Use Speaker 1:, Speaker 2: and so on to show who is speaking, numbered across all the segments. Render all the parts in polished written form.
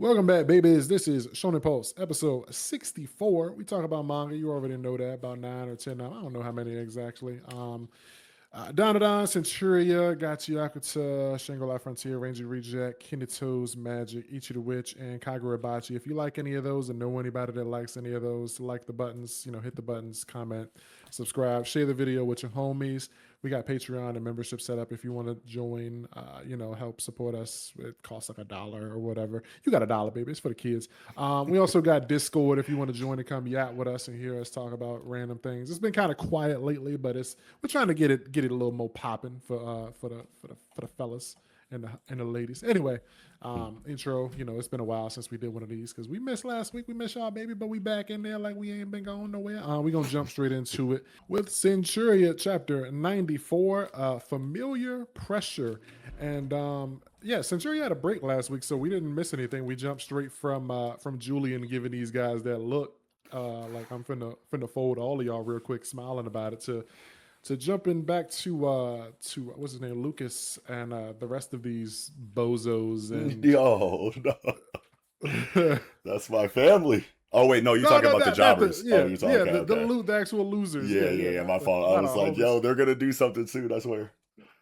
Speaker 1: Welcome back, babies. This is Shonen Pulse, episode 64. We talk about manga. You already know that, about 9 or 10. I don't know how many exactly. Dandadan, Centuria, Gachiakuta, Shangri-La Frontier, Ranger Reject, Kinato's Magic, Ichi The Witch, and Kagurabachi. If you like any of those and know anybody that likes any of those, like the buttons, hit the buttons, comment, subscribe, share the video with your homies. We got Patreon and membership set up if you want to join, help support us. It costs like $1 or whatever. You got $1, baby. It's for the kids. We also got Discord if you want to join and come yacht with us and hear us talk about random things. It's been kind of quiet lately, but we're trying to get it a little more popping for the fellas and the ladies. Anyway, intro. It's been a while since we did one of these because we missed last week. We missed y'all, baby, but we back in there like we ain't been going nowhere. We gonna jump straight into it with Centuria chapter 94. Familiar pressure, and Centuria had a break last week, so we didn't miss anything. We jumped straight from Julian giving these guys that look. Like I'm finna fold all of y'all real quick, smiling about it to jumping back to what's his name, Lucas, and the rest of these bozos and
Speaker 2: Yo, no. That's my family. Oh wait, no, you're
Speaker 1: no,
Speaker 2: talking about the
Speaker 1: not
Speaker 2: jobbers. Oh, you're talking okay.
Speaker 1: the actual losers.
Speaker 2: Yeah, my fault. I was like, yo, they're gonna do something soon, I swear.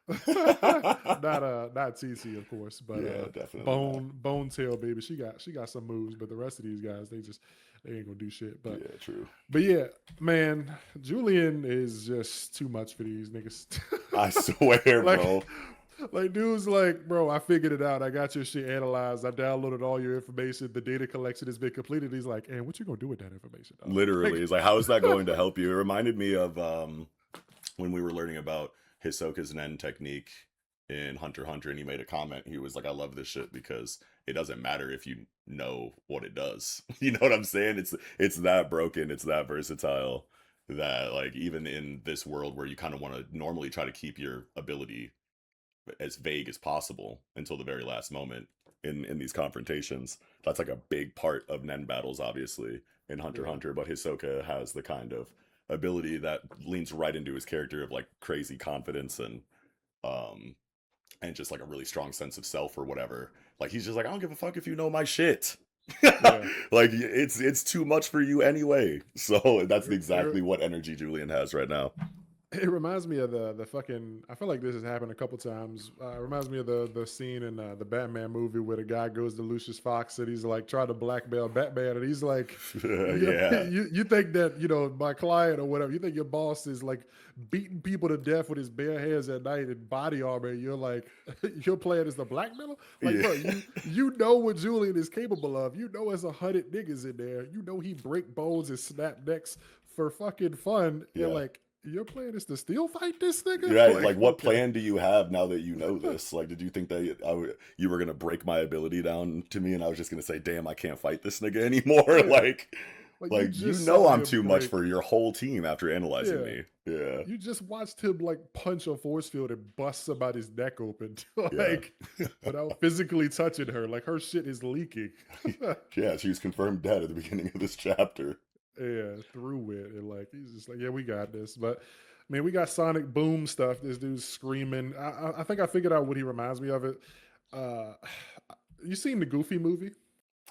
Speaker 1: not TC, of course, but
Speaker 2: yeah, definitely
Speaker 1: Bone Tail, baby. She got some moves, but the rest of these guys, they ain't gonna do shit. But
Speaker 2: yeah, true.
Speaker 1: But yeah, man, Julian is just too much for these niggas.
Speaker 2: I swear, bro.
Speaker 1: Like, dude's like, bro, I figured it out. I got your shit analyzed. I downloaded all your information. The data collection has been completed. He's like, and what you gonna do with that information? Dog?
Speaker 2: Literally, he's like, how is that going to help you? It reminded me of when we were learning about Hisoka's Nen technique in Hunter x Hunter, and he made a comment. He was like, I love this shit because it doesn't matter if you know what it does. You know what I'm saying? It's that broken, it's that versatile, that like even in this world where you kind of want to normally try to keep your ability as vague as possible until the very last moment in these confrontations, that's like a big part of Nen battles, obviously, in Hunter x Hunter. But Hisoka has the kind of ability that leans right into his character of like crazy confidence and just like a really strong sense of self or whatever. Like he's just like, I don't give a fuck if you know my shit. Like it's too much for you anyway. So that's exactly what energy Julian has right now.
Speaker 1: It reminds me of the fucking. I feel like this has happened a couple times. It reminds me of the scene in the Batman movie where the guy goes to Lucius Fox and he's like trying to blackmail Batman, and he's like, you think that my client or whatever, you think your boss is like beating people to death with his bare hands at night in body armor, and you're like, your plan is the blackmailer? Like, bro, you know what Julian is capable of. You know, there's 100 niggas in there. You know he break bones and snap necks for fucking fun. Yeah. And like, your plan is to still fight this nigga?
Speaker 2: Right, like what plan do you have now that you know this? Like, did you think that you were going to break my ability down to me and I was just going to say, damn, I can't fight this nigga anymore? Yeah. Like I'm too much for your whole team after analyzing me. Yeah.
Speaker 1: You just watched him like punch a force field and bust somebody's neck open, without physically touching her. Like her shit is leaking.
Speaker 2: Yeah, she was confirmed dead at the beginning of this chapter.
Speaker 1: Yeah, through it, and like he's just like, yeah, we got this. But I mean, we got Sonic Boom stuff. This dude's screaming. I think I figured out what he reminds me of. It. You seen the Goofy movie?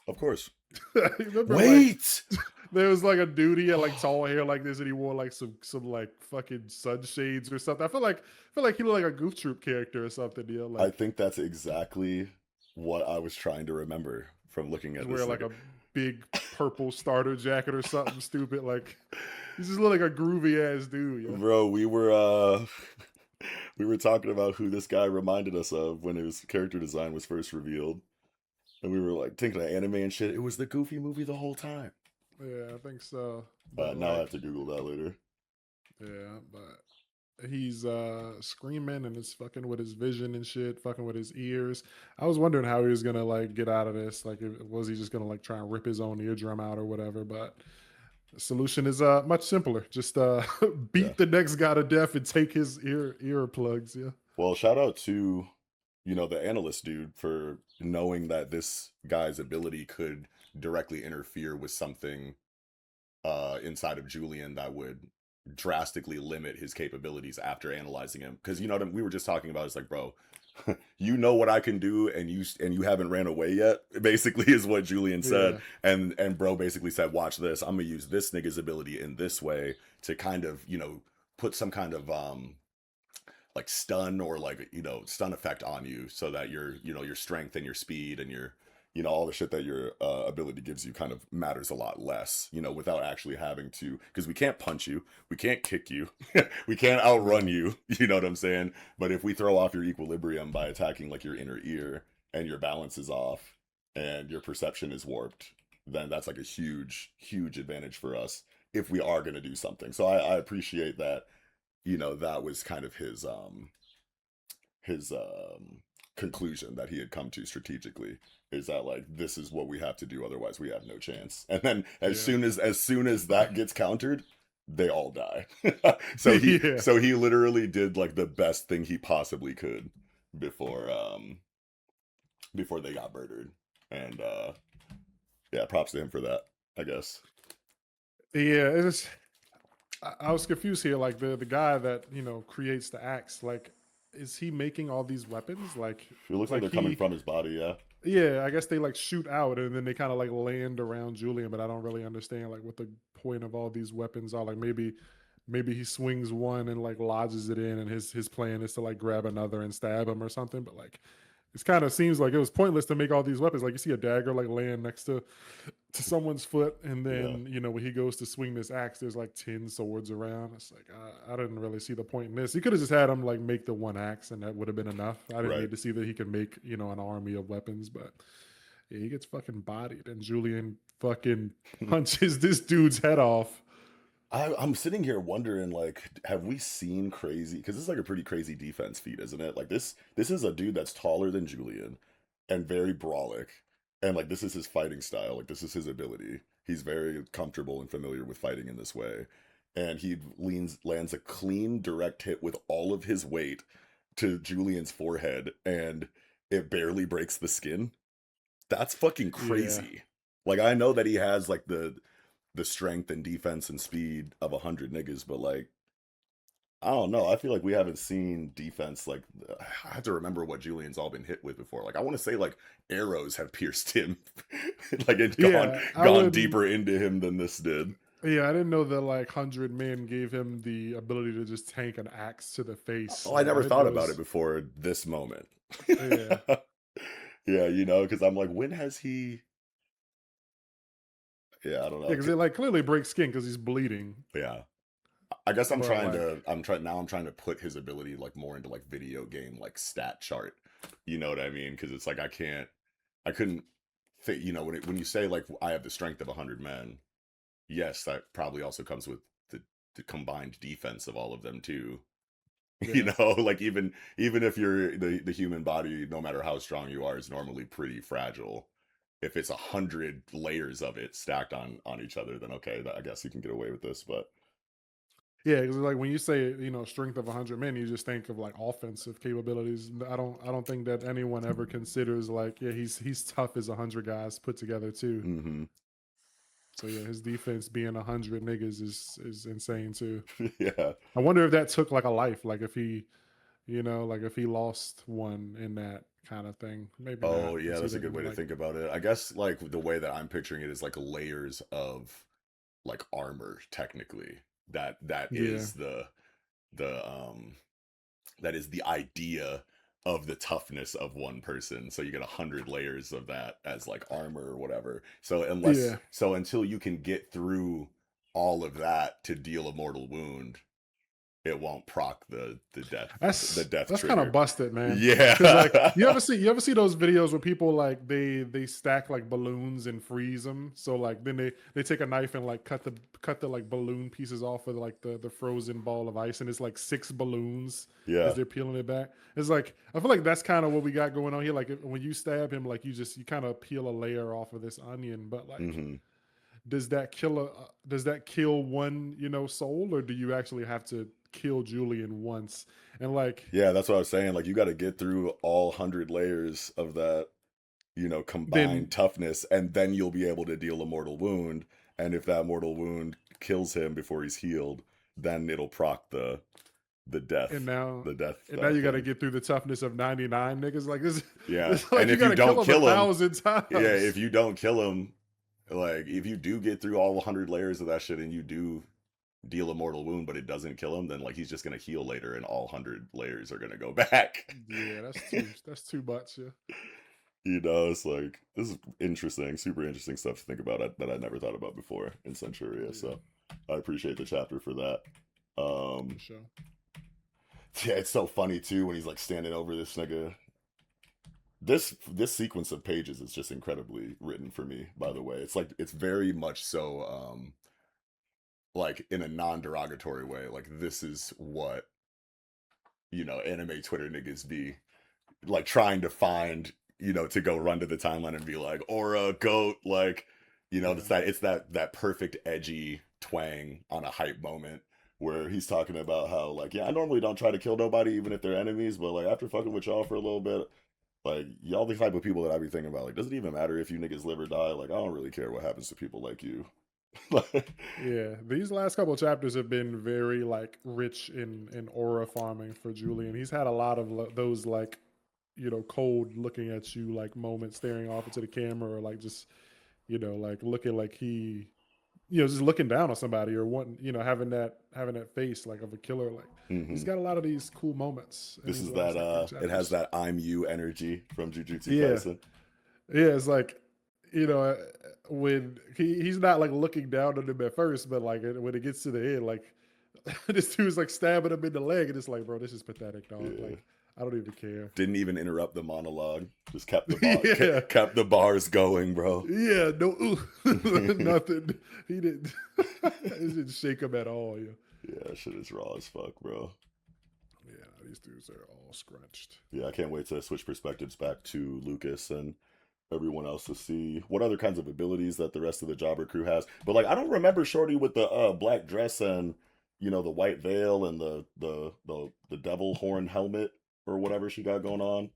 Speaker 2: Of course.
Speaker 1: Remember,
Speaker 2: wait,
Speaker 1: there was like a dude. He had like tall hair like this, and he wore like some like fucking sunshades or something. I feel like he looked like a Goof Troop character or something. Like,
Speaker 2: I think that's exactly what I was trying to remember from looking at this.
Speaker 1: Wear like a big purple starter jacket or something stupid. Like he just look like a groovy ass dude. Yeah?
Speaker 2: Bro, we were talking about who this guy reminded us of when his character design was first revealed, and we were like thinking of anime and shit. It was the Goofy movie the whole time.
Speaker 1: Yeah, I think so.
Speaker 2: Now I have to Google that later.
Speaker 1: Yeah, but he's screaming and it's fucking with his vision and shit, fucking with his ears. I was wondering how he was gonna like get out of this. Like, was he just gonna like try and rip his own eardrum out or whatever? But the solution is much simpler. Just beat the next guy to death and take his ear plugs. Yeah.
Speaker 2: Well, shout out to the analyst dude for knowing that this guy's ability could directly interfere with something inside of Julian that would drastically limit his capabilities after analyzing him. Because we were just talking about, it's like, bro, you know what I can do, and you haven't ran away yet. Basically, is what Julian said,
Speaker 1: Yeah.
Speaker 2: and bro basically said, "Watch this. I'm gonna use this nigga's ability in this way to kind of put some kind of like stun or like stun effect on you, so that your strength and your speed and your all the shit that your ability gives you kind of matters a lot less, without actually having to, because we can't punch you, we can't kick you, we can't outrun
Speaker 1: Right.
Speaker 2: you, you know what I'm saying? But if we throw off your equilibrium by attacking like your inner ear, and your balance is off and your perception is warped, then that's like a huge advantage for us if we are going to do something. So I appreciate that. That was kind of his conclusion that he had come to strategically, is that like this is what we have to do, otherwise we have no chance. And then as
Speaker 1: Yeah.
Speaker 2: soon as that gets countered, they all die. so he
Speaker 1: Yeah.
Speaker 2: so he literally did like the best thing he possibly could before before they got murdered. And yeah, props to him for that, I guess.
Speaker 1: Yeah. It's I was confused here. Like the guy that creates the axe. Like, is he making all these weapons?
Speaker 2: It looks like
Speaker 1: Like
Speaker 2: they're coming
Speaker 1: he.
Speaker 2: from his body, yeah.
Speaker 1: Yeah, I guess they like shoot out and then they kind of like land around Julian, but I don't really understand like what the point of all these weapons are. Like maybe he swings one and like lodges it in, and his plan is to like grab another and stab him or something. But like it's kind of seems like it was pointless to make all these weapons. Like you see a dagger like laying next to someone's foot, and
Speaker 2: Yeah.
Speaker 1: then when he goes to swing this axe, there's like 10 swords around. It's like I didn't really see the point in this. He could have just had him like make the one axe, and that would have been enough. I didn't
Speaker 2: Right.
Speaker 1: need to see that he could make an army of weapons, but yeah, he gets fucking bodied, and Julian fucking punches this dude's head off.
Speaker 2: I'm sitting here wondering, like, have we seen crazy? Because this is like a pretty crazy defense feat, isn't it? Like this is a dude that's taller than Julian and very brawlic, and like this is his fighting style. Like this is his ability. He's very comfortable and familiar with fighting in this way, and he lands a clean, direct hit with all of his weight to Julian's forehead, and it barely breaks the skin. That's fucking
Speaker 1: Yeah,
Speaker 2: crazy. Like I know that he has like the strength and defense and speed of 100 niggas, but like I don't know. I feel like we haven't seen defense like I have to remember what Julian's all been hit with before. Like I want to say like arrows have pierced him, like it's gone
Speaker 1: yeah. I
Speaker 2: gone
Speaker 1: wouldn't.
Speaker 2: deeper into him than this did.
Speaker 1: Yeah, I didn't know that like 100 men gave him the ability to just tank an axe to the face.
Speaker 2: Oh, I
Speaker 1: Like I
Speaker 2: never
Speaker 1: didn't
Speaker 2: thought
Speaker 1: know
Speaker 2: about it
Speaker 1: this.
Speaker 2: before this moment.
Speaker 1: Yeah,
Speaker 2: Yeah, because I'm like, when has he? Yeah, I don't
Speaker 1: yeah,
Speaker 2: know.
Speaker 1: because it like clearly breaks skin because he's bleeding.
Speaker 2: Yeah, I guess
Speaker 1: But like,
Speaker 2: I'm trying to put his ability like more into like video game like stat chart. You know what I mean? Because it's like I couldn't fit. When you say like I have the strength of 100 men, yes, that probably also comes with the combined defense of all of them too.
Speaker 1: yeah,
Speaker 2: Like even if you're the human body, no matter how strong you are, is normally pretty fragile. If it's 100 layers of it stacked on each other, then okay, I guess you can get away with this. But
Speaker 1: yeah, because like when you say strength of 100 men, you just think of like offensive capabilities. I don't think that anyone ever considers like yeah he's tough as 100 guys put together too.
Speaker 2: hmm
Speaker 1: So yeah, his defense being 100 niggas is insane too.
Speaker 2: yeah.
Speaker 1: I wonder if that took like a life, like if he like if he lost one in that kind of thing. Maybe
Speaker 2: Oh,
Speaker 1: not,
Speaker 2: yeah,
Speaker 1: because he
Speaker 2: that's a good way
Speaker 1: didn't
Speaker 2: to
Speaker 1: like.
Speaker 2: think about it. I guess like the way that I'm picturing it is like layers of like armor technically. That
Speaker 1: Yeah,
Speaker 2: is the that is the idea of the toughness of one person. So you get 100 layers of that as like armor or whatever.
Speaker 1: yeah.
Speaker 2: So until you can get through all of that to deal a mortal wound, it won't proc the death
Speaker 1: That's kind of
Speaker 2: trigger.
Speaker 1: busted, man. Because like
Speaker 2: Yeah.
Speaker 1: you ever see those videos where people like they stack like balloons and freeze them. So like then they take a knife and like cut the like balloon pieces off of like the frozen ball of ice, and it's like six balloons as
Speaker 2: Yeah.
Speaker 1: they're peeling it back. It's like I feel like that's kind of what we got going on here. Like when you stab him, like you kind of peel a layer off of this onion, but like
Speaker 2: hmm
Speaker 1: does that kill one soul, or do you actually have to kill Julian once? And like
Speaker 2: Yeah, that's what I was saying. Like you got to get through all 100 layers of that, combined
Speaker 1: then
Speaker 2: toughness, and then you'll be able to deal a mortal wound. And if that mortal wound kills him before he's healed, then it'll proc the death,
Speaker 1: and now
Speaker 2: the death.
Speaker 1: you got to
Speaker 2: Thing.
Speaker 1: get through the toughness of 99 niggas. Like this,
Speaker 2: Yeah,
Speaker 1: it's like
Speaker 2: and
Speaker 1: you
Speaker 2: if
Speaker 1: got
Speaker 2: you
Speaker 1: to kill
Speaker 2: don't
Speaker 1: them
Speaker 2: kill him,
Speaker 1: 1,000
Speaker 2: yeah,
Speaker 1: times.
Speaker 2: if you don't kill him, like if you do get through all 100 layers of that shit and you do deal a mortal wound, but it doesn't kill him, then like he's just gonna heal later, and all 100 layers are gonna go back.
Speaker 1: Yeah, that's too much. Yeah.
Speaker 2: You know, it's like this is interesting, super interesting stuff to think about that I never thought about before in Centuria.
Speaker 1: Yeah,
Speaker 2: So I appreciate the chapter for that.
Speaker 1: for sure.
Speaker 2: Yeah, it's so funny too when he's like standing over this nigga. This sequence of pages is just incredibly written for me, by the way. It's like it's very much so like in a non-derogatory way. Like this is what, you know, anime Twitter niggas be like trying to find, you know, to go run to the timeline and be like, aura, goat, like, you know,
Speaker 1: Yeah.
Speaker 2: it's that perfect edgy twang on a hype moment where he's talking about how like, yeah, I normally don't try to kill nobody even if they're enemies, but like after fucking with y'all for a little bit, like y'all the type of people that I be thinking about, like, does it even matter if you niggas live or die? Like, I don't really care what happens to people like you. Like,
Speaker 1: Yeah, these last couple of chapters have been very like rich in aura farming for Julian. He's had a lot of those like, cold looking at you like moments, staring off into the camera, or like just, like looking like he, just looking down on somebody, or wanting, having that face like of a killer. Like he's
Speaker 2: mhm.
Speaker 1: got a lot of these cool moments in
Speaker 2: This
Speaker 1: these
Speaker 2: is
Speaker 1: last
Speaker 2: that
Speaker 1: like few
Speaker 2: it has
Speaker 1: chapters.
Speaker 2: that I'm you energy from Jujutsu
Speaker 1: Yeah,
Speaker 2: Kaisen.
Speaker 1: yeah, it's like, you know, uh, when he's not like looking down on him at first, but like when it gets to the end, like this dude's like stabbing him in the leg, and it's like, bro, this is pathetic, dog.
Speaker 2: Yeah.
Speaker 1: Like, I don't even care.
Speaker 2: Didn't even interrupt the monologue. Just kept the
Speaker 1: Yeah,
Speaker 2: kept the bars going, bro.
Speaker 1: yeah, no, nothing. He didn't. It didn't shake him at all. Yeah,
Speaker 2: Yeah, shit is raw as fuck, bro.
Speaker 1: yeah. These dudes are all scrunched.
Speaker 2: Yeah, I can't wait to switch perspectives back to Lucas and everyone else to see what other kinds of abilities that the rest of the Jobber crew has. But like, I don't remember Shorty with the black dress and, you know, the white veil and the devil horn helmet or whatever she got going on.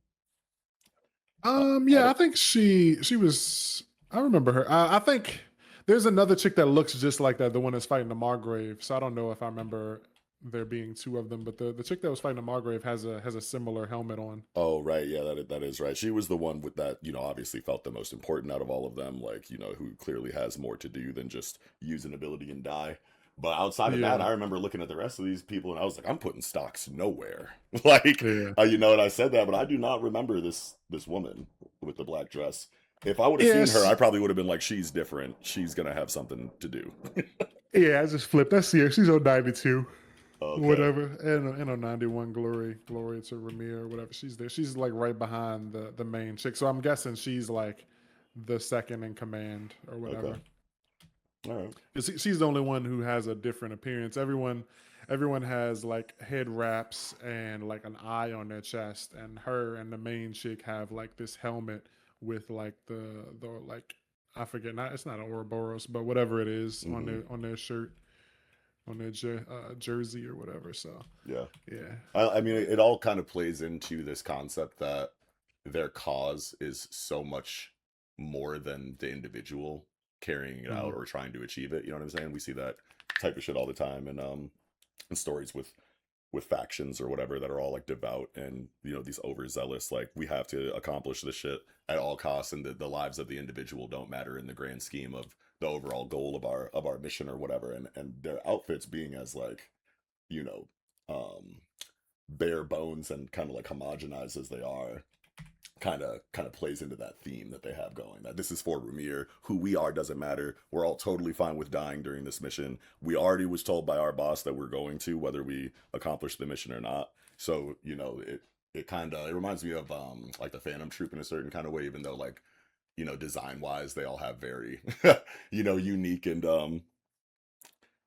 Speaker 2: I
Speaker 1: Yeah, I
Speaker 2: don't.
Speaker 1: think she was. I remember her. I think there's another chick that looks just like that, the one that's fighting the Margrave. So I don't know if I remember there being two of them, but the chick that was fighting the Margrave has a similar helmet on.
Speaker 2: Oh right, yeah, that is right. She was the one with that, you know, obviously felt the most important out of all of them, like, you know, who clearly has more to do than just use an ability and die. But outside of that,
Speaker 1: Yeah,
Speaker 2: I remember looking at the rest of these people and I was like, I'm putting stocks nowhere. Like,
Speaker 1: yeah,
Speaker 2: you know, and I said that, but I do not remember this woman with the black dress. If I would have seen her,
Speaker 1: yes,
Speaker 2: I probably would have been like, she's different. She's gonna have something to do.
Speaker 1: yeah. I just flipped. I see her. She's on 92,
Speaker 2: Okay.
Speaker 1: whatever, and on 91. Glory to Ramir, or whatever. She's there. She's like right behind the main chick. So I'm guessing she's like the second in command or
Speaker 2: Okay.
Speaker 1: whatever.
Speaker 2: All right.
Speaker 1: 'Cause she's the only one who has a different appearance. Everyone has like head wraps and like an eye on their chest, and her and the main chick have like this helmet with like the like, I forget, not, it's not an Ouroboros, but whatever it is on
Speaker 2: Mm-hmm.
Speaker 1: their shirt, on their jersey or whatever. So
Speaker 2: Yeah.
Speaker 1: yeah,
Speaker 2: I mean, it all kind of plays into this concept that their cause is so much more than the individual carrying it out
Speaker 1: mhm,
Speaker 2: or trying to achieve it. You know what I'm saying? We see that type of shit all the time in stories with factions or whatever that are all like devout and, you know, these overzealous, like we have to accomplish this shit at all costs, and the lives of the individual don't matter in the grand scheme of the overall goal of our mission or whatever. And their outfits being as like, you know, um bare bones and kind of like homogenized as they are, kind of plays into that theme that they have going, that this is for Ramir. Who we are doesn't matter. We're all totally fine with dying during this mission. We already was told by our boss that we're going to, whether we accomplish the mission or not. So, you know, it kind of, it reminds me of like the Phantom Troop in a certain kind of way, even though like, you know, design wise they all have very you know, unique and kind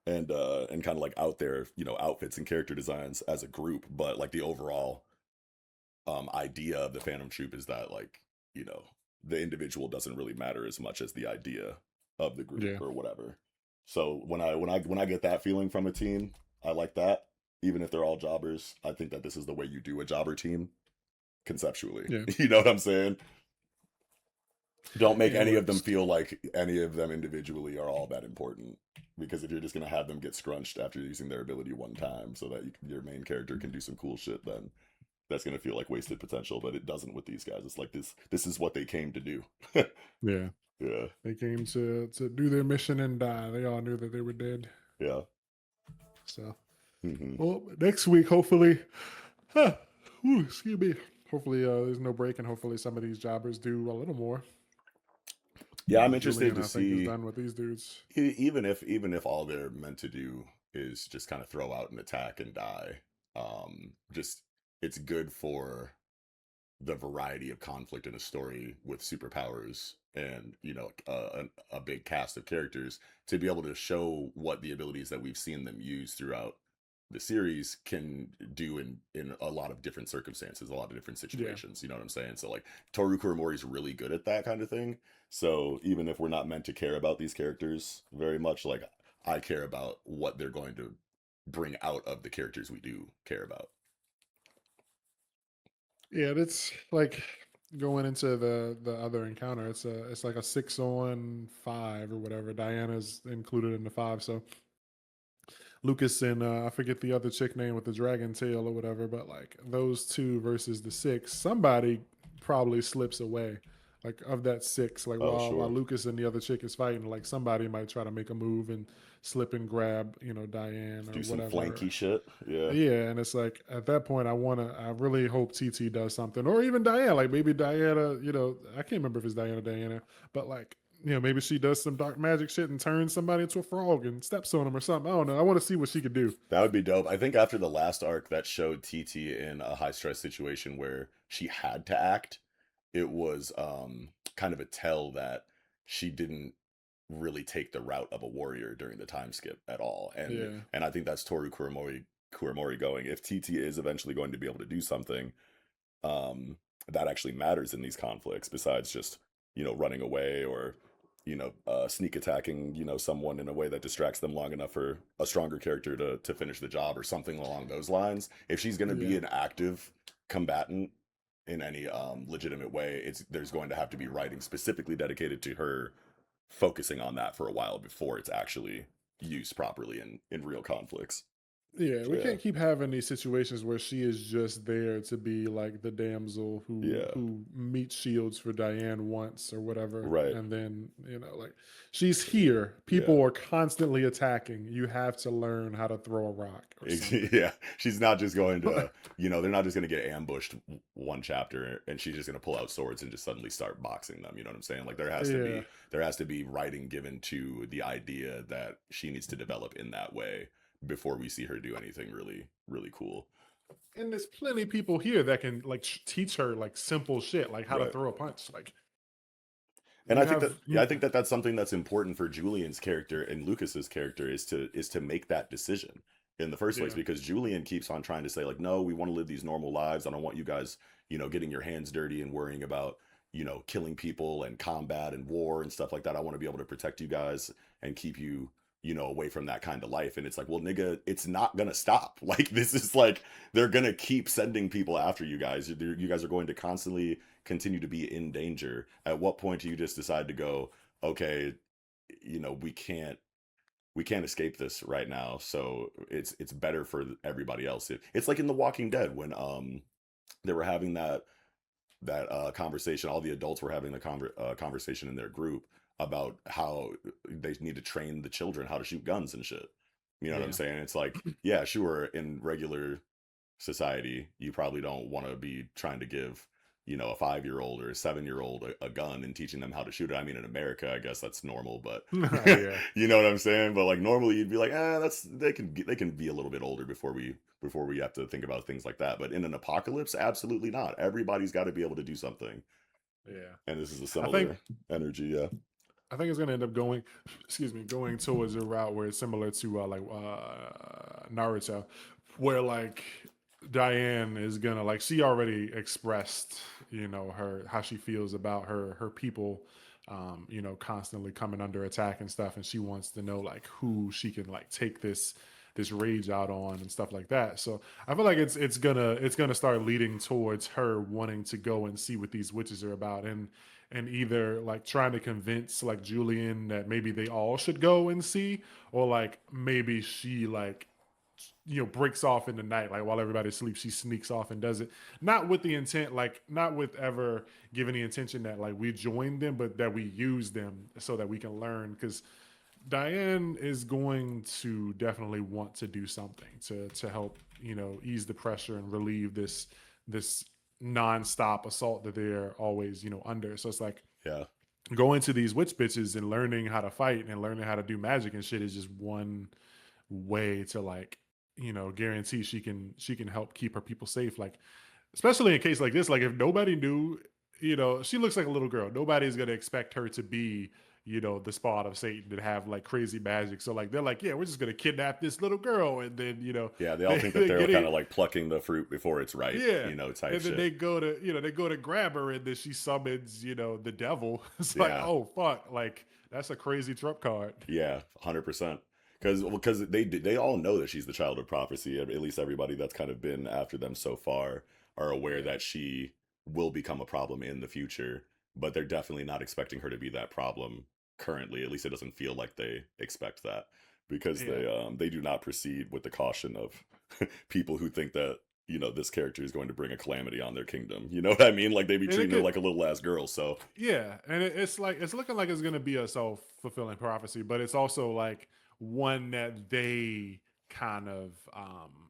Speaker 2: of like out there, you know, outfits and character designs as a group. But like the overall idea of the Phantom Troop is that, like, you know, the individual doesn't really matter as much as the idea of the
Speaker 1: yeah,
Speaker 2: group or whatever. So when I get that feeling from a team, I like that. Even if they're all jobbers, I think that this is the way you do a jobber team conceptually.
Speaker 1: yeah.
Speaker 2: You know what I'm saying? Don't make
Speaker 1: Yeah, it
Speaker 2: any of them
Speaker 1: works.
Speaker 2: feel like any of them individually are all that important. Because if you're just gonna have them get scrunched after using their ability one time, so that your main character can do some cool shit, then that's gonna feel like wasted potential. But it doesn't with these guys. It's like this. This is what they came to do.
Speaker 1: Yeah,
Speaker 2: Yeah.
Speaker 1: they came to do their mission and die. They all knew that they were dead.
Speaker 2: Yeah.
Speaker 1: So,
Speaker 2: Hmm.
Speaker 1: well, next week, hopefully, excuse me. Hopefully, there's no break, and hopefully, some of these jobbers do a little more.
Speaker 2: Yeah, I'm interested
Speaker 1: Julian,
Speaker 2: to
Speaker 1: I think, is
Speaker 2: see
Speaker 1: done with these dudes.
Speaker 2: even if all they're meant to do is just kind of throw out an attack and die. Just it's good for the variety of conflict in a story with superpowers and a big cast of characters to be able to show what the abilities that we've seen them use throughout the series can do in a lot of different circumstances, a lot of different
Speaker 1: Yeah,
Speaker 2: situations. You know what I'm saying? So like Toru Kuramori's really good at that kind of thing. So even if we're not meant to care about these characters very much, like I care about what they're going to bring out of the characters we do care about.
Speaker 1: yeah. It's like going into the other encounter. It's like a 6-on-5 or whatever. Diana's included in the 5, so Lucas and I forget the other chick name with the dragon tail or whatever, but like those two versus the 6, somebody probably slips away. Like of that 6, like
Speaker 2: Oh,
Speaker 1: while
Speaker 2: sure.
Speaker 1: Lucas and the other chick is fighting, like somebody might try to make a move and slip and grab, Diane or
Speaker 2: Do some
Speaker 1: whatever.
Speaker 2: flanky shit. Yeah.
Speaker 1: Yeah, and it's like at that point, I really hope TT does something, or even Diana. Like maybe Diana, I can't remember if it's Diana, but like maybe she does some dark magic shit and turns somebody into a frog and steps on him or something. I don't know. I want to see what she could do.
Speaker 2: That would be dope. I think after the last arc that showed TT in a high stress situation where she had to act, it was kind of a tell that she didn't really take the route of a warrior during the time skip at all.
Speaker 1: Yeah,
Speaker 2: And I think that's Toru Kuramori going. If TT is eventually going to be able to do something, um, that actually matters in these conflicts besides just running away or sneak attacking someone in a way that distracts them long enough for a stronger character to finish the job or something along those lines. If she's going to be
Speaker 1: yeah,
Speaker 2: an active combatant in any legitimate way, there's going to have to be writing specifically dedicated to her focusing on that for a while before it's actually used properly in real conflicts.
Speaker 1: yeah. We
Speaker 2: Yeah.
Speaker 1: can't keep having these situations where she is just there to be like the damsel who
Speaker 2: Yeah.
Speaker 1: who meets shields for Diane once or whatever,
Speaker 2: Right.
Speaker 1: and then like she's here.
Speaker 2: Yeah.
Speaker 1: People are constantly attacking. You have to learn how to throw a rock or something.
Speaker 2: Yeah, she's not just going to, they're not just going to get ambushed one chapter and she's just going to pull out swords and just suddenly start boxing them. You know what I'm saying? Like
Speaker 1: Yeah.
Speaker 2: there has to be writing given to the idea that she needs to develop in that way before we see her do anything really, really cool.
Speaker 1: And there's plenty of people here that can like teach her like simple shit, like how to
Speaker 2: Right.
Speaker 1: throw a punch. Like
Speaker 2: And
Speaker 1: you
Speaker 2: I think that
Speaker 1: have,
Speaker 2: yeah, I think that that's something that's important for Julian's character and Lucas's character is to make that decision in the first place
Speaker 1: yeah,
Speaker 2: because Julian keeps on trying to say like no, we want to live these normal lives. I don't want you guys, getting your hands dirty and worrying about, killing people and combat and war and stuff like that. I want to be able to protect you guys and keep you, away from that kind of life. And it's like, well, nigga, it's not gonna stop. Like this is like they're gonna keep sending people after you guys. You guys are going to constantly continue to be in danger. At what point do you just decide to go, okay, we can't escape this right now, so it's better for everybody else. It's like in The Walking Dead when they were having that conversation. All the adults were having the conversation in their group about how they need to train the children how to shoot guns and shit. You know what I'm
Speaker 1: yeah,
Speaker 2: saying? It's like, yeah, sure, in regular society, you probably don't want to be trying to give, a 5-year-old or a 7-year-old a gun and teaching them how to shoot it. I mean, in America, I guess that's normal, but
Speaker 1: yeah,
Speaker 2: you know what I'm saying? But like normally you'd be like, that's they can be a little bit older before we have to think about things like that. But in an apocalypse, absolutely not. Everybody's got to be able to do something.
Speaker 1: yeah.
Speaker 2: And this is a
Speaker 1: I think
Speaker 2: similar energy, yeah.
Speaker 1: I think it's gonna end up going, excuse me, going towards a route where it's similar to Naruto, where like Diane is gonna like she already expressed, her how she feels about her people, constantly coming under attack and stuff, and she wants to know like who she can like take this rage out on and stuff like that. So I feel like it's gonna start leading towards her wanting to go and see what these witches are about, and and either like trying to convince like Julian that maybe they all should go and see, or like maybe she like breaks off in the night, like while everybody sleeps, she sneaks off and does it, not with the intent, like not with ever giving the intention that like we join them, but that we use them so that we can learn. Because Diane is going to definitely want to do something to help ease the pressure and relieve this nonstop assault that they're always under. So it's like
Speaker 2: Yeah.
Speaker 1: going to these witch bitches and learning how to fight and learning how to do magic and shit is just one way to like guarantee she can help keep her people safe, like especially in a case like this. Like if nobody knew, she looks like a little girl, nobody's gonna expect her to be the spawn of Satan and have like crazy magic. So like they're like, yeah, we're just gonna kidnap this little girl, and then
Speaker 2: Yeah, they all
Speaker 1: they,
Speaker 2: think that
Speaker 1: they
Speaker 2: they're
Speaker 1: get
Speaker 2: kind of
Speaker 1: it.
Speaker 2: like plucking the fruit before it's ripe,
Speaker 1: Yeah.
Speaker 2: type
Speaker 1: And then
Speaker 2: shit.
Speaker 1: they go to grab her, and then she summons, the devil. It's like,
Speaker 2: Yeah.
Speaker 1: oh fuck, like that's a crazy trump card.
Speaker 2: Yeah, 100%. Because they all know that she's the child of prophecy. At least everybody that's kind of been after them so far are aware
Speaker 1: Yeah.
Speaker 2: that she will become a problem in the future, but they're definitely not expecting her to be that problem currently. At least it doesn't feel like they expect that, because
Speaker 1: Yeah.
Speaker 2: they do not proceed with the caution of people who think that this character is going to bring a calamity on their kingdom. You know what I mean? Like they be
Speaker 1: And it
Speaker 2: treating her
Speaker 1: could,
Speaker 2: like a little ass girl. So
Speaker 1: yeah, and it's like it's looking like it's gonna be a self-fulfilling prophecy, but it's also like one that they kind of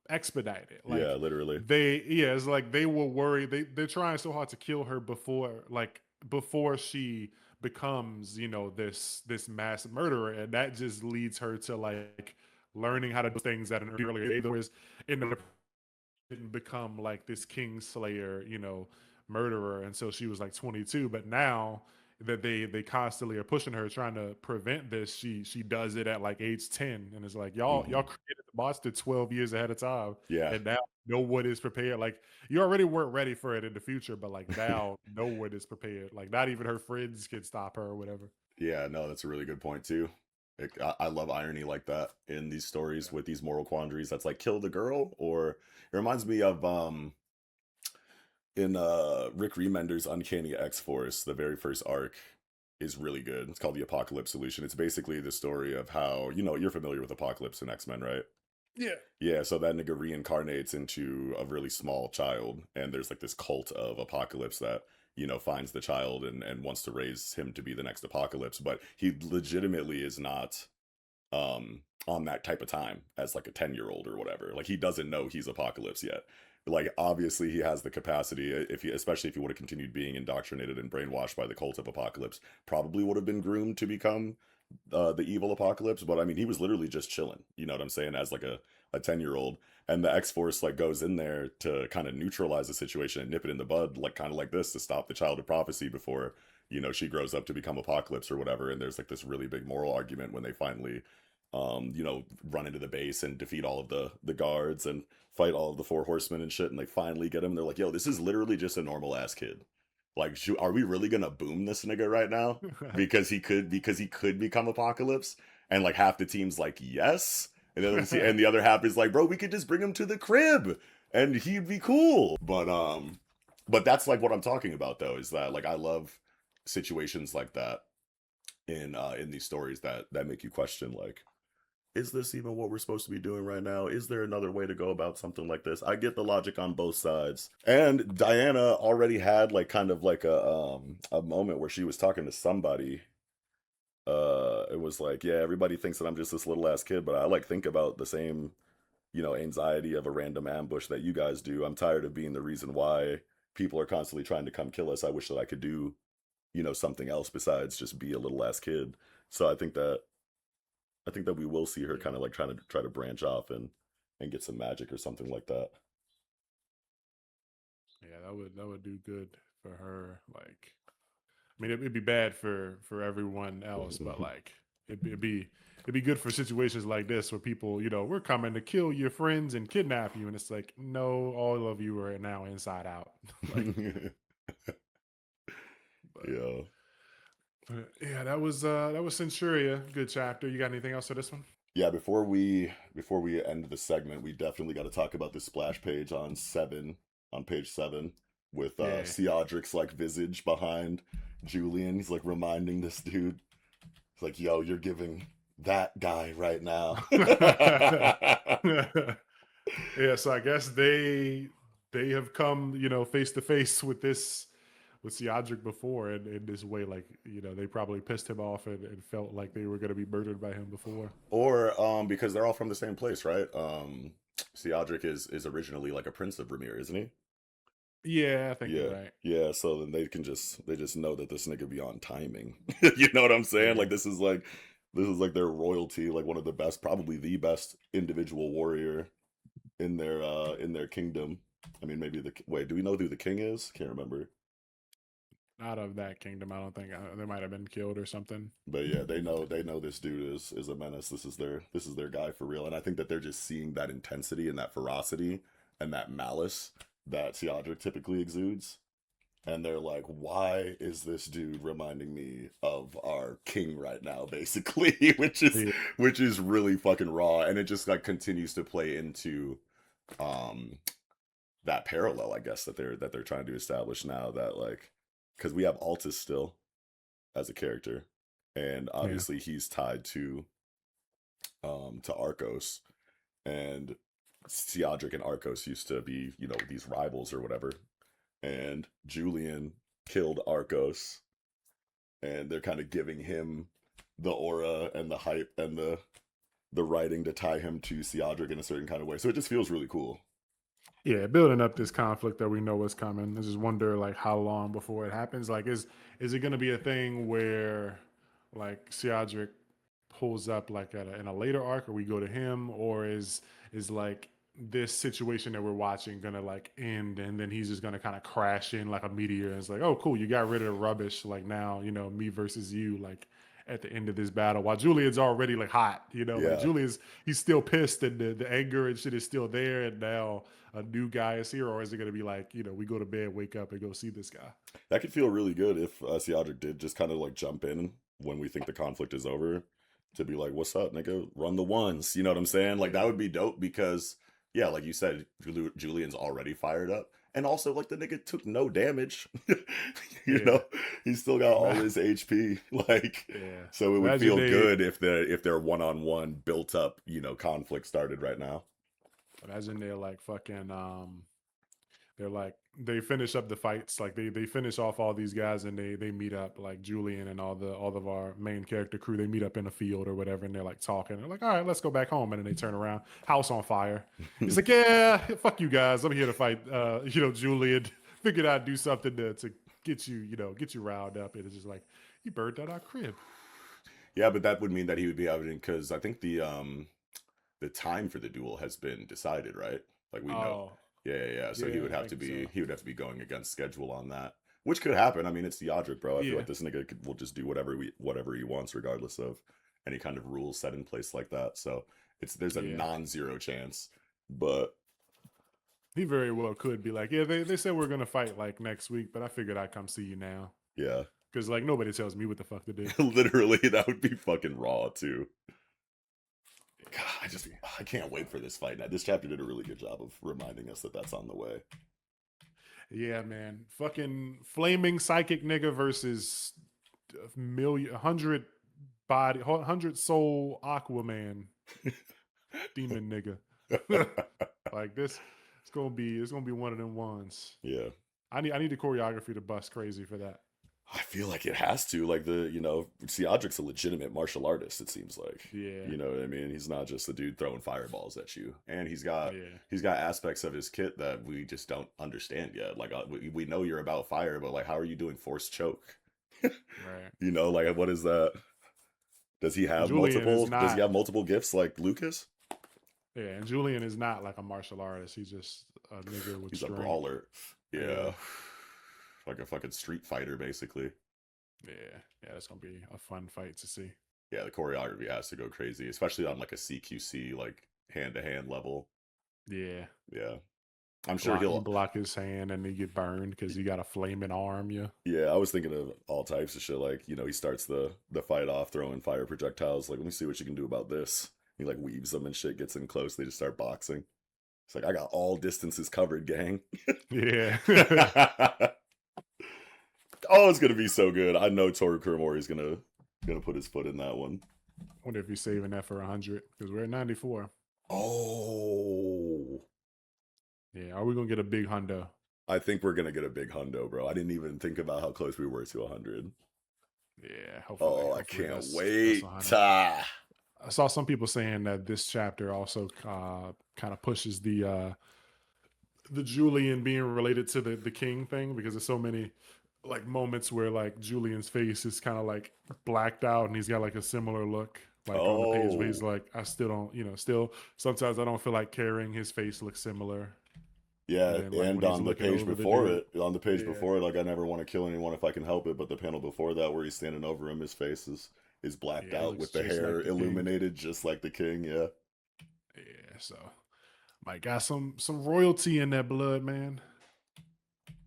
Speaker 1: expedited.
Speaker 2: yeah,
Speaker 1: Like
Speaker 2: literally.
Speaker 1: it's like they were worried. They're trying so hard to kill her before she becomes, this mass murderer, and that just leads her to like learning how to do things at an earlier age. Whereas in the didn't become like this king slayer, murderer until she was like 22. But now that they constantly are pushing her, trying to prevent this, she does it at like age 10, and it's like y'all
Speaker 2: Hmm.
Speaker 1: created the monster 12 years ahead of time,
Speaker 2: Yeah.
Speaker 1: and now no one is prepared. Like you already weren't ready for it in the future, but like now no one is prepared. Like not even her friends can stop her or whatever.
Speaker 2: Yeah, no, that's a really good point too. I love irony like that in these stories with these moral quandaries. That's like kill the girl, or it reminds me of in Rick Remender's Uncanny X Force. The very first arc is really good. It's called the Apocalypse Solution. It's basically the story of how you're familiar with Apocalypse and X Men, right?
Speaker 1: Yeah.
Speaker 2: Yeah, so that nigga reincarnates into a really small child, and there's like this cult of Apocalypse that, finds the child and wants to raise him to be the next Apocalypse, but he legitimately is not on that type of time as like a 10-year-old or whatever. Like he doesn't know he's Apocalypse yet. Like obviously he has the capacity, if he especially if he would have continued being indoctrinated and brainwashed by the cult of Apocalypse, probably would have been groomed to become the evil Apocalypse. But I mean, he was literally just chilling, you know what I'm saying, as like a 10-year-old. And the X-Force like goes in there to kind of neutralize the situation and nip it in the bud, like kind of like this, to stop the child of prophecy before she grows up to become Apocalypse or whatever. And there's like this really big moral argument when they finally run into the base and defeat all of the guards and fight all of the four horsemen and shit, and they finally get him. They're like, yo, this is literally just a normal ass kid. Like, are we really gonna boom this nigga right now? Because he could become Apocalypse, and like half the team's like yes, and the other half is like, bro, we could just bring him to the crib and he'd be cool. But that's like what I'm talking about though, is that like I love situations like that in these stories that make you question, like, is this even what we're supposed to be doing right now? Is there another way to go about something like this? I get the logic on both sides. And Diana already had like kind of like a moment where she was talking to somebody. It was like, yeah, everybody thinks that I'm just this little ass kid, but I like think about the same, anxiety of a random ambush that you guys do. I'm tired of being the reason why people are constantly trying to come kill us. I wish that I could do, something else besides just be a little ass kid. So I think that we will see her
Speaker 1: Yeah.
Speaker 2: kind of like try to branch off and get some magic or something like that.
Speaker 1: Yeah, that would do good for her. Like, I mean, it'd be bad for everyone else, but like, it'd be good for situations like this where people, we're coming to kill your friends and kidnap you, and it's like, no, all of you are now inside out. Like, but,
Speaker 2: Yeah.
Speaker 1: yeah, that was Centuria. Good chapter. You got anything else for this one?
Speaker 2: Yeah, before we end the segment, we definitely got to talk about this splash page on page 7. with
Speaker 1: Yeah.
Speaker 2: Theodric's like visage behind Julian. He's like reminding this dude. He's like, "Yo, you're giving that guy right now."
Speaker 1: Yeah, so I guess they have come, face to face with this with Seadric before in this way. Like, they probably pissed him off and felt like they were gonna be murdered by him before.
Speaker 2: Or because they're all from the same place, right? Theodric is originally like a prince of Vermeer, isn't he?
Speaker 1: Yeah, I think you're
Speaker 2: Yeah.
Speaker 1: right.
Speaker 2: Yeah, so then they just know that this nigga be on timing. You know what I'm saying?
Speaker 1: Yeah.
Speaker 2: Like this is like their royalty, like one of the best, probably the best individual warrior in their kingdom. I mean, maybe wait, do we know who the king is? Can't remember.
Speaker 1: Out of that kingdom, I don't think they might have been killed or something.
Speaker 2: But yeah, they know this dude is a menace. This is their guy for real. And I think that they're just seeing that intensity and that ferocity and that malice that Theodric typically exudes. And they're like, why is this dude reminding me of our king right now, basically?
Speaker 1: Yeah.
Speaker 2: Which is really fucking raw. And it just like continues to play into um that parallel, I guess, that they're trying to establish now, that like, because we have Altus still as a character, and
Speaker 1: Yeah.
Speaker 2: obviously he's tied to Arcos, and Theodric and Arcos used to be, you know, these rivals or whatever, and Julian killed Arcos, and they're kind of giving him the aura and the hype and the writing to tie him to Theodric in a certain kind of way. So it just feels really cool.
Speaker 1: Yeah, building up this conflict that we know is coming. I just wonder like how long before it happens. Like is it gonna be a thing where like Seadric pulls up like in a later arc or we go to him, or is like this situation that we're watching gonna like end and then he's just gonna kind of crash in like a meteor and it's like, oh cool, you got rid of the rubbish. Like now, me versus you, like at the end of this battle, while Julian's already like hot, like
Speaker 2: Yeah,
Speaker 1: he's still pissed and the anger and shit is still there, and now a new guy is here, or is it going to be like, we go to bed, wake up, and go see this guy?
Speaker 2: that could feel really good if Theodric did just kind of like jump in when we think the conflict is over, to be like, "What's up, nigga? Run the ones." You know what I'm saying? Like that
Speaker 1: Yeah,
Speaker 2: would be dope because yeah, like you said, Julian's already fired up, and also like the nigga took no damage. You
Speaker 1: yeah,
Speaker 2: know, he still got all
Speaker 1: Ma-
Speaker 2: his HP. Like,
Speaker 1: yeah.
Speaker 2: so it would
Speaker 1: Imagine
Speaker 2: feel
Speaker 1: they,
Speaker 2: good if their one on one built up, you know, conflict started right now.
Speaker 1: imagine they're like fucking, they're like they finish up the fights, like they finish off all these guys, and they meet up like Julian and all of our main character crew. They meet up in a field or whatever, and they're like talking. They're like, all right, let's go back home, and then they turn around, house on fire. He's like, yeah, fuck you guys, I'm here to fight. Julian figured I'd do something to get you, get you riled up. And it's just like, you burned down our crib.
Speaker 2: Yeah, but that would mean that he would be out in, because I think the time for the duel has been decided, right? Like we know.
Speaker 1: Oh,
Speaker 2: Yeah, yeah, yeah. So
Speaker 1: yeah, I think so.
Speaker 2: he would have to be going against schedule on that, which could happen. I mean, it's Theodric, bro. I feel
Speaker 1: Yeah,
Speaker 2: like this nigga will just do whatever he wants, regardless of any kind of rules set in place like that. So there's a
Speaker 1: yeah.
Speaker 2: non-zero chance, but
Speaker 1: He very well could be like, yeah, they said we're gonna fight like next week, but I figured I'd come see you now.
Speaker 2: yeah,
Speaker 1: Because like nobody tells me what the fuck to do.
Speaker 2: literally that would be fucking raw too. God,
Speaker 1: Yeah, that'd be
Speaker 2: I can't wait for this fight. Now, this chapter did a really good job of reminding us that that's on the way.
Speaker 1: yeah, man. Fucking flaming psychic nigga versus a million, 100 soul Aquaman demon nigga. Like this, it's gonna be one of them ones.
Speaker 2: Yeah.
Speaker 1: I need the choreography to bust crazy for that.
Speaker 2: I feel like it has to. Like you know, Theodric's a legitimate martial artist, it seems like.
Speaker 1: Yeah,
Speaker 2: You know what I mean? He's not just a dude throwing fireballs at you. And
Speaker 1: yeah,
Speaker 2: he's got aspects of his kit that we just don't understand yet. Like we know you're about fire, but like how are you doing force choke?
Speaker 1: right.
Speaker 2: You know, like what is that?
Speaker 1: Julian is
Speaker 2: Does he
Speaker 1: not.
Speaker 2: have multiple gifts like Lucas?
Speaker 1: Yeah, and Julian is not like a martial artist. He's just a nigga with
Speaker 2: He's a
Speaker 1: strength.
Speaker 2: brawler.
Speaker 1: Yeah,
Speaker 2: Yeah. Like a fucking street fighter basically.
Speaker 1: yeah, yeah. That's gonna be a fun fight to see.
Speaker 2: Yeah, the choreography has to go crazy, especially on like a CQC like hand to hand level.
Speaker 1: Yeah,
Speaker 2: Yeah. I'm sure
Speaker 1: block you
Speaker 2: he'll.
Speaker 1: block his hand and then you get burned because you got a flaming arm. Yeah,
Speaker 2: Yeah, I was thinking of all types of shit. Like, you know, he starts the fight off throwing fire projectiles. Like, let me see what you can do about this. He like weaves them and shit, gets in close. They just start boxing. It's like, I got all distances covered, gang.
Speaker 1: Yeah.
Speaker 2: Oh, it's gonna be so good. I know Toru Kuramori's gonna put his foot in that one.
Speaker 1: Wonder if he's saving that for 100 because we're at 94.
Speaker 2: Oh,
Speaker 1: Yeah, are we gonna get a big hundo?
Speaker 2: I think we're gonna get a big hundo, bro. I didn't even think about how close we were to 100.
Speaker 1: Yeah, hopefully,
Speaker 2: Oh, I
Speaker 1: hopefully
Speaker 2: can't
Speaker 1: that's
Speaker 2: wait.
Speaker 1: 100. I saw some people saying that this chapter also kind of pushes the Julian being related to the king thing because there's so many like moments where like Julian's face is kind of like blacked out and he's got like a similar look like on the page where he's
Speaker 2: Oh,
Speaker 1: like I still don't still sometimes I don't feel like caring, his face looks similar, and
Speaker 2: yeah.
Speaker 1: then like
Speaker 2: And
Speaker 1: when he's
Speaker 2: on the
Speaker 1: looking
Speaker 2: page
Speaker 1: over the
Speaker 2: before
Speaker 1: dude.
Speaker 2: it,
Speaker 1: Yeah,
Speaker 2: like I never want to kill anyone if I can help it. But the panel before that, where he's standing over him, his face is blacked
Speaker 1: yeah, it
Speaker 2: out
Speaker 1: looks
Speaker 2: with the
Speaker 1: just
Speaker 2: hair
Speaker 1: like the king.
Speaker 2: illuminated, just like the king. Yeah.
Speaker 1: Yeah, so Mike got some royalty in that blood, man.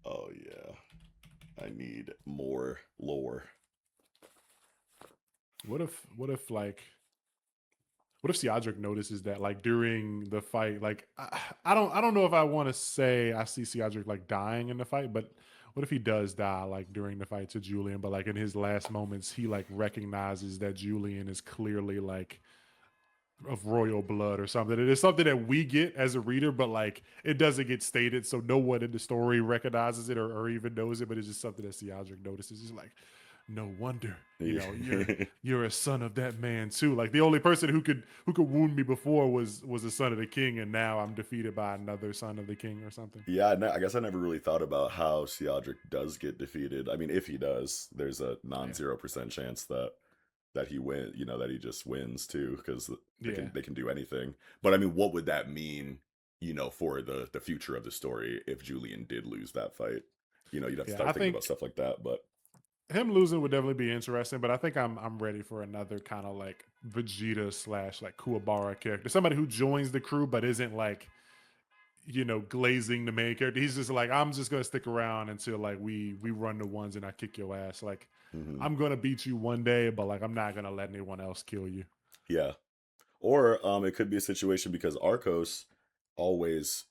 Speaker 2: Oh yeah. I need more lore.
Speaker 1: What if like what if Seadric notices that like during the fight, like I don't know if I want to say I see Seadric like dying in the fight, but what if he does die like during the fight to Julian, but like in his last moments he like recognizes that Julian is clearly like of royal blood or something. It is something that we get as a reader, but like it doesn't get stated, so no one in the story recognizes it or even knows it. But it's just something that Seadric notices. He's like, no wonder, you're a son of that man too. Like the only person who could wound me before was a son of the king, and now I'm defeated by another son of the king or something.
Speaker 2: Yeah, I guess I never really thought about how Seadric does get defeated. I mean, if he does, there's a
Speaker 1: Yeah,
Speaker 2: non-0% chance that he win, that he just wins too, because
Speaker 1: yeah,
Speaker 2: they can do anything. But I mean, what would that mean, for the future of the story if Julian did lose that fight? You'd have to
Speaker 1: yeah.
Speaker 2: start
Speaker 1: I
Speaker 2: thinking about
Speaker 1: think
Speaker 2: stuff like that. But
Speaker 1: him losing would definitely be interesting, but I think I'm ready for another kind of like Vegeta slash like Kuwabara character, somebody who joins the crew but isn't like glazing the main character. He's just like, I'm just gonna stick around until like we run the ones and I kick your ass. Like
Speaker 2: mhm.
Speaker 1: I'm gonna beat you one day, but like I'm not gonna let anyone else kill you.
Speaker 2: Yeah, or it could be a situation because Arcos always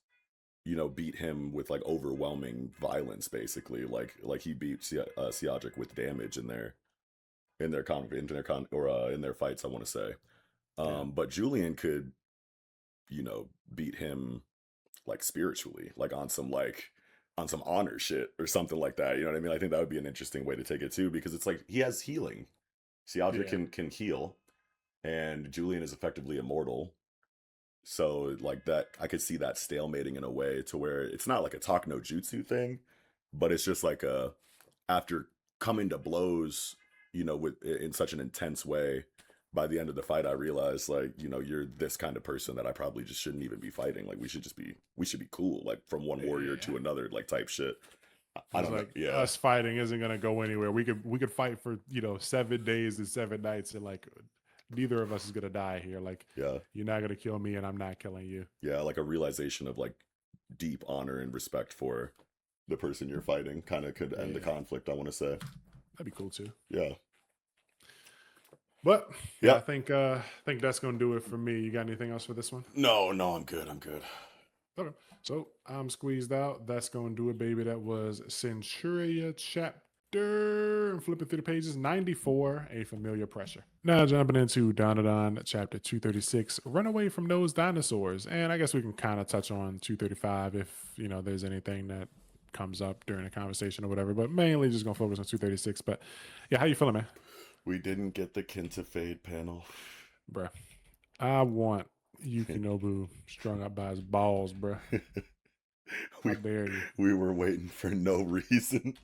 Speaker 2: beat him with like overwhelming violence, basically. Like he beat Seadric with damage in their fights, I want to say.
Speaker 1: Yeah,
Speaker 2: But Julian could, beat him like spiritually, like on some honor shit or something like that. You know what I mean? I think that would be an interesting way to take it too, because it's like he has healing. Seadric
Speaker 1: yeah,
Speaker 2: can heal, and Julian is effectively immortal. So like that, I could see that stalemating in a way to where it's not like a talk no jutsu thing, but it's just like a after coming to blows, with in such an intense way. By the end of the fight, I realized like you're this kind of person that I probably just shouldn't even be fighting. Like we should be cool, like from one warrior
Speaker 1: yeah.
Speaker 2: to another, like type shit. I
Speaker 1: It's
Speaker 2: don't know.
Speaker 1: like
Speaker 2: Yeah,
Speaker 1: us fighting isn't gonna go anywhere. We could fight for 7 days and 7 nights, and like neither of us is gonna die here. Like
Speaker 2: yeah,
Speaker 1: you're not gonna kill me, and I'm not killing you.
Speaker 2: yeah. Like a realization of like deep honor and respect for the person you're fighting kind of could end the
Speaker 1: Yeah,
Speaker 2: conflict, I want to say.
Speaker 1: that'd be cool too.
Speaker 2: Yeah.
Speaker 1: But yeah, I
Speaker 2: Yep.
Speaker 1: think that's gonna do it for me. You got anything else for this one?
Speaker 2: No, no, I'm good. I'm good.
Speaker 1: Okay, so I'm squeezed out. That's gonna do it, baby. That was Centuria chapter. I'm flipping through the pages. 94, a familiar pressure. Now jumping into Dandadan chapter 236. Run away from those dinosaurs. And I guess we can kind of touch on 235 if there's anything that comes up during a conversation or whatever. But mainly just gonna focus on 236. But yeah, how you feeling, man?
Speaker 2: We didn't get the Kinta Fade panel.
Speaker 1: Bruh. I want Yukinobu strung up by his balls, bruh. How
Speaker 2: we
Speaker 1: dare you?
Speaker 2: we were waiting for no reason.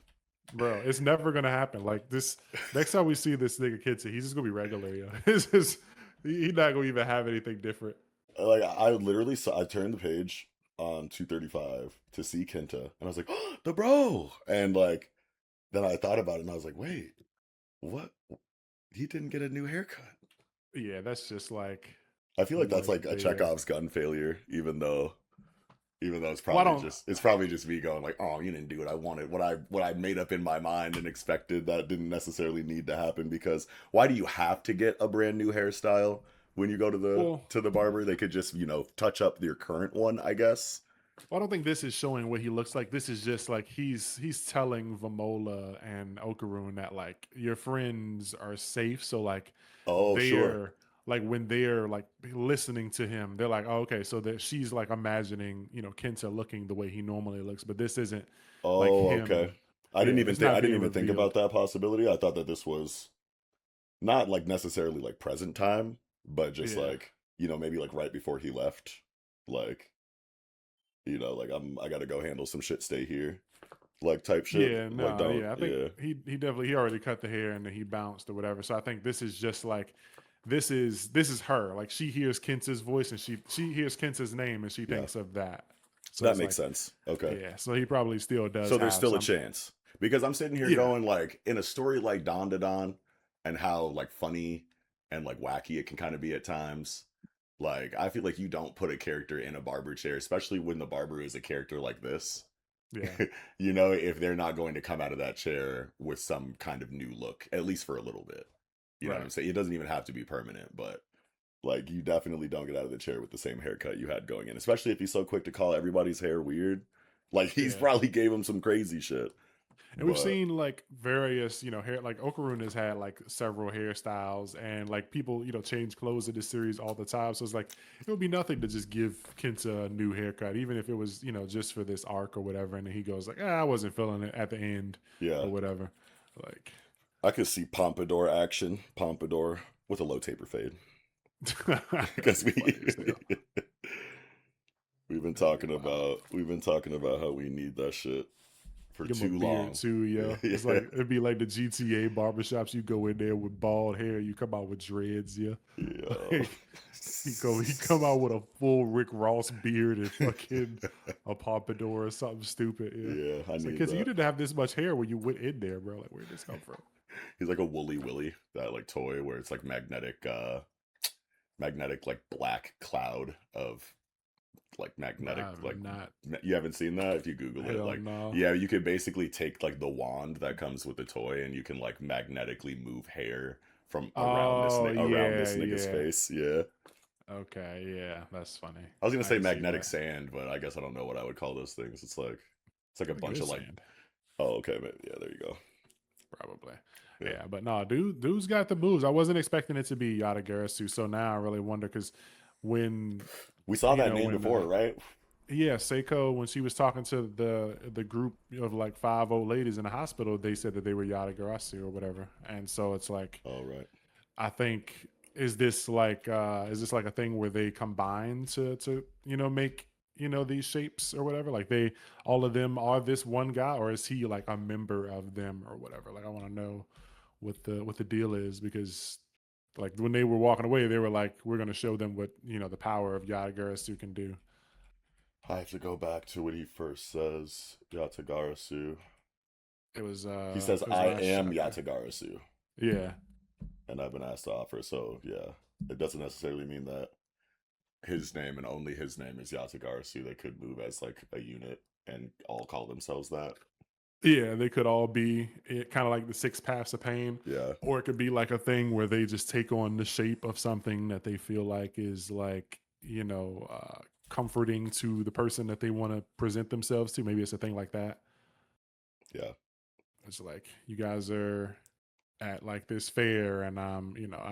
Speaker 1: Bro, it's never gonna happen. Like this next time we see this nigga Kitsy, he's just gonna be regular, yo. It's just he's not gonna even have anything different.
Speaker 2: Like I literally saw, I turned the page on 235 to see Kenta, and I was like, oh, the bro. And like then I thought about it, and I was like, wait, what? He didn't get a new haircut.
Speaker 1: Yeah, that's just like
Speaker 2: I feel like that's
Speaker 1: what
Speaker 2: like a
Speaker 1: they
Speaker 2: Chekhov's gun failure, even though
Speaker 1: well, I don't
Speaker 2: it's probably just me going like, oh, you didn't do what I wanted, what I made up in my mind and expected that didn't necessarily need to happen. Because why do you have to get a brand new hairstyle when you go
Speaker 1: Well,
Speaker 2: to the barber, they could just, touch up your current one, I guess.
Speaker 1: I don't think this is showing what he looks like. This is just like he's telling Vamola and Okarun that like your friends are safe. So like
Speaker 2: Oh, sure.
Speaker 1: they're like when they're like listening to him, they're like, oh, okay, so that she's like imagining, Kenta looking the way he normally looks, but this isn't like
Speaker 2: Oh, okay.
Speaker 1: him. Yeah, it's
Speaker 2: I
Speaker 1: not
Speaker 2: didn't
Speaker 1: being
Speaker 2: even think about
Speaker 1: revealed.
Speaker 2: that possibility. I thought that this was not like necessarily like present time, but just
Speaker 1: Yeah.
Speaker 2: like, maybe like right before he left. Like, like I gotta go handle some shit, stay here. Like type shit.
Speaker 1: Yeah,
Speaker 2: Like
Speaker 1: no,
Speaker 2: don't
Speaker 1: yeah. I think
Speaker 2: yeah.
Speaker 1: he definitely he already cut the hair and then he bounced or whatever. So I think this is just like this is her. Like she hears Kenta's voice and she hears Kenta's name and she
Speaker 2: Yeah.
Speaker 1: thinks of that. So
Speaker 2: That
Speaker 1: it's
Speaker 2: makes
Speaker 1: like,
Speaker 2: sense. Okay.
Speaker 1: yeah. So he probably still does
Speaker 2: So there's
Speaker 1: have
Speaker 2: still a
Speaker 1: some.
Speaker 2: chance. Because I'm sitting here
Speaker 1: Yeah,
Speaker 2: going like in a story like Dandadan and how like funny and like wacky it can kind of be at times. Like I feel like you don't put a character in a barber chair, especially when the barber is a character like this.
Speaker 1: yeah,
Speaker 2: If they're not going to come out of that chair with some kind of new look, at least for a little bit. You know what I'm
Speaker 1: right.
Speaker 2: saying? It doesn't even have to be permanent, but like you definitely don't get out of the chair with the same haircut you had going in, especially if he's so quick to call everybody's hair weird. Like he's
Speaker 1: Yeah.
Speaker 2: probably gave him some crazy shit.
Speaker 1: And we've
Speaker 2: But
Speaker 1: seen like various, hair like Okarun has had like several hairstyles and like people, change clothes in this series all the time. So it's like it would be nothing to just give Kenta a new haircut, even if it was, just for this arc or whatever. And then he goes like, I wasn't feeling it at the end
Speaker 2: yeah,
Speaker 1: or whatever. Like
Speaker 2: I could see pompadour action, pompadour with a low taper fade because
Speaker 1: that'd be funny as hell. That'd be wild.
Speaker 2: we've been talking about how we need that shit for
Speaker 1: Give him a
Speaker 2: too
Speaker 1: beard
Speaker 2: long.
Speaker 1: too,
Speaker 2: Yeah,
Speaker 1: yo. It's
Speaker 2: yeah,
Speaker 1: like it'd be like the GTA barbershops. You go in there with bald hair, you come out with dreads, yeah.
Speaker 2: yeah.
Speaker 1: Like he come out with a full Rick Ross beard and fucking a pompadour or something stupid. Yeah,
Speaker 2: Yeah, I
Speaker 1: it's like
Speaker 2: need
Speaker 1: kids, you
Speaker 2: that.
Speaker 1: didn't have this much hair when you went in there, bro. Like where did this come from?
Speaker 2: He's like a Woolly Willy, that like toy where it's like magnetic like black cloud of like
Speaker 1: I
Speaker 2: magnetic
Speaker 1: have
Speaker 2: like
Speaker 1: not.
Speaker 2: you haven't seen that. If you Google it,
Speaker 1: Hell
Speaker 2: like
Speaker 1: no.
Speaker 2: yeah, you could basically take like the wand that comes with the toy and you can like magnetically move hair from
Speaker 1: Oh
Speaker 2: around
Speaker 1: yeah,
Speaker 2: this nigga's
Speaker 1: yeah.
Speaker 2: face. Yeah,
Speaker 1: Okay, yeah, that's funny.
Speaker 2: I was gonna
Speaker 1: I
Speaker 2: say
Speaker 1: can see
Speaker 2: magnetic
Speaker 1: that.
Speaker 2: sand, but I guess I don't know what I would call those things. It's like a
Speaker 1: I think it
Speaker 2: bunch of
Speaker 1: is
Speaker 2: like,
Speaker 1: sand,
Speaker 2: oh okay, but yeah, there you go.
Speaker 1: probably.
Speaker 2: Yeah,
Speaker 1: Yeah, but no, dude's got the moves. I wasn't expecting it to be Yatagarasu, so now I really wonder because when
Speaker 2: we saw
Speaker 1: you
Speaker 2: that
Speaker 1: know
Speaker 2: name
Speaker 1: when
Speaker 2: before, right?
Speaker 1: yeah, Seiko, when she was talking to the group of like five old ladies in the hospital, they said that they were Yatagarasu or whatever. And so it's like
Speaker 2: All right.
Speaker 1: I think is this like a thing where they combine to make these shapes or whatever? Like they all of them are this one guy, or is he like a member of them or whatever? Like I want to know what the deal is because like when they were walking away, they were like, we're gonna show them what the power of Yatagarasu can do.
Speaker 2: I have to go back to what he first says. Yatagarasu. He says,
Speaker 1: It was
Speaker 2: "I
Speaker 1: last
Speaker 2: am
Speaker 1: chapter.
Speaker 2: Yatagarasu,"
Speaker 1: Yeah.
Speaker 2: and I've been asked to offer. So yeah, it doesn't necessarily mean that his name and only his name is Yatagarasu. They could move as like a unit and all call themselves that.
Speaker 1: Yeah, they could all be kind of like the six paths of pain,
Speaker 2: Yeah,
Speaker 1: or it could be like a thing where they just take on the shape of something that they feel like is like, comforting to the person that they want to present themselves to. Maybe it's a thing like that.
Speaker 2: yeah,
Speaker 1: It's like you guys are at like this fair and I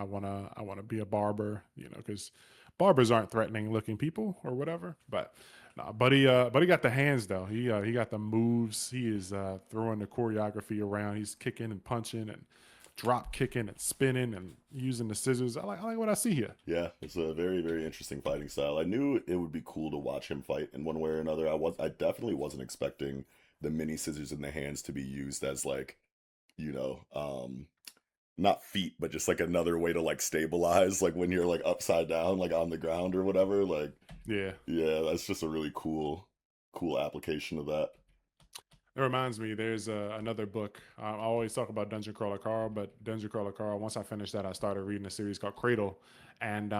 Speaker 1: wanna be a barber, because barbers aren't threatening looking people or whatever. But no, but he got the hands though. He got the moves. He is throwing the choreography around. He's kicking and punching and drop kicking and spinning and using the scissors. I like what I see here.
Speaker 2: yeah. It's a very very interesting fighting style. I knew it would be cool to watch him fight in one way or another. I definitely wasn't expecting the mini scissors in the hands to be used as like you know um not feet, but just like another way to like stabilize, like when you're like upside down, like on the ground or whatever. Like,
Speaker 1: Yeah.
Speaker 2: yeah, that's just a really cool application of that.
Speaker 1: It reminds me, there's another book. I always talk about Dungeon Crawler Carl, but Dungeon Crawler Carl. Once I finished that, I started reading a series called Cradle, and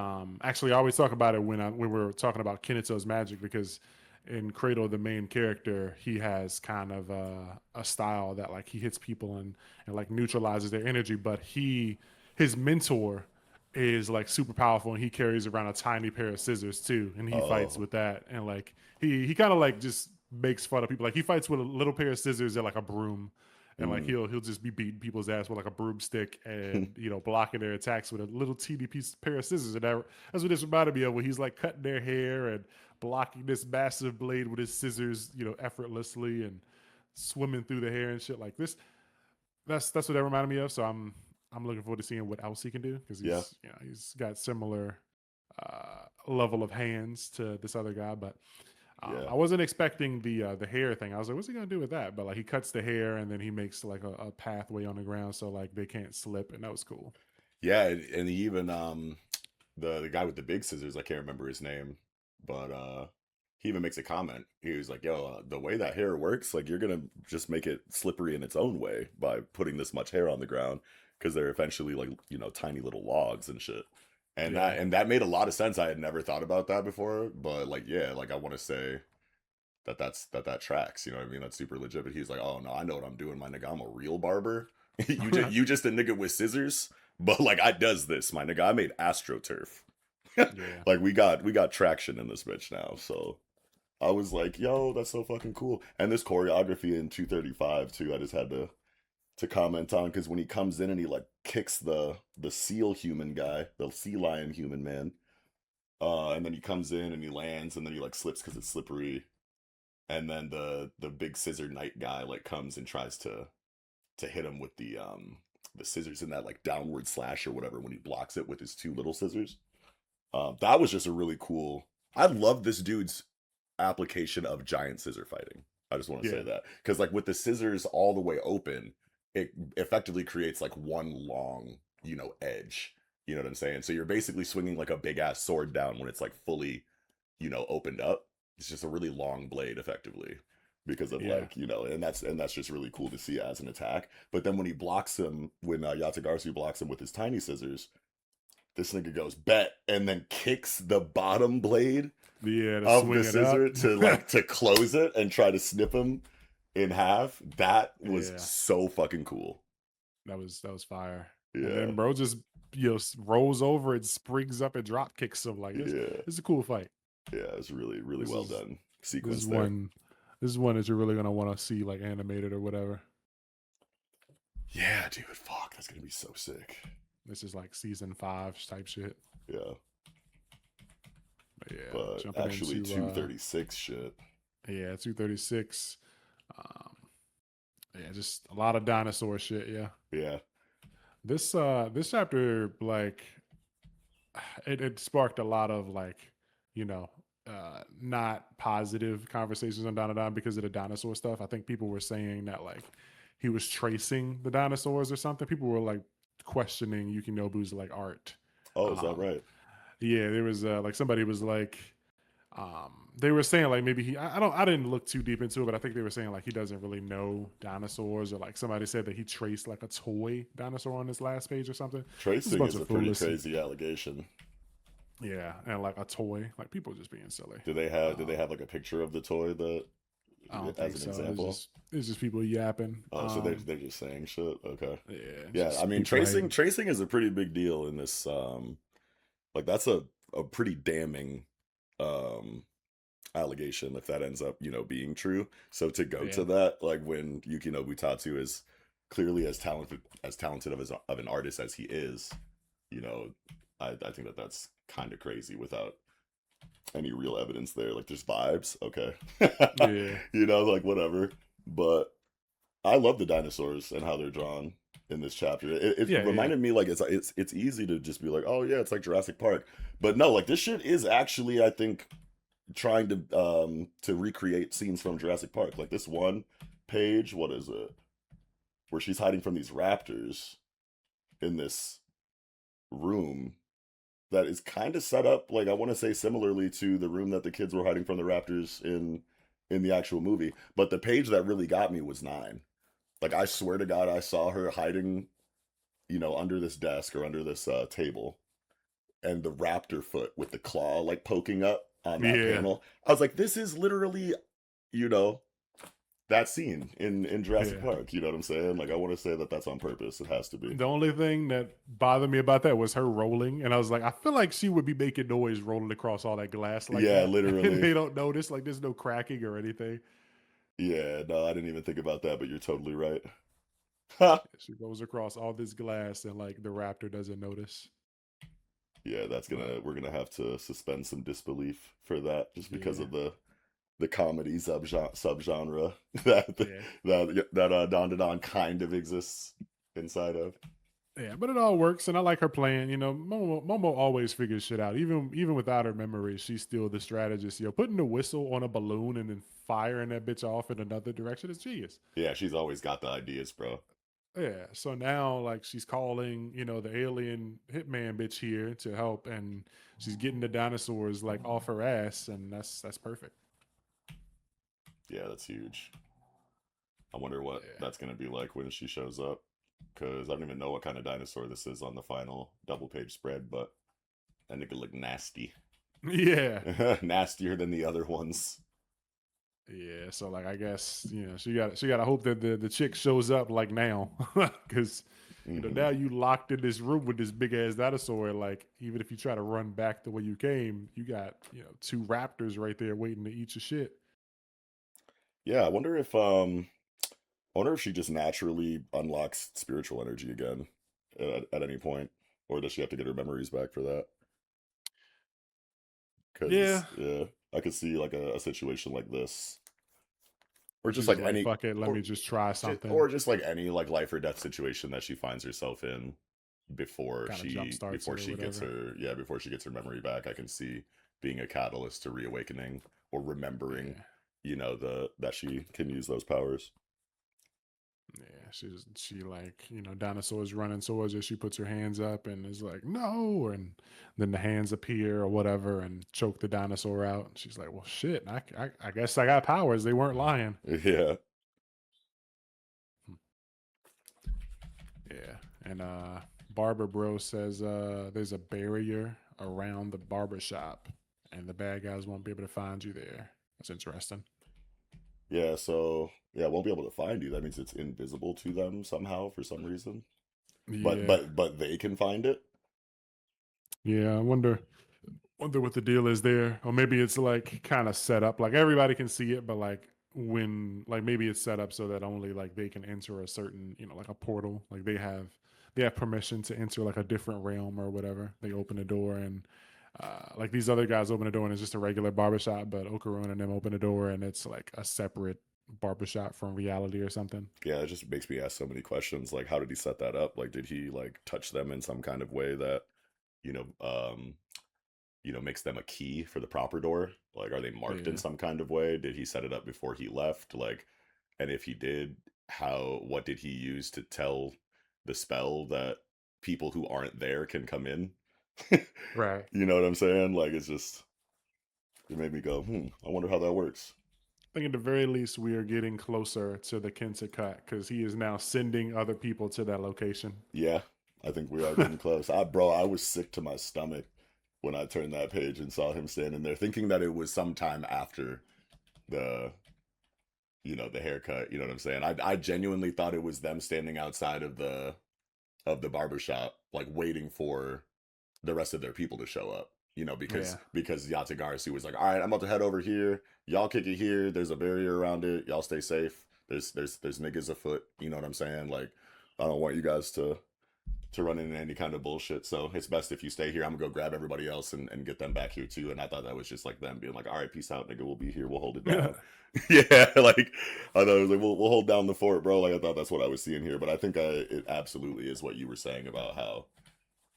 Speaker 1: actually, I always talk about it when we're talking about Kineto's magic because in Cradle, the main character he has kind of a style that like he hits people and like neutralizes their energy, but his mentor is like super powerful, and he carries around a tiny pair of scissors too, and he fights
Speaker 2: Oh.
Speaker 1: with that. And like he kind of like just makes fun of people. Like he fights with a little pair of scissors and like a broom, and like
Speaker 2: Mm.
Speaker 1: he'll just be beating people's ass with like a broomstick, and blocking their attacks with a little teeny piece pair of scissors. And that's what this reminded me of, when he's like cutting their hair and blocking this massive blade with his scissors, effortlessly, and swimming through the hair and shit like this. That's what that reminded me of. So I'm looking forward to seeing what else he can do, because
Speaker 2: Yeah.
Speaker 1: he's got similar level of hands to this other guy. But
Speaker 2: Yeah.
Speaker 1: I wasn't expecting the hair thing. I was like, what's he gonna do with that? But like he cuts the hair, and then he makes like a pathway on the ground, so like they can't slip, and that was cool.
Speaker 2: Yeah, and he even the guy with the big scissors, I can't remember his name, but he even makes a comment. He was like, "Yo, the way that hair works, like you're gonna just make it slippery in its own way by putting this much hair on the ground, because they're eventually like tiny little logs and shit." And
Speaker 1: Yeah,
Speaker 2: that made a lot of sense. I had never thought about that before, but like yeah, like I want to say that tracks. You know what I mean? That's super legit. But he's like, "Oh no, I know what I'm doing, my nigga. I'm a real barber. You just a nigga with scissors." But like I does this, my nigga. I made AstroTurf.
Speaker 1: yeah,
Speaker 2: Like we got traction in this bitch now. So I was like, yo, that's so fucking cool. And this choreography in 235 too, I just had to comment on, because when he comes in and he like kicks the seal human guy, the sea lion human man, and then he comes in and he lands and then he like slips because it's slippery, and then the big scissor knight guy like comes and tries to hit him with the scissors in that like downward slash or whatever when he blocks it with his two little scissors. That was just a really cool. I love this dude's application of giant scissor fighting. I just want to say
Speaker 1: yeah,
Speaker 2: that, because like with the scissors all the way open, it effectively creates like one long, edge. You know what I'm saying? So you're basically swinging like a big ass sword down when it's like fully, opened up. It's just a really long blade, effectively, because of
Speaker 1: yeah,
Speaker 2: like and that's just really cool to see as an attack. But then when he blocks him, when Yatagarsu blocks him with his tiny scissors, this nigga goes bet and then kicks the bottom blade
Speaker 1: yeah. To
Speaker 2: of the
Speaker 1: swing it up.
Speaker 2: scissor to close it and try to snip him in half. That was
Speaker 1: Yeah,
Speaker 2: so fucking cool.
Speaker 1: that was fire. And
Speaker 2: Yeah.
Speaker 1: then bro just rolls over and springs up and drop kicks him. Like
Speaker 2: Yeah.
Speaker 1: it's a cool fight.
Speaker 2: Yeah. It's really, really
Speaker 1: This
Speaker 2: well
Speaker 1: is
Speaker 2: done
Speaker 1: this is
Speaker 2: sequence there.
Speaker 1: one this is one that you're really gonna want to see like animated or whatever.
Speaker 2: Yeah, dude. Fuck. That's gonna be so sick.
Speaker 1: This is like season 5 type shit.
Speaker 2: Yeah.
Speaker 1: But yeah,
Speaker 2: But
Speaker 1: jumping
Speaker 2: actually
Speaker 1: into
Speaker 2: 236 shit.
Speaker 1: 236. Um, yeah, just a lot of dinosaur shit. Yeah,
Speaker 2: Yeah.
Speaker 1: this chapter, like, it sparked a lot of like, you know, not positive conversations on Dandadan because of the dinosaur stuff. I think people were saying that like he was tracing the dinosaurs or something. People were like questioning Yukinobu's like art.
Speaker 2: Oh, is that
Speaker 1: Um,
Speaker 2: right?
Speaker 1: yeah, there was like somebody was like, they were saying like maybe I didn't look too deep into it, but I think they were saying like he doesn't really know dinosaurs, or like somebody said that he traced like a toy dinosaur on this last page or something. It's a
Speaker 2: Tracing
Speaker 1: bunch
Speaker 2: is
Speaker 1: of
Speaker 2: a pretty
Speaker 1: foolishness.
Speaker 2: crazy allegation.
Speaker 1: Yeah, and like a toy, like people just being silly.
Speaker 2: Did they have like a picture of the toy that
Speaker 1: I don't
Speaker 2: as
Speaker 1: think
Speaker 2: an
Speaker 1: so. It's
Speaker 2: example?
Speaker 1: just it's just people yapping.
Speaker 2: Oh, so they're just saying shit. Okay.
Speaker 1: Yeah, it's
Speaker 2: Yeah, I
Speaker 1: just
Speaker 2: mean
Speaker 1: people
Speaker 2: tracing
Speaker 1: hating.
Speaker 2: tracing is a pretty big deal in this like that's a pretty damning um allegation if that ends up, being true. So to go
Speaker 1: Yeah,
Speaker 2: to that, like when Yukino Butatsu is clearly as talented of an artist as he is, you know, I think that's kind of crazy without any real evidence there. Like there's vibes, okay.
Speaker 1: yeah,
Speaker 2: Like whatever. But I love the dinosaurs and how they're drawn in this chapter. It
Speaker 1: yeah, yeah,
Speaker 2: reminded me like it's easy to just be like, oh yeah, it's like Jurassic Park, but no, like this shit is actually I think trying to recreate scenes from Jurassic Park. Like this one page, what is it, where she's hiding from these raptors in this room that is kind of set up like I want to say similarly to the room that the kids were hiding from the raptors in the actual movie. But the page that really got me was 9. Like I swear to God, I saw her hiding, under this desk or under this table, and the raptor foot with the claw like poking up on that
Speaker 1: yeah,
Speaker 2: panel. I was like, this is literally, you know, that scene in Jurassic
Speaker 1: Yeah.
Speaker 2: Park. You know what I'm saying? Like I want to say that that's on purpose. It has to be.
Speaker 1: The only thing that bothered me about that was her rolling, and I was like, I feel like she would be making noise rolling across all that glass like
Speaker 2: Yeah,
Speaker 1: that, and
Speaker 2: literally.
Speaker 1: they don't notice. Like, there's no cracking or anything.
Speaker 2: Yeah, no, I didn't even think about that, but you're totally right.
Speaker 1: She rolls across all this glass, and like the raptor doesn't notice.
Speaker 2: Yeah, that's
Speaker 1: But
Speaker 2: we're gonna have to suspend some disbelief for that just because
Speaker 1: yeah,
Speaker 2: of the comedy subgenre that
Speaker 1: yeah,
Speaker 2: that Dandadan kind of exists inside of.
Speaker 1: yeah. But it all works, and I like her playing. You know, Momo always figures shit out. Even without her memory, she's still the strategist. You know, putting the whistle on a balloon and then firing that bitch off in another direction is genius.
Speaker 2: Yeah, she's always got the ideas, bro.
Speaker 1: Yeah. So now, like, she's calling, you know, the alien hitman bitch here to help, and she's getting the dinosaurs like off her ass, and that's perfect.
Speaker 2: Yeah, that's huge. I wonder what
Speaker 1: Yeah.
Speaker 2: that's gonna be like when she shows up, because I don't even know what kind of dinosaur this is on the final double page spread, but that nigga look nasty,
Speaker 1: Yeah.
Speaker 2: nastier than the other ones.
Speaker 1: Yeah. So like, I guess she got to hope that the chick shows up like now, because
Speaker 2: Hmm.
Speaker 1: now you locked in this room with this big ass dinosaur. Like, even if you try to run back the way you came, you got two raptors right there waiting to eat your shit.
Speaker 2: Yeah, I wonder if she just naturally unlocks spiritual energy again at any point, or does she have to get her memories back for that?
Speaker 1: Yeah.
Speaker 2: Because yeah, I could see like a situation like this, or just
Speaker 1: She's
Speaker 2: like
Speaker 1: like,
Speaker 2: any,
Speaker 1: fuck it, let
Speaker 2: or
Speaker 1: me just try something.
Speaker 2: or just like any like life or death situation that she finds herself in
Speaker 1: Kind of jump starts
Speaker 2: before
Speaker 1: it or
Speaker 2: she gets
Speaker 1: whatever.
Speaker 2: her before she gets her memory back. I can see being a catalyst to reawakening or remembering,
Speaker 1: Yeah.
Speaker 2: the that she can use those powers.
Speaker 1: Yeah, she like dinosaurs running towards her. She puts her hands up and is like, "No!" And then the hands appear or whatever and choke the dinosaur out. And she's like, "Well, shit. I guess I got powers. They weren't lying."
Speaker 2: Yeah.
Speaker 1: Hmm. Yeah, and Barber Bro says there's a barrier around the barber shop, and the bad guys won't be able to find you there. That's interesting.
Speaker 2: Yeah, so yeah, I won't be able to find you. That means it's invisible to them somehow for some reason. But
Speaker 1: Yeah,
Speaker 2: but they can find it.
Speaker 1: yeah. I wonder what the deal is there, or maybe it's like kind of set up like everybody can see it, but like when like maybe it's set up so that only like they can enter a certain like a portal, like they have permission to enter like a different realm or whatever. They open the door and like these other guys open the door and it's just a regular barbershop, but Okarun and them open the door and it's like a separate barbershop from reality or something.
Speaker 2: Yeah, it just makes me ask so many questions. Like, how did he set that up? Like, did he like touch them in some kind of way that, you know, um, makes them a key for the proper door? Like, are they marked in
Speaker 1: Yeah,
Speaker 2: some kind of way? Did he set it up before he left? Like, and if he did, what did he use to tell the spell that people who aren't there can come in?
Speaker 1: right.
Speaker 2: You know what I'm saying? Like, it made me go, I wonder how that works.
Speaker 1: I think at the very least we are getting closer to the Kenta cut because he is now sending other people to that location.
Speaker 2: Yeah, I think we are getting close. Bro, I was sick to my stomach when I turned that page and saw him standing there, thinking that it was sometime after the, the haircut. You know what I'm saying? I genuinely thought it was them standing outside of the barbershop, like waiting for the rest of their people to show up.
Speaker 1: Yeah.
Speaker 2: Because Yatagarasu was like, all right, I'm about to head over here. Y'all kick it here. There's a barrier around it. Y'all stay safe. There's niggas afoot. You know what I'm saying? Like, I don't want you guys to run into any kind of bullshit. So it's best if you stay here. I'm gonna go grab everybody else and get them back here too. And I thought that was just like them being like, all right, peace out, nigga. We'll be here. We'll hold it down. Yeah, like I thought it was like we'll hold down the fort, bro. Like I thought that's what I was seeing here. But I think it absolutely is what you were saying about how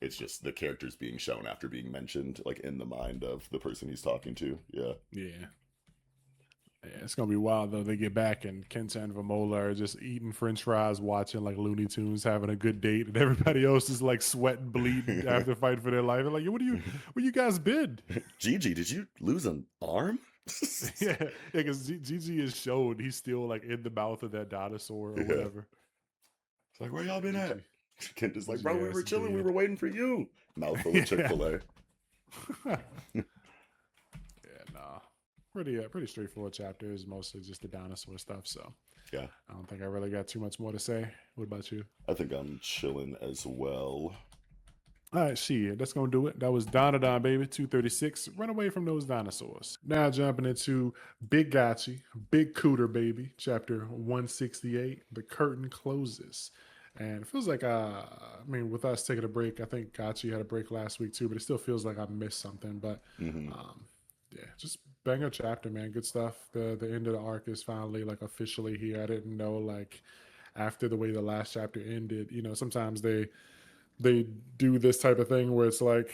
Speaker 2: it's just the characters being shown after being mentioned, like in the mind of the person he's talking to. Yeah.
Speaker 1: Yeah. Yeah, it's gonna be wild though. They get back and Kenta and Vamola are just eating French fries, watching like Looney Tunes, having a good date, and everybody else is like sweating, bleeding after fighting for their life. They're like, "Yo, where you guys been?"
Speaker 2: Gigi, did you lose an arm?
Speaker 1: Yeah, yeah, because Gigi is showed he's still like in the mouth of that dinosaur or
Speaker 2: Yeah.
Speaker 1: whatever.
Speaker 2: It's like, where y'all been at?
Speaker 1: Gigi,
Speaker 2: Kent is like, bro,
Speaker 1: Gigi
Speaker 2: we
Speaker 1: ass
Speaker 2: were chilling. We
Speaker 1: dead.
Speaker 2: were waiting for you. Mouthful of Chick
Speaker 1: Yeah,
Speaker 2: fil A.
Speaker 1: yeah, nah. pretty straightforward chapter. It's mostly just the dinosaur stuff. So
Speaker 2: Yeah,
Speaker 1: I don't think I really got too much more to say. What about you?
Speaker 2: I think I'm chilling as well.
Speaker 1: All right, shit, that's gonna do it. That was Dandadan, baby, 236. Run away from those dinosaurs. Now jumping into Big Gachi, Big Cooter, baby, chapter 168. The curtain closes. And it feels like, I mean, with us taking a break, I think Gachi had a break last week too, but it still feels like I missed something. But
Speaker 2: Hmm.
Speaker 1: um, yeah, just banger chapter, man. Good stuff. The end of the arc is finally like officially here. I didn't know like after the way the last chapter ended. You know, sometimes they do this type of thing where it's like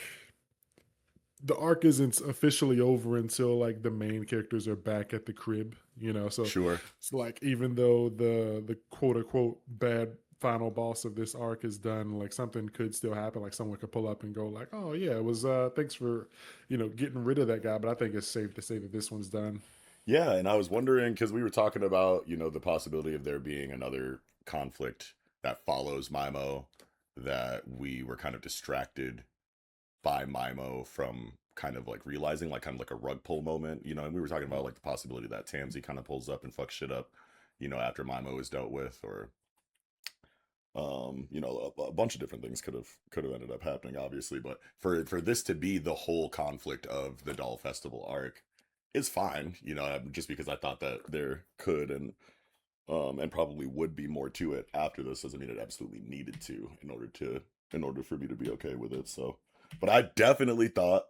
Speaker 1: the arc isn't officially over until like the main characters are back at the crib, you know. So
Speaker 2: Sure.
Speaker 1: it's like even though the quote unquote bad final boss of this arc is done, like something could still happen. Like someone could pull up and go like, "Oh yeah, it was thanks for getting rid of that guy." But I think it's safe to say that this one's done.
Speaker 2: Yeah, and I was wondering because we were talking about, the possibility of there being another conflict that follows Mimo, that we were kind of distracted by Mimo from kind of like realizing, like kind of like a rug pull moment, and we were talking about like the possibility that Tamsi kind of pulls up and fucks shit up, after Mimo is dealt with, or a bunch of different things could have ended up happening, obviously, but for this to be the whole conflict of the Doll Festival arc is fine, just because I thought that there could and probably would be more to it after this doesn't mean it absolutely needed to in order for me to be okay with it. So, but I definitely thought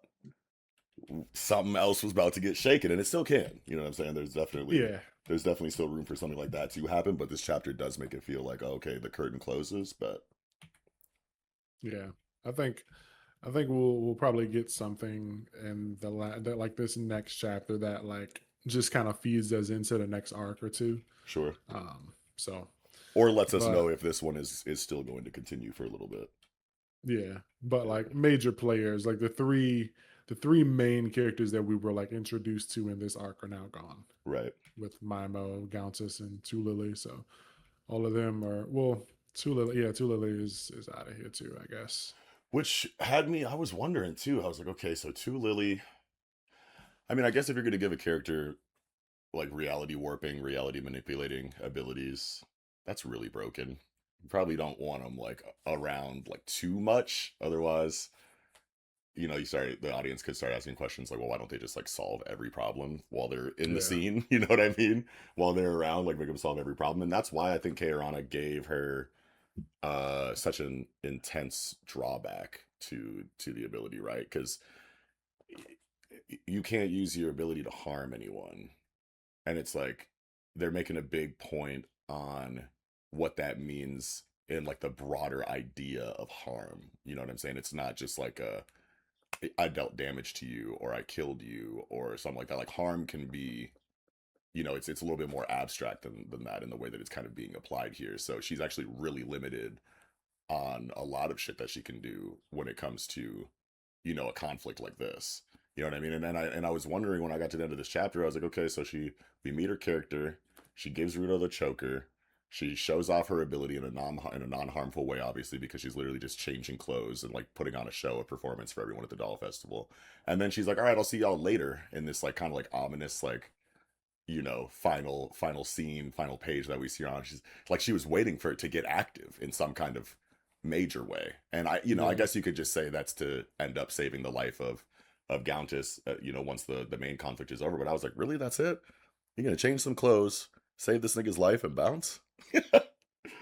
Speaker 2: something else was about to get shaken, and it still can. You know what I'm saying?
Speaker 1: Yeah,
Speaker 2: There's definitely still room for something like that to happen, but this chapter does make it feel like, oh, okay, the curtain closes, but
Speaker 1: yeah. I think I think we'll probably get something in that like this next chapter that like just kind of feeds us into the next arc or two.
Speaker 2: sure.
Speaker 1: So,
Speaker 2: Or lets us know
Speaker 1: but
Speaker 2: if this one is still going to continue for a little bit.
Speaker 1: yeah, but like
Speaker 2: Yeah.
Speaker 1: major players, like the three main characters that we were like introduced to in this arc are now gone
Speaker 2: Right.
Speaker 1: with Mimo, Gauntus, and Tulili. So all of them are well. Tulili, yeah, Tulili is out of here too, I guess.
Speaker 2: Which had me, I was wondering too. I was like, okay, so two Lily. I mean, I guess if you're going to give a character like reality warping, reality manipulating abilities, that's really broken. You probably don't want them like around like too much. Otherwise, the audience could start asking questions like, well, why don't they just like solve every problem while they're in the
Speaker 1: Yeah,
Speaker 2: scene? You know what I mean? While they're around, like make them solve every problem. And that's why I think Kaorana gave her such an intense drawback to the ability, right? Because you can't use your ability to harm anyone, and it's like they're making a big point on what that means in like the broader idea of harm. You know what I'm saying? It's not just like I dealt damage to you or I killed you or something like that. Like harm can be, it's a little bit more abstract than that in the way that it's kind of being applied here. So she's actually really limited on a lot of shit that she can do when it comes to, a conflict like this. You know what I mean? And I was wondering when I got to the end of this chapter, I was like, okay, so we meet her character, she gives Ruto the choker, she shows off her ability in a non harmful way, obviously, because she's literally just changing clothes and like putting on a show, a performance for everyone at the Doll Festival. And then she's like, all right, I'll see y'all later in this like kind of like ominous like final scene, final page that we see her on. She's like she was waiting for it to get active in some kind of major way. And I
Speaker 1: yeah,
Speaker 2: guess you could just say that's to end up saving the life of Gauntus, once the main conflict is over. But I was like, really, that's it? You're gonna change some clothes, save this nigga's life, and bounce?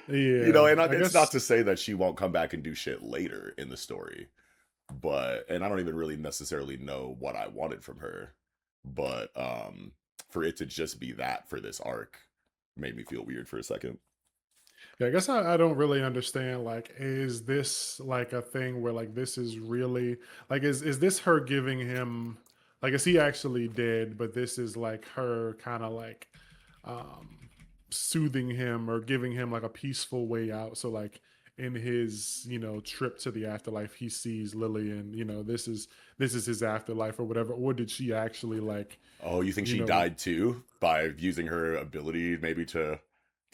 Speaker 1: yeah.
Speaker 2: And
Speaker 1: I
Speaker 2: it's not
Speaker 1: guess
Speaker 2: to say that she won't come back and do shit later in the story, and I don't even really necessarily know what I wanted from her, but for it to just be that for this arc made me feel weird for a second.
Speaker 1: Yeah, I guess I don't really understand. Like, is this like a thing where like this is really like is this her giving him like is he actually dead, but this is like her kind of like um soothing him or giving him like a peaceful way out. So like in his, trip to the afterlife, he sees Lily and this is his afterlife or whatever. Or did she actually like,
Speaker 2: Oh, you think
Speaker 1: you
Speaker 2: she
Speaker 1: know,
Speaker 2: died too by using her ability maybe to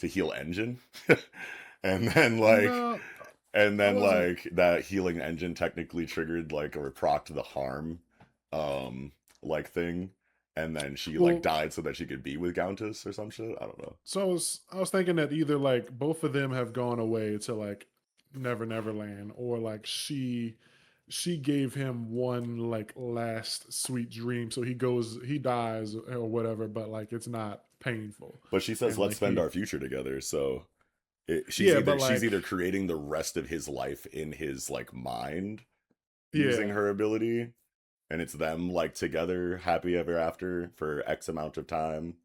Speaker 2: heal engine? and then like
Speaker 1: no,
Speaker 2: and
Speaker 1: I
Speaker 2: then
Speaker 1: wasn't
Speaker 2: like that healing engine technically triggered like or procced the harm um like thing. and then she like
Speaker 1: Well,
Speaker 2: died so that she could be with Countess or some shit. I don't know.
Speaker 1: so I was thinking that either like both of them have gone away to like Never Never Land, or like she gave him one like last sweet dream, so he dies or whatever, but like it's not painful,
Speaker 2: But she says,
Speaker 1: and
Speaker 2: "Let's
Speaker 1: like
Speaker 2: spend
Speaker 1: he
Speaker 2: our future together." So
Speaker 1: yeah, but
Speaker 2: she's
Speaker 1: like
Speaker 2: either creating the rest of his life in his like mind using
Speaker 1: yeah
Speaker 2: her ability, and it's them like together, happy ever after for X amount of time,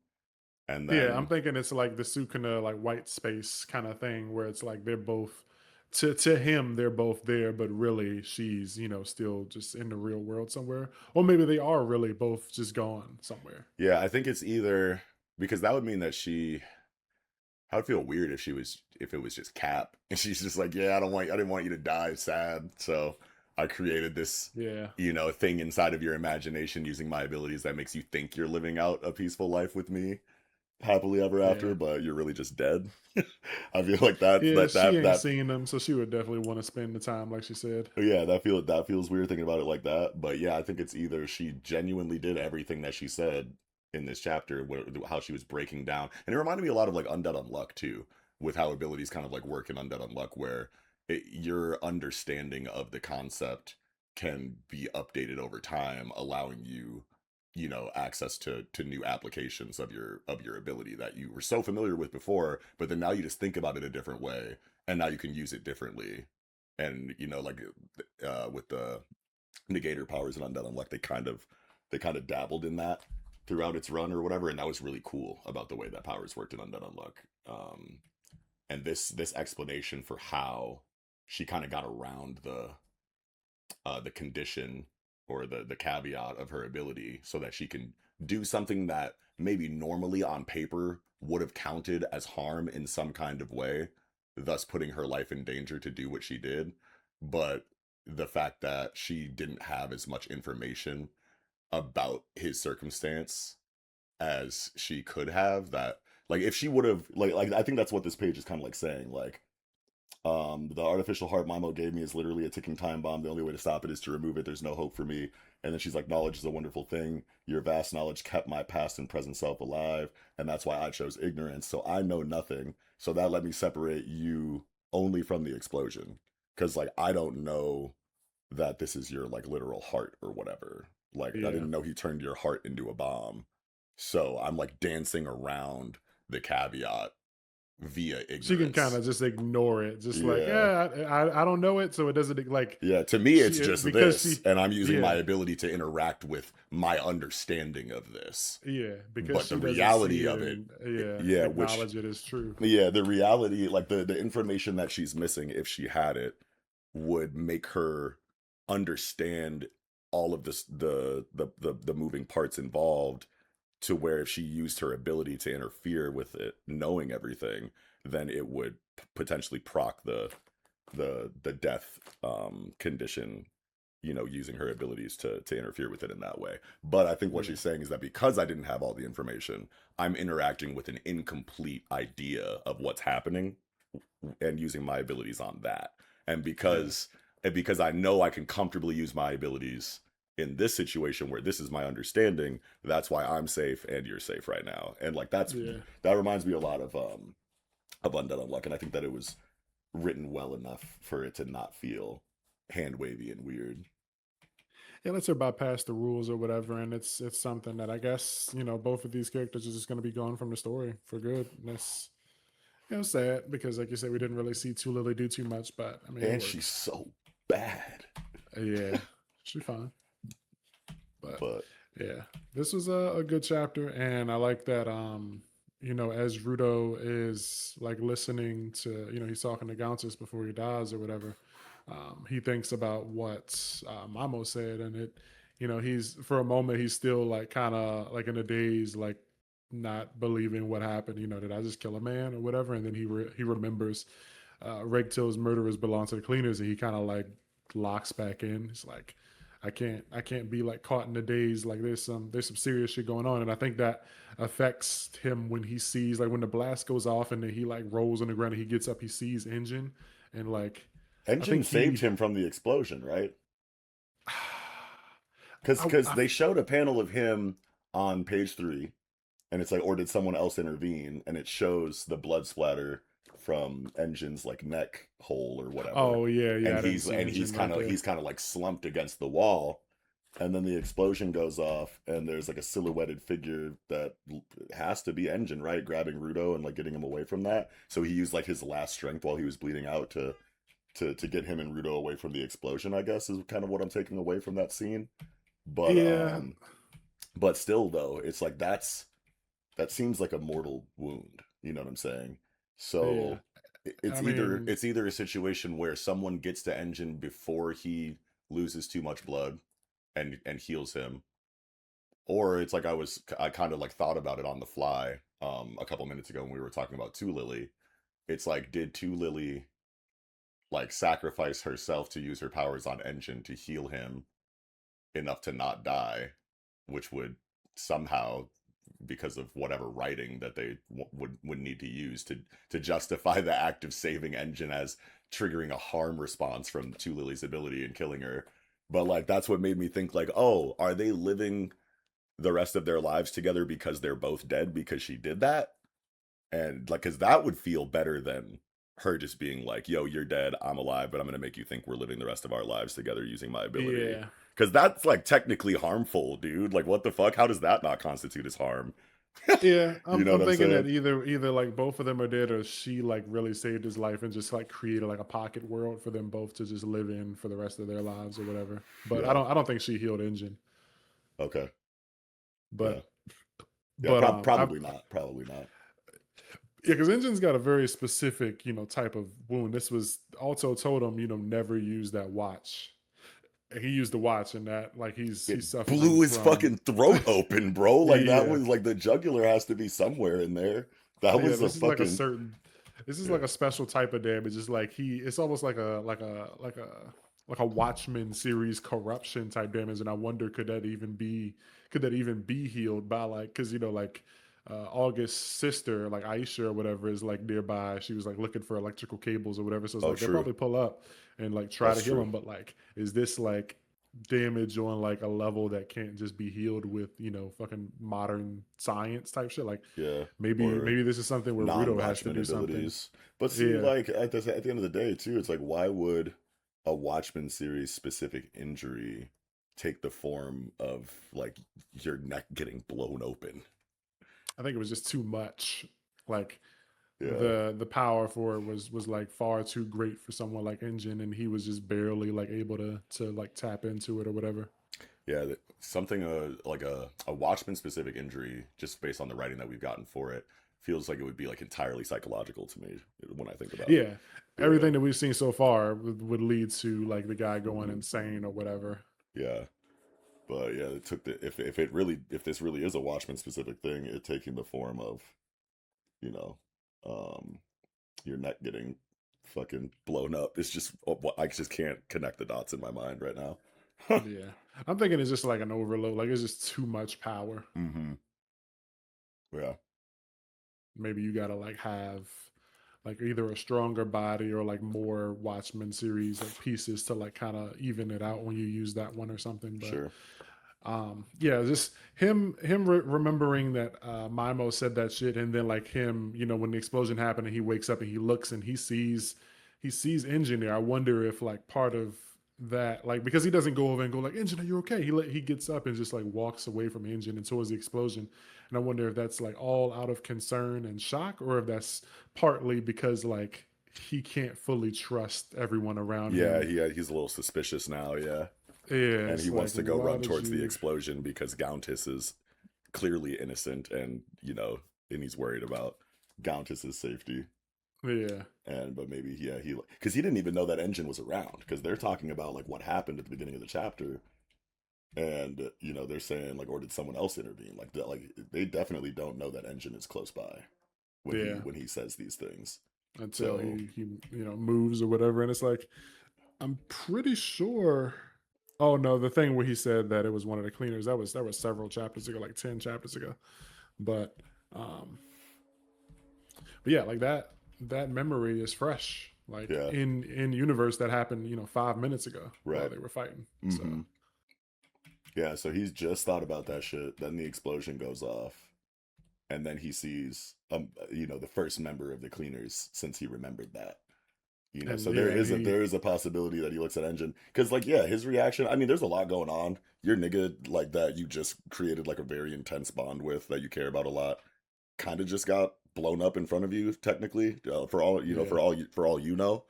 Speaker 2: and
Speaker 1: yeah, I'm
Speaker 2: then
Speaker 1: thinking it's like the Sukuna like white space kind of thing where it's like they're both to him they're both there, but really she's still just in the real world somewhere, or maybe they are really both just gone somewhere.
Speaker 2: yeah, I think it's either because that would mean that she. I would feel weird if she was if it was just Cap and she's just like, yeah, I didn't want you to die sad, so I created this,
Speaker 1: Yeah,
Speaker 2: thing inside of your imagination using my abilities that makes you think you're living out a peaceful life with me, happily ever after,
Speaker 1: yeah,
Speaker 2: but you're really just dead. I feel like that
Speaker 1: yeah.
Speaker 2: that
Speaker 1: She
Speaker 2: that
Speaker 1: ain't
Speaker 2: that
Speaker 1: seen them, so she would definitely want to spend the time, like she said.
Speaker 2: yeah, that feels weird thinking about it like that. But yeah, I think it's either she genuinely did everything that she said in this chapter, how she was breaking down, and it reminded me a lot of like Undead Unluck too, with how abilities kind of like work in Undead Unluck, where your understanding of the concept can be updated over time, allowing you, access to new applications of your ability that you were so familiar with before, but then now you just think about it a different way, and now you can use it differently. And like with the negator powers and Undead Unluck, they kind of dabbled in that throughout its run or whatever, and that was really cool about the way that powers worked in Undead Unluck. And this explanation for how she kind of got around the condition or the caveat of her ability so that she can do something that maybe normally on paper would have counted as harm in some kind of way, thus putting her life in danger to do what she did. But the fact that she didn't have as much information about his circumstance as she could have, that like if she would have like I think that's what this page is kind of like saying, like the artificial heart Mimo gave me is literally a ticking time bomb. The only way to stop it is to remove it. There's no hope for me. And then she's like, knowledge is a wonderful thing. Your vast knowledge kept my past and present self alive. And that's why I chose ignorance. So I know nothing. So that let me separate you only from the explosion. Cause like, I don't know that this is your like literal heart or whatever. Like, I
Speaker 1: Yeah,
Speaker 2: didn't know he turned your heart into a bomb. So I'm like dancing around the caveat via
Speaker 1: she can kind
Speaker 2: ignorance.
Speaker 1: of just ignore it, just like
Speaker 2: Yeah.
Speaker 1: I don't know it, so it doesn't like
Speaker 2: Yeah, to me, it's
Speaker 1: she
Speaker 2: just
Speaker 1: because
Speaker 2: this,
Speaker 1: she
Speaker 2: and I'm using my
Speaker 1: yeah
Speaker 2: ability to interact with my understanding of this.
Speaker 1: yeah because
Speaker 2: But the
Speaker 1: she doesn't see
Speaker 2: reality
Speaker 1: it
Speaker 2: of it,
Speaker 1: and yeah
Speaker 2: yeah, which,
Speaker 1: acknowledge it as true.
Speaker 2: yeah, the reality, like the information that she's missing, if she had it, would make her understand all of this, the moving parts involved, to where if she used her ability to interfere with it, knowing everything, then it would potentially proc the death condition, using her abilities to interfere with it in that way. But I think what
Speaker 1: Yeah,
Speaker 2: she's saying is that because I didn't have all the information, I'm interacting with an incomplete idea of what's happening and using my abilities on that. And
Speaker 1: yeah,
Speaker 2: because I know I can comfortably use my abilities in this situation where this is my understanding, that's why I'm safe and you're safe right now. And like
Speaker 1: yeah.
Speaker 2: that reminds me a lot of Undead Unluck, and I think that it was written well enough for it to not feel hand wavy and weird.
Speaker 1: Yeah, let's her bypass the rules or whatever, and it's something that I guess both of these characters are just going to be gone from the story for good. And that's sad because, like you said, we didn't really see Tulili do too much, but I mean, it
Speaker 2: And she's
Speaker 1: works.
Speaker 2: so bad.
Speaker 1: Yeah, she's fine. But
Speaker 2: But
Speaker 1: yeah, this was a good chapter, and I like that. As Rudo is like listening to, he's talking to Gauntus before he dies or whatever. He thinks about what Mamo said, and he's for a moment he's still like kind of like in a daze, like not believing what happened. Did I just kill a man or whatever? And then he remembers Regtil's murderers belong to the cleaners, and he kind of like locks back in. It's like I can't be like caught in the days, like there's some serious shit going on, and I think that affects him when he sees like when the blast goes off and then he like rolls on the ground and he gets up, he sees Engine, and like I
Speaker 2: Engine
Speaker 1: think
Speaker 2: saved
Speaker 1: he
Speaker 2: him from the explosion, right?
Speaker 1: I,
Speaker 2: Because
Speaker 1: I
Speaker 2: they showed a panel of him on page 3, and it's like, or did someone else intervene? And it shows the blood splatter from Engine's like neck hole or whatever,
Speaker 1: Oh yeah,
Speaker 2: and
Speaker 1: yeah. I didn't
Speaker 2: he's
Speaker 1: see
Speaker 2: and
Speaker 1: Engine right there.
Speaker 2: he's kind of like slumped against the wall, and then the explosion goes off, and there's like a silhouetted figure that has to be Engine, right, grabbing Rudo and like getting him away from that. So he used like his last strength while he was bleeding out to get him and Rudo away from the explosion, I guess, is kind of what I'm taking away from that scene. But
Speaker 1: Yeah,
Speaker 2: but still though, it's like that seems like a mortal wound. You know what I'm saying?
Speaker 1: yeah.
Speaker 2: So
Speaker 1: I mean,
Speaker 2: it's either a situation where someone gets to Engine before he loses too much blood and heals him, or it's like I kind of like thought about it on the fly a couple minutes ago when we were talking about Two Lily. It's like, did Two Lily like sacrifice herself to use her powers on Engine to heal him enough to not die, which would somehow, because of whatever writing that they would need to use to justify the act of saving Engine as triggering a harm response from Two Lily's ability and killing her. But like that's what made me think like, oh, are they living the rest of their lives together because they're both dead because she did that? And like, because that would feel better than her just being like, yo, you're dead, I'm alive, but I'm gonna make you think we're living the rest of our lives together using my ability.
Speaker 1: yeah,
Speaker 2: Because that's like technically harmful, dude. Like, what the fuck? How does that not constitute as harm?
Speaker 1: yeah.
Speaker 2: You know what
Speaker 1: I'm
Speaker 2: I'm
Speaker 1: thinking that
Speaker 2: saying?
Speaker 1: either like both of them are dead, or she like really saved his life and just like created like a pocket world for them both to just live in for the rest of their lives or whatever. But
Speaker 2: Yeah.
Speaker 1: I don't think she healed Engine.
Speaker 2: Okay. Yeah.
Speaker 1: But
Speaker 2: Yeah.
Speaker 1: I
Speaker 2: Probably not. Probably not.
Speaker 1: yeah, because Engine's got a very specific type of wound. This was also told him never use that watch. He used the watch, and that like
Speaker 2: It
Speaker 1: he's suffering
Speaker 2: blew his
Speaker 1: from.
Speaker 2: fucking throat open, bro. Like that
Speaker 1: Yeah,
Speaker 2: was like the jugular has to be somewhere in there. That
Speaker 1: yeah.
Speaker 2: was a
Speaker 1: This is like a
Speaker 2: fucking
Speaker 1: certain. This is like
Speaker 2: yeah.
Speaker 1: a special type of damage. It's like it's almost like a Watchmen series corruption type damage, and I wonder could that even be healed by like because like August's sister like Aisha or whatever is like nearby. She was like looking for electrical cables or whatever, so it's
Speaker 2: Oh,
Speaker 1: like they'll
Speaker 2: true.
Speaker 1: probably pull up and like try to
Speaker 2: That's
Speaker 1: heal
Speaker 2: true.
Speaker 1: him. But like, is this like damage on like a level that can't just be healed with fucking modern science type shit? Like
Speaker 2: Yeah. Or
Speaker 1: maybe this is something where Rudo has to
Speaker 2: non-Watchman
Speaker 1: do something.
Speaker 2: abilities. But see,
Speaker 1: Yeah,
Speaker 2: like at the end of the day, too, it's like why would a Watchmen series specific injury take the form of like your neck getting blown open?
Speaker 1: I think it was just too much. Like
Speaker 2: Yeah,
Speaker 1: the power for it was like far too great for someone like Engine, and he was just barely like able to like tap into it or whatever.
Speaker 2: yeah. Something like a Watchmen specific injury, just based on the writing that we've gotten for it, feels like it would be like entirely psychological to me when I think about it.
Speaker 1: Yeah,
Speaker 2: Yeah.
Speaker 1: everything that we've seen so far would lead to like the guy going
Speaker 2: Hmm.
Speaker 1: insane or whatever.
Speaker 2: Yeah. But yeah, it took the if this really is a Watchmen specific thing, it taking the form of you know, um, your neck getting fucking blown up. It's just I just can't connect the dots in my mind right now.
Speaker 1: Yeah, I'm thinking it's just like an overload. Like it's just too much power.
Speaker 2: Hmm. Yeah,
Speaker 1: Maybe you gotta like have like either a stronger body or like more Watchmen series like pieces to like kind of even it out when you use that one or something. But
Speaker 2: sure.
Speaker 1: yeah, just him remembering that Mimo said that shit, and then like him when the explosion happened and he wakes up and he looks and he sees Engineer. I wonder if like part of that like because he doesn't go over and go like Engine, are you okay? He gets up and just like walks away from Engine and towards the explosion, and I wonder if that's like all out of concern and shock, or if that's partly because like he can't fully trust everyone around
Speaker 2: Yeah,
Speaker 1: him.
Speaker 2: he's a little suspicious now. Yeah,
Speaker 1: Yeah,
Speaker 2: and he
Speaker 1: it's like
Speaker 2: wants to go
Speaker 1: why
Speaker 2: run
Speaker 1: would
Speaker 2: towards the
Speaker 1: you?
Speaker 2: explosion because Gauntis is clearly innocent, and and he's worried about Gauntis's safety.
Speaker 1: Yeah,
Speaker 2: And but maybe he because he didn't even know that Engine was around because they're talking about like what happened at the beginning of the chapter, and they're saying like, or did someone else intervene? Like that, like they definitely don't know that Engine is close by
Speaker 1: yeah.
Speaker 2: when he says these things.
Speaker 1: Until
Speaker 2: So
Speaker 1: he moves or whatever, and it's like I'm pretty sure. Oh no, the thing where he said that it was one of the cleaners that was several chapters ago, like 10 chapters ago. But um, but yeah, like that memory is fresh, like
Speaker 2: yeah,
Speaker 1: in universe that happened 5 minutes ago while
Speaker 2: right.
Speaker 1: they were fighting. So
Speaker 2: Mm-hmm. Yeah, so he's just thought about that shit. Then the explosion goes off, and then he sees, the first member of the cleaners since he remembered that.
Speaker 1: And
Speaker 2: So
Speaker 1: yeah, and he
Speaker 2: there is a possibility that he looks at Engine because, like, yeah, his reaction. I mean, there's a lot going on. Your nigga like that you just created like a very intense bond with that you care about a lot. Kind of just got blown up in front of you, technically, for all
Speaker 1: yeah.
Speaker 2: for all you know.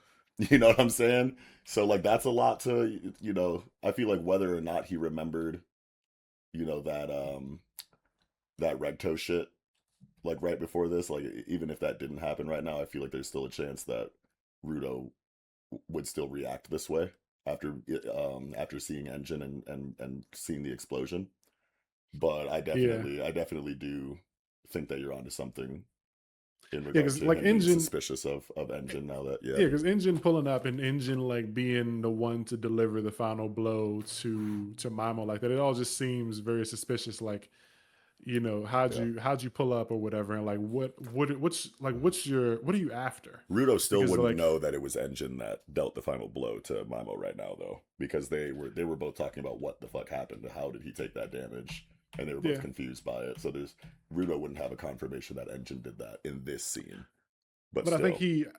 Speaker 2: You know what I'm saying? So like that's a lot to I feel like whether or not he remembered, that that Recto shit like right before this, like even if that didn't happen right now, I feel like there's still a chance that Rudo would still react this way after after seeing Engine and seeing the explosion. But
Speaker 1: Yeah.
Speaker 2: I definitely do think that you're onto something in
Speaker 1: Yeah,
Speaker 2: regard
Speaker 1: because
Speaker 2: to
Speaker 1: like
Speaker 2: him being
Speaker 1: Engine,
Speaker 2: suspicious of Engine now that yeah.
Speaker 1: yeah, because Engine pulling up and Engine like being the one to deliver the final blow to Mimo like that, it all just seems very suspicious. Like,
Speaker 2: Yeah.
Speaker 1: how'd you pull up or whatever, and like what are you after?
Speaker 2: Rudo still
Speaker 1: Because
Speaker 2: wouldn't
Speaker 1: like,
Speaker 2: know that it was Engine that dealt the final blow to Mimo right now though, because they were both talking about what the fuck happened, how did he take that damage, and they were both
Speaker 1: yeah,
Speaker 2: confused by it. So there's Rudo wouldn't have a confirmation that Engine did that in this scene, but
Speaker 1: but
Speaker 2: still,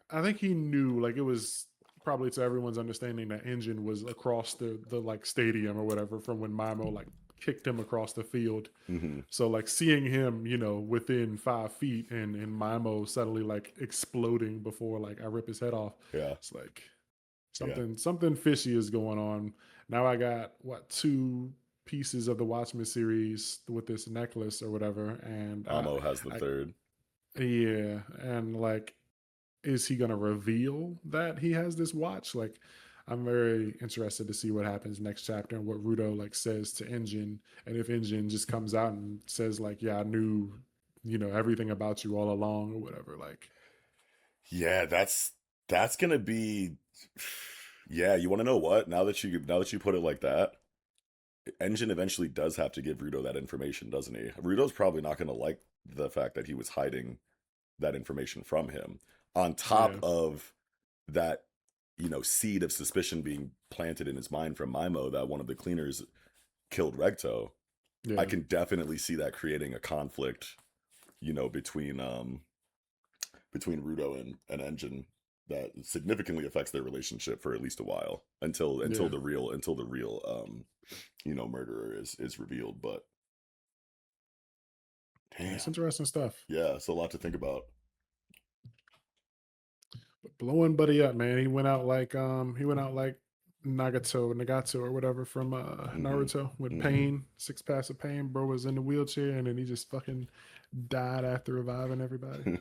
Speaker 1: I think he knew, like, it was probably to everyone's understanding that Engine was across the like stadium or whatever from when Mimo like kicked him across the field.
Speaker 2: hmm
Speaker 1: So like seeing him, within 5 feet and Mimo suddenly like exploding before like I rip his head off,
Speaker 2: yeah,
Speaker 1: it's like
Speaker 2: yeah.
Speaker 1: something fishy is going on. Now I got what, two pieces of the Watchmen series with this necklace or whatever, and
Speaker 2: Amo has the
Speaker 1: I
Speaker 2: third.
Speaker 1: yeah, and like, is he gonna reveal that he has this watch? Like, I'm very interested to see what happens next chapter and what Rudo like says to Engine, and if Engine just comes out and says like, "Yeah, I knew, everything about you all along" or whatever. Like,
Speaker 2: Yeah, that's gonna be. Yeah, you want to know what? Now that you put it like that, Engine eventually does have to give Rudo that information, doesn't he? Rudo's probably not gonna like the fact that he was hiding that information from him. On top
Speaker 1: yeah,
Speaker 2: of that, seed of suspicion being planted in his mind from Mimo that one of the cleaners killed Recto. I
Speaker 1: yeah,
Speaker 2: can definitely see that creating a conflict, between Rudo and Engine that significantly affects their relationship for at least a while until
Speaker 1: yeah.
Speaker 2: the real murderer is revealed. But
Speaker 1: Yeah,
Speaker 2: damn,
Speaker 1: it's interesting stuff.
Speaker 2: yeah, it's a lot to think about.
Speaker 1: But blowing Buddy up, man. He went out like Nagato or whatever from
Speaker 2: Hmm.
Speaker 1: Naruto with
Speaker 2: Hmm.
Speaker 1: pain, 6 pass of pain. Bro was in the wheelchair and then he just fucking died after reviving everybody.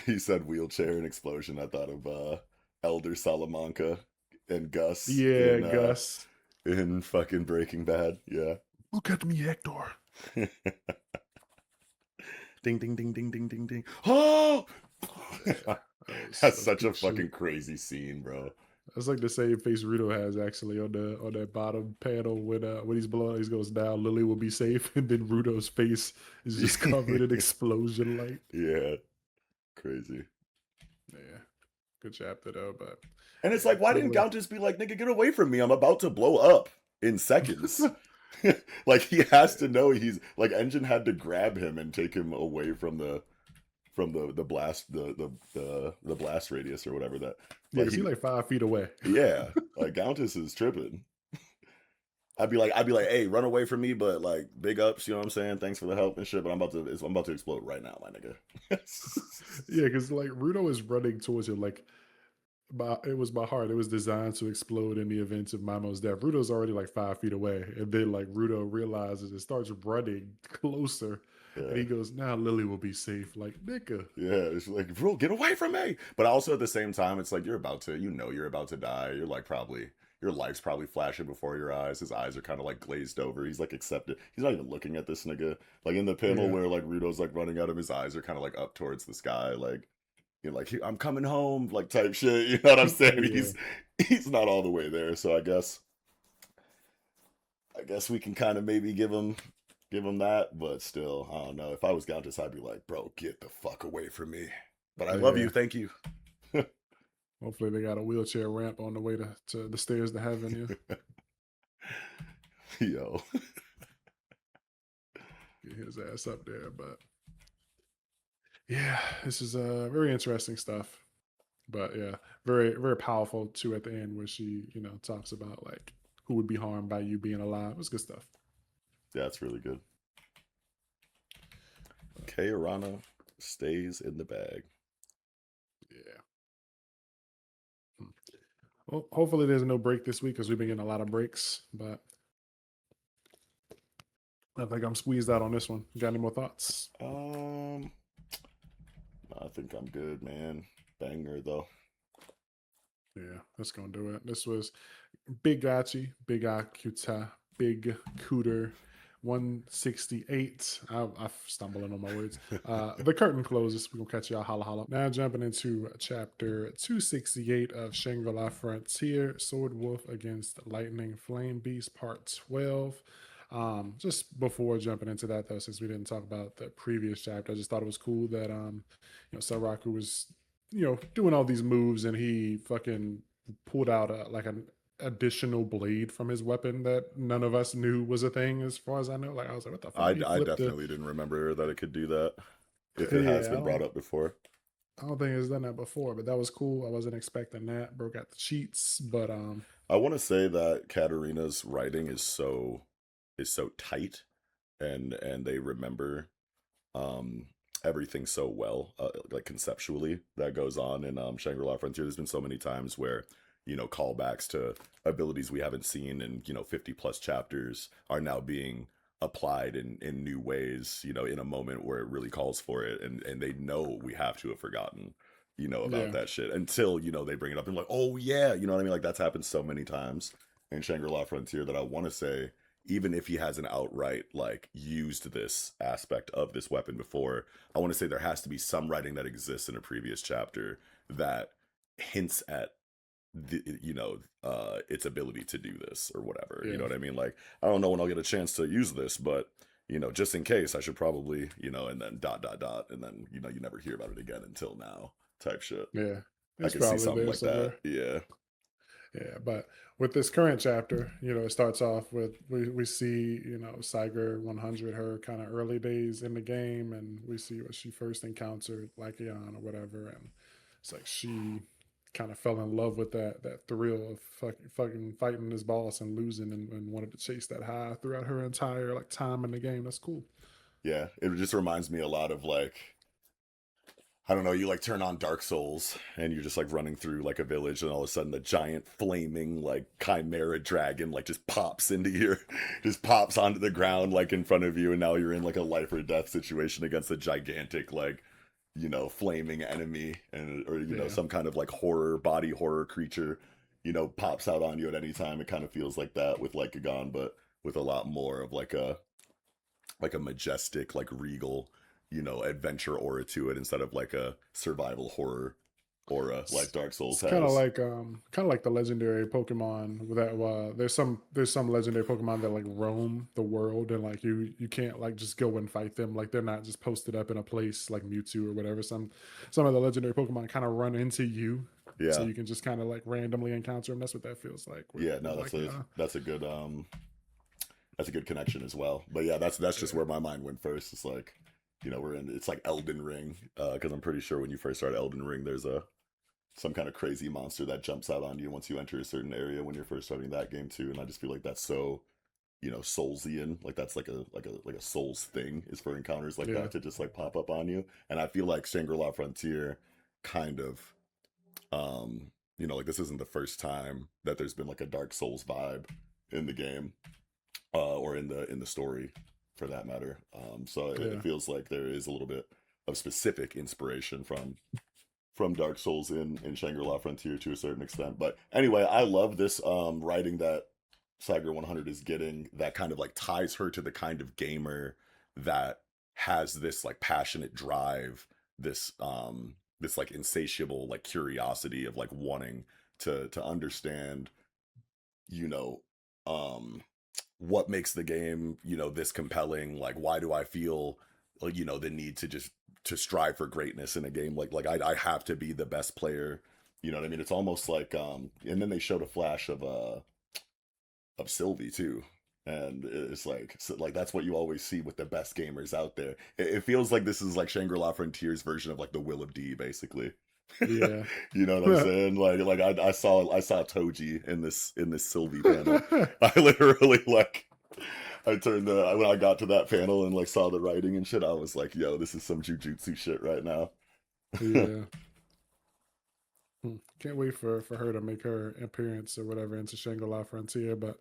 Speaker 2: He said wheelchair and explosion. I thought of Elder Salamanca and Gus
Speaker 1: Yeah, Gus.
Speaker 2: in fucking Breaking Bad. Yeah.
Speaker 1: Look at me, Hector.
Speaker 2: Ding ding ding ding ding ding ding. Oh,
Speaker 1: Oh yeah.
Speaker 2: that's
Speaker 1: That was
Speaker 2: such a
Speaker 1: peak
Speaker 2: fucking
Speaker 1: shit.
Speaker 2: crazy scene, bro.
Speaker 1: That's like the same face Rito has actually on that bottom panel when he's blowing, he goes down, Lily will be safe, and then Rudo's face is just covered in explosion light.
Speaker 2: Yeah, crazy.
Speaker 1: Yeah. Good chapter though, but
Speaker 2: And it's
Speaker 1: yeah,
Speaker 2: like, why didn't
Speaker 1: Lily.
Speaker 2: Gaunt just be like, nigga, get away from me? I'm about to blow up in seconds. Like he has to know he's like Engine had to grab him and take him away from the blast the blast radius or whatever that
Speaker 1: Yeah,
Speaker 2: like
Speaker 1: because he
Speaker 2: he
Speaker 1: like 5 feet away.
Speaker 2: yeah like Gauntus is tripping. I'd be like, hey, run away from me, but like big ups, you know what I'm saying? Thanks for the help and shit, but I'm about to explode right now, my nigga.
Speaker 1: Yeah, because like Rudo is running towards him like, it was by heart. It was designed to explode in the event of Mimo's death. Rudo's already like 5 feet away, and then like Rudo realizes and starts running closer, and
Speaker 2: Yeah.
Speaker 1: he goes, "Now Lily will be safe." Like, nigga.
Speaker 2: Yeah, it's like, bro, get away from me. But also at the same time, it's like you're about to die. You're like probably your life's probably flashing before your eyes. His eyes are kind of like glazed over. He's like accepted. He's not even looking at this nigga. Like in the panel
Speaker 1: Yeah,
Speaker 2: where like Rudo's like running at him, his eyes are kind of like up towards the sky, like like I'm coming home, like type shit. You know what I'm saying?
Speaker 1: yeah,
Speaker 2: He's not all the way there. So I guess we can kind of maybe give him that, but still, I don't know. If I was Countess, I'd be like, bro, get the fuck away from me. But I love you,
Speaker 1: yeah.
Speaker 2: thank you.
Speaker 1: Hopefully, they got a wheelchair ramp on the way to the stairs to heaven. Yeah.
Speaker 2: Yo.
Speaker 1: Get his ass up there. But yeah, this is very interesting stuff. But yeah, very very powerful too at the end where she talks about like who would be harmed by you being alive. It was good stuff.
Speaker 2: Yeah, it's really good. Keirana stays in the bag.
Speaker 1: Yeah. Hmm. Well, hopefully there's no break this week because we've been getting a lot of breaks. But I think I'm squeezed out on this one. Got any more thoughts?
Speaker 2: Um, I think I'm good, man. Banger though.
Speaker 1: Yeah, that's gonna do it. This was Big Gachi, Big Akuta, Big Cooter, 168. I'm stumbling on my words. The curtain closes. We're gonna catch y'all holla holla. Now jumping into chapter 268 of Shangri-La Frontier, Sword Wolf against Lightning Flame Beast, part 12. Just before jumping into that though, since we didn't talk about the previous chapter, I just thought it was cool that Saraku was doing all these moves and he fucking pulled out like an additional blade from his weapon that none of us knew was a thing as far as I know. Like I was like, what the fuck?
Speaker 2: I,
Speaker 1: He
Speaker 2: I
Speaker 1: flipped the
Speaker 2: definitely didn't remember that it could do that. If it has
Speaker 1: yeah,
Speaker 2: been brought up before.
Speaker 1: I don't think it's done that before, but that was cool. I wasn't expecting that. Broke out the cheats, but
Speaker 2: I want to say that Katarina's writing is so tight, and they remember um everything so well, like conceptually that goes on in Shangri-La Frontier. There's been so many times where callbacks to abilities we haven't seen in 50 plus chapters are now being applied in new ways, in a moment where it really calls for it, and they know we have to have forgotten about
Speaker 1: yeah,
Speaker 2: that shit until they bring it up and like, oh yeah, you know what I mean, like that's happened so many times in Shangri-La Frontier that I want to say, even if he hasn't outright like used this aspect of this weapon before, I want to say there has to be some writing that exists in a previous chapter that hints at its ability to do this or whatever. You know
Speaker 1: yeah,
Speaker 2: what I mean? Like, I don't know when I'll get a chance to use this, but just in case, I should probably, and then dot dot dot, and then you never hear about it again until now, type shit.
Speaker 1: yeah.
Speaker 2: I
Speaker 1: It's
Speaker 2: could see
Speaker 1: probably
Speaker 2: something
Speaker 1: there
Speaker 2: like that.
Speaker 1: somewhere.
Speaker 2: Yeah.
Speaker 1: Yeah, but with this current chapter, it starts off with we see, Saiger 100, her kind of early days in the game, and we see what she first encountered, Lycaon or whatever, and it's like she kind of fell in love with that thrill of fucking fighting this boss and losing, and wanted to chase that high throughout her entire like time in the game. That's cool.
Speaker 2: Yeah. It just reminds me a lot of like, I don't know, you like turn on Dark Souls and you're just like running through like a village and all of a sudden the giant flaming like chimera dragon like just pops into your just pops onto the ground like in front of you, and now you're in like a life or death situation against a gigantic like flaming enemy, and or
Speaker 1: Yeah,
Speaker 2: some kind of like horror body horror creature pops out on you at any time. It kind of feels like that with like Gagon, but with a lot more of like a majestic, like regal, adventure aura to it instead of like a survival horror aura like Dark Souls
Speaker 1: it's
Speaker 2: has.
Speaker 1: kind of like the legendary Pokemon that there's some legendary Pokemon that like roam the world, and like you can't like just go and fight them, like they're not just posted up in a place like Mewtwo or whatever. Some of the legendary Pokemon kind of run into you, so
Speaker 2: Yeah,
Speaker 1: you can just kind of like randomly encounter them. That's what that feels like with
Speaker 2: yeah, no,
Speaker 1: like
Speaker 2: that's a good connection as well. But yeah, that's just
Speaker 1: yeah,
Speaker 2: where my mind went first. It's like it's like Elden Ring, because I'm pretty sure when you first start Elden Ring, there's some kind of crazy monster that jumps out on you once you enter a certain area when you're first starting that game too. And I just feel like that's so Soulsian, like that's like a Souls thing, is for encounters like
Speaker 1: yeah,
Speaker 2: that to just like pop up on you. And I feel like Shangri-La Frontier kind of like this isn't the first time that there's been like a Dark Souls vibe in the game, or in the story for that matter. So it
Speaker 1: yeah.
Speaker 2: feels like there is a little bit of specific inspiration from Dark Souls in Shangri-La Frontier to a certain extent. But anyway, I love this writing that Sager 100 is getting, that kind of like ties her to the kind of gamer that has this like passionate drive, this like insatiable like curiosity of like wanting to understand, you know, um what makes the game, this compelling, like why do I feel like, the need to just to strive for greatness in a game, like I have to be the best player. You know what I mean? It's almost like and then they showed a flash of Sylvie too And it's like, so like that's what you always see with the best gamers out there. It feels like this is like Shangri-La Frontier's version of like the Will of D, basically.
Speaker 1: Yeah.
Speaker 2: You know what I'm saying? Like I saw Toji in this Sylvie panel. I literally like I turned the when I got to that panel and like saw the writing and shit. I was like, yo, this is some jujutsu shit right now.
Speaker 1: Yeah. Can't wait for her to make her appearance or whatever into Shangri-La Frontier. But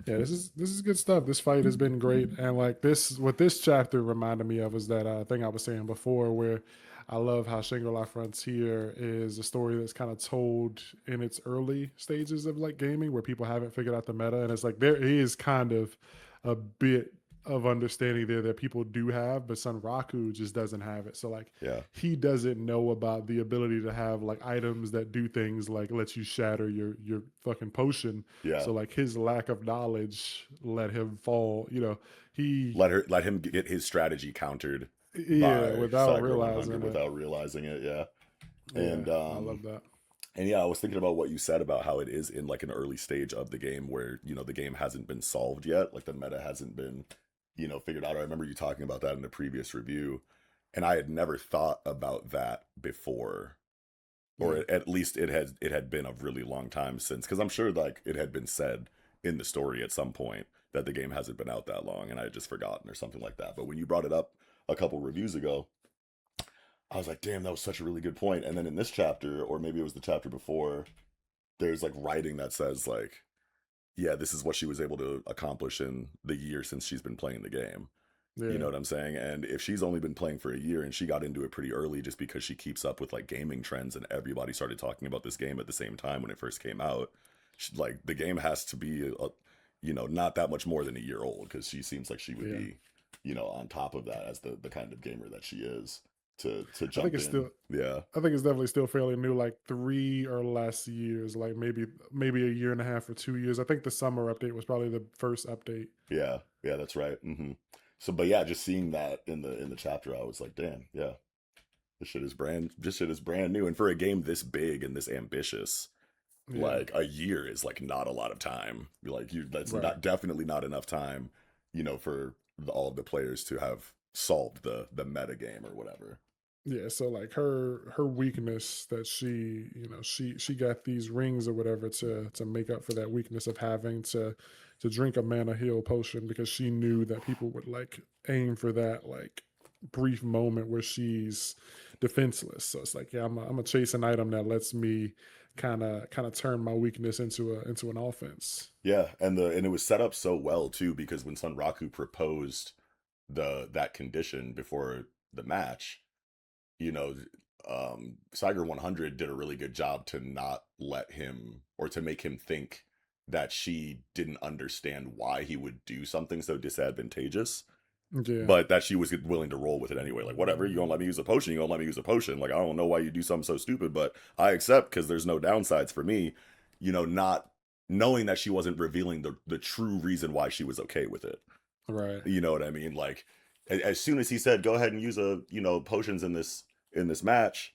Speaker 1: yeah, this is good stuff. This fight has been great, and like this, what this chapter reminded me of was that thing I was saying before, where I love how Shangri-La Frontier is a story that's kind of told in its early stages of like gaming, where people haven't figured out the meta, and it's like there is kind of a bit of understanding there that people do have, but Sunraku just doesn't have it. So like
Speaker 2: Yeah,
Speaker 1: he doesn't know about the ability to have like items that do things like let you shatter your fucking potion.
Speaker 2: yeah.
Speaker 1: So like his lack of knowledge let him fall. He
Speaker 2: Let him get his strategy countered
Speaker 1: yeah,
Speaker 2: by
Speaker 1: without
Speaker 2: Cyber
Speaker 1: realizing
Speaker 2: 100
Speaker 1: it.
Speaker 2: without realizing it. Yeah,
Speaker 1: Yeah,
Speaker 2: and
Speaker 1: I love that.
Speaker 2: yeah, I was thinking about what you said about how it is in like an early stage of the game where the game hasn't been solved yet, like the meta hasn't been figured out. I remember you talking about that in a previous review, and I had never thought about that before, or
Speaker 1: Yeah,
Speaker 2: at least it had been a really long time since, because I'm sure like it had been said in the story at some point that the game hasn't been out that long and I had just forgotten or something like that. But when you brought it up a couple reviews ago, I was like, damn, that was such a really good point. And then in this chapter, or maybe it was the chapter before, there's like writing that says like, yeah, this is what she was able to accomplish in the year since she's been playing the game. You know
Speaker 1: yeah,
Speaker 2: what I'm saying? And if she's only been playing for a year and she got into it pretty early just because she keeps up with like gaming trends and everybody started talking about this game at the same time when it first came out, like the game has to be not that much more than a year old, because she seems like she would
Speaker 1: yeah.
Speaker 2: be on top of that as the kind of gamer that she is to
Speaker 1: I think
Speaker 2: jump
Speaker 1: it's
Speaker 2: in.
Speaker 1: still.
Speaker 2: Yeah.
Speaker 1: I think it's definitely still fairly new, like 3 or less years, like maybe a year and a half or 2 years. I think the summer update was probably the first update.
Speaker 2: Yeah, yeah, that's right. So, but yeah, just seeing that in the chapter, I was like, damn, yeah, this shit is brand new, and for a game this big and this ambitious,
Speaker 1: Yeah,
Speaker 2: like a year is like not a lot of time. Like that's
Speaker 1: right.
Speaker 2: not definitely not enough time, for all of the players to have solved the meta game or whatever.
Speaker 1: Yeah, so like her weakness that she got these rings or whatever to make up for that weakness of having to drink a mana heal potion, because she knew that people would like aim for that like brief moment where she's defenseless. So it's like, yeah, I'm gonna chase an item that lets me kind of turn my weakness into an offense.
Speaker 2: Yeah, and it was set up so well too, because when Sunraku proposed that condition before the match, you know, Saiger 100 did a really good job to not let him, or to make him think that she didn't understand why he would do something so disadvantageous,
Speaker 1: Yeah,
Speaker 2: but that she was willing to roll with it anyway. Like, whatever, you gonna let me use a potion, you gonna let me use a potion. Like, I don't know why you do something so stupid, but I accept because there's no downsides for me, not knowing that she wasn't revealing the true reason why she was okay with it.
Speaker 1: right.
Speaker 2: You know what I mean? Like, as soon as he said, "Go ahead and use potions in this match,"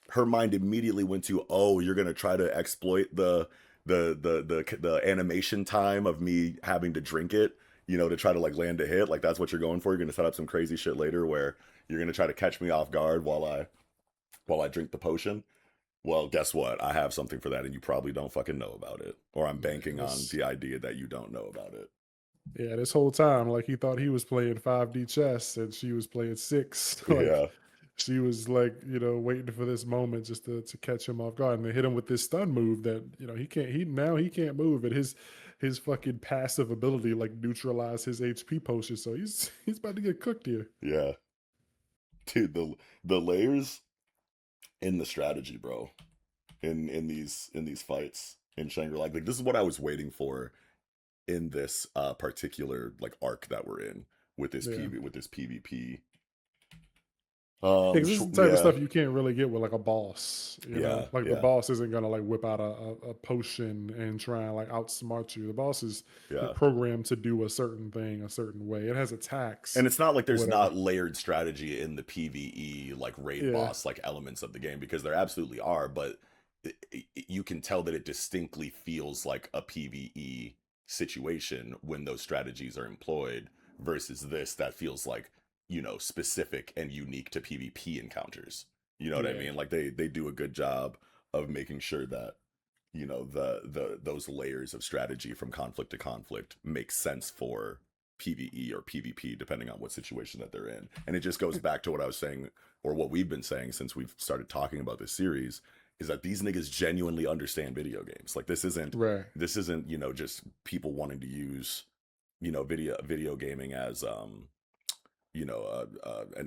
Speaker 2: her mind immediately went to, "Oh, you're gonna try to exploit the animation time of me having to drink it, to try to like land a hit. Like that's what you're going for. You're gonna set up some crazy shit later where you're gonna try to catch me off guard while I drink the potion." Well, guess what? I have something for that, and you probably don't fucking know about it, or I'm
Speaker 1: Yeah,
Speaker 2: banking on the idea that you don't know about it.
Speaker 1: yeah, this whole time, like he thought he was playing 5D chess and she was playing six. Like
Speaker 2: Yeah,
Speaker 1: she was like, waiting for this moment just to catch him off guard. And they hit him with this stun move that, he can't move. And his fucking passive ability like neutralize his HP potion. So he's about to get cooked here.
Speaker 2: yeah, dude. The layers in the strategy, bro. In these fights in Shangri-La, like this is what I was waiting for in this particular like arc that we're in with this
Speaker 1: Yeah.
Speaker 2: PvP.
Speaker 1: Yeah, 'cause this is the type of
Speaker 2: Yeah,
Speaker 1: stuff you can't really get with like a boss,
Speaker 2: yeah,
Speaker 1: Like the
Speaker 2: yeah,
Speaker 1: boss isn't gonna like whip out a potion and try and like outsmart you. The boss is
Speaker 2: yeah.
Speaker 1: programmed to do a certain thing a certain way. It has attacks
Speaker 2: And it's not like
Speaker 1: or
Speaker 2: there's
Speaker 1: whatever.
Speaker 2: not layered strategy in the PvE like raid
Speaker 1: Yeah,
Speaker 2: boss like elements of the game, because there absolutely are, but you can tell that it distinctly feels like a PvE situation when those strategies are employed versus this that feels like, specific and unique to PvP encounters. You know what I
Speaker 1: Yeah,
Speaker 2: mean? Like they do a good job of making sure that the those layers of strategy from conflict to conflict make sense for PvE or PvP depending on what situation that they're in. And it just goes back to what I was saying, or what we've been saying since we've started talking about this series, is that these niggas genuinely understand video games. Like
Speaker 1: right.
Speaker 2: this isn't, just people wanting to use, video gaming as an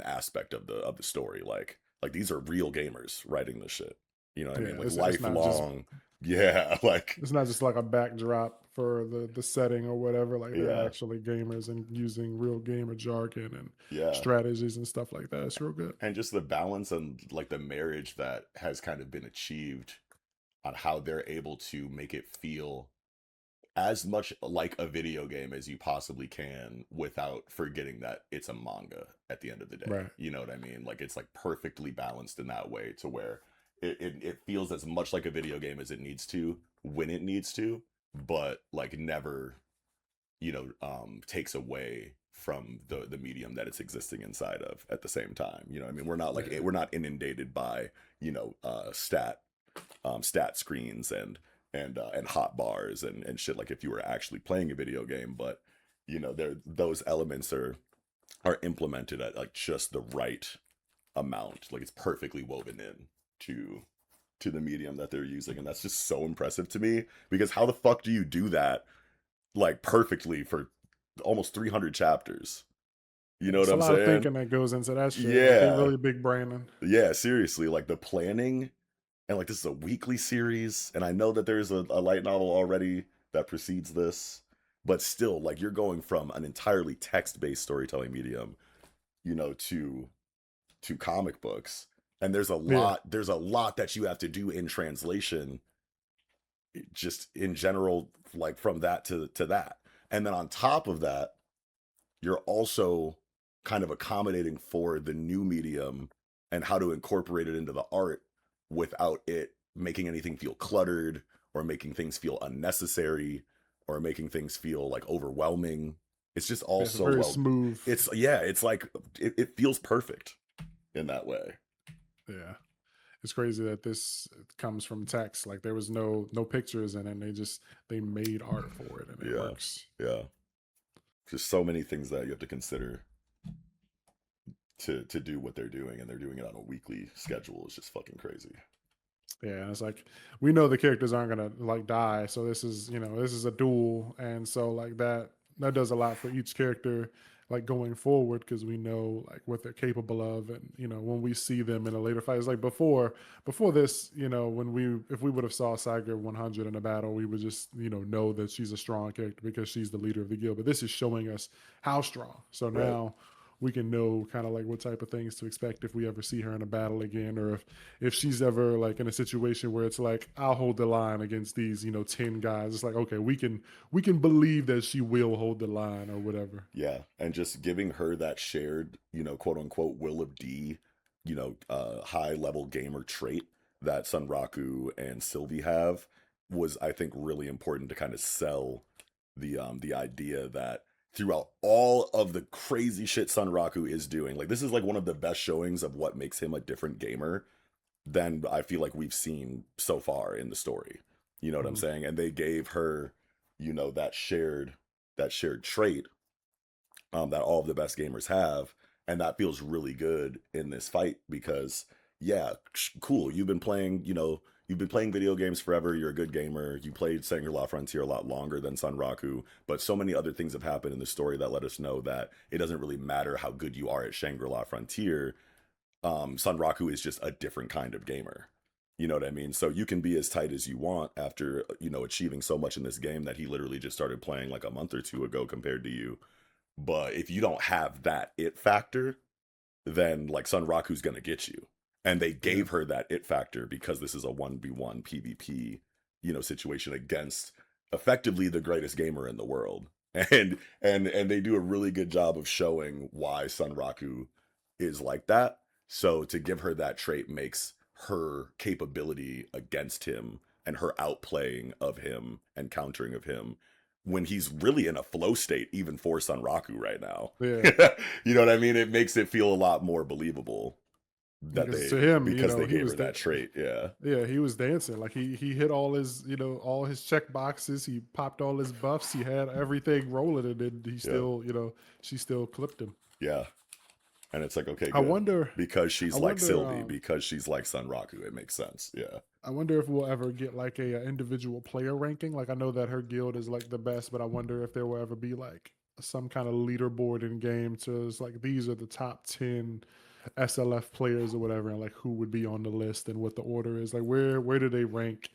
Speaker 2: aspect of the story. Like these are real gamers writing this shit. You know what I mean?
Speaker 1: Yeah,
Speaker 2: Like
Speaker 1: it's not just
Speaker 2: yeah, like
Speaker 1: it's not just like a backdrop for the setting or whatever. Like they're
Speaker 2: yeah,
Speaker 1: actually gamers and using real gamer jargon and
Speaker 2: yeah.
Speaker 1: strategies and stuff like that. It's real good.
Speaker 2: And just the balance and like the marriage that has kind of been achieved on how they're able to make it feel as much like a video game as you possibly can without forgetting that it's a manga at the end of the day.
Speaker 1: Right.
Speaker 2: You know what I mean? Like it's like perfectly balanced in that way to where it feels as much like a video game as it needs to when it needs to, but like never, takes away from the medium that it's existing inside of at the same time. You know what I mean? We're not like
Speaker 1: Yeah.
Speaker 2: we're not inundated by, stat screens and hot bars and shit like if you were actually playing a video game. But there those elements are implemented at like just the right amount. Like it's perfectly woven in to the medium that they're using, and that's just so impressive to me, because how the fuck do you do that like perfectly for almost 300 chapters? You know
Speaker 1: It's
Speaker 2: what
Speaker 1: a
Speaker 2: I'm
Speaker 1: lot of
Speaker 2: saying?
Speaker 1: thinking that goes into that shit. Like they
Speaker 2: Yeah.
Speaker 1: really big braining.
Speaker 2: Yeah, seriously, like the planning, and like this is a weekly series, and I know that there's a light novel already that precedes this, but still, like you're going from an entirely text-based storytelling medium, to comic books, and
Speaker 1: Yeah.
Speaker 2: there's a lot that you have to do in translation, just in general, like from that to that. And then on top of that, you're also kind of accommodating for the new medium and how to incorporate it into the art without it making anything feel cluttered or making things feel unnecessary or making things feel like overwhelming. It's just all
Speaker 1: Yeah, it's
Speaker 2: so
Speaker 1: very
Speaker 2: well.
Speaker 1: smooth.
Speaker 2: It's yeah, it's like it feels perfect in that way.
Speaker 1: Yeah. It's crazy that this comes from text. Like there was no pictures in it, and they made art for it and it
Speaker 2: Yeah,
Speaker 1: works.
Speaker 2: yeah. Just so many things that you have to consider to do what they're doing, and they're doing it on a weekly schedule. It's just fucking crazy.
Speaker 1: Yeah, and it's like we know the characters aren't gonna like die, so this is a duel, and so like that does a lot for each character, like going forward, because we know like what they're capable of, and when we see them in a later fight, it's like before this, when if we would have saw Saiga 100 in a battle, we would just know that she's a strong character because she's the leader of the guild, but this is showing us how strong. So
Speaker 2: Right.
Speaker 1: now we can know kind of like what type of things to expect if we ever see her in a battle again, or if she's ever like in a situation where it's like I'll hold the line against these 10 guys. It's like, okay, we can believe that she will hold the line or whatever.
Speaker 2: Yeah, and just giving her that shared, quote unquote will of D, high level gamer trait that Sunraku and Sylvie have was, I think, really important to kind of sell the idea that throughout all of the crazy shit Sunraku is doing, like this is like one of the best showings of what makes him a different gamer than I feel like we've seen so far in the story. You know what I'm
Speaker 1: Mhm.
Speaker 2: saying? And they gave her, that shared trait, that all of the best gamers have, and that feels really good in this fight because yeah, cool. You've been playing video games forever. You're a good gamer. You played Shangri-La Frontier a lot longer than Sunraku, but so many other things have happened in the story that let us know that it doesn't really matter how good you are at Shangri-La Frontier. Sunraku is just a different kind of gamer. You know what I mean? So you can be as tight as you want after, achieving so much in this game that he literally just started playing like a month or two ago compared to you. But if you don't have that it factor, then like Sunraku's gonna get you. And they
Speaker 1: Yeah.
Speaker 2: gave her that it factor because this is a 1v1 PvP, situation against effectively the greatest gamer in the world. And they do a really good job of showing why Sunraku is like that. So to give her that trait makes her capability against him and her outplaying of him and countering of him when he's really in a flow state, even for Sunraku right now.
Speaker 1: Yeah.
Speaker 2: You know what I mean? It makes it feel a lot more believable that
Speaker 1: Because to him,
Speaker 2: because they
Speaker 1: he
Speaker 2: gave
Speaker 1: was
Speaker 2: her that trait. Yeah.
Speaker 1: yeah, he was dancing. Like he hit all his, all his check boxes. He popped all his buffs. He had everything rolling, and then he
Speaker 2: Yeah.
Speaker 1: still, she still clipped him.
Speaker 2: Yeah. And it's like, okay,
Speaker 1: I
Speaker 2: good.
Speaker 1: wonder.
Speaker 2: Because
Speaker 1: I
Speaker 2: she's like
Speaker 1: wonder.
Speaker 2: Sylvie, because she's like Sunraku, it makes sense. Yeah.
Speaker 1: I wonder if we'll ever get like a individual player ranking. Like I know that her guild is like the best, but I wonder if there will ever be like some kind of leaderboard in game to it's like these are the top 10 SLF players or whatever, and like who would be on the list and what the order is. Like where do they rank?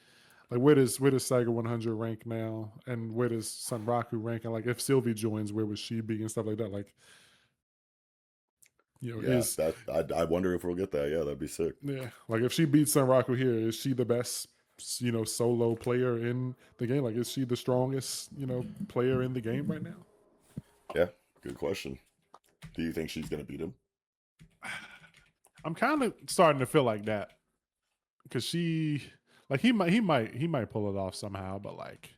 Speaker 1: Like where does Saiga 100 rank now, and where does Sunraku rank? And like if Sylvie joins, where would she be and stuff like that? Like
Speaker 2: Yeah.
Speaker 1: is
Speaker 2: That I wonder if we'll get that. Yeah, that'd be sick.
Speaker 1: yeah, like if she beats Sunraku here, is she the best solo player in the game? Like is she the strongest player in the game right now?
Speaker 2: Yeah. Good question. Do you think she's gonna beat him?
Speaker 1: I'm kind of starting to feel like that because she like he might pull it off somehow, but like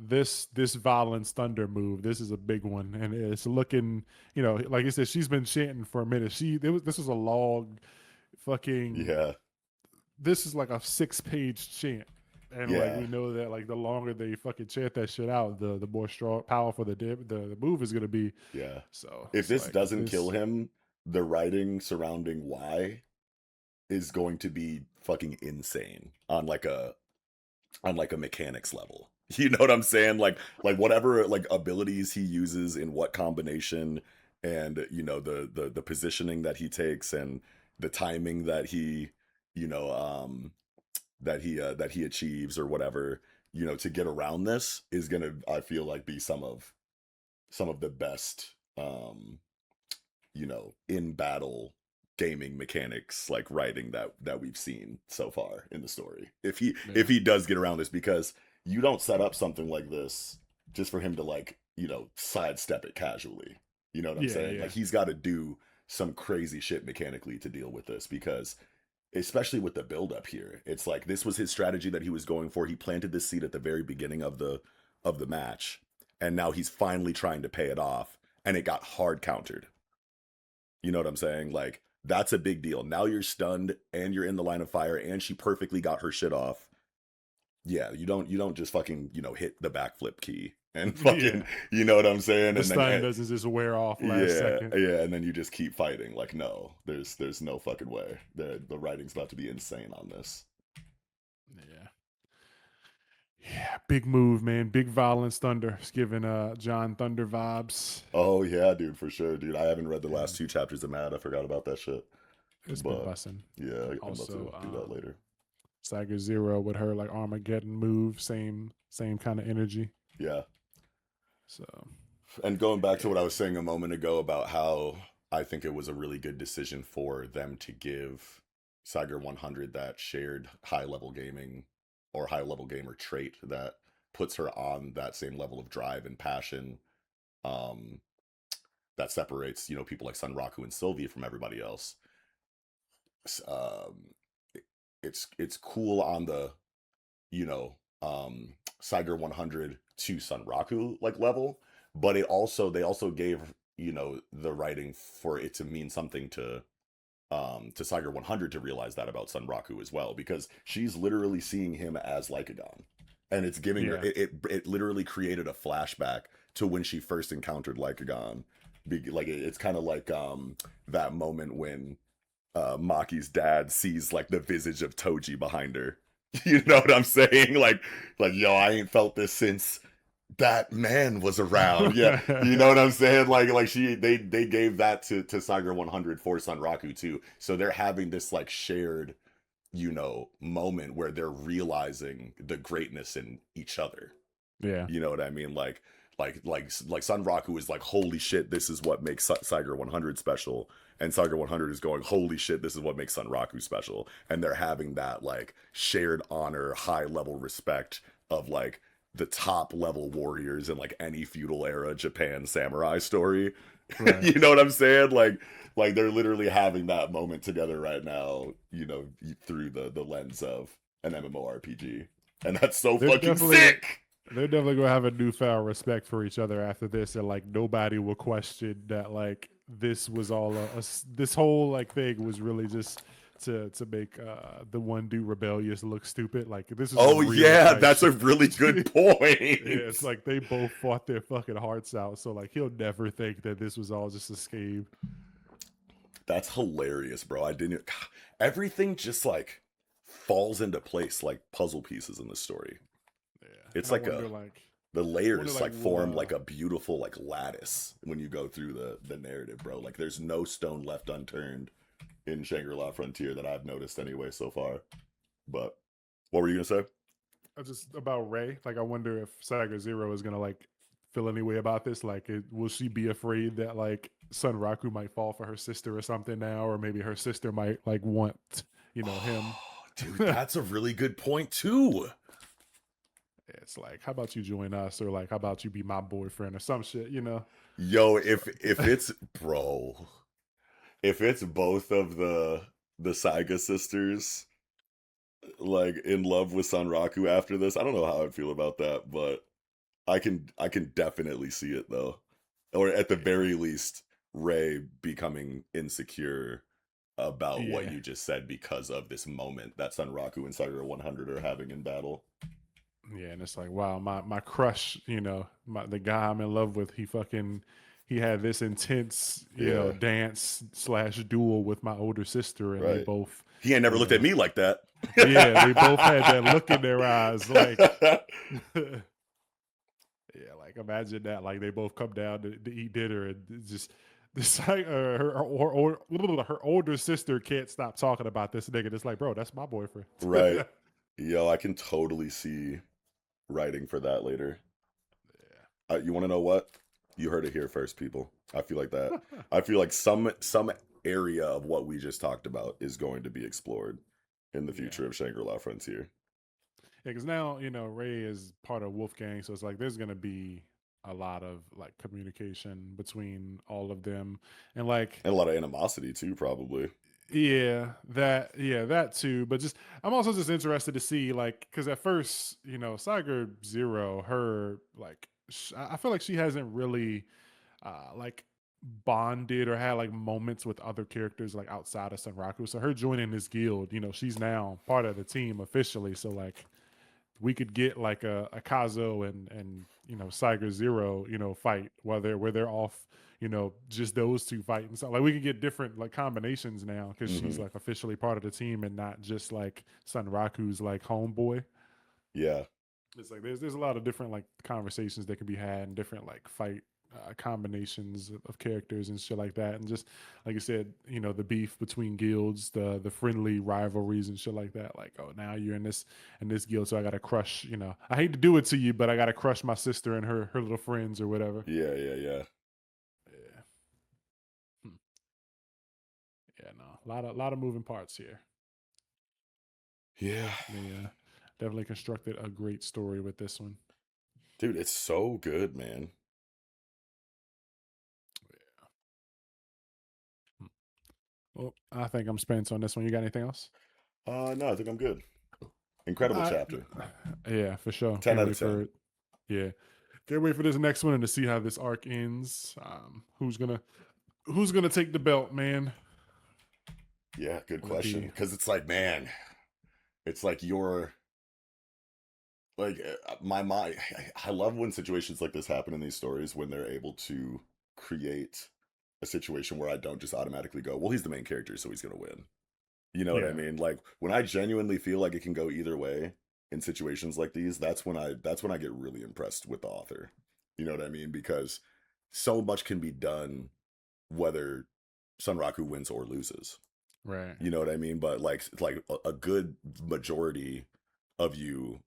Speaker 1: this Violence Thunder move, this is a big one, and it's looking, like you said, she's been chanting for a minute. This was a long, fucking.
Speaker 2: Yeah.
Speaker 1: This is like a 6-page chant, and like
Speaker 2: Yeah.
Speaker 1: we know that like the longer they fucking chant that shit out, the more strong, powerful the move is gonna be.
Speaker 2: Yeah.
Speaker 1: So
Speaker 2: If
Speaker 1: it's
Speaker 2: this
Speaker 1: like
Speaker 2: doesn't kill him, the writing surrounding why is going to be fucking insane on like a mechanics level. You know what I'm saying? Like whatever like abilities he uses in what combination, and the positioning that he takes, and the timing that he you know that he achieves or whatever, to get around this is gonna, I feel like, be some of the best in battle gaming mechanics, like writing, that we've seen so far in the story. If he does get around this, because you don't set up something like this just for him to like sidestep it casually. You know what I'm saying?
Speaker 1: Yeah.
Speaker 2: Like he's got to do some crazy shit mechanically to deal with this, because especially with the build up here, it's like this was his strategy that he was going for. He planted this seed at the very beginning of the match, and now he's finally trying to pay it off, and it got hard countered. You know what I'm saying? Like that's a big deal. Now you're stunned and you're in the line of fire, and she perfectly got her shit off. Yeah, you don't just fucking hit the backflip key and fucking you know what I'm saying?
Speaker 1: The
Speaker 2: And
Speaker 1: stun
Speaker 2: then
Speaker 1: doesn't just wear off last second.
Speaker 2: yeah, and then you just keep fighting. Like no, there's no fucking way. The writing's about to be insane on this.
Speaker 1: Yeah, big move, man. Big Violence Thunder. It's giving John Thunder vibes.
Speaker 2: Oh yeah, dude, for sure, dude. I haven't read the last 2 chapters of Mad. I forgot about that shit.
Speaker 1: It's been bussing.
Speaker 2: Yeah, I'm
Speaker 1: Also,
Speaker 2: about to do that later.
Speaker 1: Saiga Zero with her like Armageddon move, same kind of energy.
Speaker 2: Yeah.
Speaker 1: So,
Speaker 2: and going back to what I was saying a moment ago about how I think it was a really good decision for them to give Saiga 100 that shared high level gaming or high level gamer trait that puts her on that same level of drive and passion, that separates people like Sunraku and Sylvie from everybody else. It's cool on the Saiga 100 to Sunraku like level, but they also gave the writing for it to mean something to Saiga 100 to realize that about Sunraku as well, because she's literally seeing him as Lycagon, and it's giving her it literally created a flashback to when she first encountered Lycagon. Like it's kind of like that moment when Maki's dad sees like the visage of Toji behind her. You know what I'm saying? Like yo, I ain't felt this since that man was around. Yeah, you know what I'm saying? Like they gave that to Saiga 100 for Sunraku too. So they're having this like shared moment where they're realizing the greatness in each other.
Speaker 1: Yeah,
Speaker 2: you know what I mean? Like Sunraku is like, holy shit, this is what makes Saiga 100 special, and Saiga 100 is going, holy shit, this is what makes Sunraku special, and they're having that like shared honor, high level respect of like the top level warriors in like any feudal era Japan samurai story. Right. You know what I'm saying? Like they're literally having that moment together right now, through the lens of an MMORPG, and that's so fucking sick.
Speaker 1: they're definitely gonna have a newfound respect for each other after this, and like nobody will question that like this was all this whole like thing was really just to make the one dude rebellious look stupid. Like this is
Speaker 2: Oh
Speaker 1: some real
Speaker 2: yeah,
Speaker 1: type
Speaker 2: that's a
Speaker 1: shit.
Speaker 2: really good
Speaker 1: Yeah,
Speaker 2: point.
Speaker 1: it's like they both fought their fucking hearts out. So like he'll never think that this was all just a scheme.
Speaker 2: That's hilarious, bro. I didn't. Everything just like falls into place like puzzle pieces in the story.
Speaker 1: Yeah,
Speaker 2: It's
Speaker 1: and I
Speaker 2: like
Speaker 1: wonder like
Speaker 2: the
Speaker 1: wonder
Speaker 2: layers
Speaker 1: like
Speaker 2: like
Speaker 1: will
Speaker 2: form like a beautiful like lattice when you go through the narrative, bro. Like there's no stone left unturned in Shangri-La Frontier that I've noticed anyway so far. But what were you gonna say?
Speaker 1: just about Ray. Like I wonder if Saga Zero is gonna like feel any way about this. Like, will she be afraid that like Sun Raku might fall for her sister or something now, or maybe her sister might like want him.
Speaker 2: Oh, dude, that's a really good point too.
Speaker 1: It's like, how about you join us, or like, how about you be my boyfriend, or some shit,
Speaker 2: Yo,
Speaker 1: So,
Speaker 2: if it's bro, if it's both of the Saiga sisters like in love with Sanraku after this, I don't know how I'd feel about that, but I can definitely see it though. Or at the
Speaker 1: yeah,
Speaker 2: very least, Ray becoming insecure about what
Speaker 1: yeah,
Speaker 2: you just said because of this moment that Sanraku and Sakura 100 are having in battle.
Speaker 1: yeah, and it's like, wow, my crush, the guy I'm in love with, he had this intense,
Speaker 2: Yeah,
Speaker 1: dance slash duel with my older sister, and they
Speaker 2: right.
Speaker 1: both,
Speaker 2: He ain't never
Speaker 1: you
Speaker 2: looked at
Speaker 1: know,
Speaker 2: me like that.
Speaker 1: yeah, they both had that look in their eyes, like, yeah, like imagine that, like they both come down to eat dinner, and it's just this like her older sister can't stop talking about this nigga. It's like, bro, that's my boyfriend.
Speaker 2: Right. Yo, I can totally see writing for that later. You want to know what? You heard it here first, people. I feel like that.
Speaker 1: Yeah.
Speaker 2: I feel like some area of what we just talked about is going to be explored in the
Speaker 1: Yeah.
Speaker 2: future of Shangri-La Frontier.
Speaker 1: Yeah, because now Ray is part of Wolfgang, so it's like there's gonna be a lot of like communication between all of them, and like
Speaker 2: And a lot of animosity too, probably.
Speaker 1: that too. But just I'm also just interested to see like because at first Saga Zero, her like I feel like she hasn't really like bonded or had like moments with other characters like outside of Senraku. So her joining this guild, she's now part of the team officially. So like we could get like a Kazo and Saiga Zero fight where they're off just those two fighting. So like we can get different like combinations now because she's
Speaker 2: Hmm.
Speaker 1: like officially part of the team and not just like Sunraku's like homeboy.
Speaker 2: Yeah.
Speaker 1: It's like there's a lot of different like conversations that can be had and different like fight combinations of characters and shit like that, and just like you said, the beef between guilds, the friendly rivalries and shit like that. Like, oh, now you're in this guild, so I gotta crush. I hate to do it to you, but I gotta crush my sister and her little friends or whatever.
Speaker 2: Yeah, yeah, yeah.
Speaker 1: Yeah, hmm. Yeah, no, a lot of moving parts here.
Speaker 2: Yeah.
Speaker 1: They definitely constructed a great story with this one.
Speaker 2: Dude, it's so good, man.
Speaker 1: Hmm. Well, I think I'm spent on this one. You got anything else?
Speaker 2: No, I think I'm good. Incredible
Speaker 1: I,
Speaker 2: chapter.
Speaker 1: yeah, for sure.
Speaker 2: 10
Speaker 1: Can't
Speaker 2: out of
Speaker 1: wait
Speaker 2: 10.
Speaker 1: for it. Yeah, can't wait for this next one and to see how this arc ends. Who's gonna take the belt, man?
Speaker 2: Yeah, good
Speaker 1: Will it
Speaker 2: question.
Speaker 1: be?
Speaker 2: Because it's like, man, it's like you're like my mind. I love when situations like this happen in these stories when they're able to create a situation where I don't just automatically go, well, he's the main character, so he's gonna win. You know what I
Speaker 1: Yeah,
Speaker 2: mean? Like when I genuinely feel like it can go either way in situations like these, that's when I get really impressed with the author. You know what I mean? Because so much can be done whether Sunraku wins or loses.
Speaker 1: right.
Speaker 2: You know what I mean? But like a good majority of you,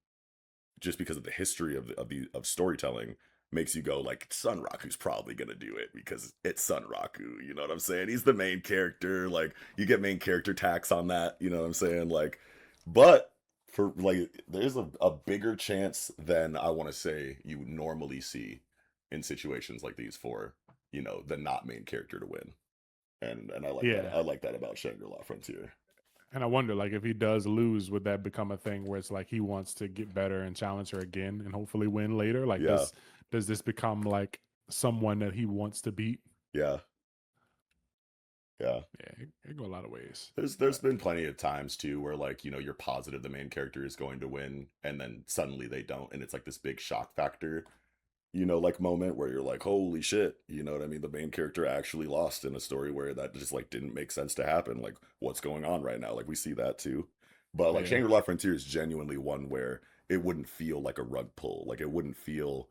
Speaker 2: just because of the history of storytelling, makes you go like Sunraku's probably gonna do it because it's Sunraku. You know what I'm saying? He's the main character. Like you get main character tax on that. You know what I'm saying? Like, but for like, there's a bigger chance than I want to say you normally see in situations like these for the not main character to win. And I like that.
Speaker 1: Yeah,
Speaker 2: I like that about Shangri-La Frontier.
Speaker 1: And I wonder, like, if he does lose, would that become a thing where it's like he wants to get better and challenge her again and hopefully win later? Like,
Speaker 2: Yeah,
Speaker 1: does this become like someone that he wants to beat?
Speaker 2: yeah, yeah.
Speaker 1: Yeah, it go a lot of ways.
Speaker 2: There's
Speaker 1: But
Speaker 2: been plenty of times too where like, you know, you're positive the main character is going to win and then suddenly they don't and it's like this big shock factor, you know, like moment where you're like, holy shit, you know what I mean? The main character actually lost in a story where that just like didn't make sense to happen. Like, what's going on right now? Like, we see that too. But like,
Speaker 1: yeah,
Speaker 2: Shangri-La Frontier is genuinely one where it wouldn't feel like a rug pull. Like, it wouldn't feel,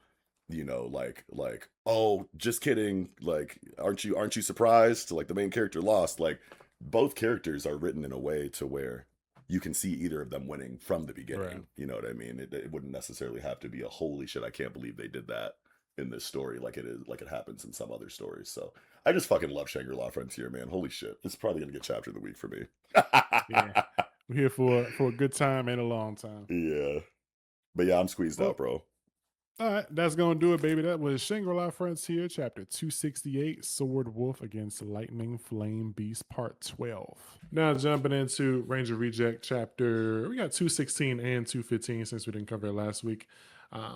Speaker 2: you know, like, oh, just kidding. Like, aren't you surprised? Like, the main character lost. Like, both characters are written in a way to where you can see either of them winning from the
Speaker 1: right.
Speaker 2: beginning. You know what I mean? It wouldn't necessarily have to be a holy shit, I can't believe they did that in this story like it is, like it happens in some other stories. So I just fucking love Shangri-La Frontier, man. Holy shit. It's probably gonna get chapter of the week for me.
Speaker 1: Yeah, we're here for a good time and a long time.
Speaker 2: Yeah. But yeah, I'm squeezed out,
Speaker 1: Well,
Speaker 2: bro.
Speaker 1: all right, that's gonna do it, baby. That was Shangri-La Frontier, chapter 268, Sword Wolf against Lightning Flame Beast, part 12. Now jumping into Ranger Reject chapter, we got 216 and 215 since we didn't cover it last week.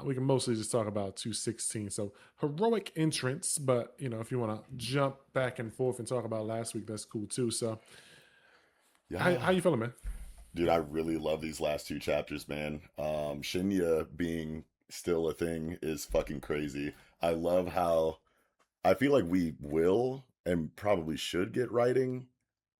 Speaker 1: We can mostly just talk about 216. So heroic entrance, but you know, if you want to jump back and forth and talk about last week, that's cool too. So how
Speaker 2: Yeah.
Speaker 1: you feeling, man?
Speaker 2: Dude, I really love these last two chapters, man. Shinya being still a thing is fucking crazy. I love how I feel like we will and probably should get writing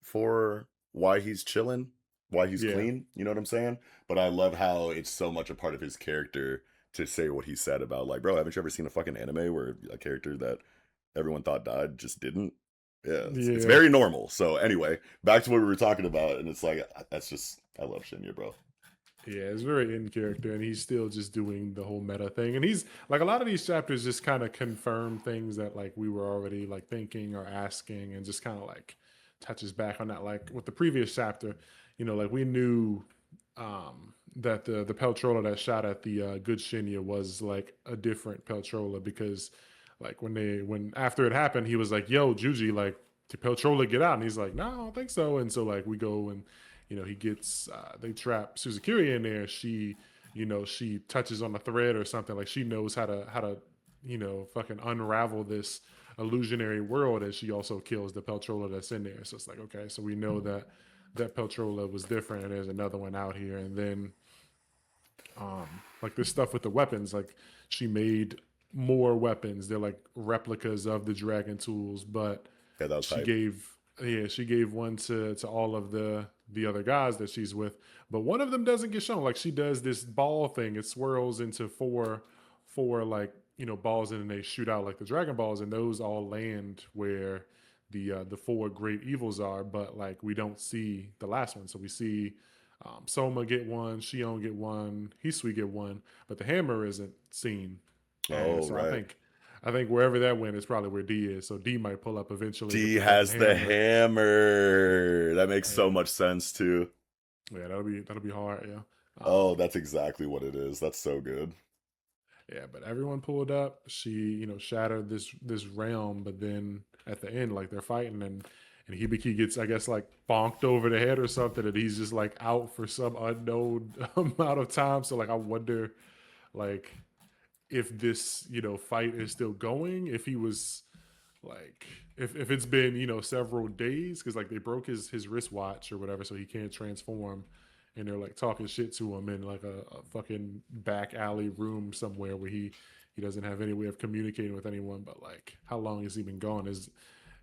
Speaker 2: for why he's chilling, why he's
Speaker 1: Yeah.
Speaker 2: clean. You know what I'm saying? But I love how it's so much a part of his character to say what he said about, like, bro, haven't you ever seen a fucking anime where a character that everyone thought died just didn't? Yeah, it's
Speaker 1: Yeah.
Speaker 2: very normal. So anyway, back to what we were talking about, and it's like that's just I love Shinya, bro.
Speaker 1: Yeah, it's very in character, and he's still just doing the whole meta thing. And he's like a lot of these chapters just kind of confirm things that like we were already like thinking or asking, and just kind of like touches back on that. Like with the previous chapter, you know, like we knew that the Peltrola that shot at the good Shinya was like a different Peltrola because like when after it happened, he was like, "Yo, Juji, like did Peltrola get out?" And he's like, "No, I don't think so." And so like we go and you know, he gets they trap Suzukiri in there. She, you know, she touches on a thread or something. Like she knows how to, you know, fucking unravel this illusionary world, and she also kills the Peltrola that's in there. So it's like, okay, so we know that that Peltrola was different, and there's another one out here. And then like this stuff with the weapons, like she made more weapons. They're like replicas of the dragon tools, but
Speaker 2: Yeah, that was
Speaker 1: she
Speaker 2: hype.
Speaker 1: gave yeah, she gave one to all of the other guys that she's with, but one of them doesn't get shown. Like she does this ball thing, it swirls into four like you know balls, and then they shoot out like the dragon balls, and those all land where the four great evils are. But like we don't see the last one, so we see Soma get one, Shion get one, Hisui get one, but the hammer isn't seen. And
Speaker 2: Oh,
Speaker 1: so
Speaker 2: right.
Speaker 1: I think wherever that went is probably where D is. So D might pull up eventually with
Speaker 2: D
Speaker 1: the fucking
Speaker 2: has the
Speaker 1: hammer.
Speaker 2: hammer. That makes so
Speaker 1: Yeah,
Speaker 2: much sense too.
Speaker 1: yeah, that'll be hard. Yeah,
Speaker 2: Oh, that's exactly what it is. That's so good.
Speaker 1: yeah. But everyone pulled up. She you know shattered this realm, but then at the end, like they're fighting and Hibiki gets I guess like bonked over the head or something, and he's just like out for some unknown amount of time. So like I wonder like if this you know fight is still going, if he was like if it's been you know several days because like they broke his wristwatch or whatever so he can't transform, and they're like talking shit to him in like a fucking back alley room somewhere where he doesn't have any way of communicating with anyone. But like how long has he been gone?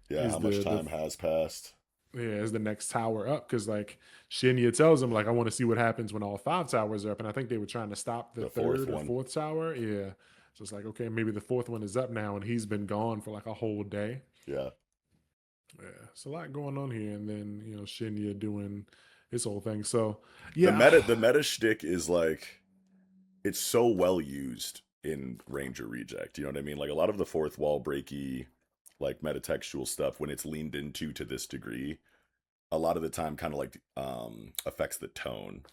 Speaker 2: Yeah,
Speaker 1: Is
Speaker 2: how much
Speaker 1: the
Speaker 2: time has passed?
Speaker 1: yeah, is the next tower up? Because like Shinya tells him like I want to see what happens when all five towers are up, and I think they were trying to stop the
Speaker 2: The fourth
Speaker 1: third or
Speaker 2: one.
Speaker 1: fourth tower. Yeah, so it's like okay, maybe the fourth one is up now, and he's been gone for like a whole day.
Speaker 2: Yeah.
Speaker 1: Yeah, it's a lot going on here, and then you know Shinya doing his whole thing. So
Speaker 2: The
Speaker 1: yeah,
Speaker 2: meta shtick is like it's so well used in Ranger Reject. You know what I mean? Like a lot of the fourth wall breaky, like metatextual stuff, when it's leaned into to this degree, a lot of the time kind of like affects the tone,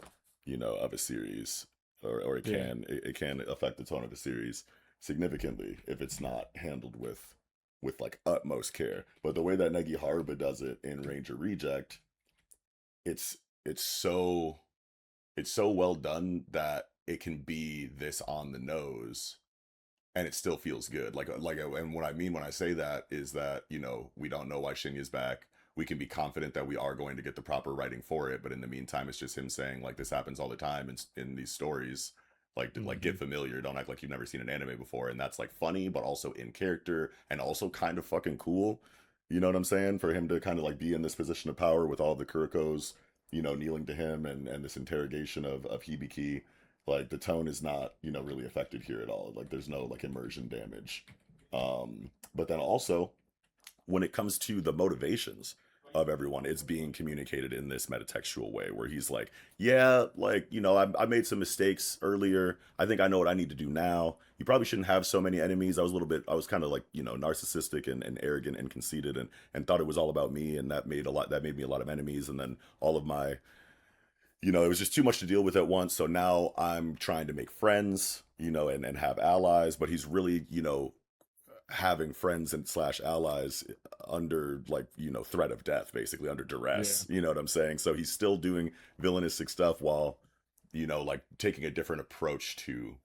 Speaker 2: you know, of a series. Or
Speaker 1: yeah,
Speaker 2: it can affect the tone of a series significantly if it's not handled with like utmost care. But the way that Negi Haruba does it in Ranger Reject, it's it's so it's so well done that it can be this on the nose and it still feels good. And what I mean when I say that is that, we don't know why Shinya's back. We can be confident that we are going to get the proper writing for it, but in the meantime, it's just him saying like this happens all the time in these stories. Like
Speaker 1: Hmm.
Speaker 2: get familiar. Don't act like you've never seen an anime before, and that's like funny, but also in character and also kind of fucking cool. You know what I'm saying? For him to kind of like be in this position of power with all the Kurokos, kneeling to him and this interrogation of Hibiki, like the tone is not really affected here at all. Like there's no like immersion damage. But then also when it comes to the motivations of everyone, it's being communicated in this metatextual way where he's like, yeah, like, I made some mistakes earlier. I think I know what I need to do now. You probably shouldn't have so many enemies. I was kind of like, narcissistic and arrogant and conceited and thought it was all about me. And that made me a lot of enemies. And then all of my, it was just too much to deal with at once. So now I'm trying to make friends, and have allies, but he's really, having friends and slash allies under like threat of death, basically under
Speaker 1: Yeah.
Speaker 2: duress, you know what I'm saying? So he's still doing villainistic stuff while like taking a different approach to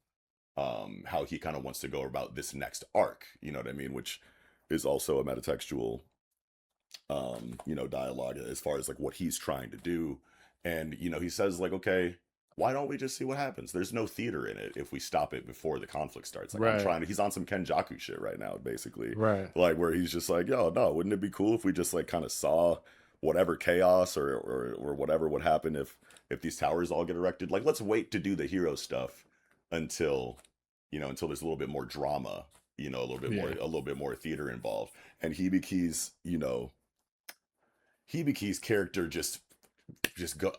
Speaker 2: how he kind of wants to go about this next arc, you know what I mean, which is also a metatextual dialogue as far as like what he's trying to do. And he says like, okay, why don't we just see what happens? There's no theater in it if we stop it before the conflict starts. Like
Speaker 1: Right.
Speaker 2: he's on some Kenjaku shit right now, basically.
Speaker 1: Right.
Speaker 2: Like where he's just like, yo, no, wouldn't it be cool if we just like kind of saw whatever chaos or whatever would happen if these towers all get erected? Like let's wait to do the hero stuff until until there's a little bit more drama,
Speaker 1: Yeah.
Speaker 2: a little bit more theater involved. And Hibiki's character just go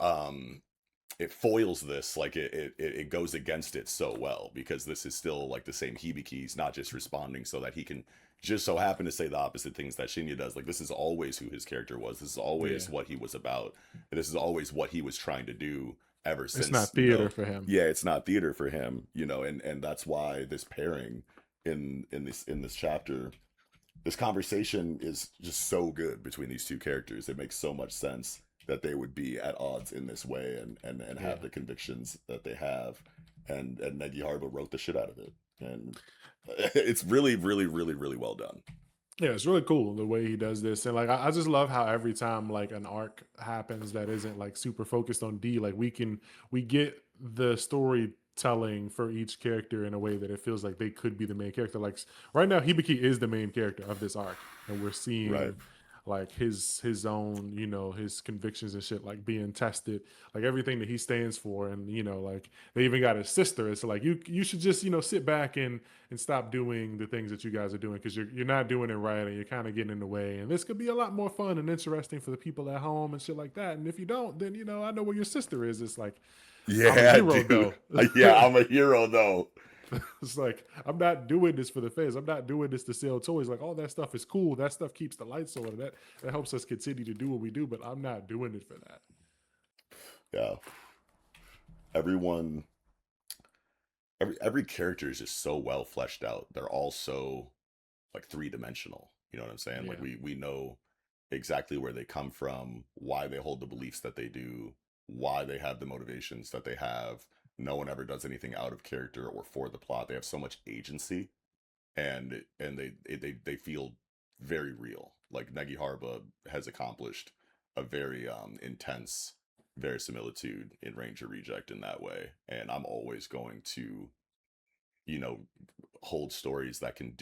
Speaker 2: it foils this, like it goes against it so well because this is still like the same Hibiki's not just responding so that he can just so happen to say the opposite things that Shinya does. Like this is always who his character was. This is
Speaker 1: Yeah.
Speaker 2: always what he was about. This is always what he was trying to do ever
Speaker 1: It's
Speaker 2: since,
Speaker 1: not theater for him.
Speaker 2: yeah, it's not theater for him, and that's why this pairing in this chapter, this conversation is just so good between these two characters. It makes so much sense that they would be at odds in this way and
Speaker 1: Yeah.
Speaker 2: have the convictions that they have. And Negi Harba wrote the shit out of it. And it's really, really, really, really well done.
Speaker 1: Yeah, it's really cool the way he does this, and like I just love how every time like an arc happens that isn't like super focused on D, like we get the storytelling for each character in a way that it feels like they could be the main character. Like right now, Hibiki is the main character of this arc, and we're
Speaker 2: Right.
Speaker 1: seeing like his own his convictions and shit like being tested, like everything that he stands for, and like they even got his sister. It's like you should just sit back and stop doing the things that you guys are doing because you're not doing it right and you're kind of getting in the way. And this could be a lot more fun and interesting for the people at home and shit like that. And if you don't, then I know where your sister is. It's like I'm a
Speaker 2: Yeah,
Speaker 1: hero
Speaker 2: dude.
Speaker 1: though.
Speaker 2: Yeah, I'm a hero though.
Speaker 1: It's like I'm not doing this for the fans. I'm not doing this to sell toys. Like all that stuff is cool. That stuff keeps the lights on. That helps us continue to do what we do. But I'm not doing it for that.
Speaker 2: Yeah. Everyone every character is just so well fleshed out. They're all so like three-dimensional. You know what I'm saying? Like
Speaker 1: Yeah.
Speaker 2: we know exactly where they come from, why they hold the beliefs that they do, why they have the motivations that they have. No one ever does anything out of character or for the plot. They have so much agency, and they feel very real. Like Negi Harba has accomplished a very intense verisimilitude in Ranger Reject in that way, and I'm always going to you know hold stories that can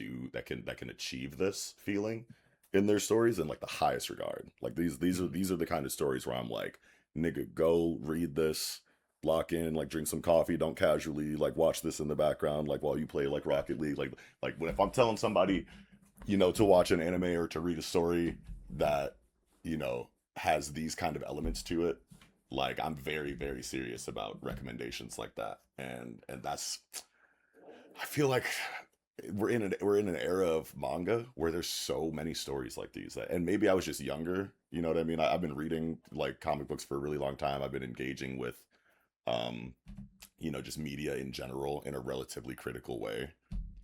Speaker 2: achieve this feeling in their stories in like the highest regard. Like
Speaker 1: Mhm.
Speaker 2: these are the kind of stories where I'm like, nigga, go read this, lock in, like drink some coffee, don't casually like watch this in the background, like while you play like Rocket League. Like when if I'm telling somebody, to watch an anime or to read a story that, has these kind of elements to it, like I'm very, very serious about recommendations like that. And that's I feel like we're in an era of manga where there's so many stories like these, and maybe I was just younger. You know what I mean? I've been reading like comic books for a really long time. I've been engaging with, um, just media in general in a relatively critical way.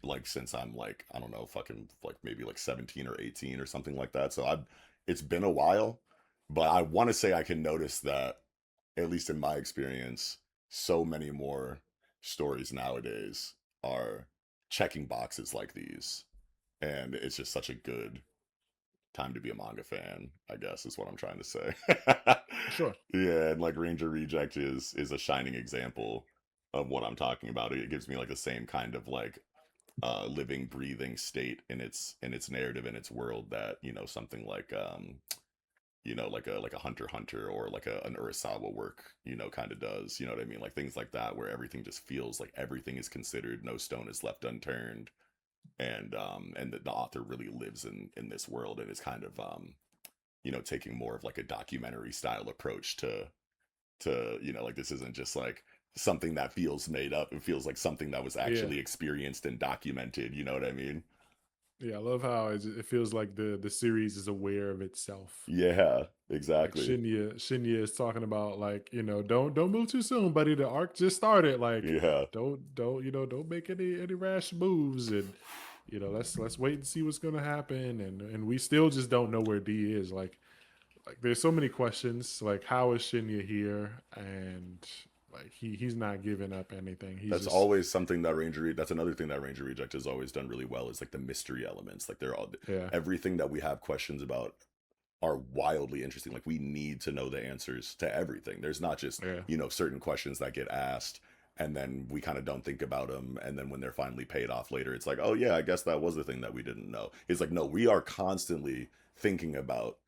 Speaker 2: Like since I'm like I don't know, fucking like maybe like 17 or 18 or something like that. So I've it's been a while, but I want to say I can notice that at least in my experience, so many more stories nowadays are checking boxes like these. And it's just such a good time to be a manga fan, I guess is what I'm trying to say.
Speaker 1: Sure.
Speaker 2: Yeah, and like Ranger Reject is a shining example of what I'm talking about. It gives me like the same kind of like living, breathing state in its narrative, in its world that, you know, something like like a Hunter x Hunter or like an Urasawa work, you know, kind of does. You know what I mean? Like things like that where everything just feels like everything is considered, no stone is left unturned, and the author really lives in this world and is kind of you know, taking more of like a documentary style approach to you know, like this isn't just like something that feels made up. It feels like something that was
Speaker 1: Yeah.
Speaker 2: actually experienced and documented. You know what I mean?
Speaker 1: Yeah, I love how it feels like the series is aware of itself.
Speaker 2: Yeah,
Speaker 1: Like
Speaker 2: exactly.
Speaker 1: Shinya is talking about, like, don't move too soon, buddy. The arc just started. Like,
Speaker 2: Yeah,
Speaker 1: don't make any rash moves, and let's wait and see what's gonna happen. And we still just don't know where D is. Like there's so many questions. Like, how is Shinya here? And like he's not giving up anything. He's
Speaker 2: that's
Speaker 1: just
Speaker 2: always something that that's another thing that Ranger Reject has always done really well is like the mystery elements. Like they're all
Speaker 1: yeah,
Speaker 2: everything that we have questions about are wildly interesting. Like we need to know the answers to everything. There's not just,
Speaker 1: yeah.
Speaker 2: you know, certain questions that get asked and then we kind of don't think about them, and then when they're finally paid off later it's like, oh yeah, I guess that was the thing that we didn't know. It's like, no, we are constantly thinking about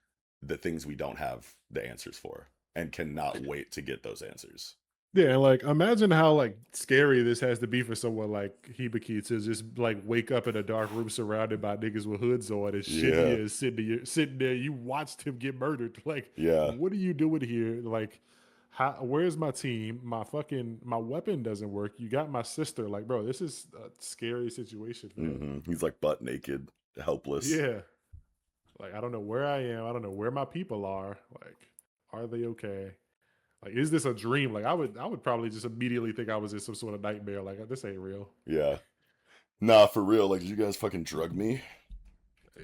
Speaker 2: the things we don't have the answers for and cannot wait to get those answers.
Speaker 1: Yeah, and like imagine how like scary this has to be for someone like Hibiki to just like wake up in a dark room surrounded by niggas with hoods on and
Speaker 2: Yeah,
Speaker 1: Shinya is sitting there. You watched him get murdered. Like,
Speaker 2: yeah,
Speaker 1: what are you doing here? Like, where's my team? My weapon doesn't work. You got my sister. Like, bro, this is a scary situation for him.
Speaker 2: he's like butt naked, helpless.
Speaker 1: Yeah. Like, I don't know where I am. I don't know where my people are. Like, are they okay? Like, is this a dream? Like, I would probably just immediately think I was in some sort of nightmare. Like, this ain't real.
Speaker 2: Yeah, nah, for real, like, did you guys fucking drug me?
Speaker 1: Yeah,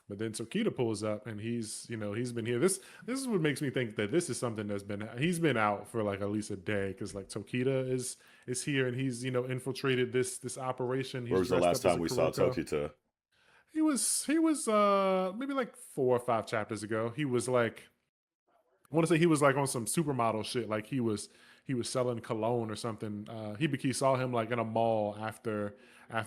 Speaker 1: but then Tokita pulls up and he's been here. This is what makes me think that this is something he's been out for like at least a day because like Tokita is here and he's infiltrated this operation.
Speaker 2: Where
Speaker 1: He's
Speaker 2: was the
Speaker 1: dressed
Speaker 2: last
Speaker 1: up as
Speaker 2: time
Speaker 1: a
Speaker 2: we saw
Speaker 1: Kuroko.
Speaker 2: Tokita?
Speaker 1: He was maybe like 4 or 5 chapters ago. He was like I want to say he was like on some supermodel shit. Like he was selling cologne or something. Hibiki saw him like in a mall after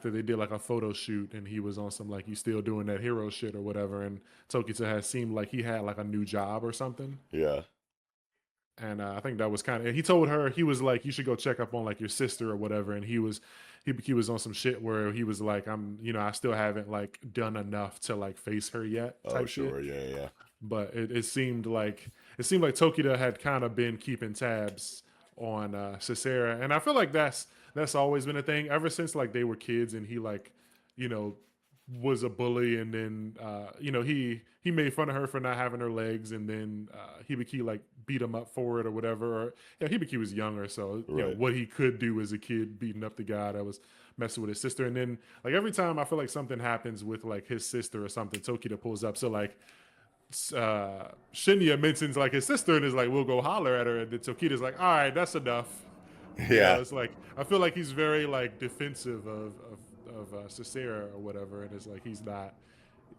Speaker 1: they did like a photo shoot, and he was on some like you still doing that hero shit or whatever. And Tokita had seemed like he had like a new job or something.
Speaker 2: Yeah.
Speaker 1: And I think that was kind of he told her he was like you should go check up on like your sister or whatever. And he was on some shit where he was like I still haven't like done enough to like face her yet
Speaker 2: Oh,
Speaker 1: type shit.
Speaker 2: sure. Yeah, yeah.
Speaker 1: But it seemed like Tokita had kind of been keeping tabs on Cicera, and I feel like that's always been a thing ever since like they were kids, and he like you know was a bully, and then he made fun of her for not having her legs, and then Hibiki like beat him up for it or whatever. Or yeah, Hibiki was younger, so
Speaker 2: Right.
Speaker 1: what he could do as a kid, beating up the guy that was messing with his sister, and then like every time I feel like something happens with like his sister or something, Tokita pulls up. So like Shinya mentions like his sister and is like, "We'll go holler at her," and then Tokita's like, "All right, that's enough."
Speaker 2: Yeah.
Speaker 1: It's like I feel like he's very like defensive of Cicera or whatever, and it's like he's not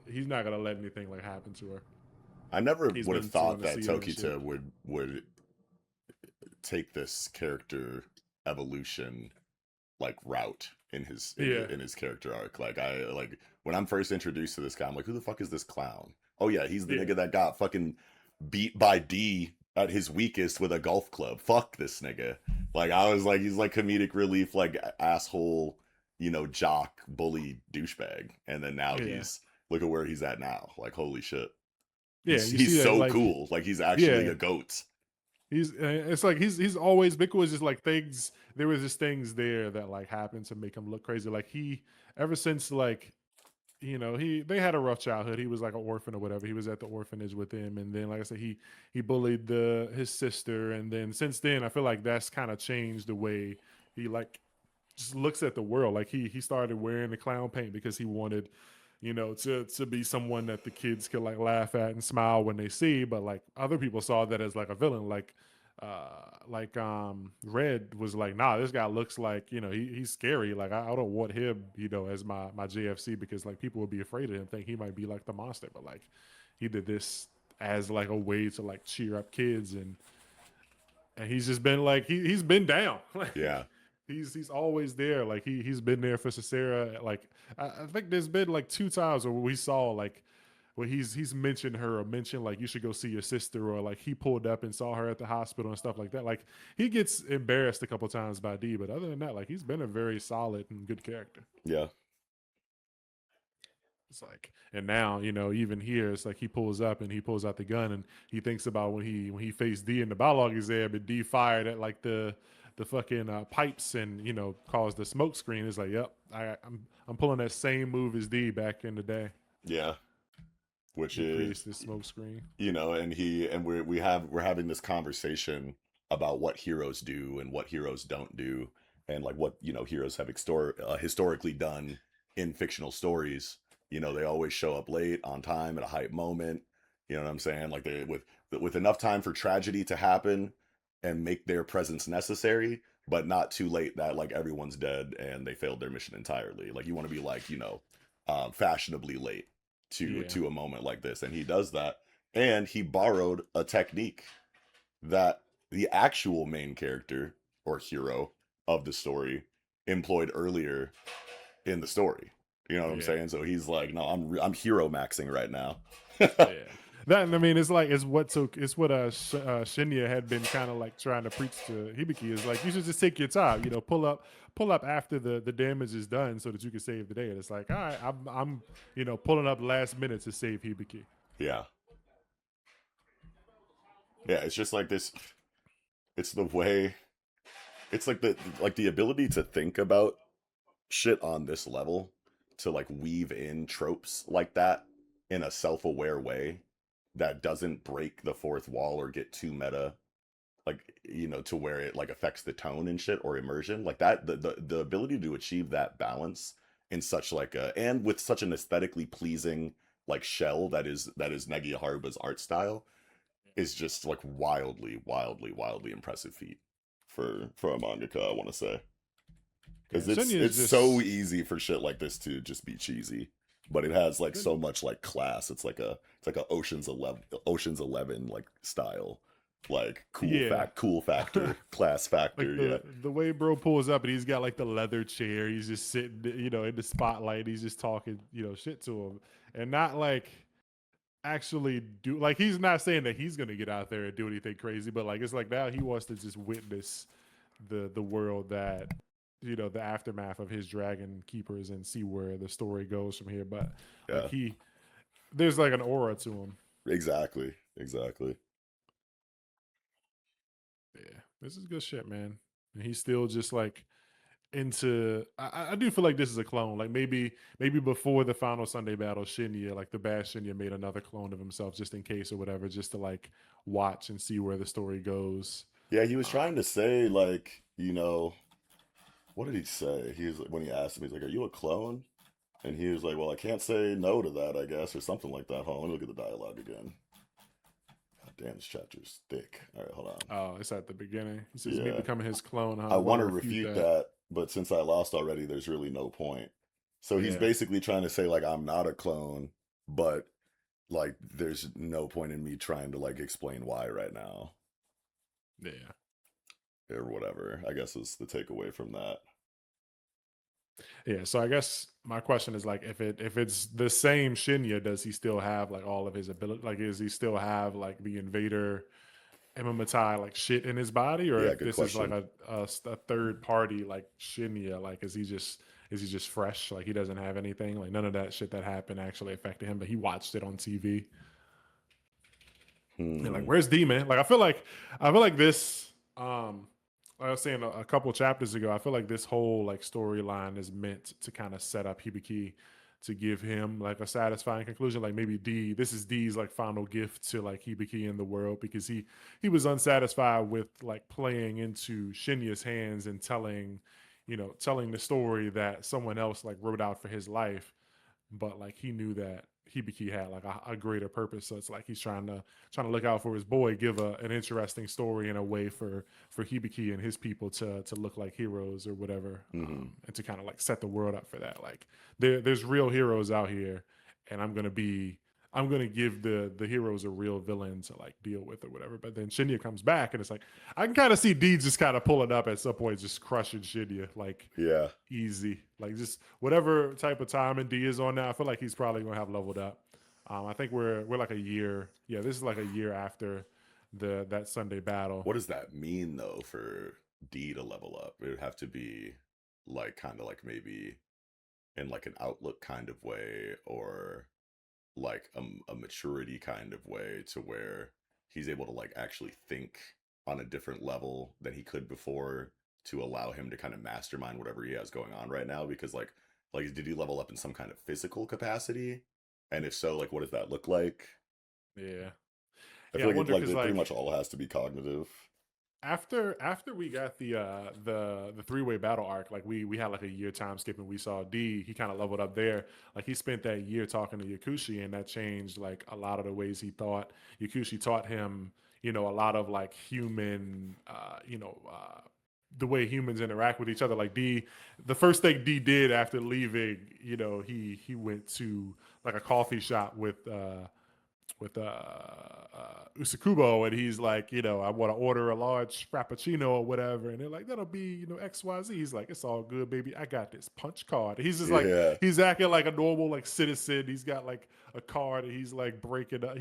Speaker 1: gonna let anything like happen to her.
Speaker 2: I never
Speaker 1: He's
Speaker 2: would have
Speaker 1: been sowing
Speaker 2: thought
Speaker 1: the
Speaker 2: that
Speaker 1: seed and shit.
Speaker 2: Tokita would take this character evolution like route in
Speaker 1: Yeah,
Speaker 2: his character arc. Like I like when I'm first introduced to this guy, I'm like, who the fuck is this clown? Oh yeah, he's the
Speaker 1: yeah,
Speaker 2: nigga that got fucking beat by D at his weakest with a golf club. Fuck this nigga. Like I was like, he's like comedic relief, like asshole, you know, jock, bully, douchebag. And then now
Speaker 1: yeah,
Speaker 2: look at where he's at now. Like holy shit.
Speaker 1: yeah. You see
Speaker 2: He's
Speaker 1: that
Speaker 2: so
Speaker 1: like
Speaker 2: cool. Like he's actually
Speaker 1: yeah,
Speaker 2: a goat.
Speaker 1: it's like he's always Biko was just like things. There was just things there that like happened to make him look crazy. Like he ever since like they had a rough childhood. He was like an orphan or whatever. He was at the orphanage with him, and then like I said, he bullied his sister, and then since then, I feel like that's kind of changed the way he like just looks at the world. Like he started wearing the clown paint because he wanted to be someone that the kids could like laugh at and smile when they see, but like other people saw that as like a villain, Red was like, nah, this guy looks like, he's scary, like I don't want him, as my JFC, because like people would be afraid of him, think he might be like the monster, but like he did this as like a way to like cheer up kids, and he's just been like he's been down. Like
Speaker 2: Yeah.
Speaker 1: he's always there. Like he's been there for Cicera. Like I think there's been like two times where we saw like where he's mentioned her, or mentioned like you should go see your sister, or like he pulled up and saw her at the hospital and stuff like that. Like he gets embarrassed a couple times by D, but other than that, like he's been a very solid and good character.
Speaker 2: Yeah.
Speaker 1: It's like, and now even here, it's like he pulls up and he pulls out the gun, and he thinks about when he faced D in the biolog exam, and D fired at like the fucking pipes, and caused the smoke screen. It's like, yep, I'm pulling that same move as D back in the day.
Speaker 2: Yeah. Which
Speaker 1: He creates
Speaker 2: is,
Speaker 1: this smoke screen.
Speaker 2: and we're having this conversation about what heroes do and what heroes don't do, and like what heroes have historically done in fictional stories. They always show up late on time at a hype moment. You know what I'm saying? Like they with enough time for tragedy to happen and make their presence necessary, but not too late that like everyone's dead and they failed their mission entirely. Like you want to be like fashionably late to
Speaker 1: Yeah,
Speaker 2: a moment like this, and he does that, and he borrowed a technique that the actual main character or hero of the story employed earlier in the story. You know what I'm
Speaker 1: yeah,
Speaker 2: saying? So he's like, no, I'm hero maxing right now.
Speaker 1: yeah. That, I mean, it's like it's what Shinya had been kind of like trying to preach to Hibiki, is like you should just take your time, pull up after the damage is done so that you can save the day. And it's like, all right, I'm pulling up last minute to save Hibiki.
Speaker 2: Yeah, yeah. It's just like this. It's the way. It's like the ability to think about shit on this level, to like weave in tropes like that in a self-aware way that doesn't break the fourth wall or get too meta, like to where it like affects the tone and shit or immersion like that. The ability to achieve that balance in such like a, and with such an aesthetically pleasing like shell that is Negi Haruba's art style, is just like wildly impressive feat for a mangaka, I want to say.
Speaker 1: Yeah,
Speaker 2: Because
Speaker 1: Shinya is
Speaker 2: it's so
Speaker 1: just
Speaker 2: easy for shit like this to just be cheesy, but it has like
Speaker 1: Shin-
Speaker 2: so much like class. It's like a Ocean's 11 like style, like
Speaker 1: yeah.
Speaker 2: cool factor, class
Speaker 1: Like
Speaker 2: factor. Yeah,
Speaker 1: the way bro pulls up and he's got like the leather chair, he's just sitting, in the spotlight, he's just talking, shit to him, and not like actually do, like he's not saying that he's gonna get out there and do anything crazy, but like it's like now he wants to just witness the world that the aftermath of his dragon keepers, and see where the story goes from here. But like
Speaker 2: yeah,
Speaker 1: there's like an aura to him.
Speaker 2: exactly.
Speaker 1: Yeah, this is good shit, man. And he's still just like into. I do feel like this is a clone. Like maybe before the final Sunday battle, Shinya, like the bad Shinya, made another clone of himself just in case or whatever, just to like watch and see where the story goes.
Speaker 2: Yeah, he was trying
Speaker 1: Um,
Speaker 2: to say like what did he say? He was, when he asked him, he's like, "Are you a clone?" And he was like, "Well, I can't say no to that, I guess," or something like that. Hold on, let me look at the dialogue again. God damn, this chapter's thick. All right, hold on.
Speaker 1: oh, it's at the beginning. He says me
Speaker 2: Yeah,
Speaker 1: becoming his clone.
Speaker 2: I
Speaker 1: Huh? Want
Speaker 2: want
Speaker 1: to
Speaker 2: to
Speaker 1: refute
Speaker 2: refute
Speaker 1: that?
Speaker 2: that, but since I lost already, there's really no point. So he's
Speaker 1: Yeah,
Speaker 2: basically trying to say like I'm not a clone, but like there's no point in me trying to like explain why right now
Speaker 1: yeah.
Speaker 2: or whatever. I guess is the takeaway from that.
Speaker 1: Yeah, so I guess my question is like, if it's the same Shinya, does he still have like all of his ability? Like, is he still have like the Invader Imamatai like shit in his body, or
Speaker 2: Yeah,
Speaker 1: if
Speaker 2: good
Speaker 1: this is like
Speaker 2: question.
Speaker 1: a third party like Shinya? Like, is he just fresh? Like he doesn't have anything. Like none of that shit that happened actually affected him, but he watched it on TV. And like,
Speaker 2: Hmm.
Speaker 1: where's D, man? Like I feel like this. Like I was saying a couple chapters ago, I feel like this whole like storyline is meant to kind of set up Hibiki to give him like a satisfying conclusion. Like maybe D, this is D's like final gift to like Hibiki in the world, because he was unsatisfied with like playing into Shinya's hands and telling the story that someone else like wrote out for his life. but like he knew that Hibiki had like a greater purpose. So it's like he's trying to look out for his boy, give an interesting story in a way for Hibiki and his people to look like heroes or whatever,
Speaker 2: Hmm.
Speaker 1: and to kind of like set the world up for that. Like there's real heroes out here, and I'm gonna give the heroes a real villain to like deal with or whatever. But then Shinya comes back, and it's like I can kind of see D just kind of pulling up at some point, just crushing Shinya like
Speaker 2: Yeah.
Speaker 1: easy, like just whatever type of time and D is on now. I feel like he's probably gonna have leveled up. I think we're like a year. Yeah, this is like a year after that Sunday battle.
Speaker 2: What does that mean though for D to level up? It would have to be like kind of like maybe in like an outlook kind of way, or like a maturity kind of way, to where he's able to like actually think on a different level than he could before, to allow him to kind of mastermind whatever he has going on right now. Because like did he level up in some kind of physical capacity, and if so, like what does that look like?
Speaker 1: Yeah,
Speaker 2: I
Speaker 1: yeah.
Speaker 2: feel
Speaker 1: I
Speaker 2: like
Speaker 1: wonder because
Speaker 2: it pretty
Speaker 1: like
Speaker 2: much all has to be cognitive.
Speaker 1: after we got the three-way battle arc, like we had like a year time skip and we saw D, he kind of leveled up there. Like he spent that year talking to Yakushi, and that changed like a lot of the ways he thought. Yakushi taught him, a lot of like human, the way humans interact with each other. Like D, the first thing D did after leaving, he went to like a coffee shop with Usakubo, and he's like, I want to order a large frappuccino or whatever, and they're like, that'll be, XYZ. He's like, it's all good, baby. I got this punch card. He's just like,
Speaker 2: Yeah.
Speaker 1: he's acting like a normal like citizen. He's got like a card, and he's like breaking up.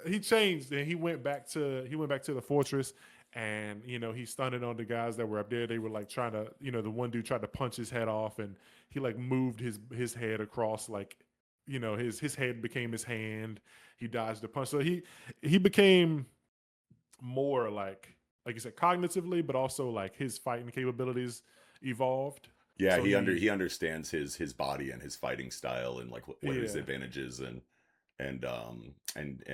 Speaker 1: He changed, and he went back to the fortress. And he stunned on the guys that were up there. They were like trying to, the one dude tried to punch his head off, and he like moved his head across, like, his head became his hand. He dodged the punch. So he became more like you said, cognitively, but also like his fighting capabilities evolved.
Speaker 2: Yeah,
Speaker 1: So he
Speaker 2: he understands his body and his fighting style, and like what his
Speaker 1: yeah
Speaker 2: advantages and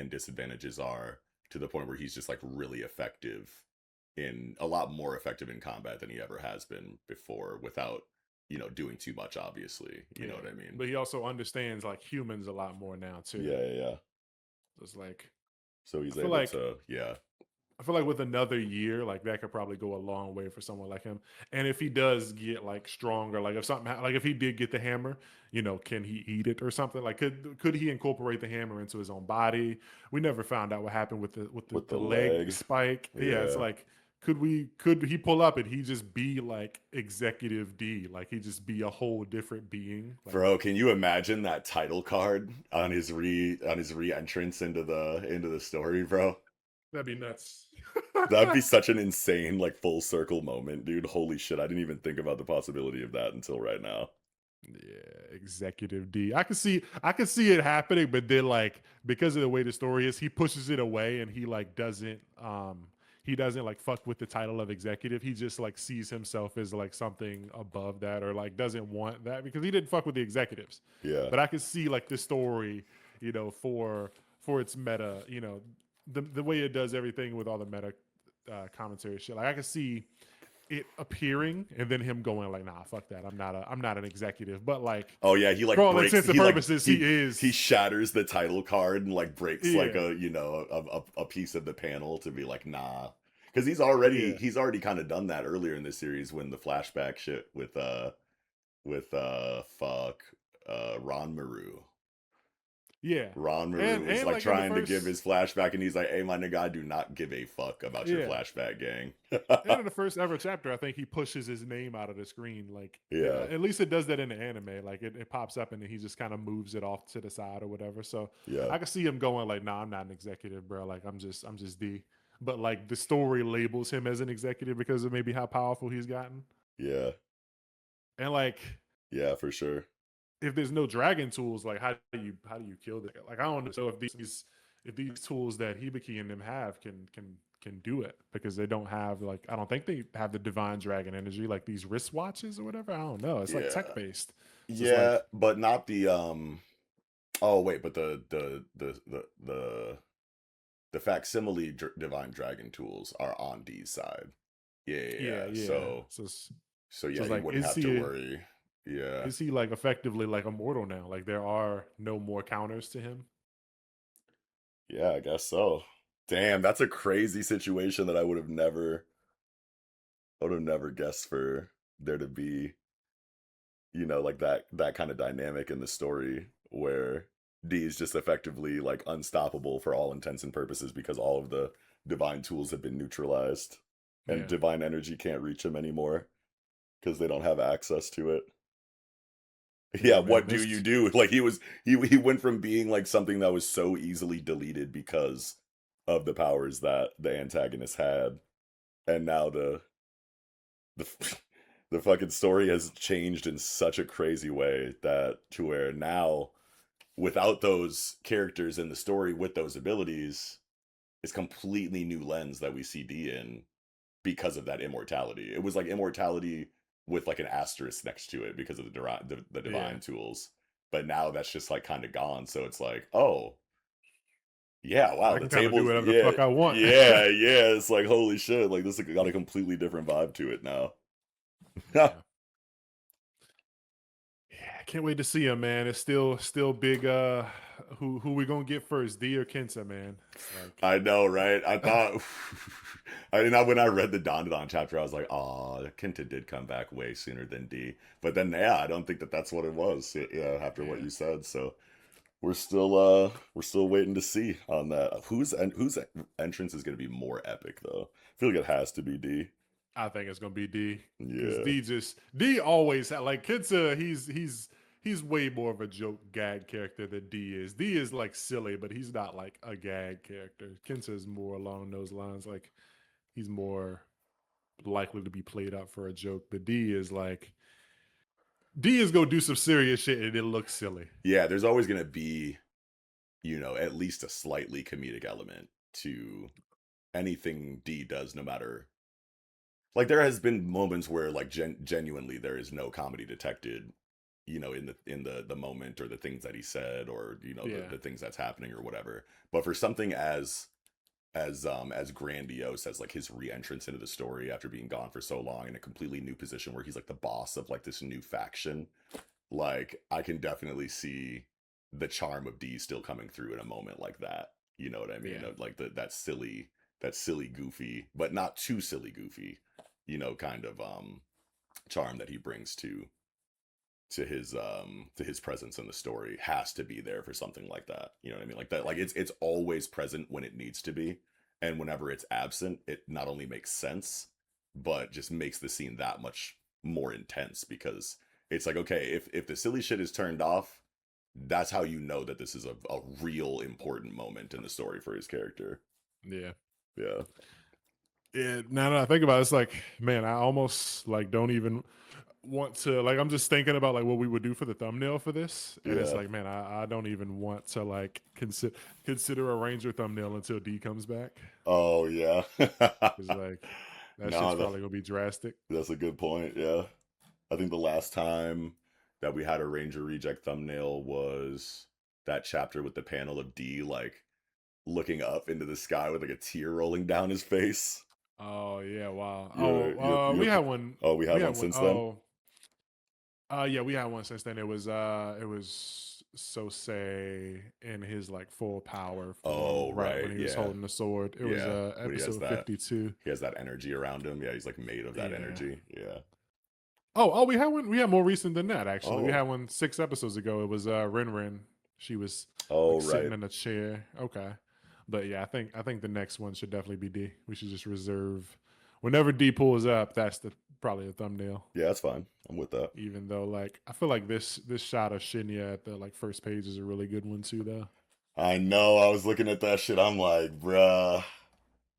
Speaker 2: disadvantages are, to the point where he's just like really effective, in a lot more effective in combat than he ever has been before, without doing too much, obviously. You know
Speaker 1: yeah,
Speaker 2: what I mean?
Speaker 1: but he also understands like humans a lot more now too.
Speaker 2: Yeah, yeah, yeah.
Speaker 1: So it's like
Speaker 2: So
Speaker 1: I
Speaker 2: he's
Speaker 1: feel
Speaker 2: able
Speaker 1: like
Speaker 2: to, yeah.
Speaker 1: I feel like with another year, like that could probably go a long way for someone like him. And if he does get like stronger, like if something, like if he did get the hammer, can he eat it or something? Like could he incorporate the hammer into his own body? We never found out what happened with the with the,
Speaker 2: With the
Speaker 1: the leg
Speaker 2: leg.
Speaker 1: spike. Yeah, it's
Speaker 2: Yeah.
Speaker 1: like could he pull up and he just be like Executive D, like he just be a whole different being, like
Speaker 2: Bro, can you imagine that title card on his re-entrance into the story, bro?
Speaker 1: that'd be nuts.
Speaker 2: That'd be such an insane, like, full circle moment, dude. Holy shit, I didn't even think about the possibility of that until right now.
Speaker 1: Yeah, Executive D. I can see it happening, but then like because of the way the story is, he pushes it away and he doesn't like fuck with the title of executive. He just like sees himself as like something above that, or like doesn't want that because he didn't fuck with the executives.
Speaker 2: Yeah.
Speaker 1: But I could see like the story, for its meta, the way it does everything with all the meta commentary shit. Like I could see it appearing and then him going like, nah, fuck that. I'm not an executive. But like
Speaker 2: Oh yeah,
Speaker 1: for all intents and purposes, he
Speaker 2: he
Speaker 1: is.
Speaker 2: shatters the title card and like breaks like
Speaker 1: Yeah.
Speaker 2: a piece of the panel to be like, nah. Because
Speaker 1: Yeah.
Speaker 2: he's already kind of done that earlier in the series, when the flashback shit with fuck Ron Maru.
Speaker 1: Yeah.
Speaker 2: Ron Maru
Speaker 1: And
Speaker 2: was
Speaker 1: and
Speaker 2: like
Speaker 1: like in the
Speaker 2: trying to give
Speaker 1: first
Speaker 2: his flashback, and he's like, "Hey, my nigga, I do not give a fuck about your
Speaker 1: yeah.
Speaker 2: flashback, gang."
Speaker 1: And in the first ever chapter, I think he pushes his name out of the screen. Like
Speaker 2: Yeah,
Speaker 1: at least it does that in the anime. Like it pops up and then he just kind of moves it off to the side or whatever. So
Speaker 2: yeah,
Speaker 1: I can see him going like, nah, I'm not an executive, bro. Like I'm just D. But like the story labels him as an executive because of maybe how powerful he's gotten.
Speaker 2: yeah,
Speaker 1: And like
Speaker 2: yeah, for sure.
Speaker 1: if there's no dragon tools, like how do you kill that? Like I don't know. So if these tools that Hibiki and them have can do it, because they don't have, like, I don't think they have the divine dragon energy like these wristwatches or whatever. I don't know. It's like tech
Speaker 2: Yeah,
Speaker 1: based. So it's
Speaker 2: yeah,
Speaker 1: like
Speaker 2: but not the Oh wait, but the facsimile divine dragon tools are on D's side. Yeah, yeah,
Speaker 1: yeah,
Speaker 2: yeah.
Speaker 1: yeah.
Speaker 2: So
Speaker 1: So it's,
Speaker 2: so
Speaker 1: so
Speaker 2: yeah,
Speaker 1: it's
Speaker 2: he
Speaker 1: like
Speaker 2: wouldn't
Speaker 1: is
Speaker 2: have to
Speaker 1: he
Speaker 2: worry. Yeah.
Speaker 1: Is he like effectively like immortal now? Like there are no more counters to him.
Speaker 2: Yeah, I guess so. Damn, that's a crazy situation that I would have never guessed for there to be, like that kind of dynamic in the story where D is just effectively like unstoppable for all intents and purposes because all of the divine tools have been neutralized and
Speaker 1: Yeah,
Speaker 2: divine energy can't reach him anymore because they don't have access to it. Yeah,
Speaker 1: yeah, man.
Speaker 2: what do you do? Like he went from being like something that was so easily deleted because of the powers that the antagonist had, and now the the fucking story has changed in such a crazy way that to where now without those characters in the story with those abilities, it's completely new lens that we see D in because of that immortality. It was like immortality with like an asterisk next to it because of the
Speaker 1: Yeah,
Speaker 2: divine tools. But now that's just like kind of gone. So it's like, oh yeah, wow,
Speaker 1: I
Speaker 2: the
Speaker 1: can kind of do
Speaker 2: tables,
Speaker 1: whatever the
Speaker 2: yeah,
Speaker 1: fuck I want.
Speaker 2: yeah. It's like holy shit, like this has got a completely different vibe to it now.
Speaker 1: Yeah. Yeah, I can't wait to see him, man. It's still big. Who we gonna get first, D or Kenta, man? It's like,
Speaker 2: I know, right? I thought, I mean, when I read the Dandadan chapter, I was like, oh, Kenta did come back way sooner than D. But then, yeah, I don't think that that's what it was. Yeah, after what
Speaker 1: yeah,
Speaker 2: you said, so we're still waiting to see on that. Whose entrance is going to be more epic though? I feel like it has to be D.
Speaker 1: I think it's gonna be D because
Speaker 2: Yeah,
Speaker 1: D always had like Kenta. He's way more of a joke gag character than D is. D is like silly, but he's not like a gag character. Kenta is more along those lines. Like he's more likely to be played out for a joke. But D is gonna do some serious shit and it looks silly.
Speaker 2: yeah. There's always going to be, at least a slightly comedic element to anything D does, no matter like there has been moments where like genuinely there is no comedy detected, in the moment or the things that he said or
Speaker 1: Yeah,
Speaker 2: the things that's happening or whatever. But for something as grandiose as like his re-entrance into the story after being gone for so long in a completely new position where he's like the boss of like this new faction, like I can definitely see the charm of D still coming through in a moment like that. You know what I mean?
Speaker 1: yeah,
Speaker 2: Like that silly goofy, but not too silly goofy, kind of charm that he brings to his presence in the story has to be there for something like that. You know what I mean? Like that, like it's always present when it needs to be, and whenever it's absent, it not only makes sense, but just makes the scene that much more intense because it's like, okay, if the silly shit is turned off, that's how you know that this is a real important moment in the story for his character.
Speaker 1: yeah.
Speaker 2: Yeah.
Speaker 1: Yeah, now that I think about it, it's like, man, I almost like don't even want to like I'm just thinking about like what we would do for the thumbnail for this. And it's
Speaker 2: Yeah.
Speaker 1: like, man, I don't even want to like consider a Ranger thumbnail until D comes back.
Speaker 2: Oh yeah.
Speaker 1: It's like that shit's
Speaker 2: No,
Speaker 1: probably gonna be drastic.
Speaker 2: that's a good point. Yeah. I think the last time that we had a Ranger Reject thumbnail was that chapter with the panel of D like looking up into the sky with like a tear rolling down his face.
Speaker 1: Oh yeah, wow.
Speaker 2: You
Speaker 1: We had one.
Speaker 2: oh, we
Speaker 1: We
Speaker 2: had
Speaker 1: had
Speaker 2: one
Speaker 1: one.
Speaker 2: since then.
Speaker 1: Oh, yeah, we had one since then. It was so say in his like full power form,
Speaker 2: Oh,
Speaker 1: right when
Speaker 2: right,
Speaker 1: he was
Speaker 2: yeah,
Speaker 1: holding the sword. It was
Speaker 2: yeah. When
Speaker 1: episode 52.
Speaker 2: he has that energy around him. Yeah, he's like made of that
Speaker 1: Yeah.
Speaker 2: energy. Yeah.
Speaker 1: Oh, we had one. We had more recent than that actually. We had
Speaker 2: Oh,
Speaker 1: one 6 episodes ago. It was Rin Rin. She was
Speaker 2: oh,
Speaker 1: like sitting
Speaker 2: right.
Speaker 1: in a chair. Okay. But yeah, I think the next one should definitely be D. We should just reserve whenever D pulls up, that's the probably a thumbnail.
Speaker 2: Yeah, that's fine. I'm with that.
Speaker 1: Even though like I feel like this shot of Shinya at the like first page is a really good one too though.
Speaker 2: I know. I was looking at that shit. I'm like, bruh.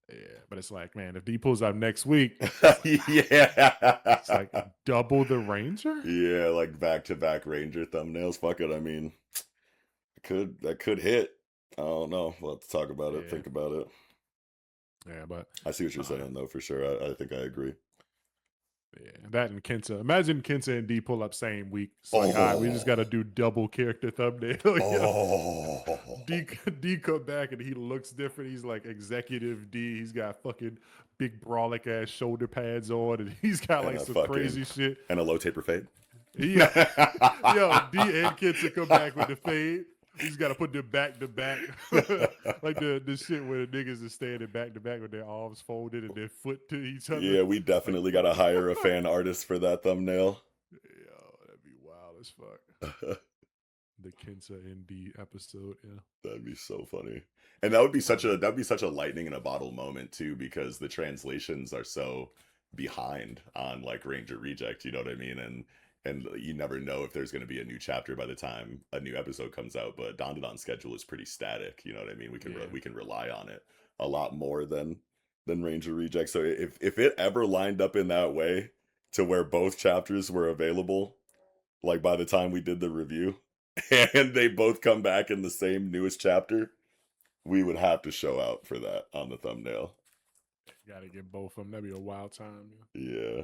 Speaker 1: Yeah, but it's like, man, if D pulls up next week, it's like it's like
Speaker 2: Yeah.
Speaker 1: double the Ranger.
Speaker 2: Yeah, like back to back Ranger thumbnails. Fuck it. I mean, that could hit. I don't know. We'll have to talk about it,
Speaker 1: Yeah,
Speaker 2: think about it.
Speaker 1: yeah, but
Speaker 2: I see what you're
Speaker 1: uh,
Speaker 2: saying though, for sure. I think I agree.
Speaker 1: yeah, that and Kenta. Imagine Kenta and D pull up same week. It's like, all right, we just got to
Speaker 2: Oh,
Speaker 1: do double character thumbnail. Yeah. D
Speaker 2: oh,
Speaker 1: D come back and he looks different. He's like executive D. He's got fucking big brolic ass shoulder pads on, and he's got
Speaker 2: and
Speaker 1: like
Speaker 2: a
Speaker 1: some
Speaker 2: fucking
Speaker 1: crazy shit.
Speaker 2: and a low taper fade.
Speaker 1: Yeah, yo, D and Kids will come back with the fade. You just gotta put them back to back, like the shit where the niggas is standing back to back with their arms folded and their foot to each other.
Speaker 2: Yeah, we
Speaker 1: Like,
Speaker 2: definitely gotta hire a fan artist for that thumbnail.
Speaker 1: yo, that'd be wild as fuck. The Kenta ND episode, yeah.
Speaker 2: That'd be so funny. And that'd be such a lightning in a bottle moment too, because the translations are so behind on like Ranger Reject, you know what I mean? And you never know if there's gonna be a new chapter by the time a new episode comes out, but Dandadan's schedule is pretty static, you know what I mean?
Speaker 1: Yeah.
Speaker 2: We can rely on it a lot more than Ranger Reject. So if it ever lined up in that way to where both chapters were available, like by the time we did the review, and they both come back in the same newest chapter, we would have to show out for that on the thumbnail.
Speaker 1: Gotta get both of them. That'd be a wild time.
Speaker 2: Yeah.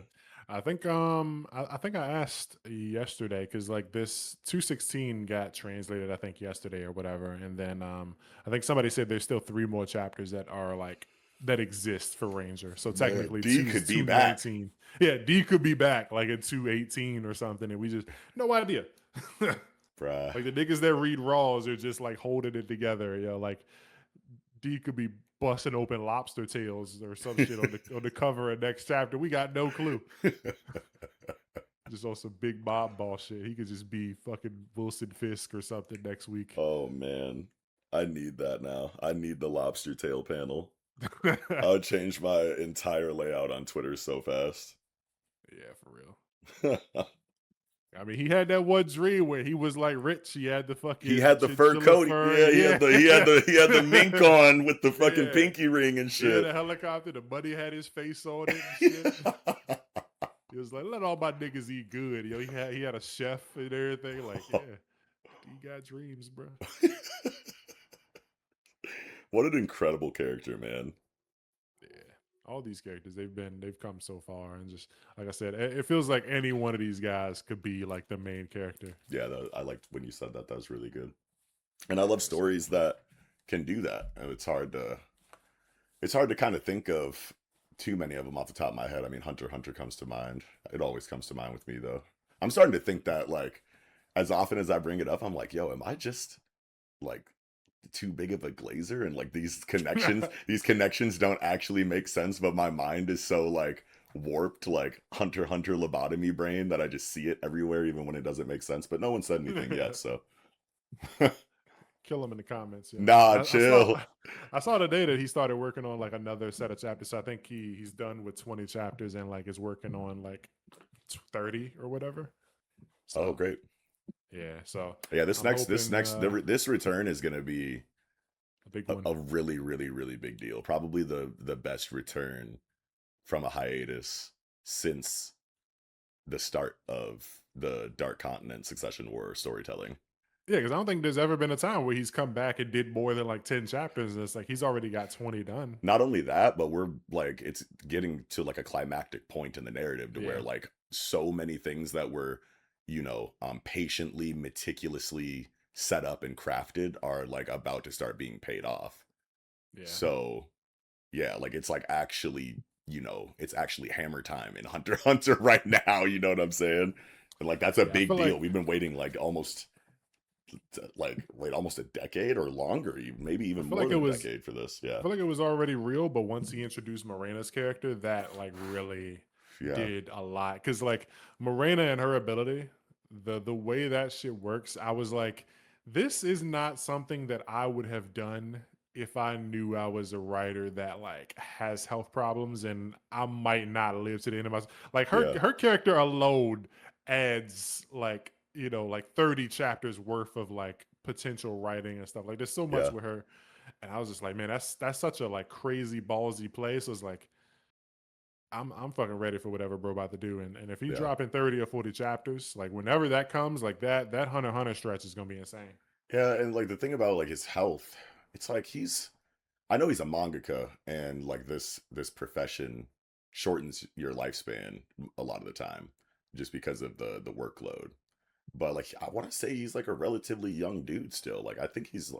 Speaker 1: I think I think I asked yesterday because like this 216 got translated I think yesterday or whatever, and then I think somebody said there's still 3 more chapters that are like that exist for Ranger. So
Speaker 2: Man,
Speaker 1: technically
Speaker 2: D
Speaker 1: two
Speaker 2: could be back.
Speaker 1: 219. Yeah, D could be back like in 218 or something, and we just no idea.
Speaker 2: Bruh.
Speaker 1: Like the niggas that read Raws are just like holding it together. Like D could be busting open lobster tails or some shit on the cover of next chapter. We got no clue. Just on some big Bob ball shit. He could just be fucking Wilson Fisk or something next week.
Speaker 2: Oh man. I need that now. I need the lobster tail panel. I would change my entire layout on Twitter so fast.
Speaker 1: Yeah, for real. I mean, he had that one dream where he was like rich. He had the fucking
Speaker 2: He had the fur
Speaker 1: chinchilla
Speaker 2: coat.
Speaker 1: fur.
Speaker 2: Yeah, he had the mink on with the fucking
Speaker 1: Yeah.
Speaker 2: pinky ring and
Speaker 1: Yeah,
Speaker 2: shit.
Speaker 1: the helicopter. The money had his face on it and shit. He was like, "Let all my niggas eat good." Yo, he had a chef and everything. Like, yeah, he got dreams, bro.
Speaker 2: What an incredible character, man.
Speaker 1: Yeah, all these characters they've come so far, and just like I said, it feels like any one of these guys could be like the main character.
Speaker 2: Yeah, I liked when you said that. That was really good. And I love stories that can do that. And it's hard to kind of think of too many of them off the top of my head. I mean, Hunter x Hunter comes to mind. It always comes to mind with me though. I'm starting to think that like as often as I bring it up, I'm like, yo, am I just like too big of a glazer, and like these connections don't actually make sense, but my mind is so like warped, like Hunter x Hunter lobotomy brain, that I just see it everywhere even when it doesn't make sense. But no one said anything yet, so
Speaker 1: Kill him in the comments. Yeah.
Speaker 2: nah, chill.
Speaker 1: I saw today that he started working on like another set of chapters. So I think he's done with 20 chapters and like is working on like 30 or whatever. So,
Speaker 2: Oh, great.
Speaker 1: Yeah. So
Speaker 2: Yeah,
Speaker 1: this
Speaker 2: return is gonna be
Speaker 1: a big one.
Speaker 2: a really, really, really big deal. Probably the best return from a hiatus since the start of the Dark Continent Succession War storytelling.
Speaker 1: Yeah, because I don't think there's ever been a time where he's come back and did more than like 10 chapters. And it's like he's already got 20 done.
Speaker 2: Not only that, but we're like it's getting to like a climactic point in the narrative to where like so many things that were, patiently, meticulously set up and crafted are like about to start being paid off.
Speaker 1: Yeah.
Speaker 2: So yeah, like it's like actually, it's actually hammer time in Hunter x Hunter right now, you know what I'm saying? And like that's a big deal.
Speaker 1: like-
Speaker 2: We've been waiting almost a decade or longer, maybe even more than a decade for this. Yeah.
Speaker 1: I feel like it was already real, but once he introduced Morena's character, that like really did a lot. Because like Morena and her ability, the way that shit works, I was like, this is not something that I would have done if I knew I was a writer that like has health problems and I might not live to the end of my like her character alone adds like like 30 chapters worth of like potential writing and stuff. Like there's so much with her, and I was just like, man, that's such a like crazy ballsy play. So it's like I'm fucking ready for whatever bro about to do, and if he dropping 30 or 40 chapters, like whenever that comes, like that Hunter x Hunter stretch is gonna be insane.
Speaker 2: Yeah, and like the thing about like his health, it's like I know he's a mangaka, and like this profession shortens your lifespan a lot of the time just because of the workload. But like I want to say he's like a relatively young dude still. Like I think he's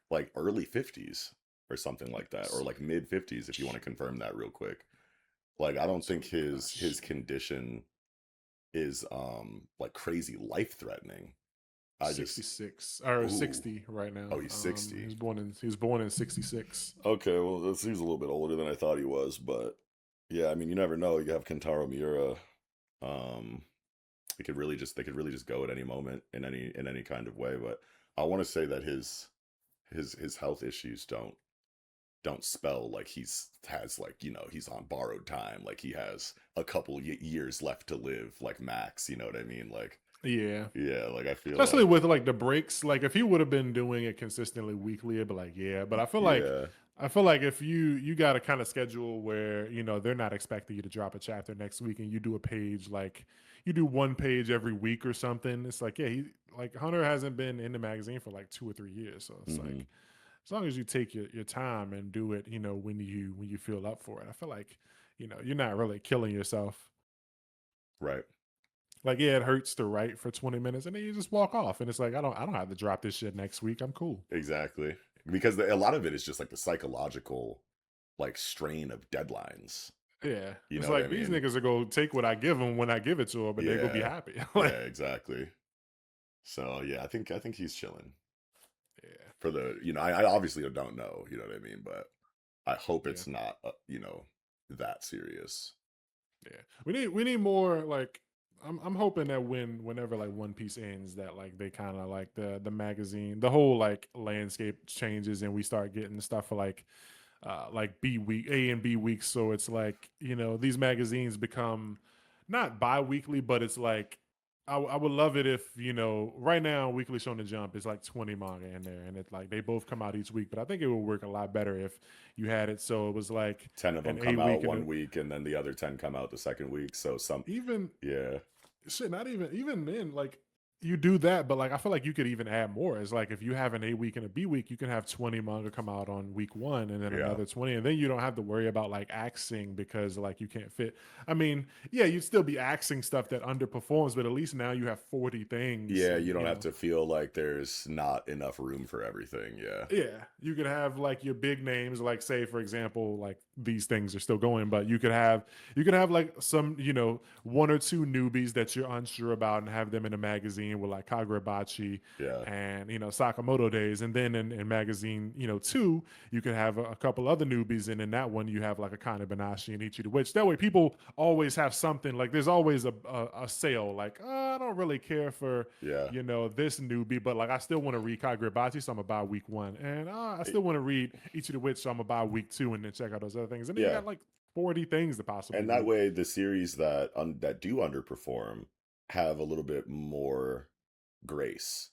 Speaker 2: like early 50s or something like that, or like mid 50s if you want to confirm that real quick. Like I don't think his condition is like crazy life threatening. I just
Speaker 1: 66 or
Speaker 2: ooh
Speaker 1: 60 right now.
Speaker 2: oh, he's 60.
Speaker 1: He was born in 66.
Speaker 2: Okay, well, this he's a little bit older than I thought he was, but yeah, I mean, you never know. You have Kentaro Miura. Um, it could really just they could really just go at any moment in any kind of way. But I want to say that his health issues don't spell like he's has like he's on borrowed time. Like he has a couple years left to live, like max. You know what I mean? Like
Speaker 1: Yeah.
Speaker 2: yeah, like I feel
Speaker 1: Especially
Speaker 2: like
Speaker 1: with like the breaks. Like if he would have been doing it consistently weekly, it'd be like, yeah. But
Speaker 2: yeah,
Speaker 1: I feel like if you got a kind of schedule where, they're not expecting you to drop a chapter next week and you do a page like you do one page every week or something, it's like, yeah, like Hunter hasn't been in the magazine for like 2 or 3 years. So it's
Speaker 2: hmm
Speaker 1: like as long as you take your time and do it, when you feel up for it, I feel like, you're not really killing yourself.
Speaker 2: right.
Speaker 1: Like, yeah, it hurts to write for 20 minutes and then you just walk off and it's like, I don't have to drop this shit next week. I'm cool.
Speaker 2: Exactly. Because a lot of it is just like the psychological like strain of deadlines.
Speaker 1: Yeah.
Speaker 2: You
Speaker 1: It's
Speaker 2: know what I
Speaker 1: like these
Speaker 2: mean?
Speaker 1: niggas are going to take what I give them when I give it to them, but they're going to be
Speaker 2: Yeah.
Speaker 1: happy.
Speaker 2: Yeah,
Speaker 1: Like,
Speaker 2: exactly. So yeah, I think he's chilling
Speaker 1: yeah.
Speaker 2: for the I obviously don't know, you know what I mean, but I hope
Speaker 1: Yeah.
Speaker 2: it's not that serious.
Speaker 1: Yeah. We need more like I'm hoping that whenever like One Piece ends that like they kind of like the magazine, the whole like landscape changes and we start getting stuff for like B week, A and B weeks. So it's like, these magazines become not bi-weekly, but it's like I would love it if, right now Weekly Shonen Jump is like 20 manga in there and it's like they both come out each week, but I think it would work a lot better if you had it so it was like
Speaker 2: 10 of them
Speaker 1: an A
Speaker 2: come out
Speaker 1: week and
Speaker 2: one week and then the other 10 come out the second week. So some
Speaker 1: even
Speaker 2: yeah.
Speaker 1: shit, not even then, like you do that, but like I feel like you could even add more. It's like if you have an A week and a B week, you can have 20 manga come out on week one and then
Speaker 2: Yeah.
Speaker 1: another 20, and then you don't have to worry about like axing because like you can't fit. I mean, yeah, you'd still be axing stuff that underperforms, but at least now you have 40 things
Speaker 2: Yeah,
Speaker 1: and
Speaker 2: you don't have to feel like there's not enough room for everything. Yeah.
Speaker 1: yeah, you could have like your big names, like say for example, like these things are still going, but you could have like some, one or two newbies that you're unsure about and have them in a magazine with like Kagurabachi
Speaker 2: Yeah.
Speaker 1: and Sakamoto days. And then in magazine, two, you could have a couple other newbies, and in that one you have like a Kana Banashi and Ichi the Witch. That way people always have something, like there's always a sale, like I don't really care for
Speaker 2: Yeah.
Speaker 1: this newbie, but like I still want to read Kagurabachi, so I'm gonna buy week one, and I
Speaker 2: Eh,
Speaker 1: still want to read Ichi the Witch, so I'm gonna buy week two, and then check out those other things, and then you
Speaker 2: Yeah.
Speaker 1: got like 40 things to possibly
Speaker 2: And that
Speaker 1: read.
Speaker 2: way the series that do underperform have a little bit more grace,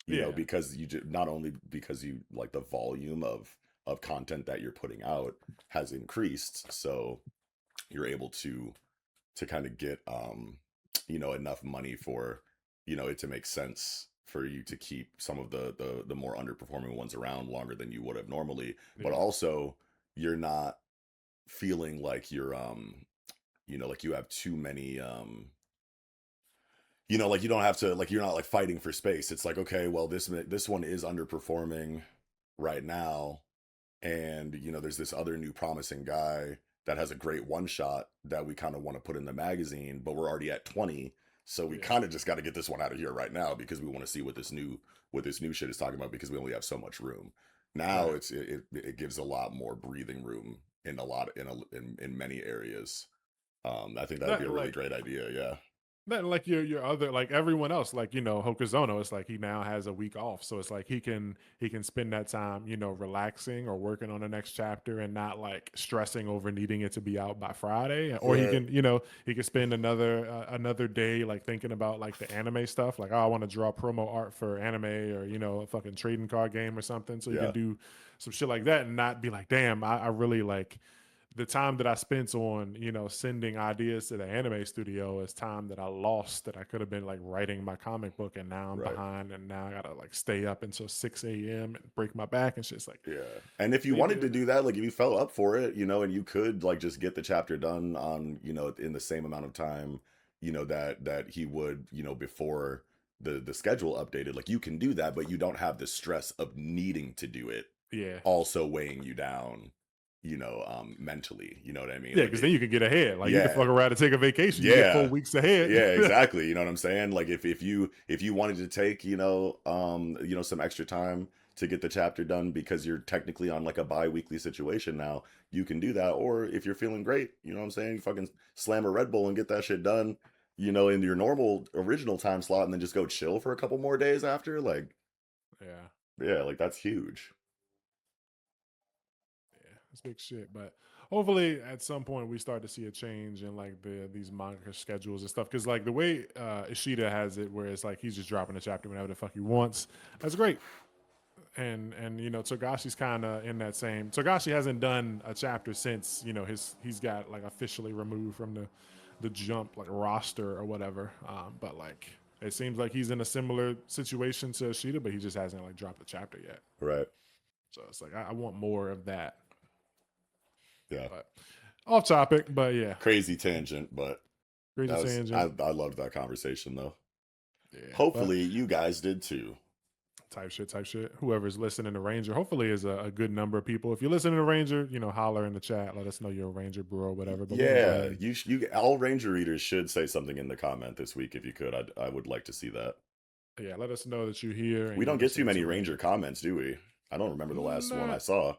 Speaker 1: Yeah,
Speaker 2: because not only because you like the volume of content that you're putting out has increased, so you're able to kind of get enough money for it to make sense for you to keep some of the more underperforming ones around longer than you would have normally, but
Speaker 1: yeah,
Speaker 2: also you're not feeling like you're like you have too many like you don't have to like you're not like fighting for space. It's like, okay, well, this one is underperforming right now, and there's this other new promising guy that has a great one shot that we kind of want to put in the magazine, but we're already at 20, so we
Speaker 1: yeah,
Speaker 2: kind of just got to get this one out of here right now because we want to see what this new shit is talking about, because we only have so much room now.
Speaker 1: right.
Speaker 2: It gives a lot more breathing room in a lot in many areas. I think that'd be
Speaker 1: That
Speaker 2: a really
Speaker 1: like
Speaker 2: great idea. Yeah.
Speaker 1: Then like your other, like everyone else, like Hokuzono, it's like he now has a week off, so it's like he can spend that time relaxing or working on the next chapter and not like stressing over needing it to be out by Friday, or he
Speaker 2: Yeah.
Speaker 1: can he can spend another day like thinking about like the anime stuff, like, oh, I want to draw promo art for anime, or a fucking trading card game or something, so he can
Speaker 2: Yeah.
Speaker 1: do some shit like that and not be like, damn, I really like the time that I spent on, sending ideas to the anime studio is time that I lost that I could have been like writing my comic book, and now I'm
Speaker 2: Right.
Speaker 1: behind and now I gotta like stay up until 6 a.m. and break my back and shit. It's like
Speaker 2: Yeah. And if you
Speaker 1: leave
Speaker 2: wanted to
Speaker 1: it.
Speaker 2: do that, like if you fell up for it, and you could like just get the chapter done on, in the same amount of time, that he would, before the schedule updated, like you can do that, but you don't have the stress of needing to do it
Speaker 1: Yeah.
Speaker 2: also weighing you down. mentally. You know what I mean?
Speaker 1: Yeah,
Speaker 2: Like
Speaker 1: because then you can get ahead. Like you can
Speaker 2: yeah,
Speaker 1: fuck around and take a vacation. You get 4
Speaker 2: yeah,
Speaker 1: weeks ahead.
Speaker 2: yeah, exactly. You know what I'm saying? Like if you wanted to take some extra time to get the chapter done because you're technically on like a bi-weekly situation now, you can do that. Or if you're feeling great, you know what I'm saying? You fucking slam a Red Bull and get that shit done, in your normal original time slot, and then just go chill for a couple more days after. Like,
Speaker 1: Yeah.
Speaker 2: yeah, like that's huge.
Speaker 1: Yeah, it's big shit. But hopefully, at some point, we start to see a change in like these manga schedules and stuff. Because like the way Ishida has it, where it's like he's just dropping a chapter whenever the fuck he wants. That's great. And Togashi's kind of in that same. Togashi hasn't done a chapter since he's got like officially removed from the Jump like roster or whatever. But like it seems like he's in a similar situation to Ishida, but he just hasn't like dropped a chapter yet.
Speaker 2: Right.
Speaker 1: So it's like I want more of that.
Speaker 2: Yeah.
Speaker 1: But off topic, but yeah,
Speaker 2: Crazy tangent, but
Speaker 1: crazy
Speaker 2: that was I,
Speaker 1: tangent.
Speaker 2: I loved that conversation though.
Speaker 1: Yeah, but
Speaker 2: Hopefully you guys did too.
Speaker 1: type shit. Whoever's listening to Ranger, hopefully is a good number of people. If you're listening to Ranger, holler in the chat. Let us know you're a Ranger bro or whatever. But we're gonna go ahead
Speaker 2: Yeah,
Speaker 1: and
Speaker 2: you all Ranger readers should say something in the comment this week if you could. I would like to see that.
Speaker 1: yeah, let us know that you're here and
Speaker 2: We
Speaker 1: you're
Speaker 2: don't get too
Speaker 1: listening
Speaker 2: many
Speaker 1: to
Speaker 2: Ranger
Speaker 1: Ranger.
Speaker 2: comments, do we? I don't remember the last one I
Speaker 1: Not
Speaker 2: saw.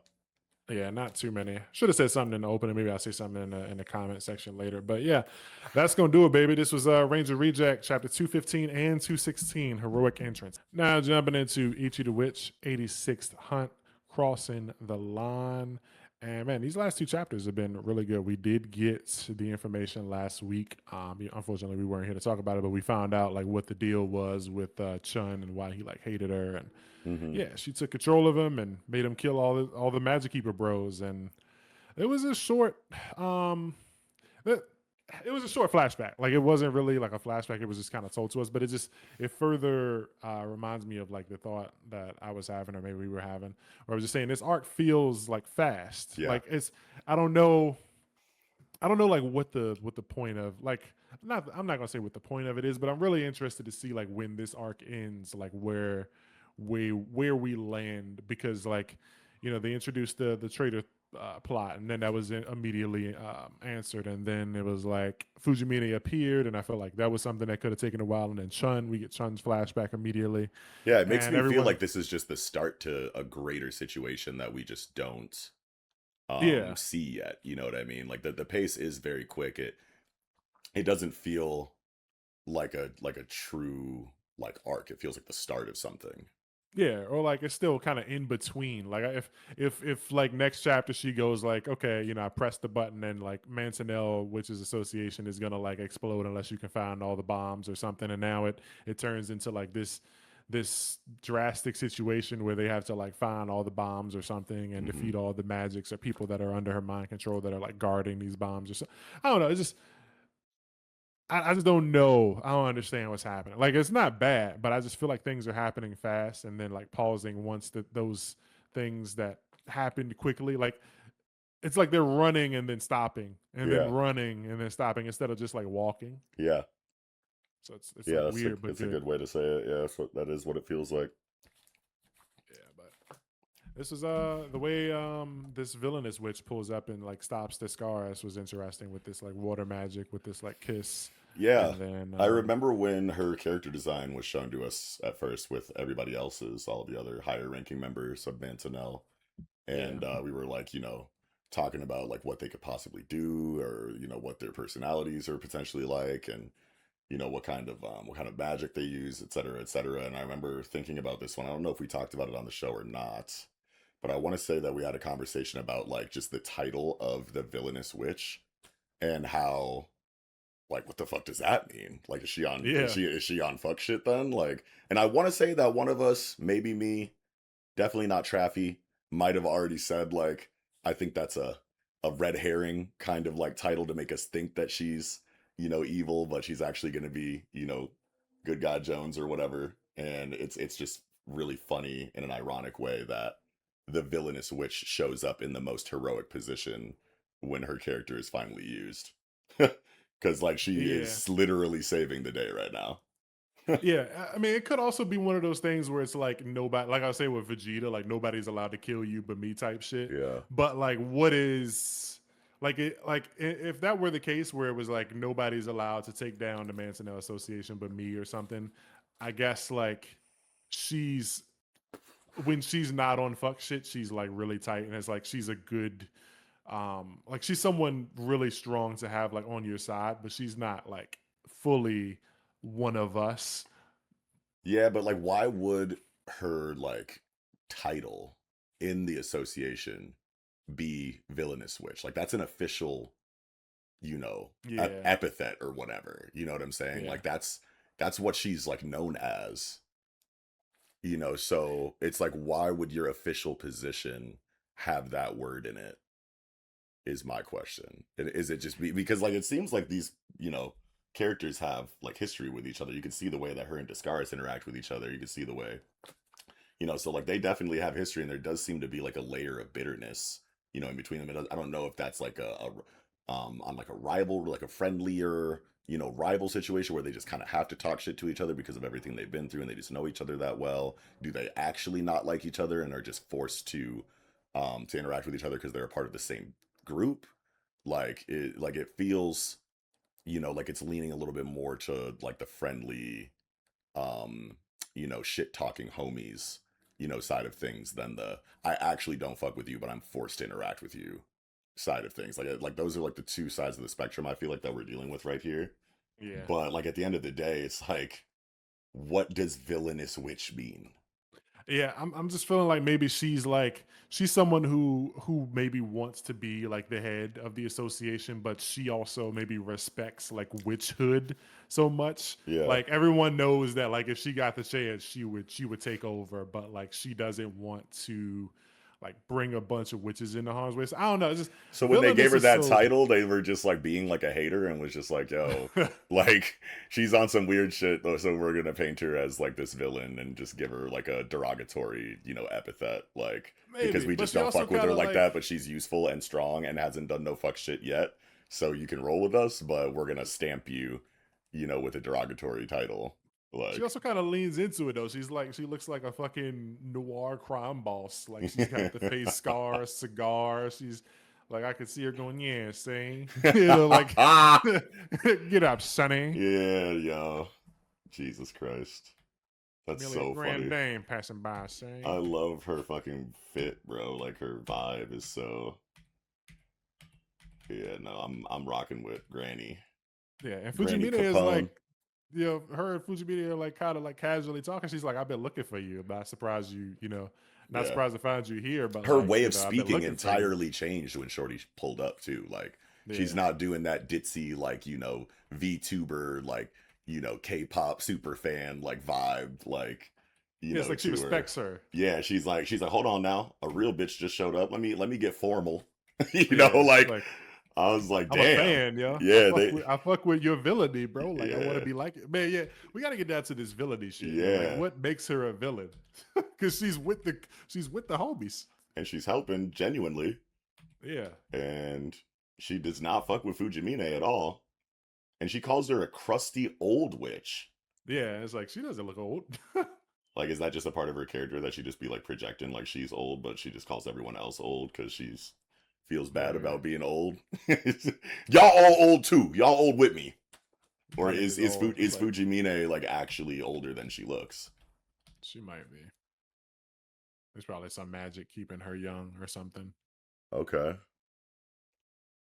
Speaker 1: Yeah, not too many. Should have said something in the opening. Maybe I'll say something in the comment section later. But yeah, that's gonna do it, baby. This was Ranger Reject, chapter 215 and 216, heroic entrance. Now jumping into Ichi the Witch, 86th hunt, crossing the line. And man, these last two chapters have been really good. We did get the information last week. Unfortunately, we weren't here to talk about it, but we found out like what the deal was with Chun and why he like hated her and
Speaker 2: Hmm.
Speaker 1: yeah, she took control of him and made him kill all the Magic Keeper bros. And it was a short, um, it, it was a short flashback. Like it wasn't really like a flashback. It was just kind of told to us, but it further reminds me of like the thought that I was having, or maybe we were having, where I was just saying this arc feels like fast.
Speaker 2: Yeah,
Speaker 1: Like I don't know. I don't know like what the point of like I'm not gonna say what the point of it is, but I'm really interested to see like when this arc ends, like where we land because like they introduced the traitor plot and then that was immediately answered and then it was like Fujimine appeared and I felt like that was something that could have taken a while and then we get Chun's flashback immediately
Speaker 2: yeah. It makes
Speaker 1: and
Speaker 2: me feel
Speaker 1: everyone
Speaker 2: like this is just the start to a greater situation that we just don't
Speaker 1: yeah
Speaker 2: see yet. You know what I mean? Like the pace is very quick. It doesn't feel like a true like arc. It feels like the start of something.
Speaker 1: Yeah, or like it's still kind of in between. Like if like next chapter she goes like, okay, I pressed the button and like Mangonel Witches Association is gonna like explode unless you can find all the bombs or something, and now it turns into like this drastic situation where they have to like find all the bombs or something and
Speaker 2: Hmm.
Speaker 1: defeat all the magics or people that are under her mind control that are like guarding these bombs or so. I don't know. It's just I just don't know. I don't understand what's happening. Like it's not bad, but I just feel like things are happening fast and then like pausing once those things that happened quickly. Like it's like they're running and then stopping and then
Speaker 2: Yeah,
Speaker 1: running and then stopping instead of just like walking.
Speaker 2: yeah,
Speaker 1: So it's
Speaker 2: yeah.
Speaker 1: like
Speaker 2: That's a
Speaker 1: weird but
Speaker 2: it's a
Speaker 1: good.
Speaker 2: good way to say it. Yeah, that is what it feels like.
Speaker 1: Yeah, but this is the way this villainous witch pulls up and like stops the Scaris was interesting with this like water magic with this like kiss
Speaker 2: Yeah.
Speaker 1: and then
Speaker 2: I remember when her character design was shown to us at first with everybody else's, all the other higher ranking members of Mangonel.
Speaker 1: yeah
Speaker 2: And we were like, talking about like what they could possibly do or, what their personalities are potentially like and, what kind of magic they use, et cetera, et cetera. And I remember thinking about this one. I don't know if we talked about it on the show or not, but I want to say that we had a conversation about like just the title of the villainous witch and how like what the fuck does that mean? Like is she on is
Speaker 1: yeah
Speaker 2: she is she on fuck shit then? Like and I want to say that one of us, maybe me, definitely not Traffy, might have already said like I think that's a red herring kind of like title to make us think that she's, evil, but she's actually going to be, good guy Jones or whatever. And it's just really funny in an ironic way that the villainous witch shows up in the most heroic position when her character is finally used. Cuz like she
Speaker 1: yeah
Speaker 2: is literally saving the day right now.
Speaker 1: Yeah, I mean, it could also be one of those things where it's like nobody, like I say with Vegeta, like nobody's allowed to kill you but me type shit.
Speaker 2: Yeah.
Speaker 1: But like, what is like it? Like, if that were the case where it was like nobody's allowed to take down the Mansionel Association but me or something, I guess like she's when she's not on fuck shit, she's like really tight and it's like she's a good like she's someone really strong to have like on your side, but she's not like fully one of us.
Speaker 2: Yeah, but like why would her like title in the association be villainous witch? Like that's an official, you know,
Speaker 1: Yeah,
Speaker 2: epithet or whatever. You know what I'm saying?
Speaker 1: yeah,
Speaker 2: Like that's what she's like known as, you know, so it's like why would your official position have that word in it is my question. Is it just because like it seems like these, you know, characters have like history with each other. You can see the way that her and Discaris interact with each other. You can see the way, you know, so like they definitely have history, and there does seem to be like a layer of bitterness, you know, in between them. I don't know if that's like on like a rival, like a friendlier, you know, rival situation where they just kind of have to talk shit to each other because of everything they've been through and they just know each other that well. Do they actually not like each other and are just forced to interact with each other because they're a part of the same group? Like it feels, you know, like it's leaning a little bit more to like the friendly, um you know, shit talking homies, you know, side of things than the I actually don't fuck with you but I'm forced to interact with you side of things. Like those are like the two sides of the spectrum I feel like that we're dealing with right here.
Speaker 1: yeah.
Speaker 2: But like at the end of the day, it's like, what does villainous witch mean?
Speaker 1: Yeah, I'm just feeling like maybe she's someone who maybe wants to be like the head of the association, but she also maybe respects like witchhood so much.
Speaker 2: Yeah.
Speaker 1: Like everyone knows that like if she got the chance, she would take over, but like she doesn't want to like bring a bunch of witches into harm's way. So, I don't know. It's just
Speaker 2: So when they gave
Speaker 1: villainous
Speaker 2: her
Speaker 1: is
Speaker 2: that
Speaker 1: so
Speaker 2: title, they were just like being like a hater and was just like, yo, like she's on some weird shit, though, so we're gonna paint her as like this villain and just give her like a derogatory, you know, epithet, like because
Speaker 1: maybe,
Speaker 2: we
Speaker 1: but
Speaker 2: just
Speaker 1: she
Speaker 2: don't
Speaker 1: also
Speaker 2: fuck with her
Speaker 1: kind of
Speaker 2: like
Speaker 1: like
Speaker 2: that, but she's useful and strong and hasn't done no fuck shit yet. So you can roll with us, but we're gonna stamp you, you know, with a derogatory title.
Speaker 1: she
Speaker 2: Like
Speaker 1: also kind of leans into it though. She looks like a fucking noir crime boss. Like she's got the face scar, cigar. She's like I could see her going, yeah, see, like get up, Sonny.
Speaker 2: yeah, yo. Jesus Christ. That's
Speaker 1: Merely a
Speaker 2: so
Speaker 1: grand
Speaker 2: funny.
Speaker 1: dame passing by,
Speaker 2: I
Speaker 1: see.
Speaker 2: love her fucking fit, bro. Like her vibe is so, yeah, no, I'm rocking with Granny.
Speaker 1: Yeah, and
Speaker 2: Granny
Speaker 1: Fujimine is like,
Speaker 2: Capone.
Speaker 1: her and Fujimine are like kind of like casually talking. She's like, I've been looking for you. Not surprised not
Speaker 2: Yeah.
Speaker 1: surprised to find you here, but
Speaker 2: Her
Speaker 1: like,
Speaker 2: way of
Speaker 1: I've been
Speaker 2: speaking
Speaker 1: looking for you.
Speaker 2: entirely changed when Shorty pulled up too. Like she's
Speaker 1: Yeah.
Speaker 2: not doing that ditzy, like, you know, VTuber, like, you know, K-pop super fan like vibe, like, you
Speaker 1: Yeah, it's
Speaker 2: know,
Speaker 1: like she
Speaker 2: to her.
Speaker 1: respects her.
Speaker 2: Yeah, she's like, hold on now. A real bitch just showed up. Let me get formal. You know,
Speaker 1: Yeah, she's
Speaker 2: like
Speaker 1: like,
Speaker 2: I was like,
Speaker 1: I'm a
Speaker 2: damn.
Speaker 1: fan, yo.
Speaker 2: Yeah, they
Speaker 1: I fuck with your villainy, bro. Like I want to
Speaker 2: yeah.
Speaker 1: be like it. Man, yeah. We gotta get down to this villainy shit, yo. Like
Speaker 2: Yeah.
Speaker 1: what makes her a villain? Cause she's with the homies.
Speaker 2: And she's helping genuinely.
Speaker 1: Yeah.
Speaker 2: And she does not fuck with Fujimine at all. And she calls her a crusty old witch.
Speaker 1: Yeah. It's like she doesn't look old.
Speaker 2: Like, is that just a part of her character that she just be like projecting like she's old, but she just calls everyone else old because she's feels bad
Speaker 1: Maybe.
Speaker 2: about being old? Y'all all old too. Y'all old with me. Or
Speaker 1: Niggas
Speaker 2: is
Speaker 1: is old. It's
Speaker 2: is
Speaker 1: like
Speaker 2: Fujimine like actually older than she looks?
Speaker 1: she might be. There's probably some magic keeping her young or something.
Speaker 2: Okay.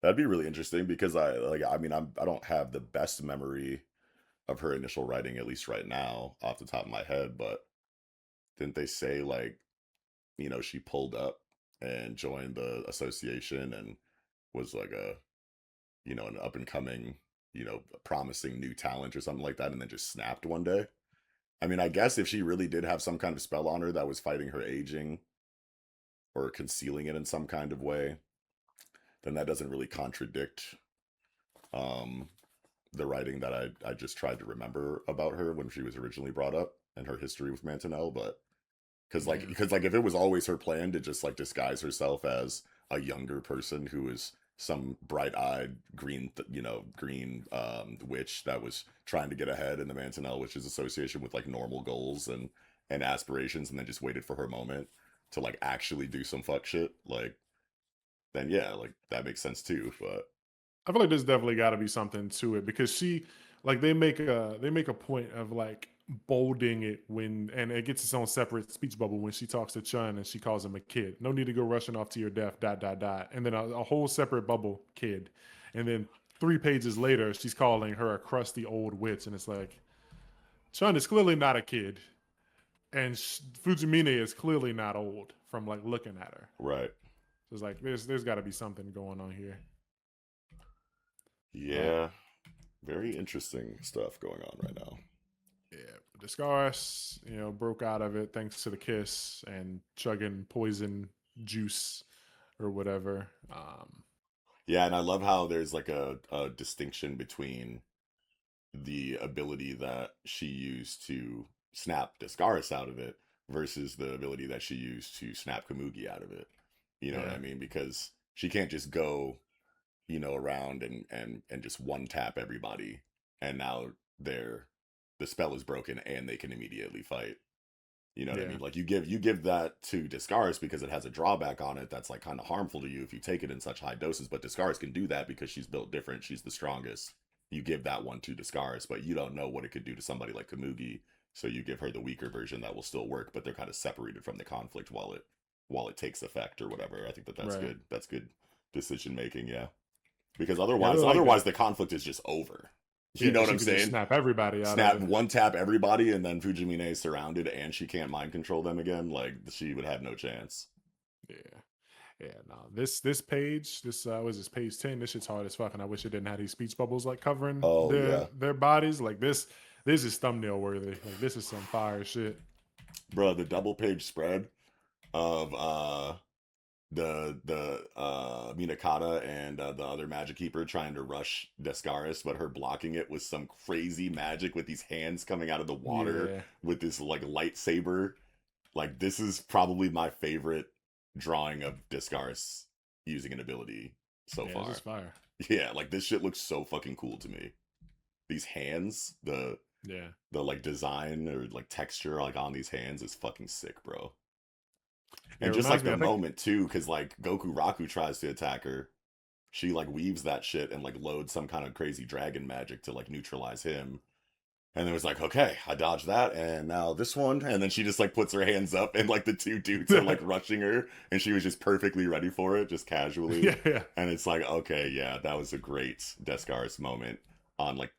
Speaker 2: That'd be really interesting because I don't have the best memory of her initial writing, at least right now, off the top of my head, but didn't they say like, you know, she pulled up and joined the association and was like a, you know, an up and coming, you know, promising new talent or something like that, and then just snapped one day? I mean, I guess if she really did have some kind of spell on her that was fighting her aging or concealing it in some kind of way, then that doesn't really contradict um the writing that I just tried to remember about her when she was originally brought up and her history with Mantonel. But
Speaker 1: Yeah.
Speaker 2: because like if it was always her plan to just like disguise herself as a younger person who is some bright-eyed green, green witch that was trying to get ahead in the Mangonel Witch's association with like normal goals and aspirations, and then just waited for her moment to like actually do some fuck shit, like then yeah, like that makes sense too. But
Speaker 1: I feel like there's definitely got to be something to it because she, like, they make a point of like bolding it when, and it gets its own separate speech bubble when she talks to Chun and she calls him a kid. No need to go rushing off to your death. Dot dot dot. And then a whole separate bubble kid, and then 3 pages later she's calling her a crusty old witch, and it's like Chun is clearly not a kid, and Fujimine is clearly not old from like looking at her.
Speaker 2: right.
Speaker 1: So it's like there's got to be something going on here. Uh,
Speaker 2: Yeah, very interesting stuff going on right now.
Speaker 1: Yeah, Discaris, broke out of it thanks to the kiss and chugging poison juice or whatever.
Speaker 2: Yeah, and I love how there's like a distinction between the ability that she used to snap Discaris out of it versus the ability that she used to snap Kamugi out of it. You know what I
Speaker 1: Yeah,
Speaker 2: mean? Because she can't just go, around and just one tap everybody, and now they're the spell is broken and they can immediately fight. You know what I
Speaker 1: yeah,
Speaker 2: mean? Like you give that to Discaris because it has a drawback on it that's like kind of harmful to you if you take it in such high doses. But Discaris can do that because she's built different. She's the strongest. You give that one to Discaris, but you don't know what it could do to somebody like Kamugi. So you give her the weaker version that will still work, but they're kind of separated from the conflict while it takes effect or whatever. I think that's
Speaker 1: right.
Speaker 2: good. That's good decision making. Yeah, because
Speaker 1: Yeah, I
Speaker 2: otherwise
Speaker 1: really like
Speaker 2: otherwise
Speaker 1: that.
Speaker 2: the conflict is just over.
Speaker 1: Yeah,
Speaker 2: You know
Speaker 1: because
Speaker 2: what
Speaker 1: she
Speaker 2: I'm
Speaker 1: could just
Speaker 2: saying?
Speaker 1: snap everybody out of
Speaker 2: Snap
Speaker 1: it.
Speaker 2: one tap everybody, and then Fujimine is surrounded, and she can't mind control them again. Like she would have no chance.
Speaker 1: Yeah, yeah. No, this page, this was this page 10. This shit's hard as fuck, and I wish it didn't have these speech bubbles like covering
Speaker 2: Oh
Speaker 1: their
Speaker 2: yeah,
Speaker 1: their bodies. Like this. This is thumbnail worthy. Like this is some fire shit.
Speaker 2: bro. The double page spread of the Minakata and the other magic keeper trying to rush Descaris, but her blocking it with some crazy magic with these hands coming out of the water
Speaker 1: Yeah,
Speaker 2: with this like lightsaber. Like this is probably my favorite drawing of Descaris using an ability so
Speaker 1: yeah. This is
Speaker 2: far.
Speaker 1: fire.
Speaker 2: Yeah, like this shit looks so fucking cool to me. These hands,
Speaker 1: Yeah.
Speaker 2: the like design or like texture like on these hands is fucking sick, bro.
Speaker 1: Yeah,
Speaker 2: And
Speaker 1: it
Speaker 2: just like
Speaker 1: reminds me.
Speaker 2: the
Speaker 1: I think.
Speaker 2: moment too, because like Goku Raku tries to attack her, she like weaves that shit and like loads some kind of crazy dragon magic to like neutralize him. And it was like, okay, I dodged that, and now this one, and then she just like puts her hands up, and like the two dudes are like rushing her, and she was just perfectly ready for it, just casually.
Speaker 1: Yeah, yeah,
Speaker 2: And it's like, okay, yeah, that was a great Descaris moment on like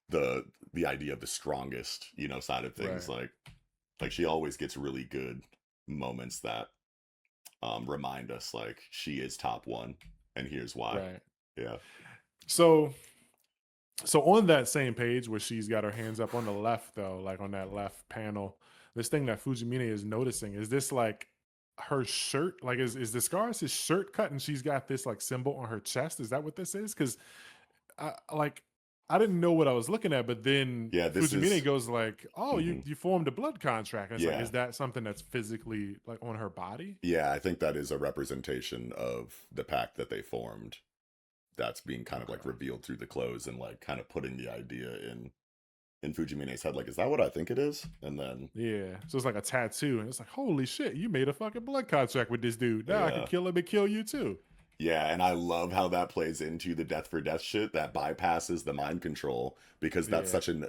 Speaker 2: the the idea of the strongest, side of things.
Speaker 1: right,
Speaker 2: Like she always gets really good moments that remind us like she is top one, and here's why.
Speaker 1: right.
Speaker 2: Yeah.
Speaker 1: So, so on that same page where she's got her hands up on the left, though, like on that left panel, this thing that Fujimine is noticing is this like her shirt? Like, is this Scar's shirt cut and she's got this like symbol on her chest? Is that what this is? Because like I didn't know what I was looking at, but then
Speaker 2: Yeah, this
Speaker 1: Fujimine
Speaker 2: is.
Speaker 1: goes like, "Oh, you
Speaker 2: Mhm.
Speaker 1: you formed a blood contract." And it's like,
Speaker 2: Yeah.
Speaker 1: is that something that's physically like on her body?
Speaker 2: Yeah, I think that is a representation of the pact that they formed. That's being kind of like
Speaker 1: Okay.
Speaker 2: revealed through the clothes and like kind of putting the idea in Fujimine's head. Like, is that what I think it is? And then
Speaker 1: Yeah. So it's like a tattoo, and it's like, holy shit, you made a fucking blood contract with this dude. Now I could
Speaker 2: yeah,
Speaker 1: kill him and kill you too.
Speaker 2: yeah, and I love how that plays into the death for death shit that bypasses the mind control because
Speaker 1: Yeah.
Speaker 2: that's such an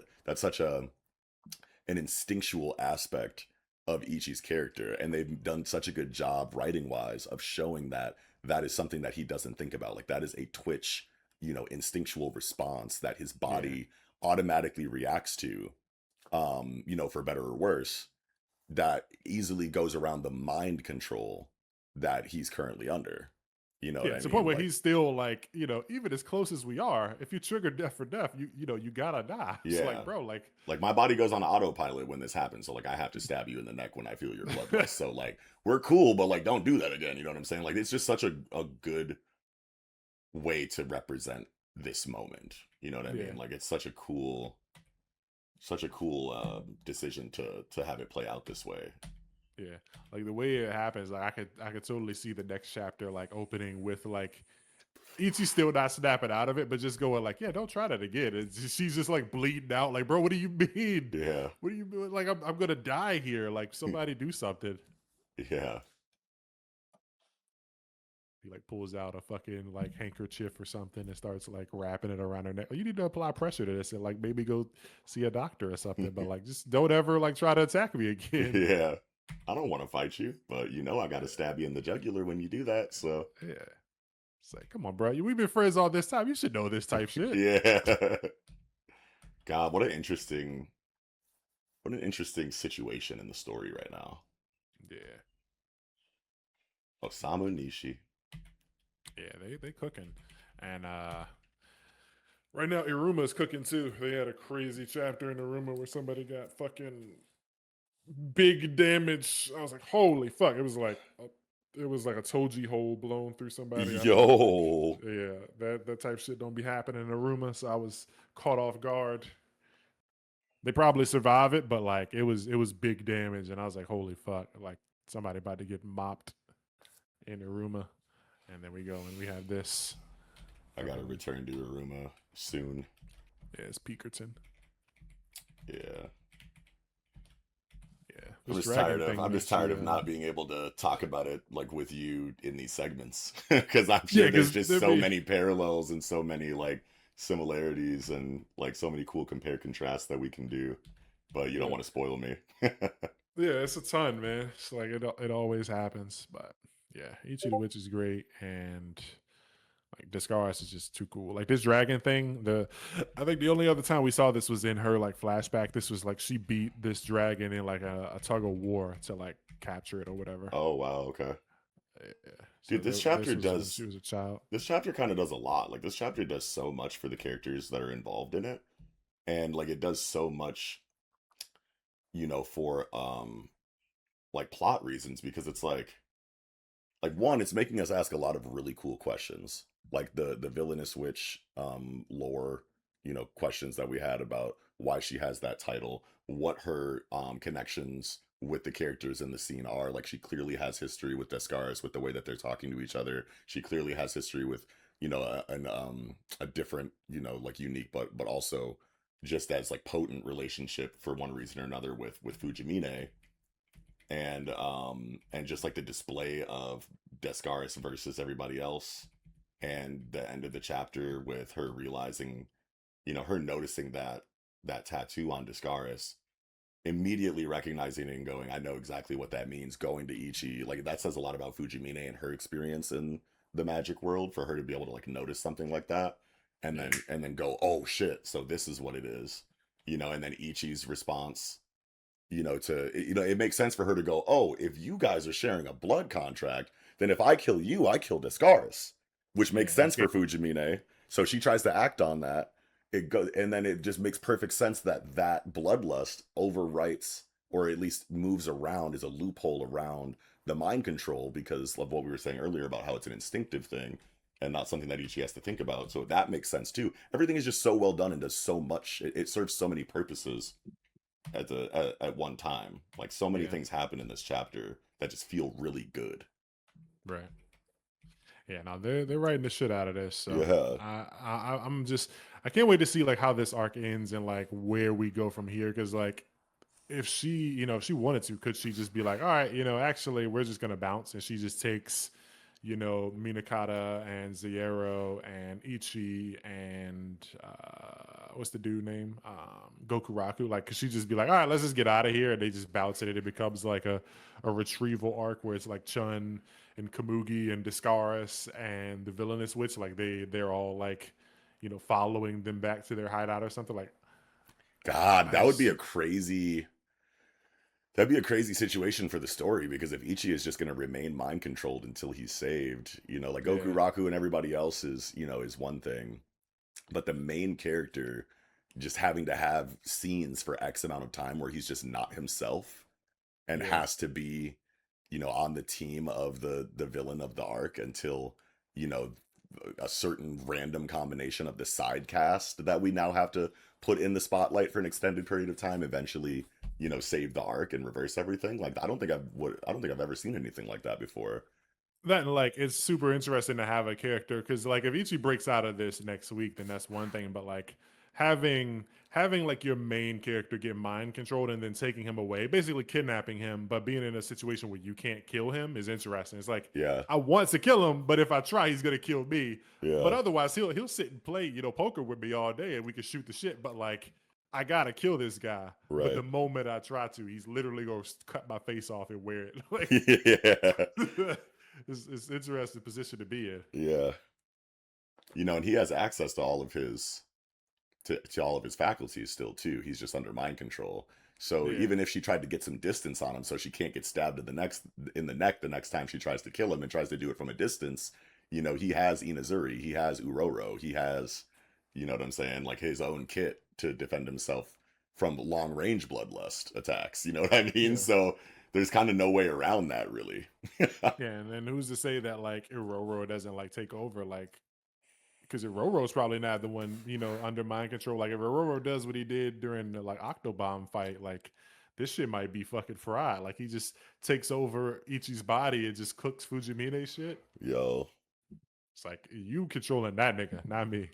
Speaker 2: instinctual aspect of Ichi's character, and they've done such a good job writing wise of showing that that is something that he doesn't think about. Like that is a twitch, instinctual response that his
Speaker 1: Yeah.
Speaker 2: body automatically reacts to, for better or worse, that easily goes around the mind control that he's currently under. You know what
Speaker 1: Yeah.
Speaker 2: I
Speaker 1: To the point
Speaker 2: mean?
Speaker 1: where
Speaker 2: Like,
Speaker 1: he's still like, even as close as we are, if you trigger death for death, you gotta die. It's like,
Speaker 2: yeah.
Speaker 1: bro, like,
Speaker 2: Like my body goes on autopilot when this happens, so like I have to stab you in the neck when I feel your bloodlust. So like we're cool, but like don't do that again. You know what I'm saying? Like it's just such a good way to represent this moment. You know what I
Speaker 1: yeah.
Speaker 2: mean? Like it's such a cool decision to have it play out this way.
Speaker 1: Yeah, like the way it happens, like I could totally see the next chapter like opening with like Ichi's still not snapping out of it, but just going like, "Yeah, don't try that again." And she's just like bleeding out, like, "Bro, what do you mean?
Speaker 2: Yeah.
Speaker 1: What do you mean? Like, I'm gonna die here. Like, somebody do something."
Speaker 2: Yeah.
Speaker 1: He like pulls out a fucking like handkerchief or something and starts like wrapping it around her neck. You need to apply pressure to this and like maybe go see a doctor or something. But like, just don't ever like try to attack me again.
Speaker 2: Yeah. I don't want to fight you, but you know I got to stab you in the jugular when you do that. So,
Speaker 1: Yeah, it's like, come on, bro. We've been friends all this time. You should know this type shit.
Speaker 2: yeah. God, what an interesting situation in the story right now.
Speaker 1: Yeah,
Speaker 2: Osamu Nishi.
Speaker 1: yeah, they cooking, and right now Iruma's cooking too. They had a crazy chapter in Iruma where somebody got fucking big damage. I was like, holy fuck! It was like a Toji hole blown through somebody. I don't like.
Speaker 2: Yo.
Speaker 1: Yeah, that type shit don't be happening in Aruma. So I was caught off guard. They probably survive it, but like it was big damage, and I was like, holy fuck! Like somebody about to get mopped in Aruma, and then we go and we have this.
Speaker 2: I got to return to Aruma soon.
Speaker 1: Yeah, it's Peakerton.
Speaker 2: Yeah.
Speaker 1: Yeah,
Speaker 2: I'm
Speaker 1: this
Speaker 2: just
Speaker 1: dragon
Speaker 2: tired of
Speaker 1: thing
Speaker 2: I'm just
Speaker 1: makes
Speaker 2: tired
Speaker 1: you.
Speaker 2: of not being able to talk about it like with you in these segments because I'm
Speaker 1: Yeah,
Speaker 2: sure there's
Speaker 1: because
Speaker 2: just
Speaker 1: there
Speaker 2: so
Speaker 1: be.
Speaker 2: many parallels and so many like similarities and like so many cool compare contrasts that we can do, but you don't
Speaker 1: Yeah,
Speaker 2: want to spoil me.
Speaker 1: yeah, it's a ton, man. It's like it always happens, but yeah, Ichi the Witch is great, and like Discaris is just too cool. Like this dragon thing, I think the only other time we saw this was in her like flashback. This was like she beat this dragon in like a tug of war to like capture it or whatever.
Speaker 2: Oh wow, okay.
Speaker 1: Yeah.
Speaker 2: Dude,
Speaker 1: So this was when she was a child.
Speaker 2: this chapter kind of does a lot. Like this chapter does so much for the characters that are involved in it. And like it does so much, for like plot reasons because it's like one, it's making us ask a lot of really cool questions. Like the villainous witch lore, questions that we had about why she has that title, what her connections with the characters in the scene are. Like she clearly has history with Descaris with the way that they're talking to each other. She clearly has history with, a different, like unique but also just as like potent relationship for one reason or another with Fujimine and just like the display of Descaris versus everybody else, and the end of the chapter with her realizing, her noticing that tattoo on Descaris, immediately recognizing it and going, I know exactly what that means. Going to Ichi, like that says a lot about Fujimine and her experience in the magic world for her to be able to like notice something like that, and
Speaker 1: Yeah.
Speaker 2: then go, oh shit, so this is what it is, and then Ichi's response it makes sense for her to go, oh, if you guys are sharing a blood contract, then if I kill you, I kill Descaris, which makes
Speaker 1: Yeah. You
Speaker 2: sense for
Speaker 1: can't.
Speaker 2: Fujimine. So she tries to act on that. It goes, and then it just makes perfect sense that that bloodlust overwrites or at least moves around, is a loophole around the mind control because of what we were saying earlier about how it's an instinctive thing and not something that Ichi has to think about. So that makes sense too. Everything is just so well done and does so much. It serves so many purposes at one time. Like so many
Speaker 1: Yeah.
Speaker 2: things happen in this chapter that just feel really good.
Speaker 1: Right. Yeah, no, they're writing the shit out of this. So
Speaker 2: Yeah.
Speaker 1: I'm just I can't wait to see like how this arc ends and like where we go from here. Because like if she wanted to, could she just be like, all right, actually we're just gonna bounce, and she just takes, Minakata and Zero and Ichi and what's the dude name? Gokuraku. Like, could she just be like, all right, let's just get out of here, and they just bounce it, and it becomes like a retrieval arc where it's like Chun and Kamugi and Discaris and the villainous witch, like they're all like, following them back to their hideout or something. Like,
Speaker 2: God,
Speaker 1: I just
Speaker 2: that'd be a crazy situation for the story because if Ichi is just going to remain mind controlled until he's saved, like Goku
Speaker 1: yeah,
Speaker 2: Raku and everybody else is one thing, but the main character just having to have scenes for X amount of time where he's just not himself and
Speaker 1: yeah,
Speaker 2: has to be on the team of the villain of the arc until you know a certain random combination of the side cast that we now have to put in the spotlight for an extended period of time eventually save the arc and reverse everything. Like I don't think I've ever seen anything like that before.
Speaker 1: That and like it's super interesting to have a character because like if Ichi breaks out of this next week, then that's one thing. But like having like your main character get mind controlled and then taking him away, basically kidnapping him, but being in a situation where you can't kill him is interesting. It's like
Speaker 2: Yeah,
Speaker 1: I want to kill him, but if I try, he's gonna kill me. But
Speaker 2: yeah,
Speaker 1: otherwise, he'll sit and play poker with me all day, and we can shoot the shit. But like I gotta kill this guy. But the
Speaker 2: right.
Speaker 1: moment I try to, he's literally gonna cut my face off and wear it. Like
Speaker 2: Yeah,
Speaker 1: it's interesting position to be in.
Speaker 2: yeah. And he has access to all of his to all of his faculties still too. He's just under mind control. So
Speaker 1: Yeah,
Speaker 2: even if she tried to get some distance on him, so she can't get stabbed in the neck the next time she tries to kill him and tries to do it from a distance, he has Inazuri, he has Uroro, he has, you know what I'm saying, like his own kit to defend himself from long range bloodlust attacks. You know what I mean?
Speaker 1: yeah,
Speaker 2: So there's kind of no way around that, really.
Speaker 1: yeah. And then who's to say that like Iroro doesn't like take over? Like because Iroro's probably not the one under mind control. Like if Iroro does what he did during the like Octobomb fight, like this shit might be fucking fried. Like he just takes over Ichi's body and just cooks Fujimine shit.
Speaker 2: Yo.
Speaker 1: It's like you controlling that nigga, not me.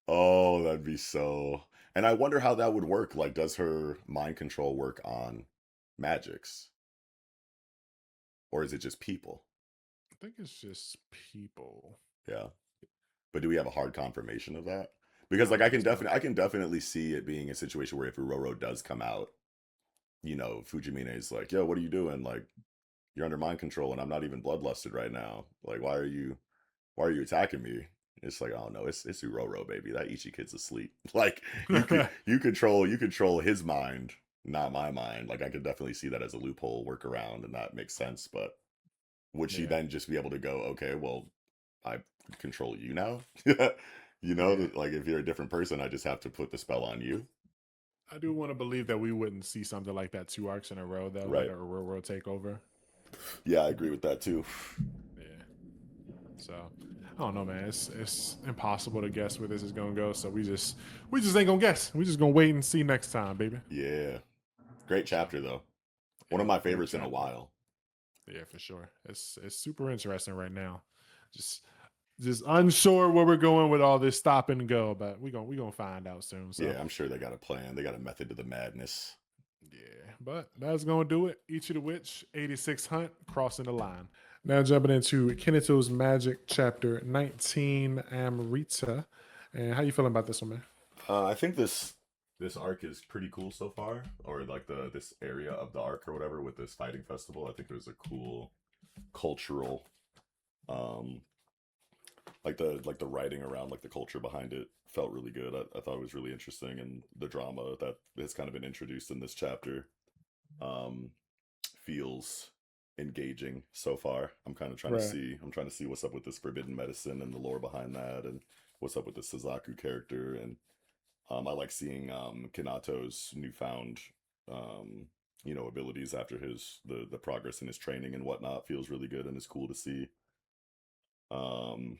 Speaker 2: Oh, that'd be so. And I wonder how that would work. Like, does her mind control work on magics, or is it just people?
Speaker 1: I think it's just people.
Speaker 2: Yeah. But do we have a hard confirmation of that? Because
Speaker 1: I
Speaker 2: like
Speaker 1: don't think so.
Speaker 2: I can definitely see it being a situation where if Uroro does come out, Fujimine is like, "Yo, what are you doing? Like, you're under mind control, and I'm not even bloodlusted right now. Like, why are you attacking me?" It's like, oh no, it's Uroro, baby. That Ichi kid's asleep. Like you control his mind, not my mind. Like I could definitely see that as a loophole workaround, and that makes sense. But would she
Speaker 1: Yeah,
Speaker 2: then just be able to go, okay, well, I control you now?
Speaker 1: yeah.
Speaker 2: Like if you're a different person, I just have to put the spell on you.
Speaker 1: I do want to believe that we wouldn't see something like that 2 arcs in a row, though, like
Speaker 2: Right.
Speaker 1: a real takeover.
Speaker 2: Yeah, I agree with that too.
Speaker 1: Yeah. So I don't know, man. It's impossible to guess where this is gonna go. So we just ain't gonna guess. We just gonna wait and see next time, baby.
Speaker 2: Yeah. Great
Speaker 1: So
Speaker 2: chapter though. One of
Speaker 1: yeah,
Speaker 2: my
Speaker 1: great
Speaker 2: favorites in a
Speaker 1: chapter.
Speaker 2: while.
Speaker 1: Yeah, for sure. It's super interesting right now. Just just unsure where we're going with all this stop and go, but we gonna find out soon. So
Speaker 2: Yeah, I'm sure they got a plan. They got a method to the madness.
Speaker 1: yeah, but that's gonna do it. Ichi the Witch, 86 Hunt, crossing the line. Now jumping into Kineto's Magic, chapter 19, Amrita. And how you feeling about this one, man?
Speaker 2: I think this arc is pretty cool so far, or like the this area of the arc or whatever with this fighting festival. I think it was a cool cultural, um, like the writing around like the culture behind it felt really good. I thought it was really interesting, and the drama that has kind of been introduced in this chapter, um, feels engaging so far.
Speaker 1: Right.
Speaker 2: I'm trying to see what's up with this forbidden medicine and the lore behind that, and what's up with the Suzaku character, and I like seeing Kinato's newfound um, abilities after the progress in his training and whatnot feels really good and it's cool to see. Um,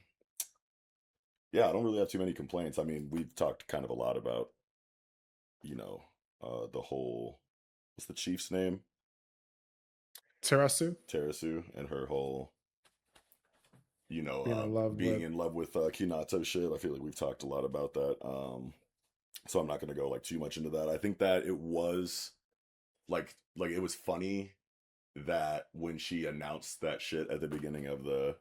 Speaker 2: yeah, I don't really have too many complaints. I mean, we've talked kind of a lot about you know the whole what's the chief's name,
Speaker 1: Terasu,
Speaker 2: Terasu, and her whole
Speaker 1: being in love
Speaker 2: being
Speaker 1: with.
Speaker 2: in love with Kinato shit. I feel like we've talked a lot about that. So I'm not going to go like too much into that. I think that it was like it was funny that when she announced that shit at the beginning of the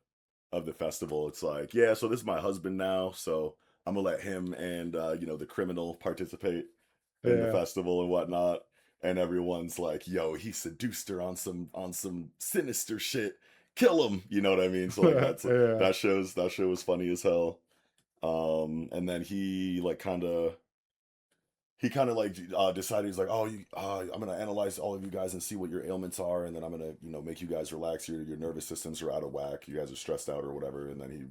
Speaker 2: festival, it's like, yeah, so this is my husband now, so I'm gonna let him and the criminal participate in the
Speaker 1: Yeah.
Speaker 2: festival and whatnot. And everyone's like, yo, he seduced her on some sinister shit. Kill him, you know what I mean? So like
Speaker 1: Yeah.
Speaker 2: that show was funny as hell. And then he kind of like decided he's like, oh, I'm gonna analyze all of you guys and see what your ailments are, and then I'm gonna make you guys relax. Your nervous systems are out of whack. You guys are stressed out or whatever, and then he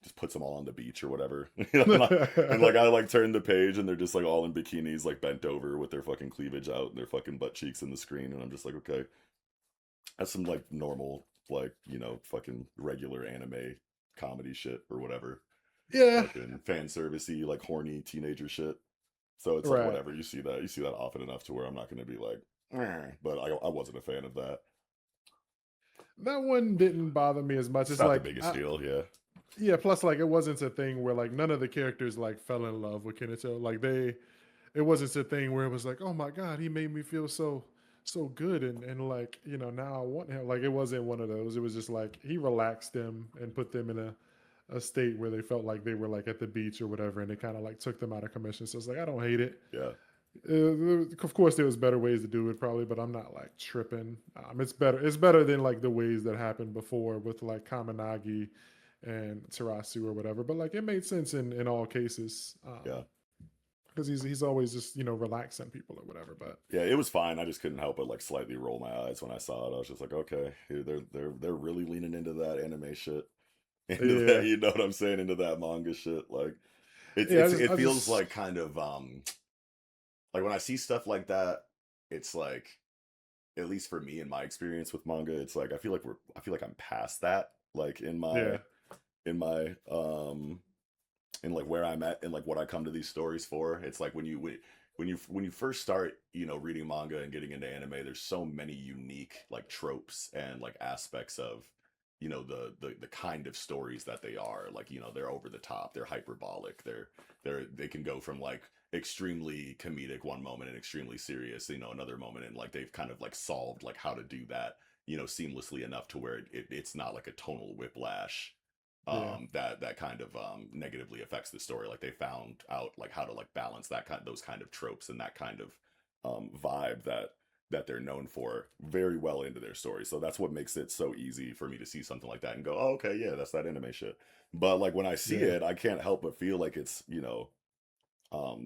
Speaker 2: just puts them all on the beach or whatever. And like I like turn the page and they're just like all in bikinis, like bent over with their fucking cleavage out and their fucking butt cheeks in the screen, and I'm just like, okay, that's some like normal like fucking regular anime comedy shit or whatever,
Speaker 1: Yeah.
Speaker 2: fucking fan servicey like horny teenager shit. So it's like
Speaker 1: Right.
Speaker 2: whatever, you see that often enough to where I'm not going to be like, "Eh," but I wasn't a fan of that.
Speaker 1: that one didn't bother me as much.
Speaker 2: It's
Speaker 1: It's
Speaker 2: not the
Speaker 1: like,
Speaker 2: biggest deal, yeah.
Speaker 1: yeah. Plus, like, it wasn't a thing where like none of the characters like fell in love with Kinato. Like it wasn't a thing where it was like, oh my god, he made me feel so good and like now I want him. Like it wasn't one of those. It was just like he relaxed them and put them in a state where they felt like they were like at the beach or whatever, and it kind of like took them out of commission. So it's like I don't hate it.
Speaker 2: Yeah.
Speaker 1: Of course, there was better ways to do it, probably, but I'm not like tripping. It's better. It's better than like the ways that happened before with like Kaminagi and Tarasu or whatever. But like it made sense in all cases
Speaker 2: Yeah.
Speaker 1: because he's always just relaxing people or whatever. But
Speaker 2: Yeah, it was fine. I just couldn't help but like slightly roll my eyes when I saw it. I was just like, okay, they're really leaning into that anime shit. Into that,
Speaker 1: yeah,
Speaker 2: you know what I'm saying? Into that manga shit. Like
Speaker 1: yeah.
Speaker 2: it
Speaker 1: I
Speaker 2: feels
Speaker 1: just
Speaker 2: like kind of like when I see stuff like that, it's like, at least for me in my experience with manga, it's like I feel like I'm past that. Like
Speaker 1: yeah,
Speaker 2: in my and like where I'm at and like what I come to these stories for. It's like when you first start, reading manga and getting into anime, there's so many unique like tropes and like aspects of the kind of stories that they are. Like, they're over the top, they're hyperbolic, they can go from like extremely comedic one moment and extremely serious, another moment, and like they've kind of like solved like how to do that, seamlessly enough to where it's not like a tonal whiplash
Speaker 1: yeah,
Speaker 2: that kind of negatively affects the story. Like they found out like how to like balance those kind of tropes and that kind of vibe that they're known for very well into their story. So that's what makes it so easy for me to see something like that and go, oh, okay, yeah, that's that anime shit. But like when I see
Speaker 1: yeah.
Speaker 2: it, I can't help but feel like it's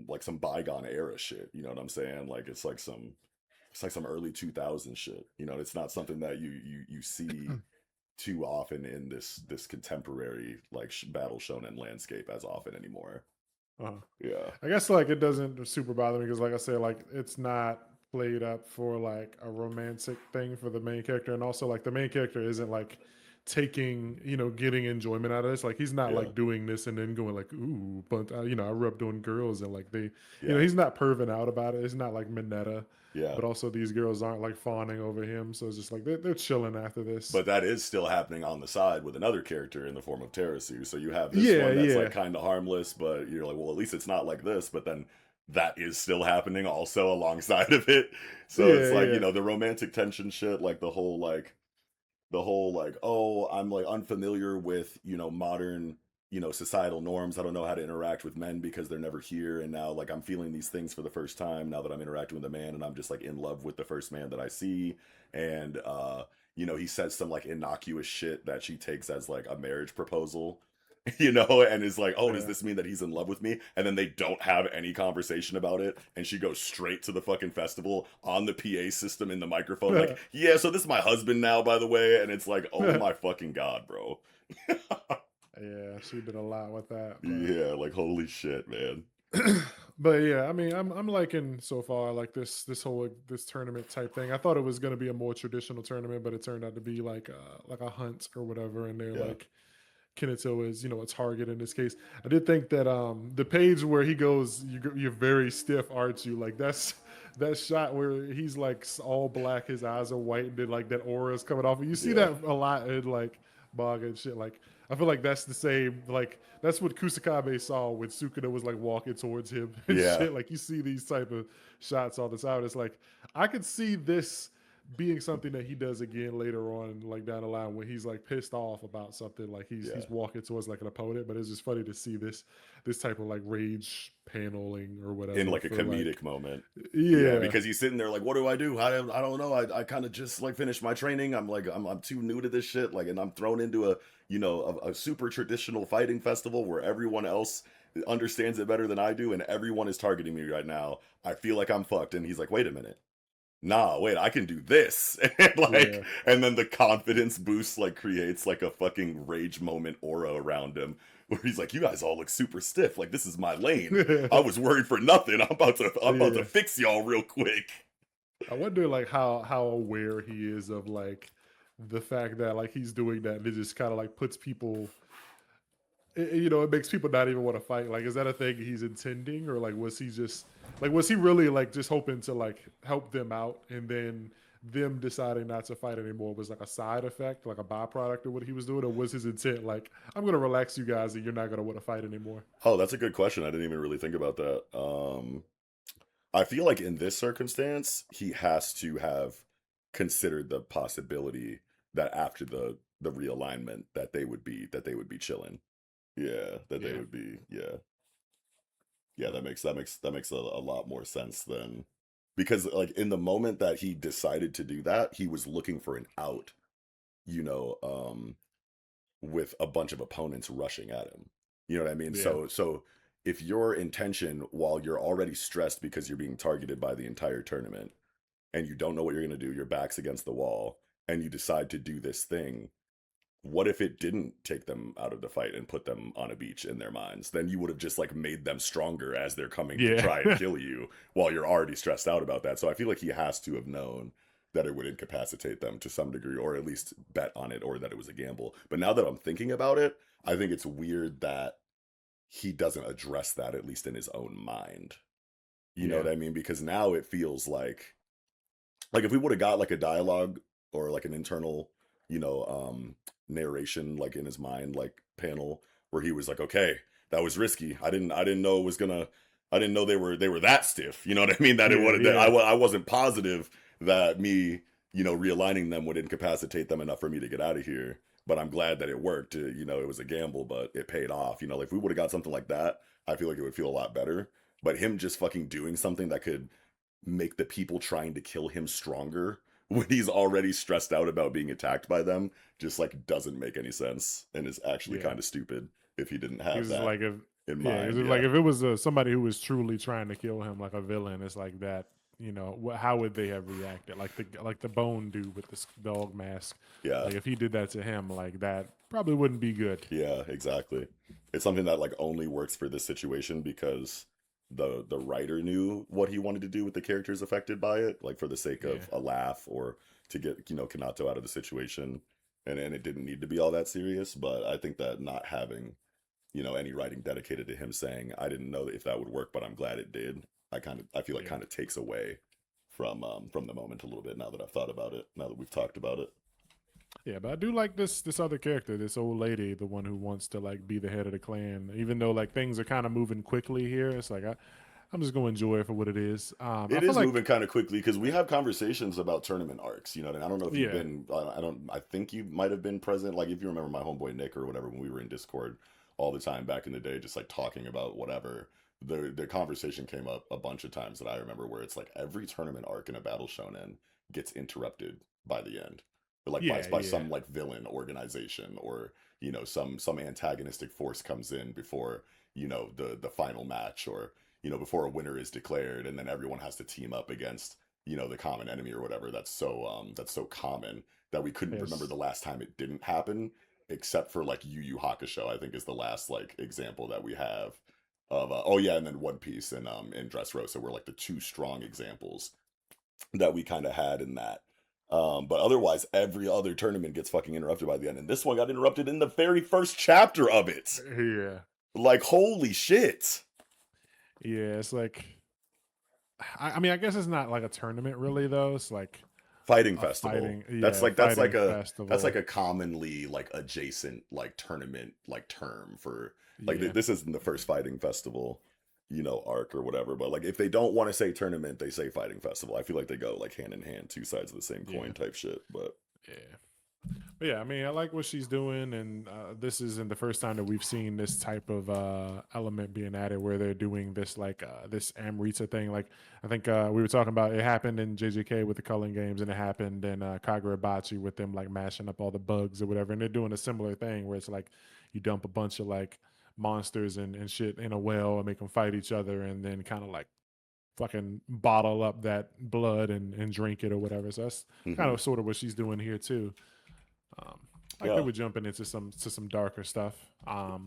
Speaker 2: like some bygone era shit. You know what I'm saying? Like it's like some early 2000s shit. It's not something that you see too often in this contemporary like battle shonen landscape as often anymore.
Speaker 1: uh
Speaker 2: Yeah,
Speaker 1: I guess like it doesn't super bother me because, like I said, like it's not played up for like a romantic thing for the main character, and also like the main character isn't like taking getting enjoyment out of this. Like he's not
Speaker 2: yeah,
Speaker 1: like doing this and then going like ooh, but I grew up doing girls and like they,
Speaker 2: yeah,
Speaker 1: he's not perving out about it. It's not like Mineta,
Speaker 2: yeah.
Speaker 1: but also these girls aren't like fawning over him. So it's just like they're chilling after this.
Speaker 2: But that is still happening on the side with another character in the form of Terasu. So you have this
Speaker 1: Yeah,
Speaker 2: one that's like
Speaker 1: yeah,
Speaker 2: kind of harmless, but you're like, well, at least it's not like this. But then that is still happening also alongside of it. So it's
Speaker 1: yeah,
Speaker 2: like,
Speaker 1: yeah.
Speaker 2: the romantic tension shit, like the whole like, oh, I'm like unfamiliar with modern societal norms. I don't know how to interact with men because they're never here, and now like I'm feeling these things for the first time now that I'm interacting with a man, and I'm just like in love with the first man that I see. And he says some like innocuous shit that she takes as like a marriage proposal, and is like, oh, does
Speaker 1: Yeah.
Speaker 2: this mean that he's in love with me? And then they don't have any conversation about it, and she goes straight to the fucking festival on the PA system in the microphone, like, yeah, so this is my husband now, by the way. And it's like, oh my fucking god, bro.
Speaker 1: Yeah, she did a lot with that, but
Speaker 2: Yeah, like holy shit, man.
Speaker 1: but yeah, I mean, I'm liking so far like this whole this tournament type thing. I thought it was gonna be a more traditional tournament, but it turned out to be like a hunt or whatever, and they're
Speaker 2: Yeah,
Speaker 1: like Kinato is a target in this case. I did think that the page where he goes, you're very stiff, aren't you? Like that's that shot where he's like all black, his eyes are white, and then like that aura is coming off. You see
Speaker 2: yeah,
Speaker 1: that a lot in like manga and shit. Like I feel like that's the same. Like that's what Kusakabe saw when Sukuna was like walking towards him and
Speaker 2: yeah,
Speaker 1: shit. Like you see these type of shots all the time. It's like I could see this being something that he does again later on, like down the line, when he's like pissed off about something, like
Speaker 2: yeah.
Speaker 1: he's walking towards like an opponent. But it's just funny to see this type of like rage paneling or
Speaker 2: In
Speaker 1: whatever
Speaker 2: like a
Speaker 1: for like
Speaker 2: comedic moment. Yeah,
Speaker 1: yeah
Speaker 2: because he's sitting there like, what do I do? I don't know. I kind of just like finished my training. I'm like, I'm too new to this shit. Like, and I'm thrown into a super traditional fighting festival where everyone else understands it better than I do, and everyone is targeting me right now. I feel like I'm fucked. And he's like, wait a minute. Nah, wait, I can do this. And like,
Speaker 1: yeah
Speaker 2: and then the confidence boost like creates like a fucking rage moment aura around him where he's like, you guys all look super stiff. Like, this is my lane. I was worried for nothing. I'm about to
Speaker 1: yeah.
Speaker 2: fix y'all real quick.
Speaker 1: I wonder like how aware he is of like the fact that like he's doing that and it just kind of like puts people it makes people not even want to fight. Like, is that a thing he's intending, or like was he just like was he really like just hoping to like help them out, and then them deciding not to fight anymore was like a side effect, like a byproduct of what he was doing, or was his intent like, I'm gonna relax you guys and you're not gonna want to fight anymore?
Speaker 2: Oh, that's a good question. I didn't even really think about that. I feel like in this circumstance, he has to have considered the possibility that after the realignment that they would be chilling. Yeah, that they
Speaker 1: Yeah,
Speaker 2: would be. Yeah, that makes a lot more sense than because like in the moment that he decided to do that, he was looking for an out, you know, with a bunch of opponents rushing at him. You know what I mean?
Speaker 1: yeah,
Speaker 2: So if your intention while you're already stressed because you're being targeted by the entire tournament and you don't know what you're going to do, your back's against the wall and you decide to do this thing, what if it didn't take them out of the fight and put them on a beach in their minds? Then you would have just like made them stronger as they're coming to
Speaker 1: yeah,
Speaker 2: try and kill you while you're already stressed out about that. So I feel like he has to have known that it would incapacitate them to some degree, or at least bet on it, or that it was a gamble. But now that I'm thinking about it, I think it's weird that he doesn't address that, at least in his own mind. You know
Speaker 1: yeah,
Speaker 2: what I mean? Because now it feels like if we would have got like a dialogue or like an internal, you know, narration like in his mind, like panel where he was like, okay, that was risky. I didn't know it was gonna. I didn't know they were that stiff. You know what I mean? That it
Speaker 1: yeah,
Speaker 2: would that
Speaker 1: yeah,
Speaker 2: I wasn't positive that me, you know, realigning them would incapacitate them enough for me to get out of here. But I'm glad that it worked. You know, it was a gamble, but it paid off. You know, like if we would have got something like that, I feel like it would feel a lot better. But him just fucking doing something that could make the people trying to kill him stronger when he's already stressed out about being attacked by them just like doesn't make any sense and is actually
Speaker 1: yeah.
Speaker 2: kind of stupid if he didn't have
Speaker 1: Because
Speaker 2: that
Speaker 1: like if
Speaker 2: in
Speaker 1: yeah, because
Speaker 2: mind.
Speaker 1: like
Speaker 2: Yeah.
Speaker 1: if it was somebody who was truly trying to kill him, like a villain, it's like that. You know, how would they have reacted? Like the Bone dude with the dog mask.
Speaker 2: Yeah.
Speaker 1: Like if he did that to him, like that probably wouldn't be good.
Speaker 2: Yeah, exactly. It's something that like only works for this situation because the writer knew what he wanted to do with the characters affected by it, like for the sake
Speaker 1: Yeah,
Speaker 2: of a laugh or to get, you know, Kinato out of the situation. And it didn't need to be all that serious, but I think that not having, you know, any writing dedicated to him saying, I didn't know if that would work, but I'm glad it did. I feel like
Speaker 1: yeah.
Speaker 2: kind of takes away from the moment a little bit now that I've thought about it, now that we've talked about it.
Speaker 1: Yeah, but I do like this other character, this old lady, the one who wants to like be the head of the clan. Even though like things are kind of moving quickly here, it's like I'm just gonna enjoy it for what it is. I
Speaker 2: It
Speaker 1: feel
Speaker 2: is moving
Speaker 1: like
Speaker 2: kind of quickly because we have conversations about tournament arcs. You know, and I don't know if you've
Speaker 1: yeah,
Speaker 2: been. I don't. I think you might have been present. Like if you remember my homeboy Nick or whatever when we were in Discord all the time back in the day, just like talking about whatever. The conversation came up a bunch of times that I remember where it's like every tournament arc in a battle shonen gets interrupted by the end, like
Speaker 1: yeah,
Speaker 2: by
Speaker 1: yeah,
Speaker 2: some like villain organization or you know some antagonistic force comes in before you know the final match or you know, before a winner is declared, and then everyone has to team up against, you know, the common enemy or whatever. That's so common that we couldn't remember
Speaker 1: yes,
Speaker 2: the last time it didn't happen, except for like Yu Yu Hakusho. I think is the last like example that we have of oh yeah, and then One Piece and Dressrosa were like the two strong examples that we kind of had in that. But otherwise, every other tournament gets fucking interrupted by the end, and this one got interrupted in the very first chapter of it.
Speaker 1: yeah,
Speaker 2: Like holy shit!
Speaker 1: yeah. It's like I mean, I guess it's not like a tournament really though. It's like
Speaker 2: Fighting
Speaker 1: a
Speaker 2: festival.
Speaker 1: fighting, yeah, fighting
Speaker 2: That's like
Speaker 1: festival.
Speaker 2: a commonly like adjacent like tournament like term for like
Speaker 1: Yeah,
Speaker 2: this isn't the first fighting festival, you know, arc or whatever. But like if they don't want to say tournament, they say fighting festival. I feel like they go like hand in hand, two sides of the same
Speaker 1: yeah,
Speaker 2: coin type shit. But
Speaker 1: yeah. But yeah, I mean, I like what she's doing, and this isn't the first time that we've seen this type of element being added, where they're doing this like this Amrita thing. Like I think we were talking about, it happened in JJK with the culling games, and it happened in Kagurabachi with them like mashing up all the bugs or whatever. And they're doing a similar thing where it's like you dump a bunch of like monsters and shit in a well and make them fight each other, and then kind of like fucking bottle up that blood and drink it or whatever. So that's kind
Speaker 2: mhm.
Speaker 1: of sort of what she's doing here too. Um, like they
Speaker 2: Yeah,
Speaker 1: were jumping into some darker stuff.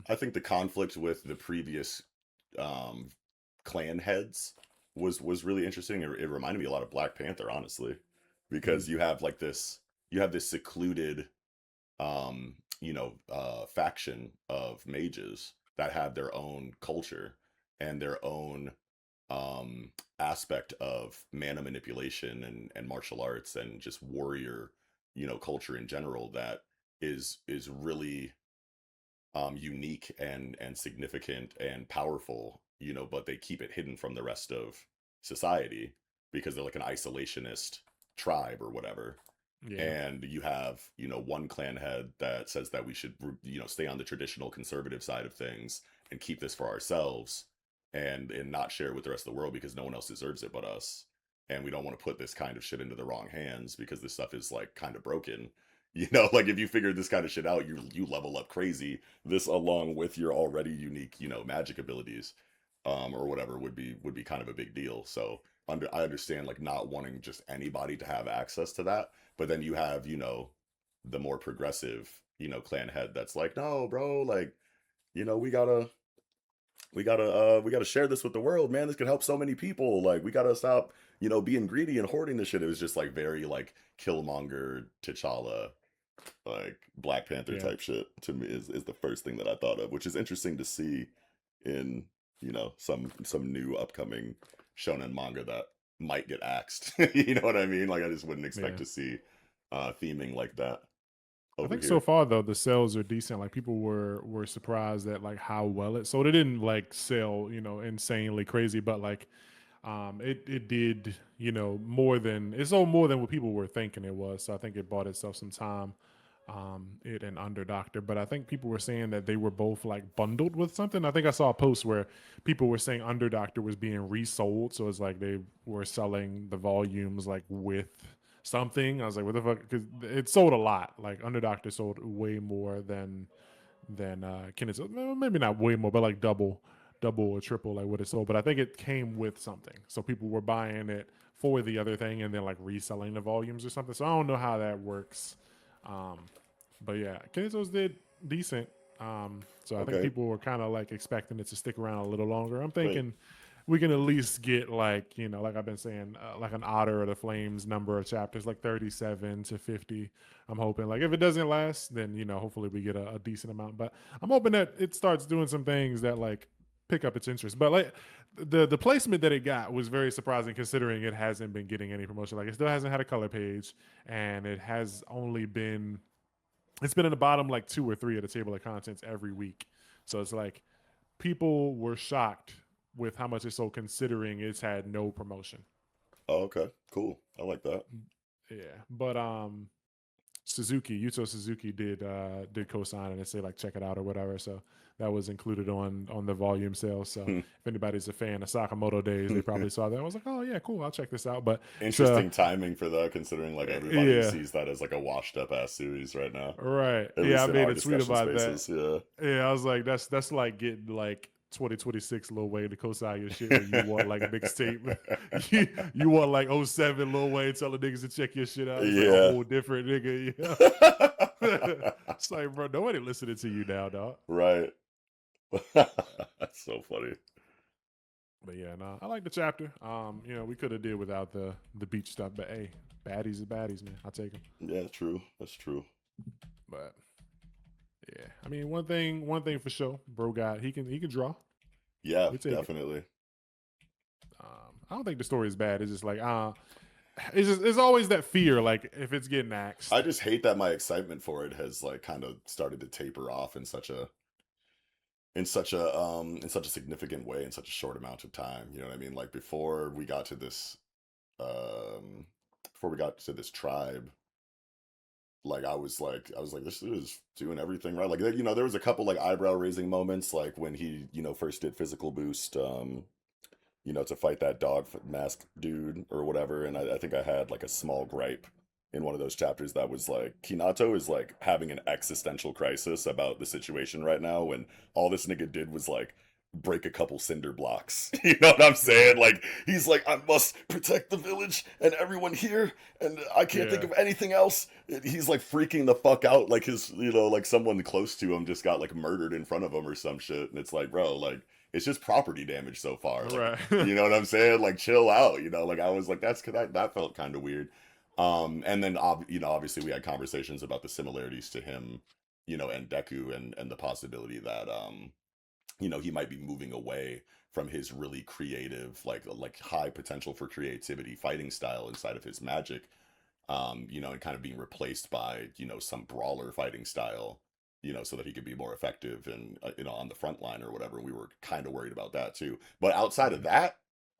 Speaker 2: I think the conflict with the previous um clan heads was really interesting. It reminded me a lot of Black Panther, honestly,
Speaker 1: Mm,
Speaker 2: because you have this secluded you know, faction of mages that have their own culture and their own aspect of mana manipulation and martial arts and just warrior, culture in general that is really unique and significant and powerful, but they keep it hidden from the rest of society because they're like an isolationist tribe or whatever.
Speaker 1: Yeah.
Speaker 2: And you have, one clan head that says that we should, stay on the traditional conservative side of things and keep this for ourselves and not share it with the rest of the world because no one else deserves it but us. And we don't want to put this kind of shit into the wrong hands because this stuff is like kind of broken. Like if you figure this kind of shit out, you level up crazy. This along with your already unique, magic abilities, or whatever would be kind of a big deal. So I understand like not wanting just anybody to have access to that, but then you have, the more progressive, clan head that's like, no, bro, like, you know, we gotta we gotta share this with the world, man. This could help so many people. Like, we gotta stop, being greedy and hoarding this shit. It was just like very like Killmonger, T'Challa, like Black Panther
Speaker 1: Yeah.
Speaker 2: type shit to me is the first thing that I thought of, which is interesting to see in, some new upcoming shonen manga that might get axed. You know what I mean? Like I just wouldn't expect
Speaker 1: Yeah.
Speaker 2: to see theming like that
Speaker 1: I
Speaker 2: over
Speaker 1: think so
Speaker 2: here.
Speaker 1: far though the sales are decent. Like people were surprised at like how well it sold. It didn't like sell, insanely crazy, but like it did, more than it sold more than what people were thinking it was. So I think it bought itself some time. It and Under Doctor, but I think people were saying that they were both like bundled with something. I think I saw a post where people were saying Under Doctor was being resold, so it's like they were selling the volumes like with something. I was like, what the fuck? Because it sold a lot. Like Under Doctor sold way more than Kinato. Well, maybe not way more, but like double or triple like what it sold. But I think it came with something, so people were buying it for the other thing and then like reselling the volumes or something. So I don't know how that works. Um, but yeah, Kineto's did decent. So I think
Speaker 2: Okay,
Speaker 1: people were kind of like expecting it to stick around a little longer. I'm
Speaker 2: but
Speaker 1: thinking we can at least get like, like I've been saying, like an Otter or the Flames number of chapters, like 37 to 50. I'm hoping like if it doesn't last, then, hopefully we get a decent amount. But I'm hoping that it starts doing some things that like pick up its interest. But like the placement that it got was very surprising considering it hasn't been getting any promotion. Like it still hasn't had a color page and it has only been it's been in the bottom like two or three of the table of contents every week. So it's like people were shocked with how much it sold considering it's had no promotion.
Speaker 2: oh, okay, cool. I like that.
Speaker 1: Yeah. But Suzuki, Yuto Suzuki did co-sign and say like check it out or whatever. So that was included on the volume sales. So if anybody's a fan of Sakamoto Days, they probably saw that. I was like, oh yeah, cool, I'll check this out. But to
Speaker 2: Interesting timing for that, considering like everybody
Speaker 1: yeah,
Speaker 2: sees that as like a washed up ass series right now.
Speaker 1: right.
Speaker 2: At
Speaker 1: Yeah, I
Speaker 2: least in
Speaker 1: made
Speaker 2: our
Speaker 1: a tweet
Speaker 2: discussion
Speaker 1: about that.
Speaker 2: spaces, yeah.
Speaker 1: Yeah, I was like, that's like getting like 2026 Lil Wayne to co-sign your shit where you want like a mixtape. you want like '07 Lil Wayne telling niggas to check your shit out. It's like a
Speaker 2: Yeah.
Speaker 1: whole different nigga. It's like, bro, nobody listening to you now, dog.
Speaker 2: Right.
Speaker 1: Uh,
Speaker 2: That's so funny.
Speaker 1: but yeah, no, I like the chapter. We could have did without the beach stuff, but hey, baddies are baddies, man. I'll take them.
Speaker 2: Yeah, true. That's true.
Speaker 1: But yeah, I mean, one thing for sure, bro, got he can draw.
Speaker 2: Yeah,
Speaker 1: We take it.
Speaker 2: definitely.
Speaker 1: I don't think the story is bad. It's just like it's always that fear. Like if it's getting
Speaker 2: I
Speaker 1: axed,
Speaker 2: just hate that my excitement for it has like kind of started to taper off in such a significant way in such a short amount of time. You know what I mean? Like um before we got to this tribe, like I was like this is doing everything right. Like there was a couple like eyebrow raising moments like when he, first did physical boost to fight that dog mask dude or whatever. And I think I had like a small gripe in one of those chapters that was like Kinato is like having an existential crisis about the situation right now when all this nigga did was like break a couple cinder blocks. You know what I'm saying?
Speaker 1: right?
Speaker 2: Like he's like, I must protect the village and everyone here, and I can't think
Speaker 1: Yeah,
Speaker 2: of anything else. He's like freaking the fuck out, like his, like someone close to him just got like murdered in front of him or some shit, and it's like, bro, like it's just property damage so far. Like,
Speaker 1: right.
Speaker 2: you know what I'm saying? Like, chill out. Like I was like, that felt kind of weird. And then obviously we had conversations about the similarities to him, and Deku, and the possibility that he might be moving away from his really creative, like high potential for creativity fighting style inside of his magic, and kind of being replaced by, some brawler fighting style, so that he could be more effective and, on the front line or whatever. We were kind of worried about that too. But outside of
Speaker 1: Yeah.
Speaker 2: that,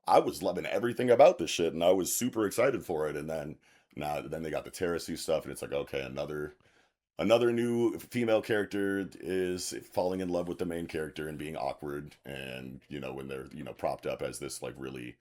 Speaker 2: I was loving everything about this shit and I was super excited for it. And then now, then they got the Terasu stuff and it's like, okay, another new female character is falling in love with the main character and being awkward, and when they're propped up as this like really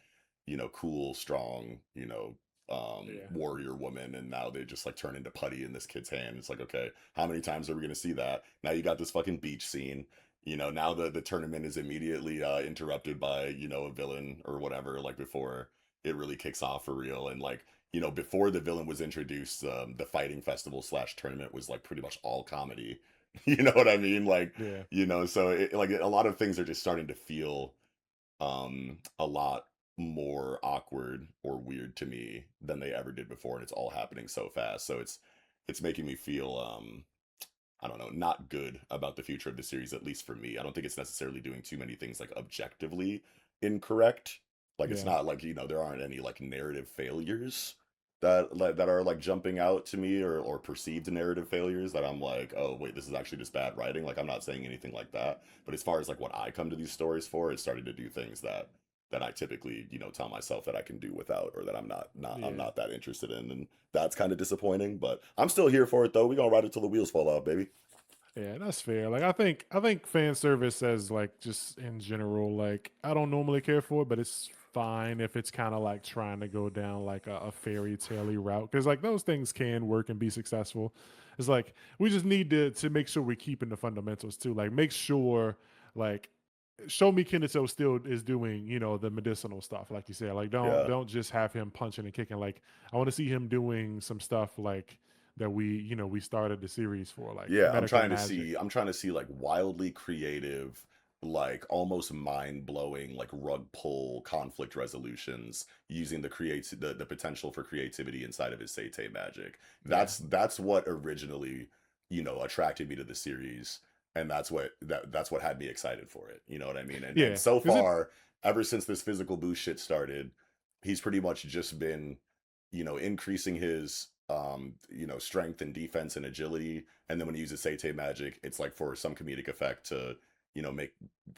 Speaker 2: cool strong
Speaker 1: Yeah.
Speaker 2: warrior woman, and now they just like turn into putty in this kid's hand. It's like, okay, how many times are we going to see that? Now you got this fucking beach scene. Now the tournament is immediately interrupted by a villain or whatever, like before it really kicks off for real. And like, before the villain was introduced, the fighting festival slash tournament was like pretty much all comedy. You know what I mean? Like,
Speaker 1: Yeah.
Speaker 2: so like a lot of things are just starting to feel a lot more awkward or weird to me than they ever did before, and it's all happening so fast. So it's making me feel I don't know, not good about the future of the series, at least for me. I don't think it's necessarily doing too many things like objectively incorrect. Like it's
Speaker 1: Yeah.
Speaker 2: not like, there aren't any like narrative failures that are like jumping out to me, or perceived narrative failures that I'm like, oh wait, this is actually just bad writing. Like I'm not saying anything like that. But as far as like what I come to these stories for, it's starting to do things that I typically, tell myself that I can do without, or that I'm
Speaker 1: Yeah.
Speaker 2: not that interested in, and that's kind of disappointing. But I'm still here for it though. We gonna ride it till the wheels fall off, baby.
Speaker 1: Yeah, that's fair. Like I think fan service as like just in general, like I don't normally care for it, but it's fine if it's kind of like trying to go down like a fairy tale route. Because like those things can work and be successful. It's like we just need to make sure we're keeping the fundamentals too. Like make sure like show me Kinato still is doing, the medicinal stuff, like you said. Like don't
Speaker 2: Yeah.
Speaker 1: don't just have him punching and kicking. Like I want to see him doing some stuff like that we started the series for, like
Speaker 2: Yeah,
Speaker 1: medical magic.
Speaker 2: I'm trying to see like wildly creative, like almost mind-blowing, like rug pull conflict resolutions using the potential for creativity inside of his Seitei magic.
Speaker 1: Yeah.
Speaker 2: That's what originally, attracted me to the series, and that's what had me excited for it. You know what I mean? And
Speaker 1: Yeah.
Speaker 2: so
Speaker 1: Is it
Speaker 2: far, ever since this physical boost shit started, he's pretty much just been, increasing his strength and defense and agility. And then when he uses Seitei magic, it's like for some comedic effect to, make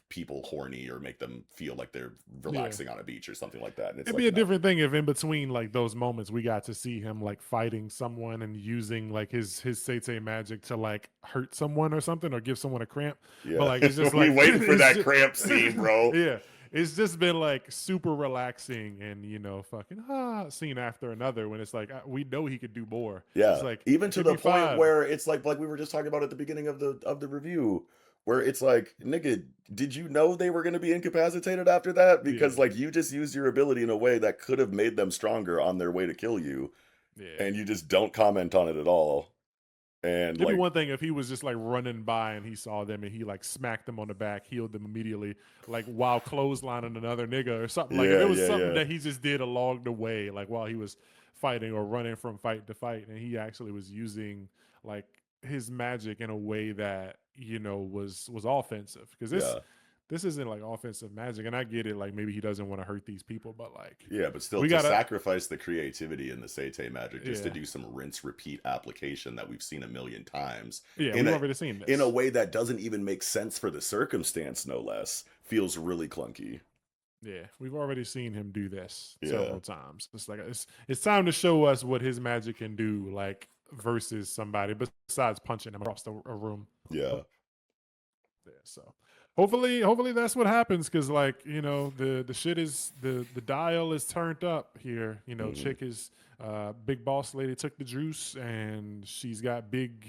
Speaker 2: people horny or make them feel like they're
Speaker 1: yeah.
Speaker 2: relaxing on a beach or something like that. And it's
Speaker 1: It'd be
Speaker 2: like,
Speaker 1: a
Speaker 2: no.
Speaker 1: different thing if in between like those moments we got to see him like fighting someone and using like his Seitei magic to like hurt someone or something or give someone a cramp. But
Speaker 2: Yeah.
Speaker 1: like it's just
Speaker 2: We
Speaker 1: like
Speaker 2: waiting for that cramp scene, bro.
Speaker 1: yeah. It's just been like super relaxing and fucking scene after another when it's like we know he could do more. It's
Speaker 2: Yeah.
Speaker 1: like
Speaker 2: Even to
Speaker 1: it'd
Speaker 2: the
Speaker 1: be
Speaker 2: point
Speaker 1: fine.
Speaker 2: where it's like we were just talking about at the beginning of the review, where it's like, nigga, did you know they were going to be incapacitated after that? Because
Speaker 1: Yeah.
Speaker 2: like you just used your ability in a way that could have made them stronger on their way to kill you,
Speaker 1: Yeah.
Speaker 2: and you just don't comment on it at all. And
Speaker 1: It'd be
Speaker 2: like,
Speaker 1: one thing if he was just like running by and he saw them and he like smacked them on the back, healed them immediately, like while clotheslining another nigga or something. Like if
Speaker 2: yeah,
Speaker 1: it was
Speaker 2: yeah,
Speaker 1: something
Speaker 2: yeah,
Speaker 1: that he just did along the way, like while he was fighting or running from fight to fight, and he actually was using like his magic in a way that was offensive. Because this
Speaker 2: yeah,
Speaker 1: this isn't like offensive magic, and I get it. Like maybe he doesn't want to hurt these people, but like
Speaker 2: yeah. But still,
Speaker 1: we
Speaker 2: to
Speaker 1: gotta,
Speaker 2: sacrifice the creativity and the Seitei magic just to
Speaker 1: yeah,
Speaker 2: do some rinse repeat application that we've seen a million times
Speaker 1: yeah.
Speaker 2: in
Speaker 1: We've
Speaker 2: a
Speaker 1: already seen
Speaker 2: in a
Speaker 1: this.
Speaker 2: way that doesn't even make sense for the circumstance, no less, feels really clunky.
Speaker 1: Yeah, we've already seen him do this
Speaker 2: Yeah,
Speaker 1: several times. It's like it's time to show us what his magic can do, like versus somebody besides punching him across a room.
Speaker 2: yeah.
Speaker 1: Yeah, so hopefully that's what happens because like the shit is the dial is turned up here.
Speaker 2: Hmm.
Speaker 1: Chick is big boss lady took the juice and she's got big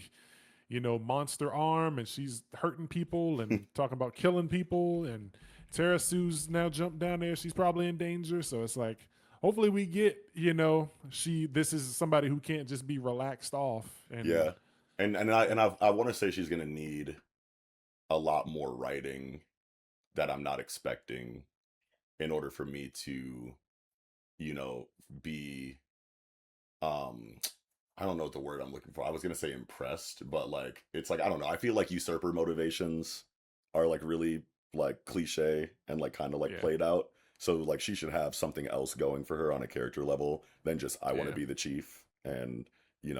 Speaker 1: monster arm and she's hurting people and talking about killing people and Tara Sue's now jumped down there. She's probably in danger. So it's like, hopefully we get, this is somebody who can't just be relaxed off. And
Speaker 2: Yeah, I want to say she's gonna need a lot more writing that I'm not expecting in order for me to, you know, be um I don't know what the word I'm looking for. I was gonna say impressed, but like it's like I don't know. I feel like usurper motivations are like really like cliche and like kind of like
Speaker 1: Yeah.
Speaker 2: played out. So like she should have something else going for her on a character level than just I want to
Speaker 1: Yeah.
Speaker 2: be the chief and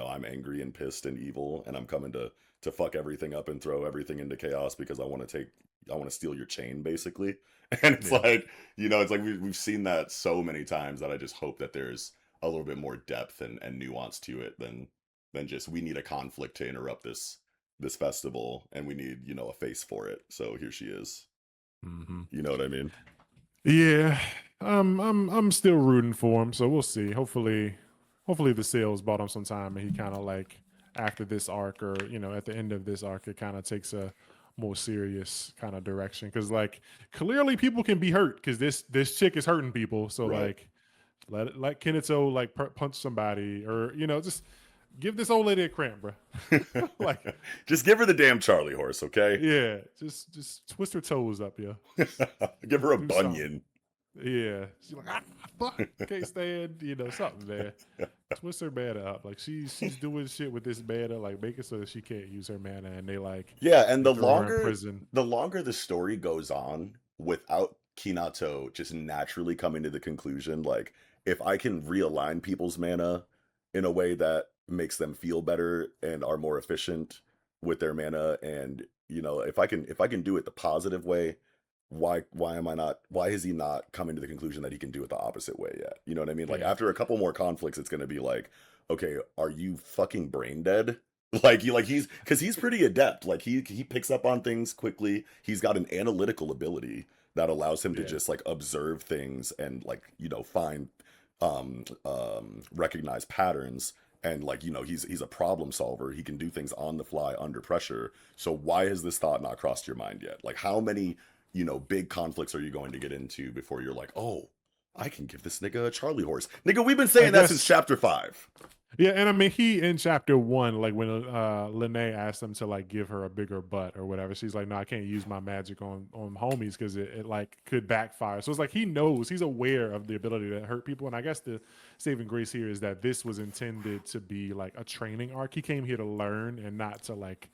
Speaker 2: I'm angry and pissed and evil and I'm coming to fuck everything up and throw everything into chaos because I want to steal your chain basically. And it's
Speaker 1: Yeah.
Speaker 2: like, it's like we've seen that so many times that I just hope that there's a little bit more depth and nuance to it than just we need a conflict to interrupt this festival and we need a face for it, so here she is.
Speaker 1: Hmm.
Speaker 2: You know what I mean?
Speaker 1: Yeah. I'm still rooting for him, so we'll see. Hopefully the sales bought him some time and he kind of like after this arc or at the end of this arc it kind of takes a more serious kind of direction because like clearly people can be hurt because this chick is hurting people, so
Speaker 2: Right.
Speaker 1: like let Kinato like punch somebody or just give this old lady a cramp, bro. Like,
Speaker 2: Just give her the damn Charlie horse, okay?
Speaker 1: yeah, just twist her toes up, yeah.
Speaker 2: Give her a
Speaker 1: Do something.
Speaker 2: bunion.
Speaker 1: Yeah, she's like, fuck, can't stand, something, man. Twist her mana up, like she's doing shit with this mana, like make it so that she can't use her mana, and
Speaker 2: Yeah, and
Speaker 1: they
Speaker 2: the
Speaker 1: throw her in
Speaker 2: longer
Speaker 1: prison.
Speaker 2: the longer the story goes on without Kinato just naturally coming to the conclusion, like if I can realign people's mana in a way that makes them feel better and are more efficient with their mana, and if I can do it the positive way, why is he not coming to the conclusion that he can do it the opposite way yet? You know what I mean? Like
Speaker 1: Yeah,
Speaker 2: after a couple more conflicts, it's gonna be like, okay, are you fucking brain dead? He's pretty adept. Like he picks up on things quickly. He's got an analytical ability that allows him to
Speaker 1: yeah,
Speaker 2: just like observe things and like find recognize patterns, and like he's a problem solver. He can do things on the fly under pressure. So why has this thought not crossed your mind yet? Like how many big conflicts are you going to get into before you're like, oh, I can give this nigga a Charlie horse? Nigga, we've been
Speaker 1: I
Speaker 2: saying that since
Speaker 1: guess.
Speaker 2: chapter 5.
Speaker 1: Yeah, and I mean, he in chapter 1, like when Lene asked him to like give her a bigger butt or whatever, she's like, "No, I can't use my magic on homies because it like could backfire." So it's like he knows, he's aware of the ability to hurt people, and I guess the saving grace here is that this was intended to be like a training arc. He came here to learn and not to like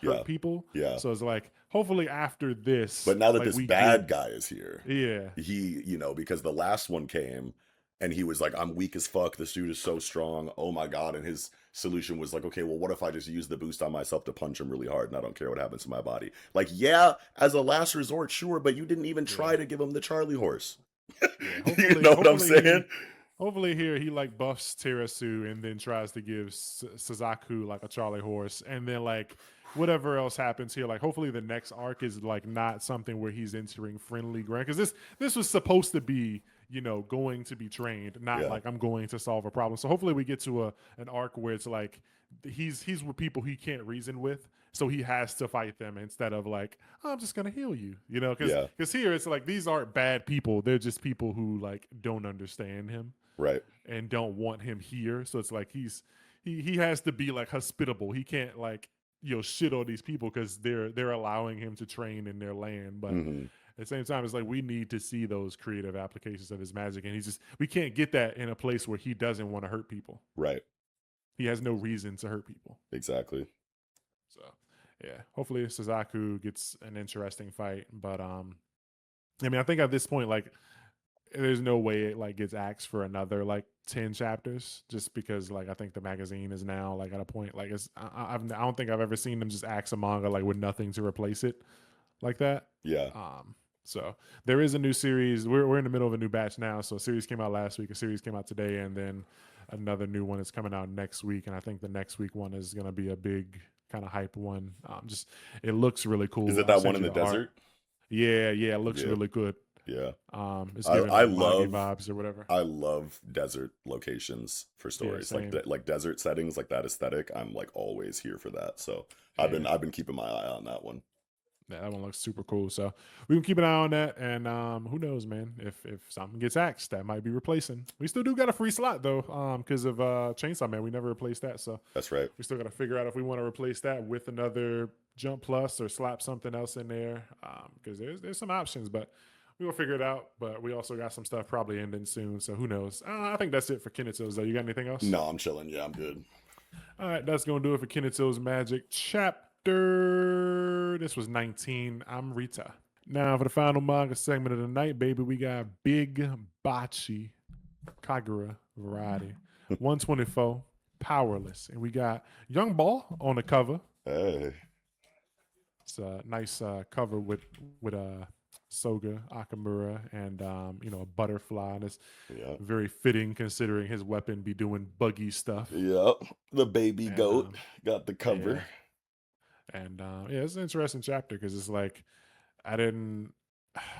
Speaker 2: Yeah,
Speaker 1: hurt people.
Speaker 2: yeah.
Speaker 1: So it's like hopefully after
Speaker 2: But
Speaker 1: this,
Speaker 2: now that
Speaker 1: like
Speaker 2: this
Speaker 1: we get
Speaker 2: bad guy is here,
Speaker 1: yeah,
Speaker 2: he, because the last one came and he was like, I'm weak as fuck. This dude is so strong. Oh my God. And his solution was like, okay, well, what if I just use the boost on myself to punch him really hard and I don't care what happens to my body? Like, yeah, as a last resort, sure, but you didn't even
Speaker 1: yeah,
Speaker 2: try to give him the Charlie horse.
Speaker 1: yeah.
Speaker 2: You know what I'm saying?
Speaker 1: Hopefully here he like buffs Terasu and then tries to give Suzaku like a Charlie horse, and then like whatever else happens here, like hopefully the next arc is like not something where he's entering friendly ground because this was supposed to be going to be trained, not
Speaker 2: Yeah,
Speaker 1: like I'm going to solve a problem. So hopefully we get to an arc where it's like he's with people he can't reason with, so he has to fight them instead of like, oh, I'm just gonna heal you,
Speaker 2: yeah,
Speaker 1: because here it's like these aren't bad people, they're just people who like don't understand him
Speaker 2: right.
Speaker 1: and don't want him here. So it's like he has to be like hospitable. He can't like shit on these people because they're allowing him to train in their land. But
Speaker 2: Hmm.
Speaker 1: at the same time, it's like we need to see those creative applications of his magic, and we can't get that in a place where he doesn't want to hurt people.
Speaker 2: Right.
Speaker 1: He has no reason to hurt people.
Speaker 2: Exactly.
Speaker 1: So yeah, hopefully Suzaku gets an interesting fight. But I mean, I think at this point, like there's no way it like gets axed for another like 10 chapters just because like I think the magazine is now like at a point like I don't think I've ever seen them just axe a manga like with nothing to replace it like that.
Speaker 2: Yeah.
Speaker 1: So there is a new series. We're in the middle of a new batch now. So a series came out last week, a series came out today, and then another new one is coming out next week. And I think the next week one is gonna be a big kind of hype one. Just it looks really
Speaker 2: Is
Speaker 1: cool.
Speaker 2: it
Speaker 1: I'll
Speaker 2: that one
Speaker 1: send
Speaker 2: in
Speaker 1: you
Speaker 2: the
Speaker 1: the art.
Speaker 2: desert?
Speaker 1: Yeah, it looks
Speaker 2: Yeah.
Speaker 1: really good.
Speaker 2: Yeah.
Speaker 1: It's
Speaker 2: I,
Speaker 1: giving
Speaker 2: I
Speaker 1: like manga
Speaker 2: love
Speaker 1: vibes or whatever.
Speaker 2: I love desert locations for
Speaker 1: Yeah,
Speaker 2: stories. Like
Speaker 1: same.
Speaker 2: like desert settings, like that aesthetic. I'm like always here for that. So
Speaker 1: Yeah.
Speaker 2: I've been keeping my eye on that one.
Speaker 1: Yeah, that one looks super cool. So we can keep an eye on that. And who knows, man? If something gets axed, that might be replacing. We still do got a free slot though, because of Chainsaw Man. We never replaced that. So
Speaker 2: That's right.
Speaker 1: we still got to figure out if we want to replace that with another Jump Plus or slap something else in there. Because there's some options, but we will figure it out. But we also got some stuff probably ending soon. So who knows? I think that's it for Kineto's though. You got anything else?
Speaker 2: No, I'm chilling. Yeah, I'm good.
Speaker 1: All right, that's gonna do it for Kineto's Magic Chapter. This was 19. I'm Rita. Now for the final manga segment of the night, baby, we got Big Bachi Kagura variety 124 Powerless, and we got Young Ball on the cover.
Speaker 2: Hey,
Speaker 1: It's a nice cover with Soga Akamura and a butterfly. And it's
Speaker 2: yeah,
Speaker 1: very fitting considering his weapon be doing buggy stuff.
Speaker 2: yep. The baby
Speaker 1: And
Speaker 2: goat got the cover.
Speaker 1: yeah, and yeah, it's an interesting chapter because it's like I didn't.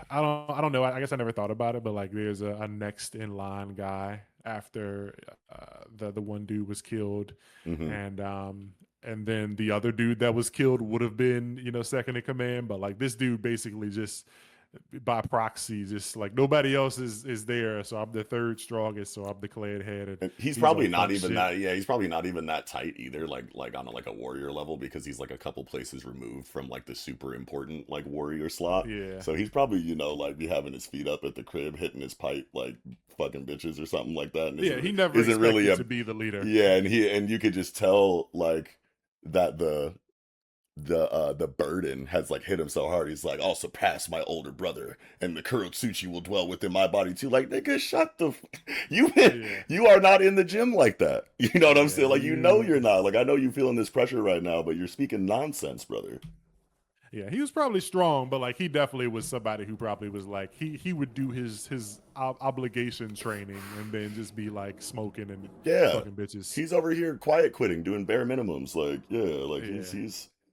Speaker 1: I don't know. I guess I never thought about it, but like, there's a next in line guy after the one dude was killed,
Speaker 2: Hmm.
Speaker 1: and then the other dude that was killed would have been second in command, but like this dude basically just by proxy, just like nobody else is there, so I'm the third strongest, so I'm declared head, and
Speaker 2: And he's
Speaker 1: he's
Speaker 2: probably
Speaker 1: on
Speaker 2: not
Speaker 1: fuck
Speaker 2: even
Speaker 1: shit.
Speaker 2: that. Yeah, he's probably not even that tight either. Like on like a warrior level because he's like a couple places removed from like the super important like warrior slot.
Speaker 1: Yeah,
Speaker 2: So he's probably like be having his feet up at the crib, hitting his pipe like fucking bitches or something like that, and
Speaker 1: yeah. He never
Speaker 2: isn't really
Speaker 1: expected
Speaker 2: a
Speaker 1: to be the leader.
Speaker 2: yeah. And you could just tell like that the burden has like hit him so hard. He's like, I'll surpass my older brother, and the Kurotsuchi will dwell within my body too. Like, nigga, shut the you
Speaker 1: Yeah,
Speaker 2: you are not in the gym like that. You know what I'm
Speaker 1: yeah.
Speaker 2: saying? Like, you're not. Like, I know you feeling this pressure right now, but you're speaking nonsense, brother.
Speaker 1: Yeah, he was probably strong, but like he definitely was somebody who probably was like he would do his obligation training and then just be like smoking and
Speaker 2: Yeah,
Speaker 1: fucking bitches.
Speaker 2: he's over here quiet quitting, doing bare minimums. Like, yeah, like
Speaker 1: Yeah,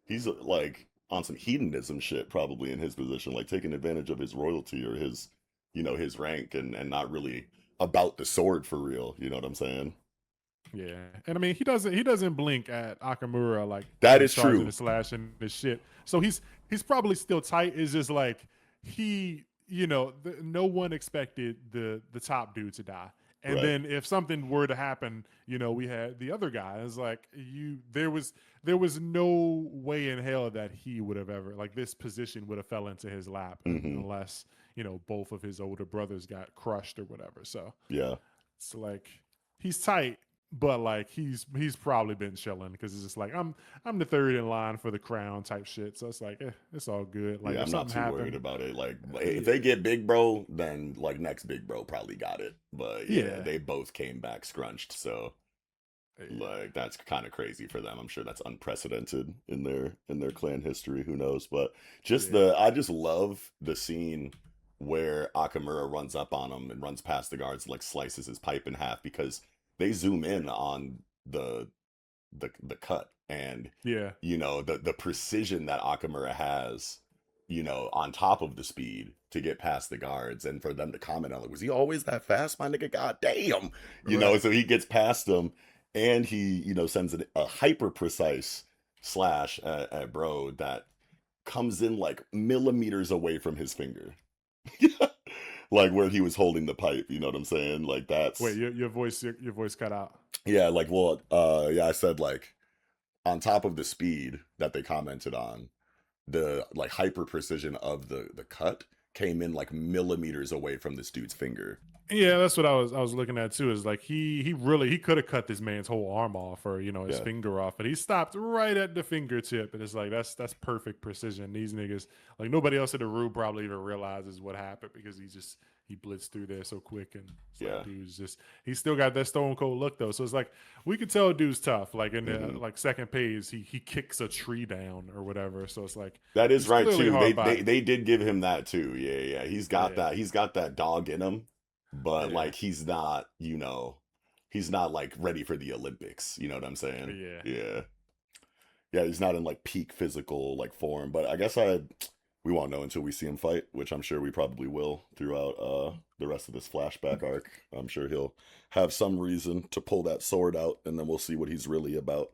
Speaker 2: he's like on some hedonism shit, probably in his position, like taking advantage of his royalty or his his rank, and not really about the sword for real. You know what I'm saying?
Speaker 1: yeah. And I mean he doesn't blink at Akamura like
Speaker 2: That is
Speaker 1: charging
Speaker 2: true.
Speaker 1: and slashing his shit. So he's probably still tight. It's just like no one expected the top dude to die. And
Speaker 2: Right.
Speaker 1: then if something were to happen, we had the other guy. It's like there was no way in hell that he would have ever like this position would have fell into his lap
Speaker 2: Hmm.
Speaker 1: unless both of his older brothers got crushed or whatever. So
Speaker 2: Yeah.
Speaker 1: it's like he's tight, but like he's probably been chilling because it's just like I'm the third in line for the crown type shit. So it's like it's all good. Like
Speaker 2: Yeah,
Speaker 1: if
Speaker 2: I'm not
Speaker 1: something
Speaker 2: too worried
Speaker 1: happened,
Speaker 2: about it. Like, if
Speaker 1: yeah,
Speaker 2: they get big bro, then like next big bro probably got it. But yeah,
Speaker 1: yeah,
Speaker 2: they both came back scrunched, so
Speaker 1: yeah,
Speaker 2: like that's kind of crazy for them. I'm sure that's unprecedented in their clan history. Who knows? But
Speaker 1: yeah,
Speaker 2: I just love the scene where Akamura runs up on him and runs past the guards, like slices his pipe in half because they zoom in on the cut and
Speaker 1: yeah.
Speaker 2: the precision that Akamura has, on top of the speed to get past the guards and for them to comment on it. Was he always that fast, my nigga? God damn.
Speaker 1: Right.
Speaker 2: So he gets past them and he, sends a hyper precise slash at bro that comes in like millimeters away from his finger. Like where he was holding the pipe, you know what I'm saying? Like
Speaker 1: Wait,
Speaker 2: that's
Speaker 1: your voice cut out.
Speaker 2: yeah, like well, yeah, I said like on top of the speed that they commented on, the like hyper precision of the cut came in like millimeters away from this dude's finger.
Speaker 1: Yeah, that's what I was looking at too. Is like he could have cut this man's whole arm off or his
Speaker 2: Yeah,
Speaker 1: finger off, but he stopped right at the fingertip, and it's like that's perfect precision. These niggas like nobody else in the room probably even realizes what happened because he blitzed through there so quick, and it's like
Speaker 2: yeah.
Speaker 1: dude's just he's still got that stone cold look though. So it's like we could tell dude's tough. Like in the
Speaker 2: Hmm.
Speaker 1: like second page, he kicks a tree down or whatever. So it's like
Speaker 2: That is
Speaker 1: he's
Speaker 2: right
Speaker 1: clearly
Speaker 2: too. They,
Speaker 1: hard
Speaker 2: they
Speaker 1: body.
Speaker 2: they did give him that too. Yeah, yeah.
Speaker 1: Yeah,
Speaker 2: He's got that dog in him, but
Speaker 1: yeah,
Speaker 2: like he's not like ready for the Olympics. You know what I'm saying?
Speaker 1: yeah.
Speaker 2: Yeah. Yeah, he's not in like peak physical like form, but I guess we won't know until we see him fight, which I'm sure we probably will throughout the rest of this flashback arc. I'm sure he'll have some reason to pull that sword out, and then we'll see what he's really about.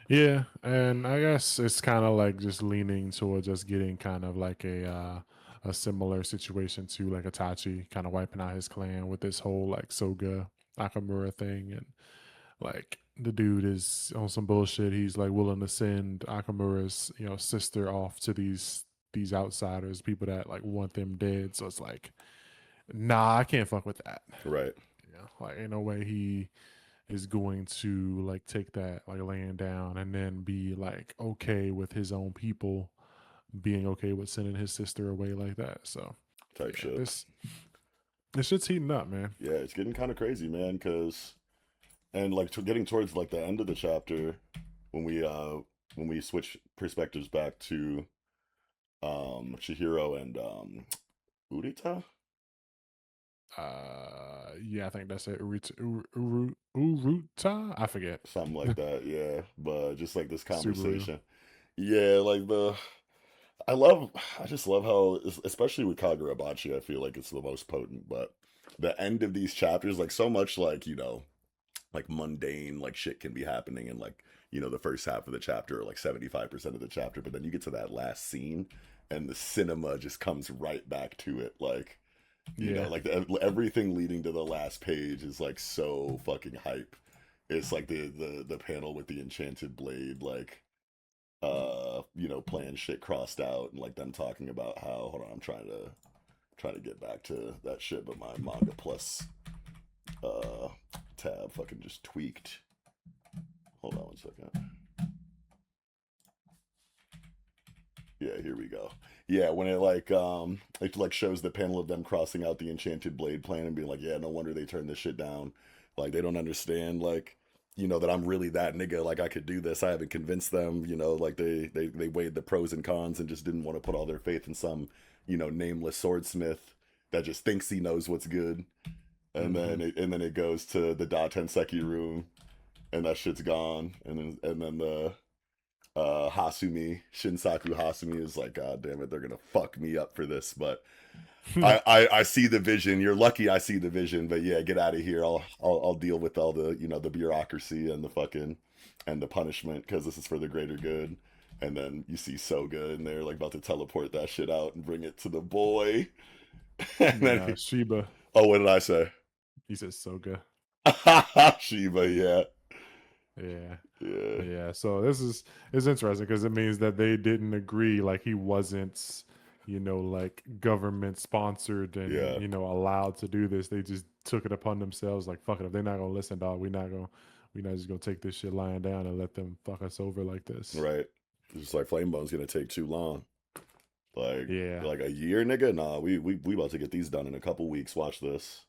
Speaker 1: Yeah, and I guess it's kind of like just leaning towards us getting kind of like a similar situation to like Itachi kind of wiping out his clan with this whole like Soga Nakamura thing, and like the dude is on some bullshit. He's like willing to send Akamura's sister off to these outsiders, people that like want them dead. So it's like, nah, I can't fuck with that.
Speaker 2: Right.
Speaker 1: Like ain't no way he is going to like take that like laying down and then be like okay with his own people being okay with sending his sister away like that. So
Speaker 2: type
Speaker 1: yeah,
Speaker 2: shit.
Speaker 1: this shit's heating up, man.
Speaker 2: Yeah, it's getting kind of crazy, man. Because and like getting towards like the end of the chapter, when we switch perspectives back to Chihiro and Urita,
Speaker 1: Yeah, I think that's it. Uruta? I forget.
Speaker 2: something like that. Yeah, but just like this
Speaker 1: Subaru.
Speaker 2: conversation. Yeah, like I love, I just love how, especially with Kagurabachi, I feel like it's the most potent. But the end of these chapters, like so much, like like mundane, like shit can be happening in like the first half of the chapter, or like 75% of the chapter. But then you get to that last scene, and the cinema just comes right back to it, like.
Speaker 1: Yeah.
Speaker 2: Like everything leading to the last page is like so fucking hype. It's like the panel with the enchanted blade, like playing shit crossed out, and like them talking about how, hold on, I'm trying to get back to that shit, but my manga plus uh tab fucking just tweaked. Hold on 1 second. Yeah, here we go. Yeah, when it like shows the panel of them crossing out the enchanted blade plan and being like, yeah, no wonder they turned this shit down. Like they don't understand, like, that I'm really that nigga, like I could do this. I haven't convinced them, like they weighed the pros and cons and just didn't want to put all their faith in some, nameless swordsmith that just thinks he knows what's good. And
Speaker 1: Hmm.
Speaker 2: then it goes to the Da Tenseki room, and that shit's gone. And then the Shinsaku Hasumi is like, God damn it, they're gonna fuck me up for this. But I see the vision. You're lucky I see the vision. But yeah, get out of here. I'll deal with all the the bureaucracy and the fucking and the punishment, because this is for the greater good. And then you see So Good, and they're like about to teleport that shit out and bring it to the boy. And then
Speaker 1: Nah, Sheba.
Speaker 2: oh, what did I say?
Speaker 1: He says Soga.
Speaker 2: Shiba, yeah,
Speaker 1: Yeah.
Speaker 2: yeah,
Speaker 1: But yeah, so this is it's interesting because it means that they didn't agree, like he wasn't, like government sponsored and
Speaker 2: yeah.
Speaker 1: allowed to do this. They just took it upon themselves, like fuck it. If they're not gonna listen, dog, we're not just gonna take this shit lying down and let them fuck us over like this.
Speaker 2: Right. It's just like Flamebone's gonna take too long. Like
Speaker 1: Yeah.
Speaker 2: like a year, nigga. Nah, we about to get these done in a couple weeks. Watch this.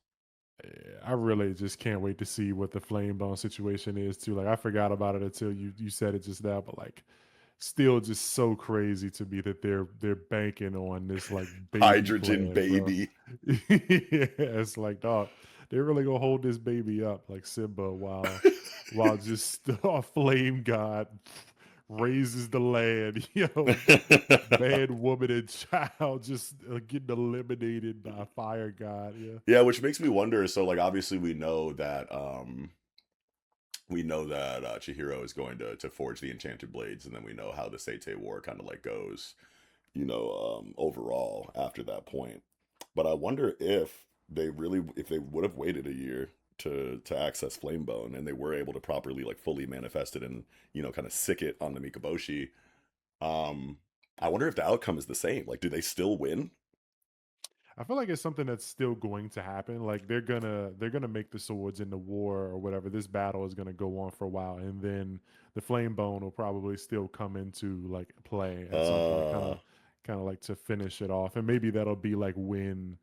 Speaker 1: Yeah, I really just can't wait to see what the flame bone situation is too. Like I forgot about it until you said it just now, but like still just so crazy to me that they're banking on this like baby
Speaker 2: Hydrogen
Speaker 1: plan, bro.
Speaker 2: baby.
Speaker 1: Yeah, it's like dog, they're really gonna hold this baby up like Simba while just a flame god raises the land, man, woman, and child just getting eliminated by fire god. Yeah.
Speaker 2: Yeah, which makes me wonder. So like obviously we know that Chihiro is going to forge the enchanted blades, and then we know how the Seitei War kind of like goes, overall after that point. But I wonder if they would have waited a year to access Flamebone, and they were able to properly like fully manifest it and kind of sick it on the Mikaboshi. Um, I wonder if the outcome is the same. Like, do they still win?
Speaker 1: I feel like it's something that's still going to happen. Like they're gonna make the swords in the war or whatever. This battle is gonna go on for a while, and then the flame bone will probably still come into like play at some point,
Speaker 2: Uh,
Speaker 1: kind of like to finish it off. And maybe that'll be like when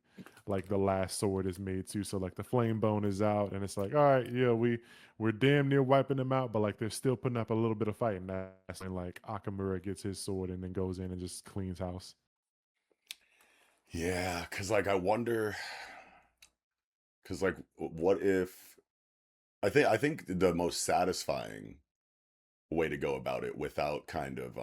Speaker 1: like the last sword is made too. So like the flame bone is out, and it's like, all right, yeah, we're damn near wiping them out, but like they're still putting up a little bit of fight, and that's when like Akamura gets his sword and then goes in and just cleans house.
Speaker 2: yeah, because like I wonder, because like what if I think the most satisfying way to go about it without kind of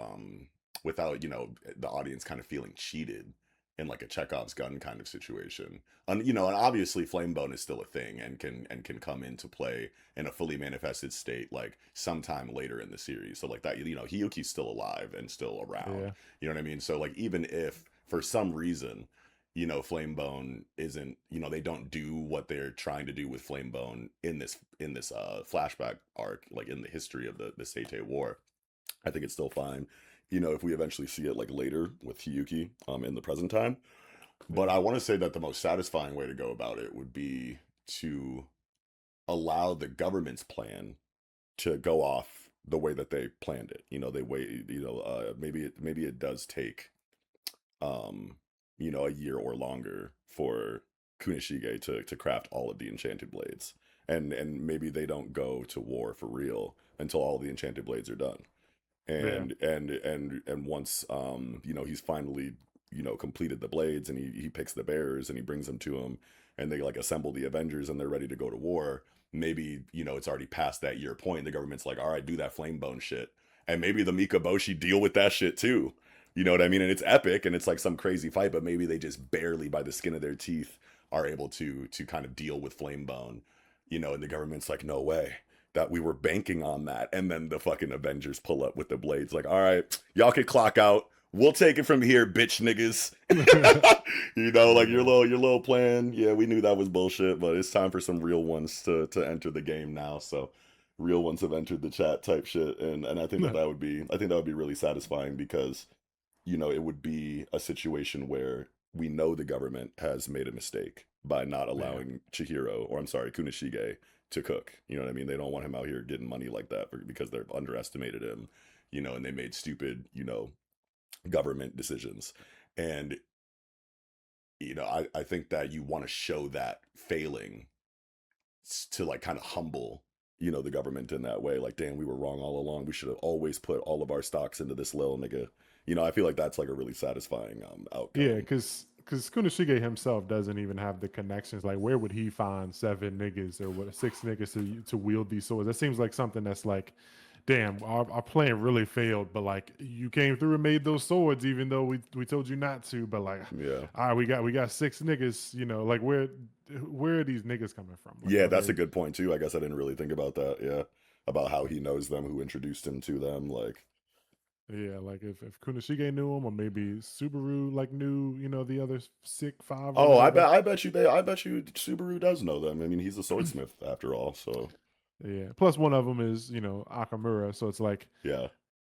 Speaker 2: without the audience kind of feeling cheated in like a Chekhov's gun kind of situation. And and obviously Flamebone is still a thing and can come into play in a fully manifested state like sometime later in the series. So like that, Hiyuki's still alive and still around.
Speaker 1: Yeah.
Speaker 2: You know what I mean? So like even if for some reason Flamebone isn't, they don't do what they're trying to do with Flamebone in this flashback arc, like in the history of the Seitei War. I think it's still fine, if we eventually see it like later with Hiyuki in the present time. But
Speaker 1: Yeah.
Speaker 2: I want to say that the most satisfying way to go about it would be to allow the government's plan to go off the way that they planned it. They wait, maybe it does take um, a year or longer for Kunishige to craft all of the enchanted blades. And maybe they don't go to war for real until all the enchanted blades are done.
Speaker 1: Yeah.
Speaker 2: And once he's finally completed the blades, and he picks the bearers and he brings them to him, and they like assemble the Avengers and they're ready to go to war. Maybe it's already past that year point. The government's like, all right, do that flame bone shit, and maybe the Mikaboshi deal with that shit too. You know what I mean? And it's epic and it's like some crazy fight, but maybe they just barely by the skin of their teeth are able to kind of deal with flame bone. And the government's like, no way, that we were banking on that. And then the fucking Avengers pull up with the blades, like, all right, y'all can clock out. We'll take it from here, bitch niggas. Like your
Speaker 1: Yeah.
Speaker 2: little plan. Yeah, we knew that was bullshit, but it's time for some real ones to enter the game now. So real ones have entered the chat type shit, and I think that would be really satisfying, because it would be a situation where we know the government has made a mistake by not
Speaker 1: Yeah.
Speaker 2: allowing Chihiro, or I'm sorry, Kunishige, to cook. You know what I mean? They don't want him out here getting money like that because they've underestimated him, and they made stupid, government decisions. And, I think that you want to show that failing to like kind of humble, the government in that way. Like, damn, we were wrong all along. We should have always put all of our stocks into this little nigga. I feel like that's like a really satisfying
Speaker 1: Yeah,
Speaker 2: outcome.
Speaker 1: because Kunishige himself doesn't even have the connections. Like, where would he find 7 niggas or what 6 niggas to wield these swords? That seems like something that's like, damn, our plan really failed. But like, you came through and made those swords, even though we told you not to. But like,
Speaker 2: Yeah.
Speaker 1: all right, we got 6 niggas. Like where are these niggas coming from? Like,
Speaker 2: Yeah,
Speaker 1: are
Speaker 2: that's a
Speaker 1: they?
Speaker 2: good point too. I guess I didn't really think about that. Yeah. About how he knows them, who introduced him to them. Like,
Speaker 1: Yeah, like if Kunishige knew him, or maybe Subaru like knew, the other sick 5 or
Speaker 2: oh,
Speaker 1: whatever.
Speaker 2: I bet you Subaru does know them. I mean, he's a swordsmith after all. So
Speaker 1: Yeah. Plus, one of them is Akamura, so it's like
Speaker 2: yeah.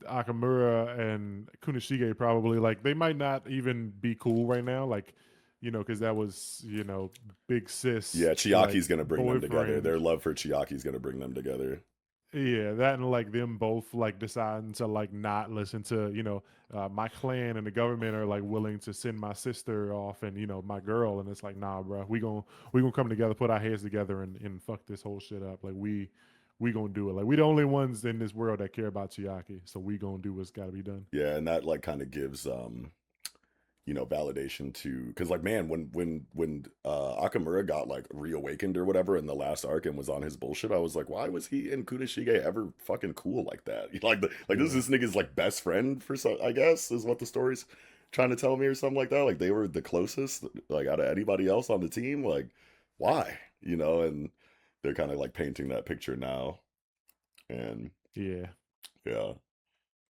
Speaker 1: Akamura and Kunishige probably like they might not even be cool right now, like because that was big sis
Speaker 2: Yeah,
Speaker 1: like
Speaker 2: Chiaki's gonna bring them together.
Speaker 1: boyfriend.
Speaker 2: Their love for Chiaki's gonna bring them together.
Speaker 1: Yeah, that and like them both like deciding to like not listen to my clan and the government are like willing to send my sister off and my girl, and it's like, nah, bro, we gonna come together, put our heads together, and fuck this whole shit up. Like we gonna do it. Like we the only ones in this world that care about Chiaki, so we gonna do what's got to be done.
Speaker 2: Yeah, and that like kind of gives validation to, because like, man, when Akamura got like reawakened or whatever in the last arc and was on his bullshit, I was like, why was he and Kunishige ever fucking cool like that? This
Speaker 1: Yeah,
Speaker 2: is this nigga's like best friend for some, I guess is what the story's trying to tell me, or something like that. Like they were the closest like out of anybody else on the team. Like, why? And they're kind of like painting that picture now. And
Speaker 1: yeah.
Speaker 2: yeah,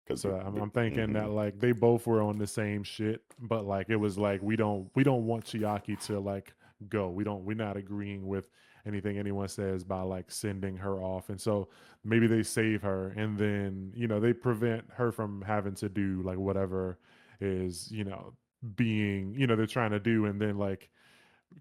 Speaker 2: because
Speaker 1: So I'm thinking that like they both were on the same shit, but like it was like we don't want Chiaki to like go. We're not agreeing with anything anyone says by like sending her off, and so maybe they save her, and then they prevent her from having to do like whatever is being they're trying to do, and then like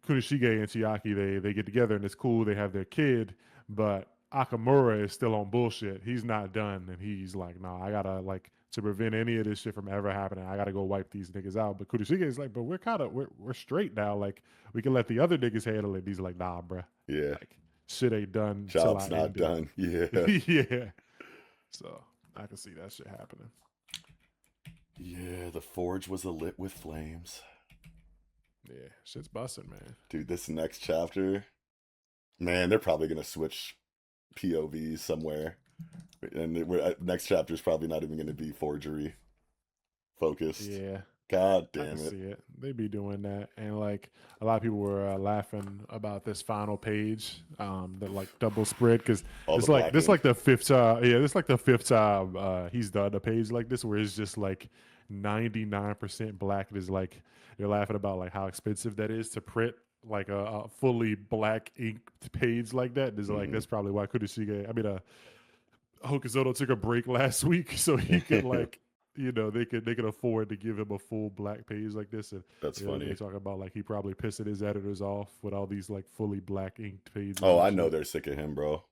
Speaker 1: Kunishige and Chiaki they get together and it's cool. They have their kid, but Akamura is still on bullshit. He's not done, and he's like, "Nah, I gotta like to prevent any of this shit from ever happening. I gotta go wipe these niggas out." But Kunishige is like, "But we're straight now. Like we can let the other niggas handle it." He's like, "Nah, bruh.
Speaker 2: yeah,
Speaker 1: Like shit ain't done till
Speaker 2: job's
Speaker 1: I
Speaker 2: not
Speaker 1: end it."
Speaker 2: done. Yeah.
Speaker 1: Yeah. So I can see that shit happening.
Speaker 2: Yeah, the forge was lit with flames.
Speaker 1: Yeah, shit's busting, man.
Speaker 2: Dude, this next chapter, man, they're probably gonna switch POVs somewhere, and next chapter is probably not even gonna be forgery focused.
Speaker 1: Yeah.
Speaker 2: God
Speaker 1: I can
Speaker 2: damn it!
Speaker 1: see it. They be doing that, and like a lot of people were laughing about this final page, the like double spread because
Speaker 2: All the
Speaker 1: it's like
Speaker 2: black
Speaker 1: this
Speaker 2: ink.
Speaker 1: like the fifth time. Yeah, this like the fifth time he's done a page like this where it's just like 99% black. It is like they're laughing about like how expensive that is to print like a fully black inked page like that. There's like
Speaker 2: Hmm.
Speaker 1: that's probably why Kurishige. I mean, Hokuzono took a break last week so he could like they could afford to give him a full black page like this, and
Speaker 2: That's
Speaker 1: they
Speaker 2: funny.
Speaker 1: talk about like he probably pissing his editors off with all these like fully black inked pages
Speaker 2: Oh,
Speaker 1: and
Speaker 2: I know
Speaker 1: shit.
Speaker 2: they're sick of him, bro.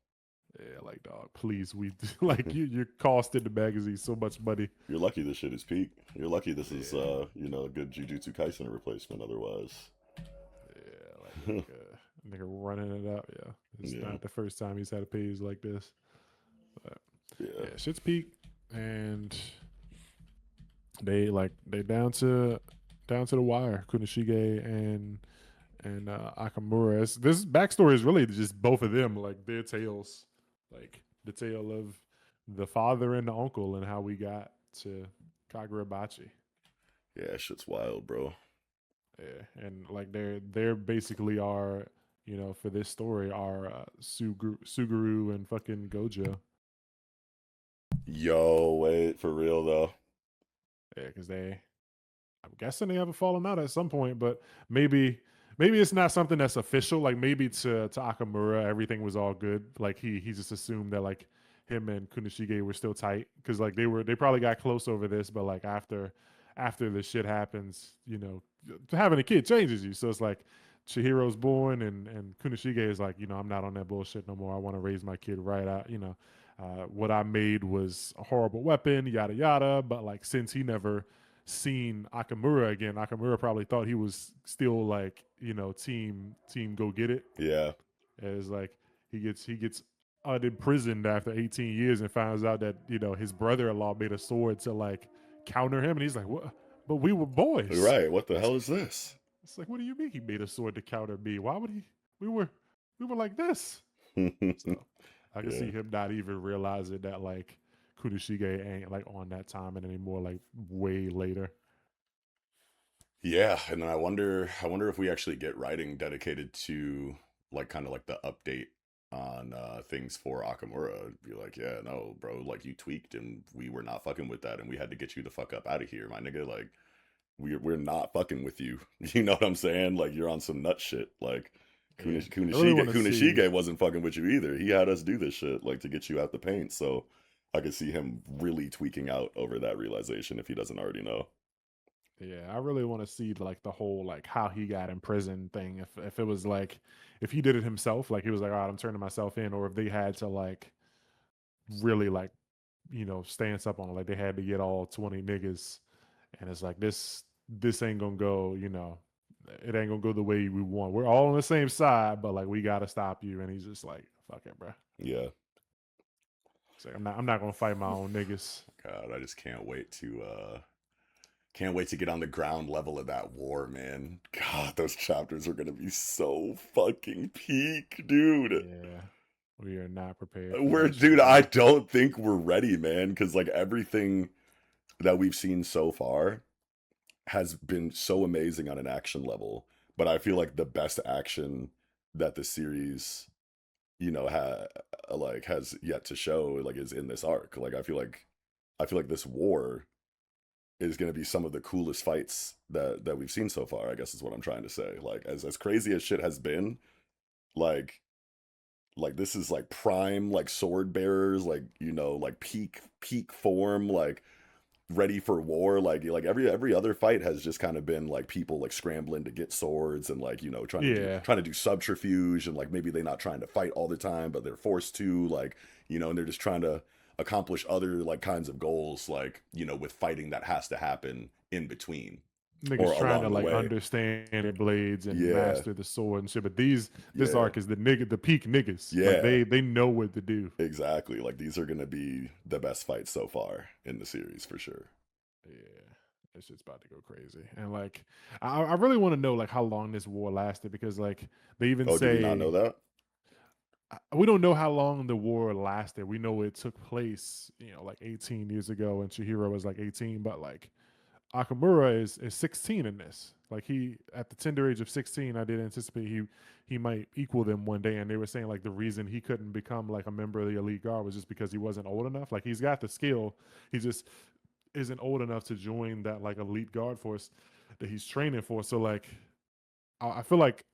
Speaker 1: Yeah, like dog, please, we like you're costing the magazine so much money.
Speaker 2: You're lucky this shit is peak. You're lucky this is
Speaker 1: Yeah,
Speaker 2: a good Jujutsu Kaisen replacement. Otherwise,
Speaker 1: yeah, like nigga running it up. Yeah, it's
Speaker 2: yeah,
Speaker 1: not the first time he's had a page like this. But
Speaker 2: yeah,
Speaker 1: yeah, shit's peak, and they down to the wire. Kunishige and Akamura. This backstory is really just both of them, like their tales, like the tale of the father and the uncle and how we got to Kagurabachi.
Speaker 2: yeah. Shit's wild, bro.
Speaker 1: Yeah, and like they're basically our, for this story, our Suguru and fucking Gojo.
Speaker 2: Yo, wait, for real though.
Speaker 1: Yeah, because I'm guessing they have a falling out at some point, but maybe it's not something that's official. Like maybe to Akamura, everything was all good. Like he just assumed that like him and Kunishige were still tight because like they probably got close over this, but like after this shit happens, having a kid changes you. So it's like Chihiro's born and Kunishige is like, I'm not on that bullshit no more. I want to raise my kid right out, what I made was a horrible weapon, yada yada. But like since he never seen Akamura again, Akamura probably thought he was still like, team go get it.
Speaker 2: Yeah,
Speaker 1: And it's like he gets unimprisoned after 18 years and finds out that, his brother-in-law made a sword to like counter him. And he's like, what? But we were boys.
Speaker 2: right. What the hell is this?
Speaker 1: It's like, what do you mean he made a sword to counter me? Why would he? We were like this. So I can
Speaker 2: Yeah.
Speaker 1: see him not even realizing that like Kunishige ain't like on that time and anymore, like way later.
Speaker 2: Yeah, and then I wonder if we actually get writing dedicated to like kind of like the update on things for Akamura. Be like, yeah, no, bro, like you tweaked and we were not fucking with that and we had to get you the fuck up out of here, my nigga. Like we're not fucking with you. You know what I'm saying? Like you're on some nut shit. Like
Speaker 1: Yeah, I really want to see.
Speaker 2: Kunishige wasn't fucking with you either. He had us do this shit like to get you out the paint. So I could see him really tweaking out over that realization if he doesn't already know.
Speaker 1: Yeah, I really want to see like the whole like how he got in prison thing. If it was like if he did it himself, like he was like, all right, I'm turning myself in, or if they had to like really like stance up on it, like they had to get all 20 niggas, and it's like this ain't gonna go, it ain't gonna go the way we want. We're all on the same side, but like we gotta stop you. And he's just like, fuck it, bro.
Speaker 2: Yeah.
Speaker 1: He's like, I'm not gonna fight my own niggas.
Speaker 2: God, I just can't wait to get on the ground level of that war, man. God, those chapters are gonna be so fucking peak, dude.
Speaker 1: Yeah, we are not prepared for
Speaker 2: We're
Speaker 1: that shit,
Speaker 2: dude, I
Speaker 1: man.
Speaker 2: don't think we're ready, man, because like everything that we've seen so far has been so amazing on an action level. But I feel like the best action that the series, like has yet to show, like is in this arc. Like I feel like this war is going to be some of the coolest fights that we've seen so far. I guess is what I'm trying to say. Like as crazy as shit has been, like this is like prime like sword bearers, like like peak form, like ready for war. Like every other fight has just kind of been like people like scrambling to get swords and like
Speaker 1: Yeah,
Speaker 2: trying to do subterfuge, and like maybe they're not trying to fight all the time but they're forced to, like and they're just trying to accomplish other like kinds of goals, like with fighting that has to happen in between or
Speaker 1: niggas trying to
Speaker 2: along the
Speaker 1: like
Speaker 2: way.
Speaker 1: understand their blades and
Speaker 2: Yeah,
Speaker 1: master the sword and shit. But this
Speaker 2: yeah,
Speaker 1: arc is the peak niggas. Like
Speaker 2: yeah,
Speaker 1: they know what to do.
Speaker 2: exactly. Like these are gonna be the best fights so far in the series for sure.
Speaker 1: Yeah, this shit's about to go crazy. And like, I really want to know like how long this war lasted because like they even
Speaker 2: Oh, do we not know
Speaker 1: say
Speaker 2: that?
Speaker 1: we don't know how long the war lasted. We know it took place, like 18 years ago, and Chihiro was like 18, but like Akamura is 16 in this. Like he at the tender age of 16, I did anticipate he might equal them one day. And they were saying like the reason he couldn't become like a member of the elite guard was just because he wasn't old enough. Like he's got the skill, he just isn't old enough to join that like elite guard force that he's training for. So like I feel like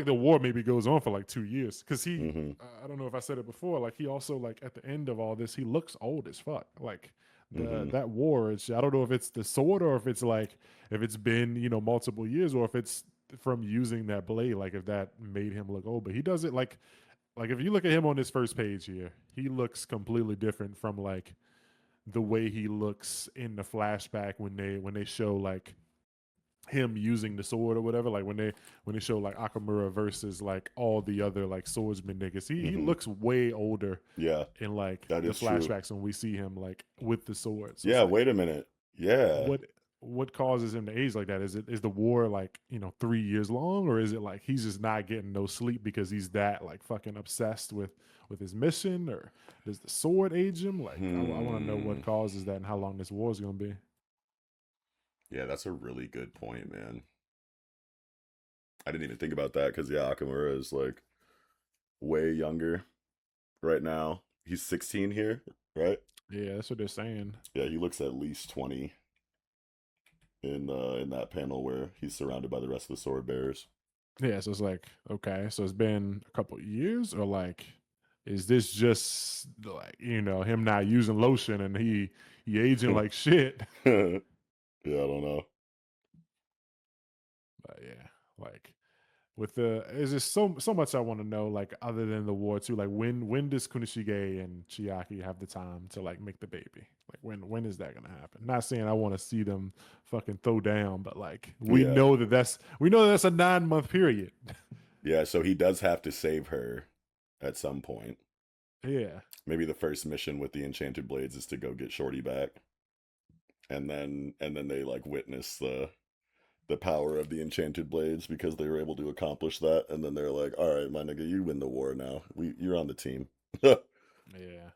Speaker 1: the war maybe goes on for like 2 years because
Speaker 2: Mm-hmm.
Speaker 1: I don't know if I said it before, like he also like at the end of all this he looks old as fuck. Like
Speaker 2: Mm-hmm.
Speaker 1: that war is, I don't know if it's the sword or if it's like if it's been multiple years or if it's from using that blade, like if that made him look old. But he does it like like if you look at him on this first page here, he looks completely different from like the way he looks in the flashback when they show like him using the sword or whatever. Like when they show like Akamura versus like all the other like swordsman niggas, he
Speaker 2: Hmm.
Speaker 1: looks way older
Speaker 2: Yeah,
Speaker 1: in like
Speaker 2: that
Speaker 1: the
Speaker 2: is true.
Speaker 1: flashbacks when we see him like with the sword. So it's
Speaker 2: Yeah,
Speaker 1: like
Speaker 2: wait a minute. Yeah.
Speaker 1: what causes him to age like that? Is the war like 3 years long, or is it like he's just not getting no sleep because he's that like fucking obsessed with his mission, or does the sword age him? Like I want to know what
Speaker 2: Hmm.
Speaker 1: causes that and how long this war is gonna be.
Speaker 2: Yeah, that's a really good point, man. I didn't even think about that because yeah, Akamura is like way younger right now. He's 16 here, right?
Speaker 1: Yeah, that's what they're saying.
Speaker 2: Yeah, he looks at least 20 in that panel where he's surrounded by the rest of the sword bearers.
Speaker 1: Yeah, so it's like, okay, so it's been a couple years, or like, is this just like him not using lotion and he aging like shit?
Speaker 2: Yeah, I don't know.
Speaker 1: But yeah, like with the is just so much I want to know, like other than the war too. Like when does Kunishige and Chiaki have the time to like make the baby? Like when is that gonna happen? Not saying I want to see them fucking throw down, but like
Speaker 2: Yeah.
Speaker 1: we know that's a 9 month period.
Speaker 2: Yeah, so he does have to save her at some point.
Speaker 1: Yeah.
Speaker 2: Maybe the first mission with the enchanted blades is to go get Shorty back. And then they like witness the power of the enchanted blades because they were able to accomplish that, and then they're like, all right, my nigga, you win the war now. You're on the team. And
Speaker 1: Yeah.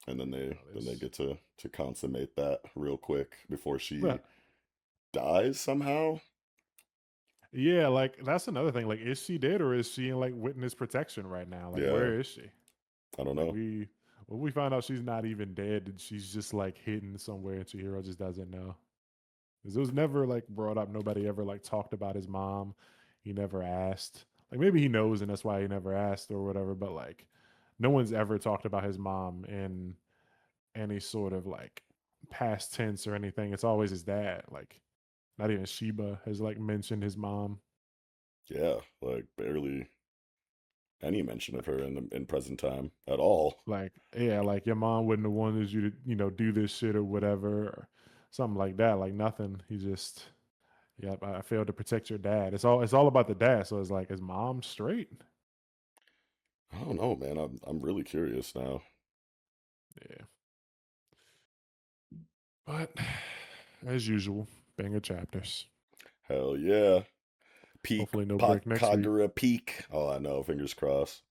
Speaker 2: then
Speaker 1: Yeah,
Speaker 2: they get to consummate that real quick before she
Speaker 1: but
Speaker 2: dies somehow.
Speaker 1: yeah, like that's another thing. Like, is she dead or is she in like witness protection right now? Like,
Speaker 2: Yeah,
Speaker 1: where is she?
Speaker 2: I don't
Speaker 1: Like
Speaker 2: know.
Speaker 1: we find out she's not even dead and she's just like hidden somewhere and Chihiro just doesn't know. Because it was never like brought up. Nobody ever like talked about his mom. He never asked. Like maybe he knows and that's why he never asked or whatever. But like no one's ever talked about his mom in any sort of like past tense or anything. It's always his dad. Like not even Sheba has like mentioned his mom.
Speaker 2: Yeah, like barely any mention of her
Speaker 1: Like
Speaker 2: in present time at all.
Speaker 1: yeah, like your mom wouldn't have wanted you to do this shit or whatever or something like that. Like nothing. He just yep. I failed to protect your dad. It's all about the dad. So it's like is mom straight?
Speaker 2: I don't know, man. I'm really curious now.
Speaker 1: Yeah. But as usual, banger chapters.
Speaker 2: Hell yeah. Peak
Speaker 1: Hopefully no break next week.
Speaker 2: Kagura peak. Oh, I know. Fingers crossed.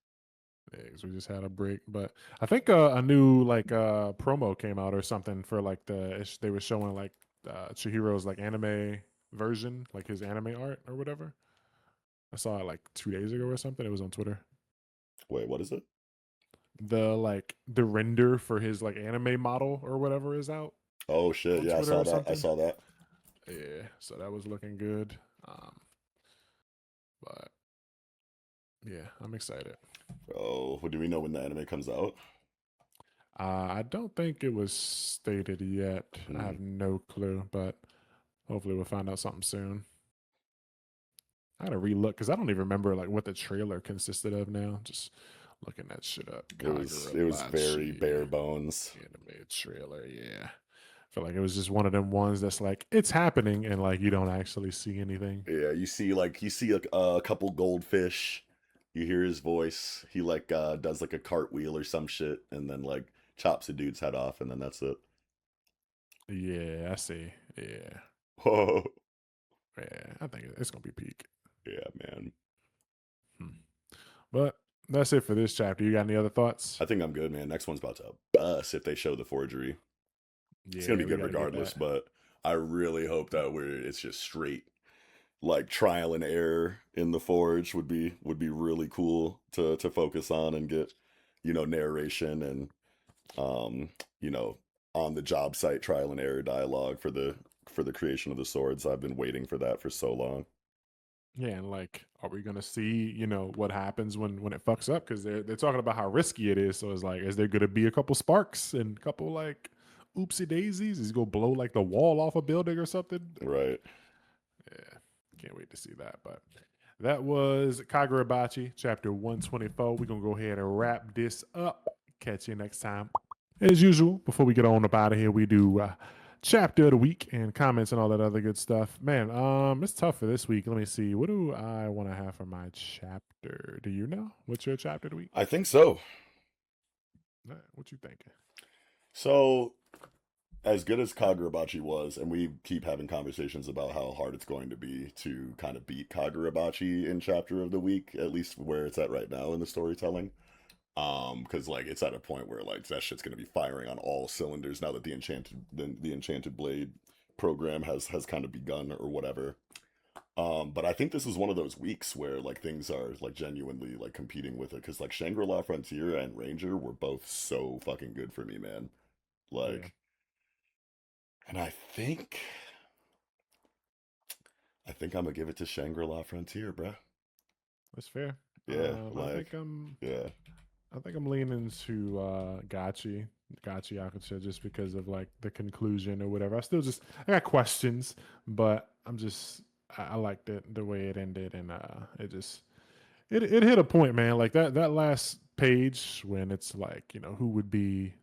Speaker 1: Yeah, 'cause we just had a break. But I think a new like promo came out or something for like they were showing like Chihiro's like anime version, like his anime art or whatever. I saw it like 2 days ago or something. It was on Twitter.
Speaker 2: Wait, what is it?
Speaker 1: The render for his like anime model or whatever is out
Speaker 2: Oh shit!
Speaker 1: on
Speaker 2: Yeah, I
Speaker 1: Twitter
Speaker 2: saw
Speaker 1: or
Speaker 2: that. I
Speaker 1: something.
Speaker 2: saw that.
Speaker 1: Yeah, so that was looking good. But yeah, I'm excited.
Speaker 2: Oh, do we know when the anime comes out?
Speaker 1: I don't think it was stated yet. I
Speaker 2: Hmm.
Speaker 1: have no clue, but hopefully we'll find out something soon. I gotta relook because I don't even remember like what the trailer consisted of now. Just looking that shit up.
Speaker 2: It was very bare
Speaker 1: Kagurabachi
Speaker 2: bones.
Speaker 1: animated trailer. Yeah, I feel like it was just one of them ones that's like it's happening and like you don't actually see anything.
Speaker 2: Yeah, you see a couple goldfish. You hear his voice. He like does like a cartwheel or some shit, and then like chops a dude's head off, and then that's it.
Speaker 1: Yeah, I see. Yeah,
Speaker 2: Whoa.
Speaker 1: yeah. I think it's gonna be peak.
Speaker 2: Yeah, man.
Speaker 1: Hmm. But that's it for this chapter. You got any other thoughts?
Speaker 2: I think I'm good, man. Next one's about to bust if they show the forgery. It's gonna
Speaker 1: Yeah,
Speaker 2: be
Speaker 1: we
Speaker 2: good
Speaker 1: gotta get
Speaker 2: regardless,
Speaker 1: that.
Speaker 2: but I really hope that it's just straight like trial and error in the forge would be really cool to focus on and get narration and um you know on the job site trial and error dialogue for the creation of the swords. I've been waiting for that for so long.
Speaker 1: Yeah, and like, are we gonna see, what happens when it fucks up? Because they're talking about how risky it is. So it's like, is there gonna be a couple sparks and a couple like oopsie daisies? Is he gonna blow like the wall off a building or something? Like,
Speaker 2: Right.
Speaker 1: yeah, can't wait to see that. But That was Kagurabachi, chapter 124. We're going to go ahead and wrap this up. Catch you next time. As usual, before we get on up out of here, we do chapter of the week and comments and all that other good stuff. Man, it's tough for this week. Let me see. What do I want to have for my chapter? Do you know? What's your chapter of the week?
Speaker 2: I think so.
Speaker 1: What you thinking?
Speaker 2: So, as good as Kagurabachi was, and we keep having conversations about how hard it's going to be to kind of beat Kagurabachi in chapter of the week, at least where it's at right now in the storytelling. Because like it's at a point where like that shit's gonna be firing on all cylinders now that the Enchanted Blade program has kind of begun or whatever. But I think this is one of those weeks where like things are like genuinely like competing with it because like Shangri-La Frontier and Ranger were both so fucking good for me, man. Like, and I think I'm gonna give it to Shangri-La Frontier, bruh.
Speaker 1: That's fair.
Speaker 2: Yeah,
Speaker 1: I
Speaker 2: like,
Speaker 1: think I'm.
Speaker 2: yeah,
Speaker 1: I think I'm leaning to Gachiakuta just because of like the conclusion or whatever. I got questions, but I liked it the way it ended, and it hit a point, man. Like that last page when it's like who would be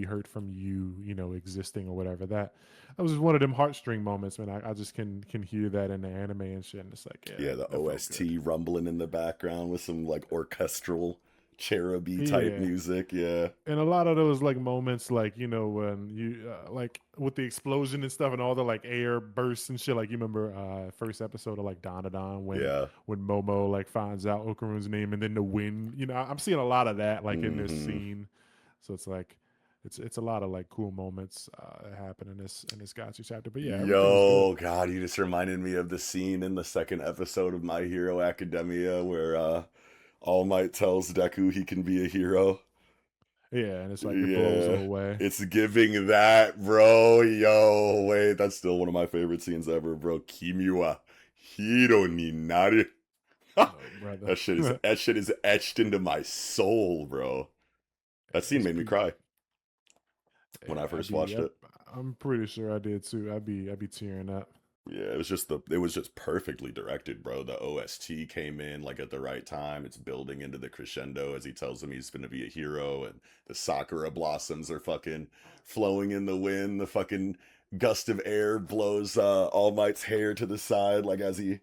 Speaker 1: hurt from you existing or whatever. That was one of them heartstring moments, man. I just can hear that in the anime and shit, and it's like
Speaker 2: yeah, the
Speaker 1: that felt good.
Speaker 2: OST rumbling in the background with some like orchestral cheruby type
Speaker 1: Yeah,
Speaker 2: music. Yeah,
Speaker 1: and a lot of those like moments like when you like with the explosion and stuff and all the like air bursts and shit, like you remember first episode of like Dandadan
Speaker 2: yeah.
Speaker 1: when Momo like finds out Okarun's name and then the wind, I'm seeing a lot of that like in this
Speaker 2: Mm-hmm.
Speaker 1: scene. So it's like it's a lot of like cool moments that happen in this Gachi chapter, but yeah, everything was good.
Speaker 2: Yo, God, you just reminded me of the scene in the second episode of My Hero Academia where All Might tells Deku he can be a hero.
Speaker 1: Yeah, and it's like it blows
Speaker 2: Yeah,
Speaker 1: away.
Speaker 2: it's giving that, bro. Yo, wait, that's still one of my favorite scenes ever, bro. Kimi wa hero ni naru.
Speaker 1: Oh brother.
Speaker 2: That shit is etched into my soul, bro. That scene
Speaker 1: It's
Speaker 2: made me
Speaker 1: peak.
Speaker 2: cry when I
Speaker 1: Yeah,
Speaker 2: first watched it.
Speaker 1: I'm pretty sure I did too. I'd be tearing up.
Speaker 2: Yeah, it was just perfectly directed, bro. The OST came in like at the right time. It's building into the crescendo as he tells him he's gonna be a hero, and the sakura blossoms are fucking flowing in the wind. The fucking gust of air blows All Might's hair to the side, like as he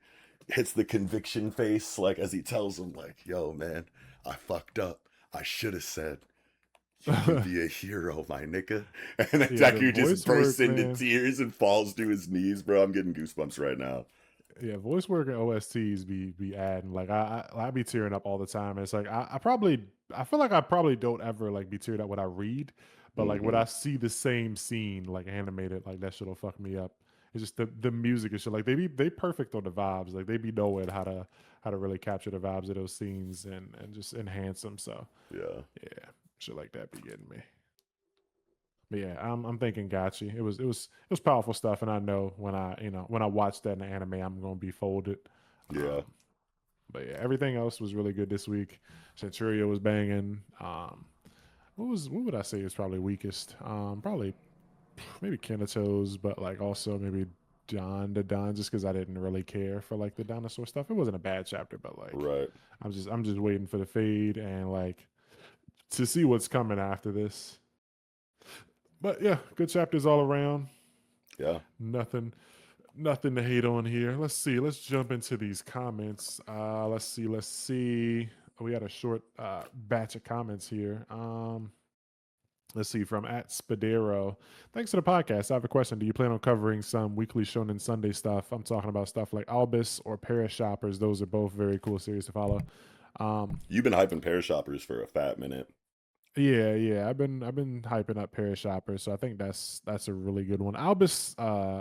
Speaker 2: hits the conviction face, like as he tells him, like, "Yo, man, I fucked up. I should have said." You can be a hero, my nigga. And then
Speaker 1: Yeah, the
Speaker 2: Deku just
Speaker 1: voice
Speaker 2: bursts
Speaker 1: work,
Speaker 2: into
Speaker 1: man.
Speaker 2: tears and falls to his knees, bro. I'm getting goosebumps right now.
Speaker 1: Yeah, voice work and OSTs be adding like I be tearing up all the time. And it's like I feel like I probably don't ever like be teared up when I read, but like when
Speaker 2: Mm-hmm.
Speaker 1: I see the same scene like animated, like that shit'll fuck me up. It's just the music and shit. Like they perfect on the vibes. Like they be knowing how to really capture the vibes of those scenes and just enhance them. So
Speaker 2: Yeah.
Speaker 1: yeah, shit like that be getting me. But yeah, I'm thinking Gotchi. It was powerful stuff, and I know when I watch that in the anime, I'm gonna be folded.
Speaker 2: Yeah.
Speaker 1: Um, but yeah, everything else was really good this week. Centuria was banging. What would I say is probably weakest? Probably maybe Kinato's, but like also maybe Dandadan, just because I didn't really care for like the dinosaur stuff. It wasn't a bad chapter, but like
Speaker 2: Right.
Speaker 1: I'm just waiting for the fade and like to see what's coming after this. But yeah, good chapters all around.
Speaker 2: Yeah.
Speaker 1: Nothing nothing to hate on here. Let's see. Let's jump into these comments. Let's see. We had a short batch of comments here. Let's see from at Spadero. Thanks for the podcast. I have a question. Do you plan on covering some weekly Shonen Sunday stuff? I'm talking about stuff like Albus or Paris Shoppers. Those are both very cool series to follow. Um,
Speaker 2: You've been hyping Parashoppers for a fat minute.
Speaker 1: yeah. I've been hyping up Paris Shoppers, so I think that's a really good one. Albus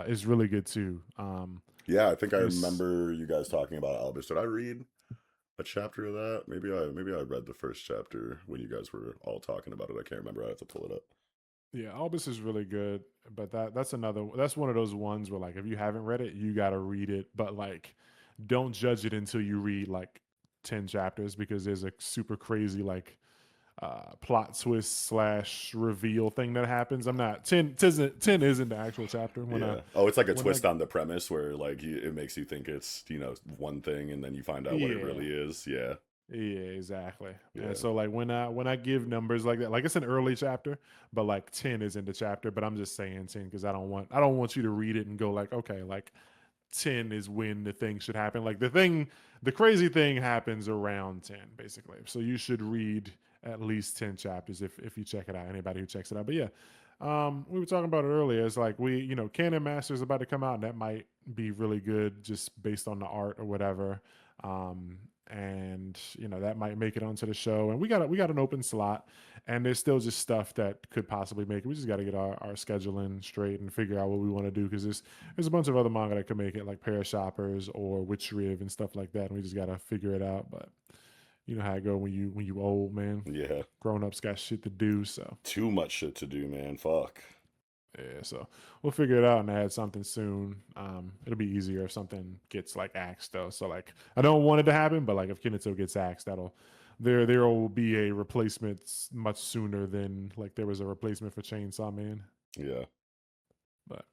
Speaker 1: is really good too.
Speaker 2: Yeah, I think I
Speaker 1: It's
Speaker 2: remember you guys talking about Albus. Did I read a chapter of that? Maybe I read the first chapter when you guys were all talking about it. I can't remember. I have to pull it up.
Speaker 1: Yeah, Albus is really good, but that's one of those ones where like if you haven't read it, you got to read it, but like don't judge it until you read like 10 chapters because there's a super crazy like plot twist slash reveal thing that happens. I'm not 10 isn't the actual chapter
Speaker 2: Yeah. Oh, it's like a
Speaker 1: when I
Speaker 2: twist on the premise where like it makes you think it's one thing and then you find out what it
Speaker 1: yeah.
Speaker 2: really is. Yeah.
Speaker 1: Yeah, exactly. And
Speaker 2: Yeah.
Speaker 1: so like when I give numbers like that, like it's an early chapter, but like 10 is in the chapter, but I'm just saying 10 because I don't want you to read it and go like, okay, like 10 is when the thing should happen. Like the crazy thing happens around 10, basically. So you should read at least 10 chapters if you check it out, anybody who checks it out. But yeah, we were talking about it earlier. It's like Canon Master is about to come out, and that might be really good just based on the art or whatever. Um, and that might make it onto the show. And we got an open slot, and there's still just stuff that could possibly make it. We just got to get our scheduling straight and figure out what we want to do because there's a bunch of other manga that could make it, like Parashoppers or Witch Riv and stuff like that. And we just got to figure it out. But you know how it go when you old, man.
Speaker 2: Yeah.
Speaker 1: Grown ups got shit to do, so
Speaker 2: Too much shit to do, man. Fuck.
Speaker 1: yeah. So we'll figure it out and add something soon. It'll be easier if something gets like axed though. So like I don't want it to happen, but like if Kinato gets axed, there will be a replacement much sooner than like there was a replacement for Chainsaw Man.
Speaker 2: Yeah.
Speaker 1: But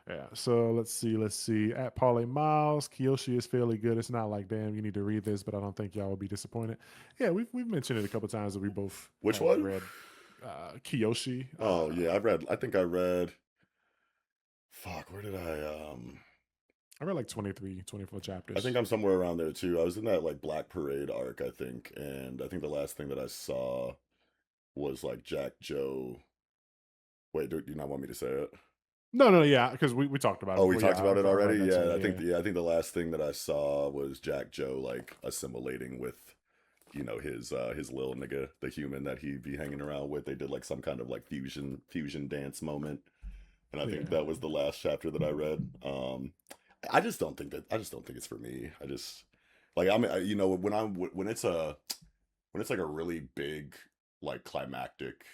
Speaker 1: yeah, so let's see. At Parlay Miles, Kiyoshi is fairly good. It's not like damn, you need to read this, but I don't think y'all will be disappointed. Yeah, we've mentioned it a couple times that we both
Speaker 2: Which
Speaker 1: have
Speaker 2: one?
Speaker 1: read Kiyoshi.
Speaker 2: Oh yeah, I think I read. Fuck, where did
Speaker 1: I read like 23, 24
Speaker 2: I think
Speaker 1: chapters.
Speaker 2: I'm somewhere around there too. I was in that like Black Parade arc, I think, and I think the last thing that I saw was like Jack Joe. Wait, do you not want me to say it?
Speaker 1: No, no, yeah, because we talked about it
Speaker 2: Oh, we
Speaker 1: before.
Speaker 2: talked
Speaker 1: Yeah,
Speaker 2: about it
Speaker 1: I read
Speaker 2: already.
Speaker 1: that
Speaker 2: Yeah,
Speaker 1: too. Yeah,
Speaker 2: I think the last thing that I saw was Jack Joe like assimilating with his little nigga, the human that he'd be hanging around with. They did like some kind of like fusion dance moment, and I think
Speaker 1: yeah,
Speaker 2: that was the last chapter that I read. I just don't think it's for me. I just like when it's like a really big like climactic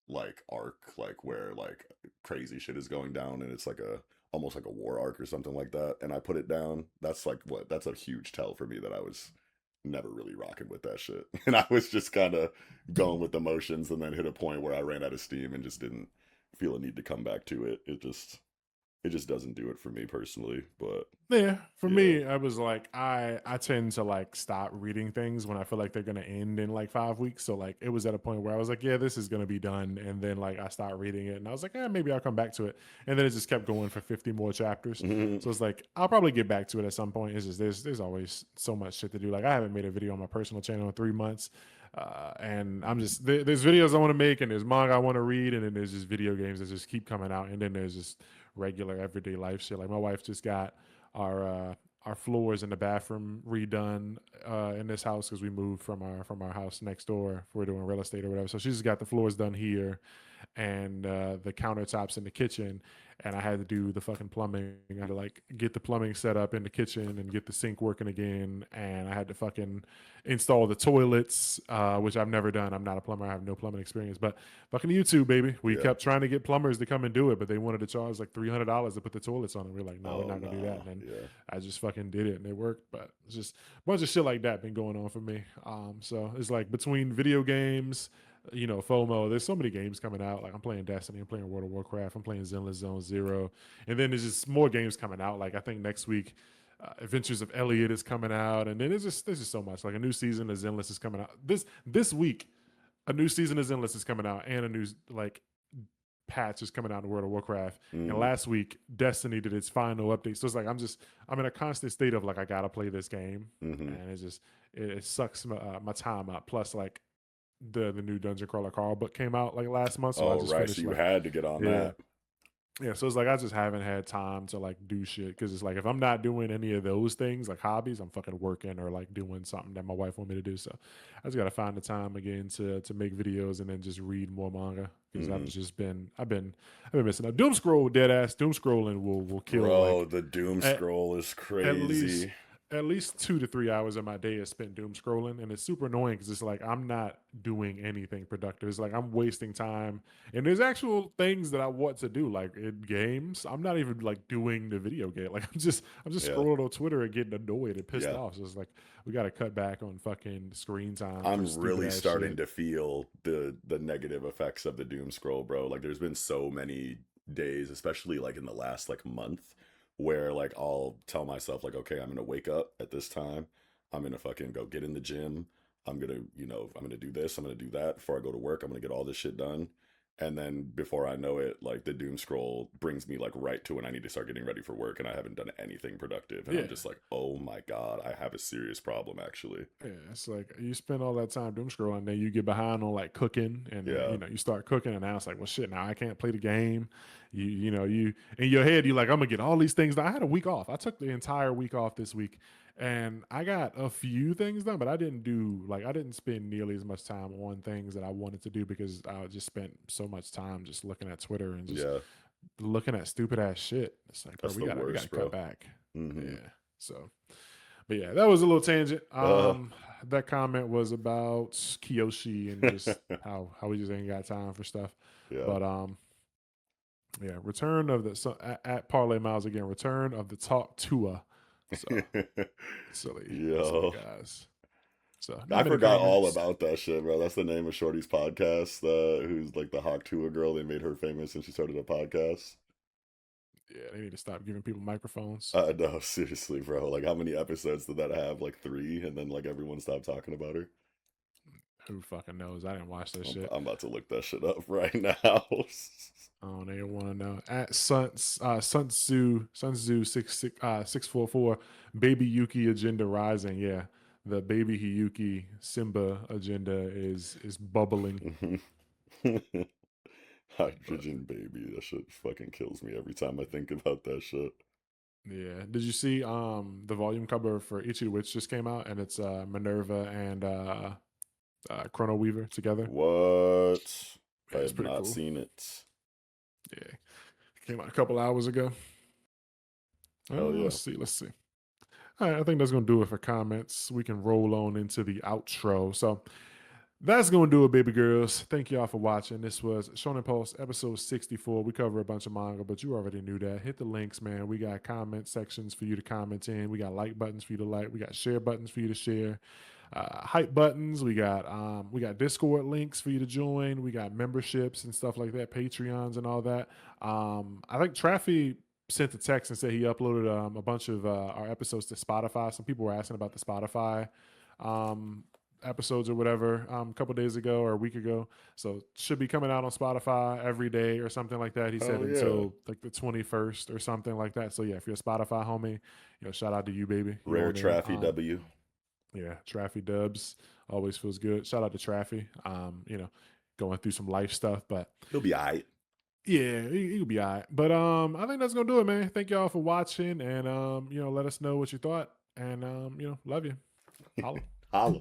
Speaker 2: like arc like where like crazy shit is going down and it's like a almost like a war arc or something like that and I put it down, that's a huge tell for me that I was never really rocking with that shit. And I was just kind of going with the motions and then hit a point where I ran out of steam and just didn't feel a need to come back to it. It just doesn't do it for me personally, but
Speaker 1: yeah. For
Speaker 2: yeah.
Speaker 1: me, I was like, I tend to like stop reading things when I feel like they're gonna end in like 5 weeks. So like, it was at a point where I was like, yeah, this is gonna be done, and then like I stopped reading it, and I was like, maybe I'll come back to it, and then it just kept going for 50 more chapters. So it's like I'll probably get back to it at some point. It's just there's always so much shit to do. Like I haven't made a video on my personal channel in 3 months. And I'm just there's videos I want to make, and there's manga I want to read, and then there's just video games that just keep coming out, and then there's just regular everyday life shit. Like my wife just got our uh, our floors in the bathroom redone in this house because we moved from our house next door. If we're doing real estate or whatever. So she's got the floors done here, and the countertops in the kitchen, and I had to do the fucking plumbing. I had to like get the plumbing set up in the kitchen and get the sink working again, and I had to fucking install the toilets, which I've never done. I'm not a plumber. I have no plumbing experience, but fucking YouTube, baby. We
Speaker 2: Yeah.
Speaker 1: kept trying to get plumbers to come and do it, but they wanted to charge like $300 to put the toilets on it. We're like, no, we're
Speaker 2: Oh
Speaker 1: not gonna do that.
Speaker 2: no.
Speaker 1: And then
Speaker 2: Yeah.
Speaker 1: I just fucking did it, and it worked. But it's just a bunch of shit like that been going on for me. So it's like between video games, FOMO. There's so many games coming out. Like I'm playing Destiny, I'm playing World of Warcraft, I'm playing Zenless Zone Zero, and then there's just more games coming out. Like I think next week, Adventures of Elliot is coming out, and then there's just so much. Like a new season of Zenless is coming out this week. A new season of Zenless is coming out, and a new like patch is coming out in World of Warcraft. And
Speaker 2: Mm-hmm.
Speaker 1: last week, Destiny did its final update. So it's like I'm in a constant state of like I gotta play this game,
Speaker 2: Mm-hmm.
Speaker 1: and it sucks my time up. Plus like the new Dungeon Crawler Carl book came out like last month, so I
Speaker 2: Oh
Speaker 1: just
Speaker 2: right, so
Speaker 1: finished
Speaker 2: you
Speaker 1: like
Speaker 2: had to get on
Speaker 1: yeah.
Speaker 2: that.
Speaker 1: Yeah, so it's like I just haven't had time to like do shit because it's like if I'm not doing any of those things like hobbies, I'm fucking working or like doing something that my wife want me to do. So I just gotta find the time again to make videos and then just read more manga because
Speaker 2: Mm-hmm.
Speaker 1: I've been missing out. Doom scroll dead ass. Doom scrolling will kill like
Speaker 2: Bro, the Doom
Speaker 1: at,
Speaker 2: Scroll is
Speaker 1: at least
Speaker 2: crazy.
Speaker 1: at least 2 to 3 hours of my day is spent doom scrolling, and it's super annoying because it's like I'm not doing anything productive. It's like I'm wasting time, and there's actual things that I want to do, like in games. I'm not even like doing the video game. Like I'm just
Speaker 2: Yeah.
Speaker 1: scrolling on Twitter and getting annoyed and pissed
Speaker 2: Yeah.
Speaker 1: off. So it's like we got to cut back on fucking screen time for
Speaker 2: I'm
Speaker 1: stupid
Speaker 2: really
Speaker 1: ass
Speaker 2: starting
Speaker 1: shit.
Speaker 2: to feel the negative effects of the doom scroll, bro. Like there's been so many days, especially like in the last like month, where like I'll tell myself like, okay, I'm gonna wake up at this time. I'm gonna fucking go get in the gym. I'm gonna, I'm gonna do this, I'm gonna do that. Before I go to work, I'm gonna get all this shit done. And then before I know it, like the doom scroll brings me like right to when I need to start getting ready for work and I haven't done anything productive. And I'm
Speaker 1: Yeah.
Speaker 2: just like, oh my God, I have a serious problem actually.
Speaker 1: Yeah, it's like you spend all that time doom scrolling, then you get behind on like cooking, and
Speaker 2: Yeah.
Speaker 1: you start cooking, and now it's like, well, shit, now I can't play the game. You in your head, you like, I'm gonna get all these things done. I had a week off. I took the entire week off this week, and I got a few things done, but I didn't spend nearly as much time on things that I wanted to do because I just spent so much time just looking at Twitter and just
Speaker 2: Yeah.
Speaker 1: looking at stupid ass shit. It's like, bro,
Speaker 2: That's the
Speaker 1: we gotta
Speaker 2: worst,
Speaker 1: cut
Speaker 2: bro.
Speaker 1: back.
Speaker 2: Hmm.
Speaker 1: Yeah. So but yeah, that was a little tangent.
Speaker 2: Uh,
Speaker 1: That comment was about Kiyoshi and just how we just ain't got time for stuff.
Speaker 2: yeah.
Speaker 1: But yeah, return of the so, at Parlay Miles again. Return of the Talk Tua. So silly
Speaker 2: Yo.
Speaker 1: guys. So
Speaker 2: I
Speaker 1: not many
Speaker 2: forgot all
Speaker 1: comments.
Speaker 2: about that shit, bro. That's the name of Shorty's podcast. Who's like the Hawk Tuah girl. They made her famous and she started a podcast.
Speaker 1: Yeah, they need to stop giving people microphones.
Speaker 2: No, seriously, bro. Like, how many episodes did that have? Like 3, and then like everyone stopped talking about her.
Speaker 1: Who fucking knows? I didn't watch that shit.
Speaker 2: I'm about to look that shit up right now.
Speaker 1: I don't even want to know. At Sun Tzu 644 Baby Yuki agenda rising. Yeah, the Baby Hiyuki Simba agenda is bubbling. But
Speaker 2: Hydrogen baby. That shit fucking kills me every time I think about that shit.
Speaker 1: yeah, did you see the volume cover for Ichi the Witch just came out, and it's Minerva and Chrono Weaver together.
Speaker 2: What? I
Speaker 1: Yeah, it's
Speaker 2: have
Speaker 1: pretty
Speaker 2: not
Speaker 1: cool.
Speaker 2: seen it.
Speaker 1: Yeah, it came out a couple hours ago.
Speaker 2: Hell yeah.
Speaker 1: Let's see. All right, I think that's going to do it for comments. We can roll on into the outro. So that's going to do it, baby girls. Thank y'all for watching. This was Shonen Pulse, episode 64. We cover a bunch of manga, but you already knew that. Hit the links, man. We got comment sections for you to comment in. We got like buttons for you to like. We got share buttons for you to share. Hype buttons. We got Discord links for you to join. We got memberships and stuff like that, Patreons and all that. I think Traffy sent a text and said he uploaded a bunch of our episodes to Spotify. Some people were asking about the Spotify um, episodes or whatever a couple days ago or a week ago. So should be coming out on Spotify every day or something like that. He said
Speaker 2: Hell yeah.
Speaker 1: until like the 21st or something like that. So yeah, if you're a Spotify homie, shout out to you, baby. You
Speaker 2: Rare
Speaker 1: on there?
Speaker 2: Traffy W.
Speaker 1: Yeah, Traffy dubs always feels good. Shout out to Traffy. Going through some life stuff, but
Speaker 2: He'll be alright.
Speaker 1: yeah, he'll be all right. But I think that's gonna do it, man. Thank y'all for watching, and let us know what you thought, and love you. Holla.
Speaker 2: Holla.